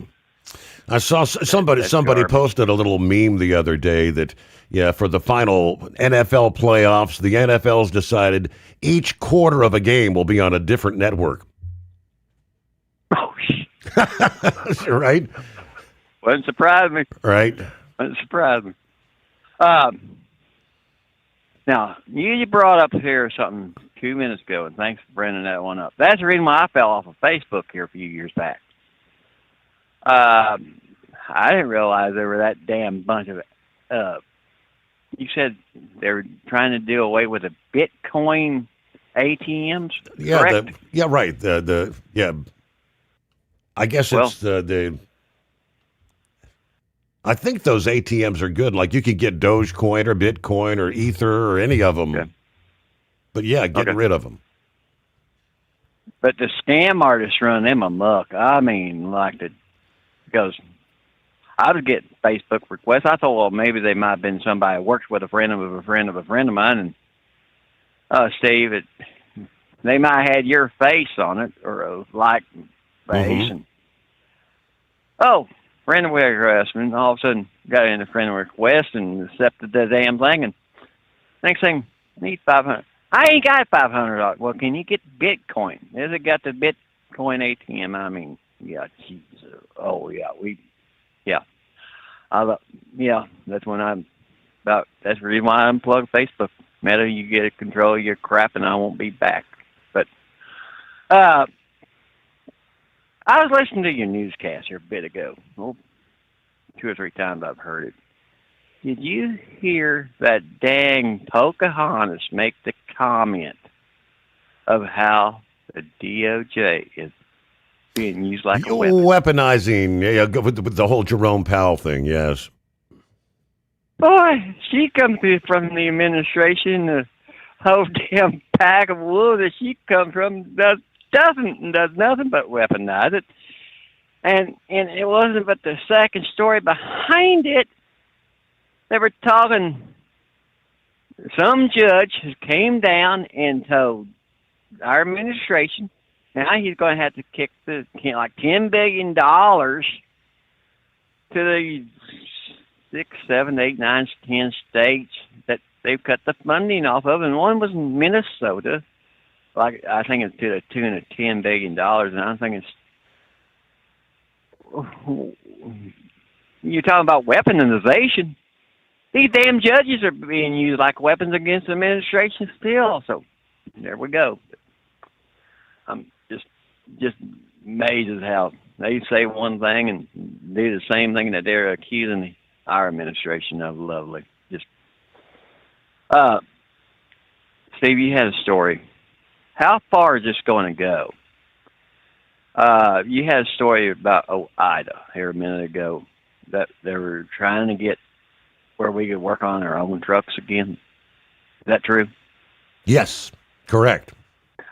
Speaker 14: I saw somebody posted a little meme the other day that, for the final NFL playoffs, the NFL's decided each quarter of a game will be on a different network.
Speaker 5: Oh,
Speaker 14: right?
Speaker 5: Wouldn't surprise me.
Speaker 14: Right?
Speaker 5: Wouldn't surprise me. Now, you brought up here something 2 minutes ago, and thanks for bringing that one up. That's the reason why I fell off of Facebook here a few years back. I didn't realize there were that damn bunch of. You said they were trying to do away with the Bitcoin ATMs.
Speaker 14: Yeah,
Speaker 5: correct?
Speaker 14: Right. I guess it's the. I think those ATMs are good. Like you could get Dogecoin or Bitcoin or Ether or any of them. Okay. But getting rid of them.
Speaker 5: But the scam artists run them amok. I mean, because I was getting Facebook requests. I thought, well, maybe they might have been somebody who works with a friend of a friend of a friend of mine. And Steve, they might have had your face on it or a like face. And friend request, and all of a sudden got in a friend request and accepted the damn thing. And next thing, I need $500. I ain't got $500. Well, can you get Bitcoin? Has it got the Bitcoin ATM? I mean, Jesus. Oh, that's when that's the reason why I unplugged Facebook. Meta, you get control of your crap, and I won't be back. But I was listening to your newscast here a bit ago. 2 or 3 times I've heard it. Did you hear that dang Pocahontas make the comment of how the DOJ is being used like a weapon?
Speaker 14: Weaponizing, with the whole Jerome Powell thing, yes.
Speaker 5: Boy, she comes from the administration, the whole damn pack of wolves that she comes from does nothing but weaponize it. And it wasn't but the second story behind it. They were talking, some judge came down and told our administration, now he's going to have to kick like $10 billion to the 6, 7, 8, 9, 10 states that they've cut the funding off of, and one was in Minnesota. Like I think it's to the tune of $10 billion, and I'm thinking, you're talking about weaponization. These damn judges are being used like weapons against the administration still. So there we go. I'm just amazed at how they say one thing and do the same thing that they're accusing our administration of. Lovely. Just Steve, you had a story. How far is this going to go? You had a story about Ida here a minute ago that they were trying to get where we could work on our own trucks again. Is that true?
Speaker 14: Yes, correct.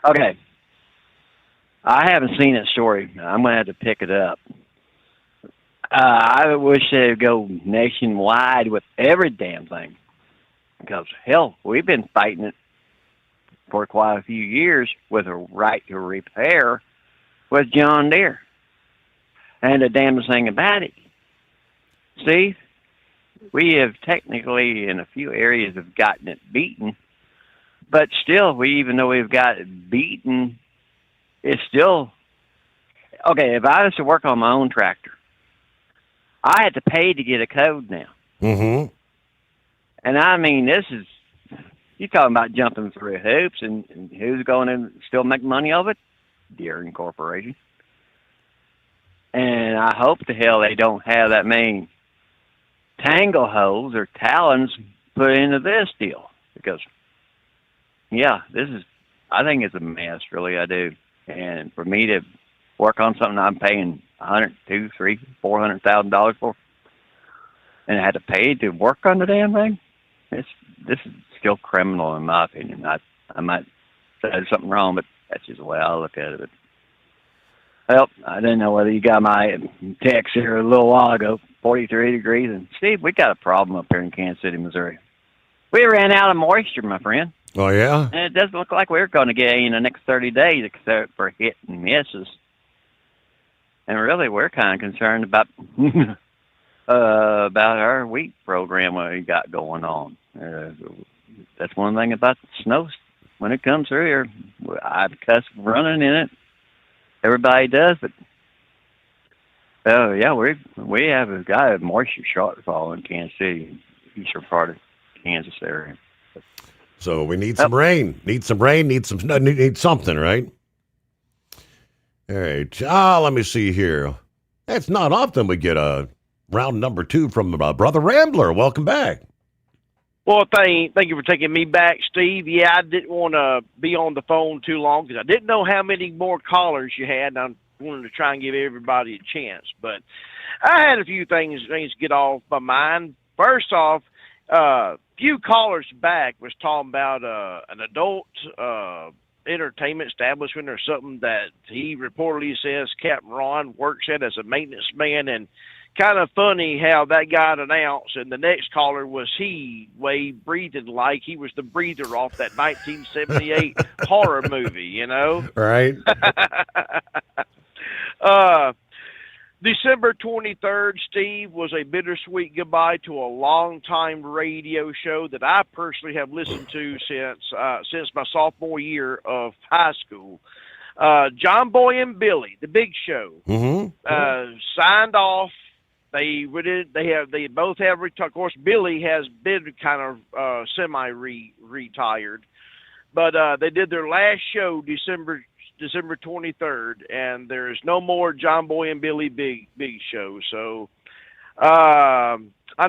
Speaker 5: Okay. I haven't seen that story. I'm going to have to pick it up. I wish they'd go nationwide with every damn thing. Because, hell, we've been fighting it for quite a few years with a right to repair with John Deere. And the damnest thing about it, Steve, we have technically in a few areas have gotten it beaten, but still, even though we've got it beaten, it's still, okay, if I was to work on my own tractor, I had to pay to get a code now.
Speaker 14: Mm-hmm.
Speaker 5: And I mean, this is, you're talking about jumping through hoops, and who's going to still make money of it? Deere Corporation. And I hope to hell they don't have that many tangleholes or talons put into this deal, because, yeah, I think it's a mess, really, I do. And for me to work on something I'm paying $100,000, $200,000, $300,000, $400,000 for, and I had to pay to work on the damn thing, this is still criminal in my opinion. I might say something wrong, but that's just the way I look at it. Well, I didn't know whether you got my text here a little while ago, 43 degrees. And Steve, we got a problem up here in Kansas City, Missouri. We ran out of moisture, my friend.
Speaker 14: Oh, yeah?
Speaker 5: And it doesn't look like we're going to get any in the next 30 days except for hit and misses. And really, we're kind of concerned about our wheat program we got going on. That's one thing about the snow. When it comes through here, I've cussed running in it. Everybody does, but yeah, we have got a moisture shortfall in Kansas City, eastern part of Kansas area.
Speaker 14: So we need some rain. Need some rain. Need something, right? All right. Let me see here. It's not often we get a round number 2 from Brother Rambler. Welcome back.
Speaker 7: Well, thank you for taking me back, Steve. Yeah, I didn't want to be on the phone too long because I didn't know how many more callers you had, and I wanted to try and give everybody a chance. But I had a few things to get off my mind. First off, few callers back was talking about an adult entertainment establishment or something that he reportedly says Captain Ron works at as a maintenance man, and kind of funny how that got announced, and the next caller was Wade, breathing like he was the breather off that 1978 horror movie, you know?
Speaker 14: Right.
Speaker 7: December 23rd, Steve, was a bittersweet goodbye to a longtime radio show that I personally have listened to since my sophomore year of high school. John Boy and Billy, the Big Show, signed off. They both have retired. Of course, Billy has been kind of semi-retired, but they did their last show December 23rd, and there's no more John Boy and Billy Big Show. So I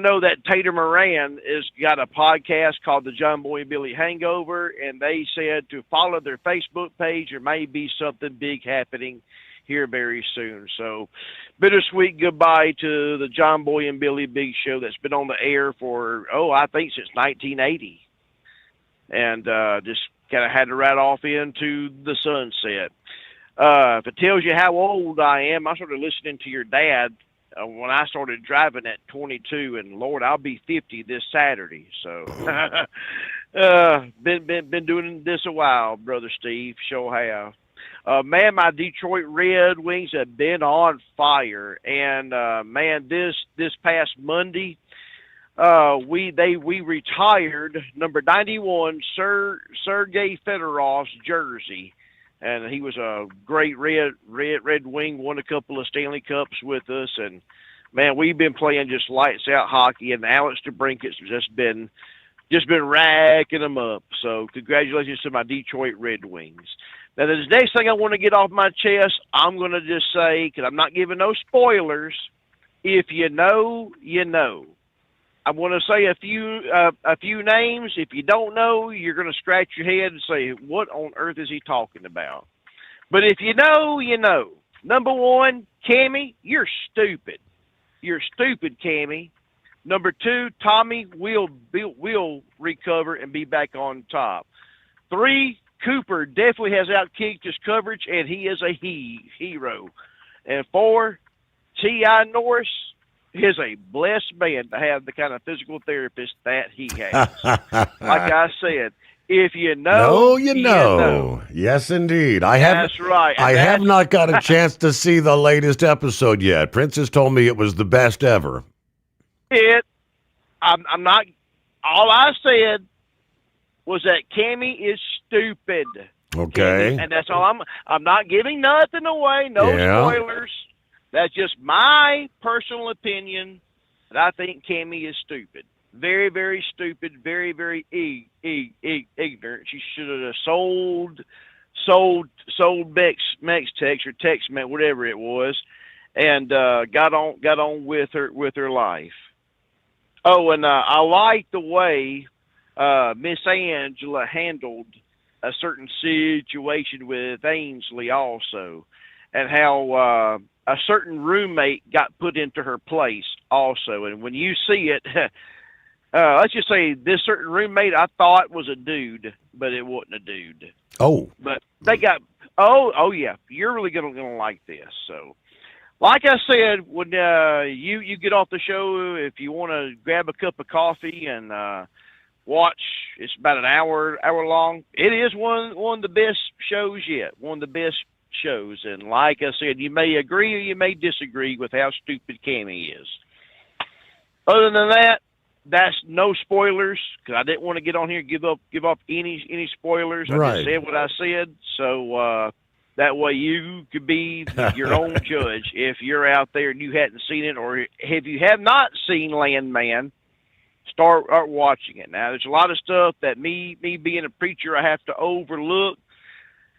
Speaker 7: know that Tater Moran has got a podcast called the John Boy and Billy Hangover, and they said to follow their Facebook page. There may be something big happening here very soon. So bittersweet goodbye to the John Boy and Billy Big Show that's been on the air for, I think since 1980. And just kind of had to ride off into the sunset. If it tells you how old I am, I started listening to your dad when I started driving at 22, and Lord, I'll be 50 this Saturday. So been doing this a while, Brother Steve, sure have. Man, my Detroit Red Wings have been on fire, and man, this past Monday, we retired number 91 Sergei Fedorov's jersey, and he was a great Red Wing. Won a couple of Stanley Cups with us, and man, we've been playing just lights out hockey, and Alex DeBrinket's just been racking them up. So congratulations to my Detroit Red Wings. Now, the next thing I want to get off my chest, I'm going to just say, because I'm not giving no spoilers, if you know, you know. I'm going to say a few names. If you don't know, you're going to scratch your head and say, what on earth is he talking about? But if you know, you know. Number 1, Cammie, you're stupid. You're stupid, Cammie. Number 2, Tommy will recover and be back on top. 3, Cooper definitely has outkicked his coverage, and he is a hero. And 4, T.I. Norris is a blessed man to have the kind of physical therapist that he has. Like I said, if you know,
Speaker 14: you know. Yes, indeed.
Speaker 7: That's right.
Speaker 14: I have not got a chance to see the latest episode yet. Princess told me it was the best ever.
Speaker 7: I'm not. All I said was that Cammie is stupid.
Speaker 14: Okay.
Speaker 7: And that's all. I'm not giving nothing away. No spoilers. That's just my personal opinion I think Cammie is stupid. Very, very stupid. Very, very ignorant. She should have sold Mextex or Tex-Mex, whatever it was, and got on with her life. Oh, and I like the way Miss Angela handled a certain situation with Ainsley also, and how a certain roommate got put into her place also. And when you see it, let's just say this certain roommate I thought was a dude, but it wasn't a dude.
Speaker 14: Oh.
Speaker 7: But they got, oh yeah, you're really gonna like this. So, like I said, when you get off the show, if you want to grab a cup of coffee and watch, it's about an hour long. It is one of the best shows yet. One of the best shows. And like I said, you may agree or you may disagree with how stupid Cammie is. Other than that, that's no spoilers, because I didn't want to get on here and give up any spoilers. I
Speaker 14: Right.
Speaker 7: just said what I said, so that way you could be your own judge if you're out there and you hadn't seen it, or if you have not seen Landman, start watching it. Now, there's a lot of stuff that me being a preacher, I have to overlook.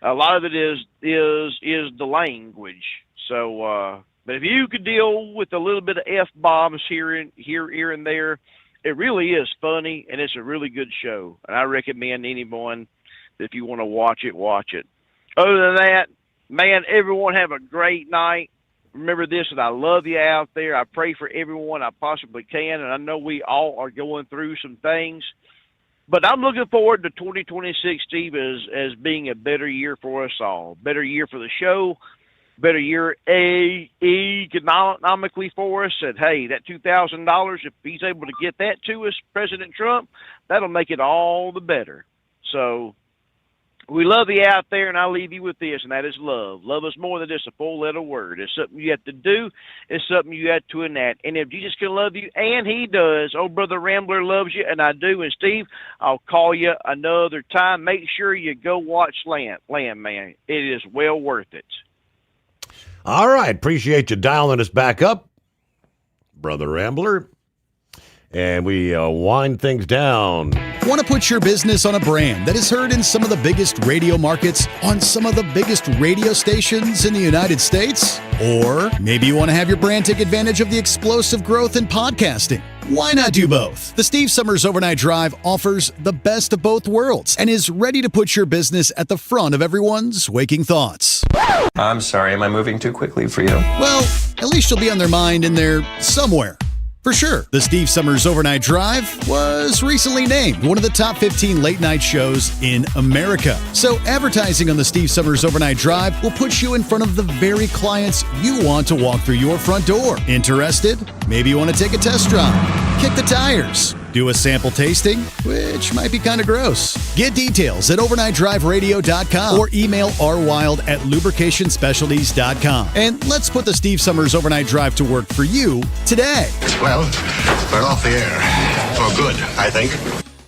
Speaker 7: A lot of it is the language. So, but if you could deal with a little bit of F-bombs here and there, it really is funny, and it's a really good show. And I recommend anyone that if you want to watch it. Other than that, man, everyone have a great night. Remember this, that I love you out there. I pray for everyone I possibly can, and I know we all are going through some things. But I'm looking forward to 2026, Steve, as being a better year for us all. Better year for the show, better year economically for us. And, hey, that $2,000, if he's able to get that to us, President Trump, that'll make it all the better. So we love you out there, and I'll leave you with this, and that is love. Love is more than just a four-letter word. It's something you have to do. It's something you have to enact. And if Jesus can love you, and he does, oh, Brother Rambler loves you, and I do. And, Steve, I'll call you another time. Make sure you go watch Landman. It is well worth it.
Speaker 14: All right. Appreciate you dialing us back up, Brother Rambler. And we wind things down.
Speaker 1: Want to put your business on a brand that is heard in some of the biggest radio markets on some of the biggest radio stations in the United States? Or maybe you want to have your brand take advantage of the explosive growth in podcasting. Why not do both? The Steve Summers Overnight Drive offers the best of both worlds and is ready to put your business at the front of everyone's waking thoughts.
Speaker 12: I'm sorry, am I moving too quickly for you?
Speaker 1: Well, at least you'll be on their mind in there somewhere. For sure, the Steve Summers Overnight Drive was recently named one of the top 15 late-night shows in America. So advertising on the Steve Summers Overnight Drive will put you in front of the very clients you want to walk through your front door. Interested? Maybe you want to take a test drive, kick the tires, do a sample tasting, which might be kind of gross. Get details at overnightdriveradio.com or email rwild@lubricationspecialties.com. And let's put the Steve Summers Overnight Drive to work for you today.
Speaker 15: Well, we're off the air. For good, I think.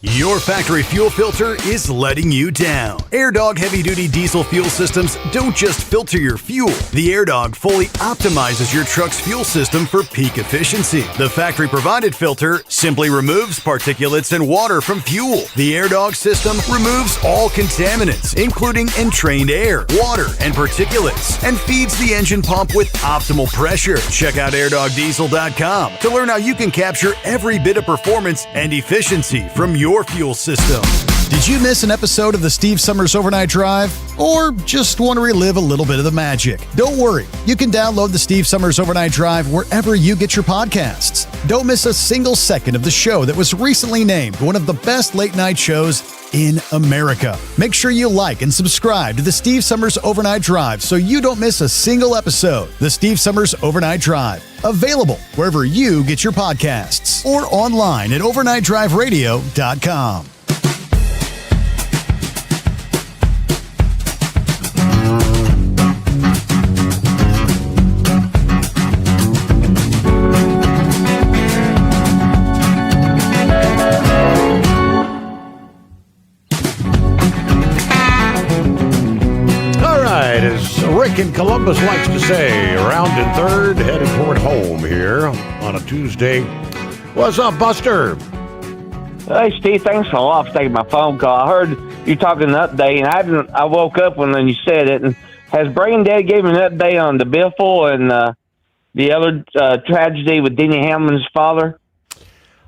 Speaker 1: Your factory fuel filter is letting you down. AirDog heavy-duty diesel fuel systems don't just filter your fuel. The AirDog fully optimizes your truck's fuel system for peak efficiency. The factory-provided filter simply removes particulates and water from fuel. The AirDog system removes all contaminants, including entrained air, water, and particulates, and feeds the engine pump with optimal pressure. Check out airdogdiesel.com to learn how you can capture every bit of performance and efficiency from your fuel system. Did you miss an episode of the Steve Summers Overnight Drive? Or just want to relive a little bit of the magic? Don't worry. You can download the Steve Summers Overnight Drive wherever you get your podcasts. Don't miss a single second of the show that was recently named one of the best late-night shows in America. Make sure you like and subscribe to the Steve Summers Overnight Drive so you don't miss a single episode. The Steve Summers Overnight Drive. Available wherever you get your podcasts or online at overnightdriveradio.com.
Speaker 14: Rick in Columbus likes to say, round and third, headed toward home here on a Tuesday. What's up, Buster?
Speaker 8: Hey, Steve, thanks a lot for taking my phone call. I heard you talking an update, and I woke up when you said it. And has Brain Dead gave an update on the Biffle and the other tragedy with Denny Hamlin's father?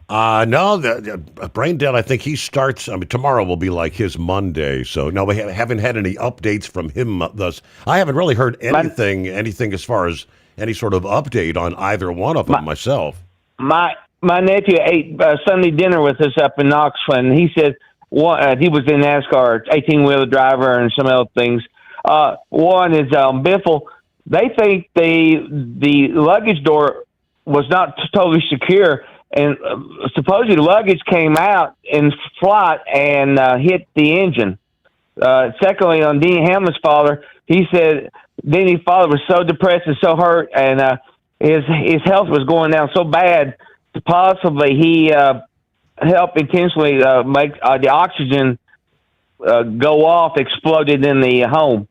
Speaker 14: No, the Brain Dead, I think he starts, tomorrow will be like his Monday. So, no, we haven't had any updates from him thus. I haven't really heard anything as far as any sort of update on either one of them myself.
Speaker 8: My nephew ate Sunday dinner with us up in Knoxville, and he said he was in NASCAR, 18-wheeler driver, and some other things. One is Biffle. They think the luggage door was not totally secure, and supposedly luggage came out in flight and hit the engine. Secondly, on Denny Hamlin's father, he said Denny's father was so depressed and so hurt, and his health was going down so bad. Possibly he helped intentionally make the oxygen go off, exploded in the home,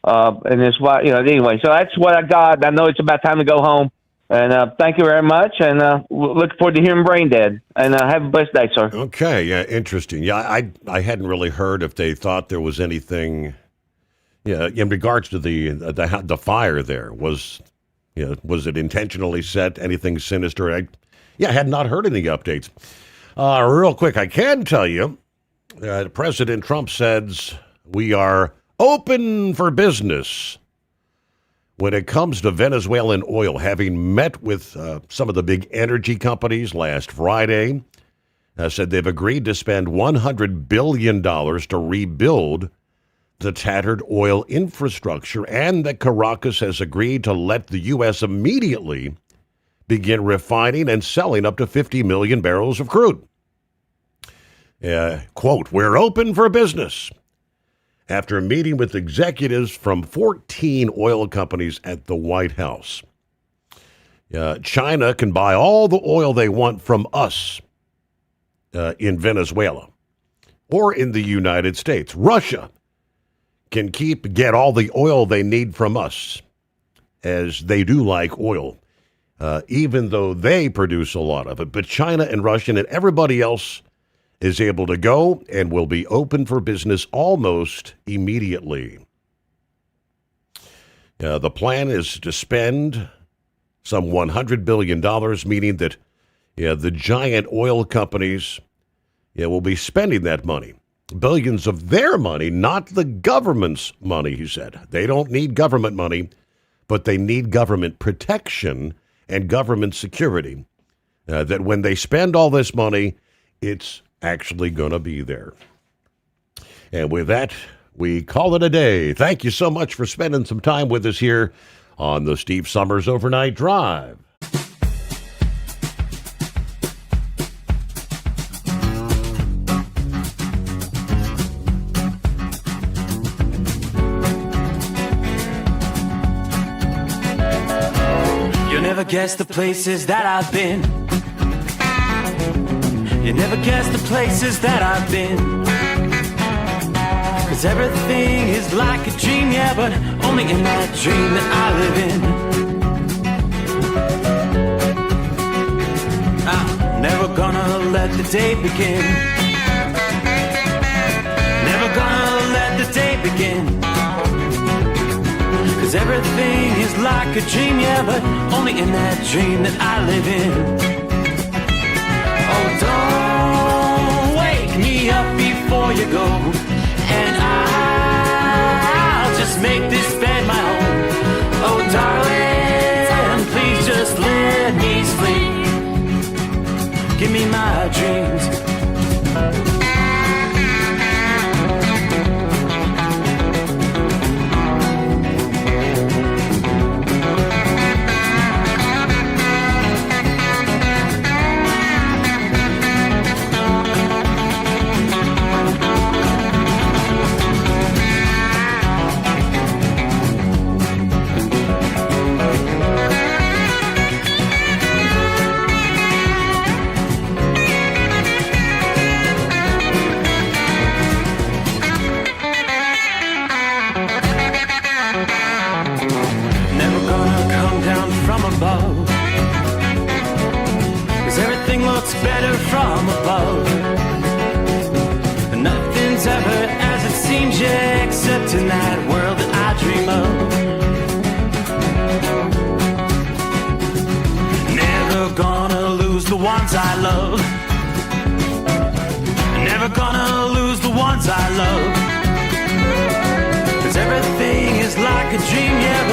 Speaker 8: and it's why anyway. So that's what I got. I know it's about time to go home, and thank you very much. And look forward to hearing Brain Dead. And have a blessed day, sir.
Speaker 14: Okay, yeah, interesting. Yeah, I hadn't really heard if they thought there was anything, in regards to the fire. There was it intentionally set? Anything sinister? I had not heard any updates. Real quick, I can tell you President Trump says we are open for business when it comes to Venezuelan oil, having met with some of the big energy companies last Friday. Said they've agreed to spend $100 billion to rebuild the tattered oil infrastructure, and that Caracas has agreed to let the U.S. immediately begin refining and selling up to 50 million barrels of crude. Quote, we're open for business. After meeting with executives from 14 oil companies at the White House. China can buy all the oil they want from us in Venezuela or in the United States. Russia can get all the oil they need from us, as they do like oil. Even though they produce a lot of it. But China and Russia and everybody else is able to go and will be open for business almost immediately. The plan is to spend some $100 billion, meaning that the giant oil companies will be spending that money. Billions of their money, not the government's money, he said. They don't need government money, but they need government protection and government security, that when they spend all this money, it's actually going to be there. And with that, we call it a day. Thank you so much for spending some time with us here on the Steve Sommers Overnight Drive.
Speaker 9: Guess the places that I've been. You never guess the places that I've been. 'Cause everything is like a dream, yeah, but only in that dream that I live in. I'm never gonna let the day begin. Never gonna let the day begin. 'Cause everything is like a dream, yeah, but only in that dream that I live in. Oh, don't wake me up before you go, and I'll just make this bed my home. Oh, darling, please just let me sleep. Give me my dreams. in that world that I dream of. Never gonna lose the ones I love. Never gonna lose the ones I love. 'Cause everything is like a dream, yeah,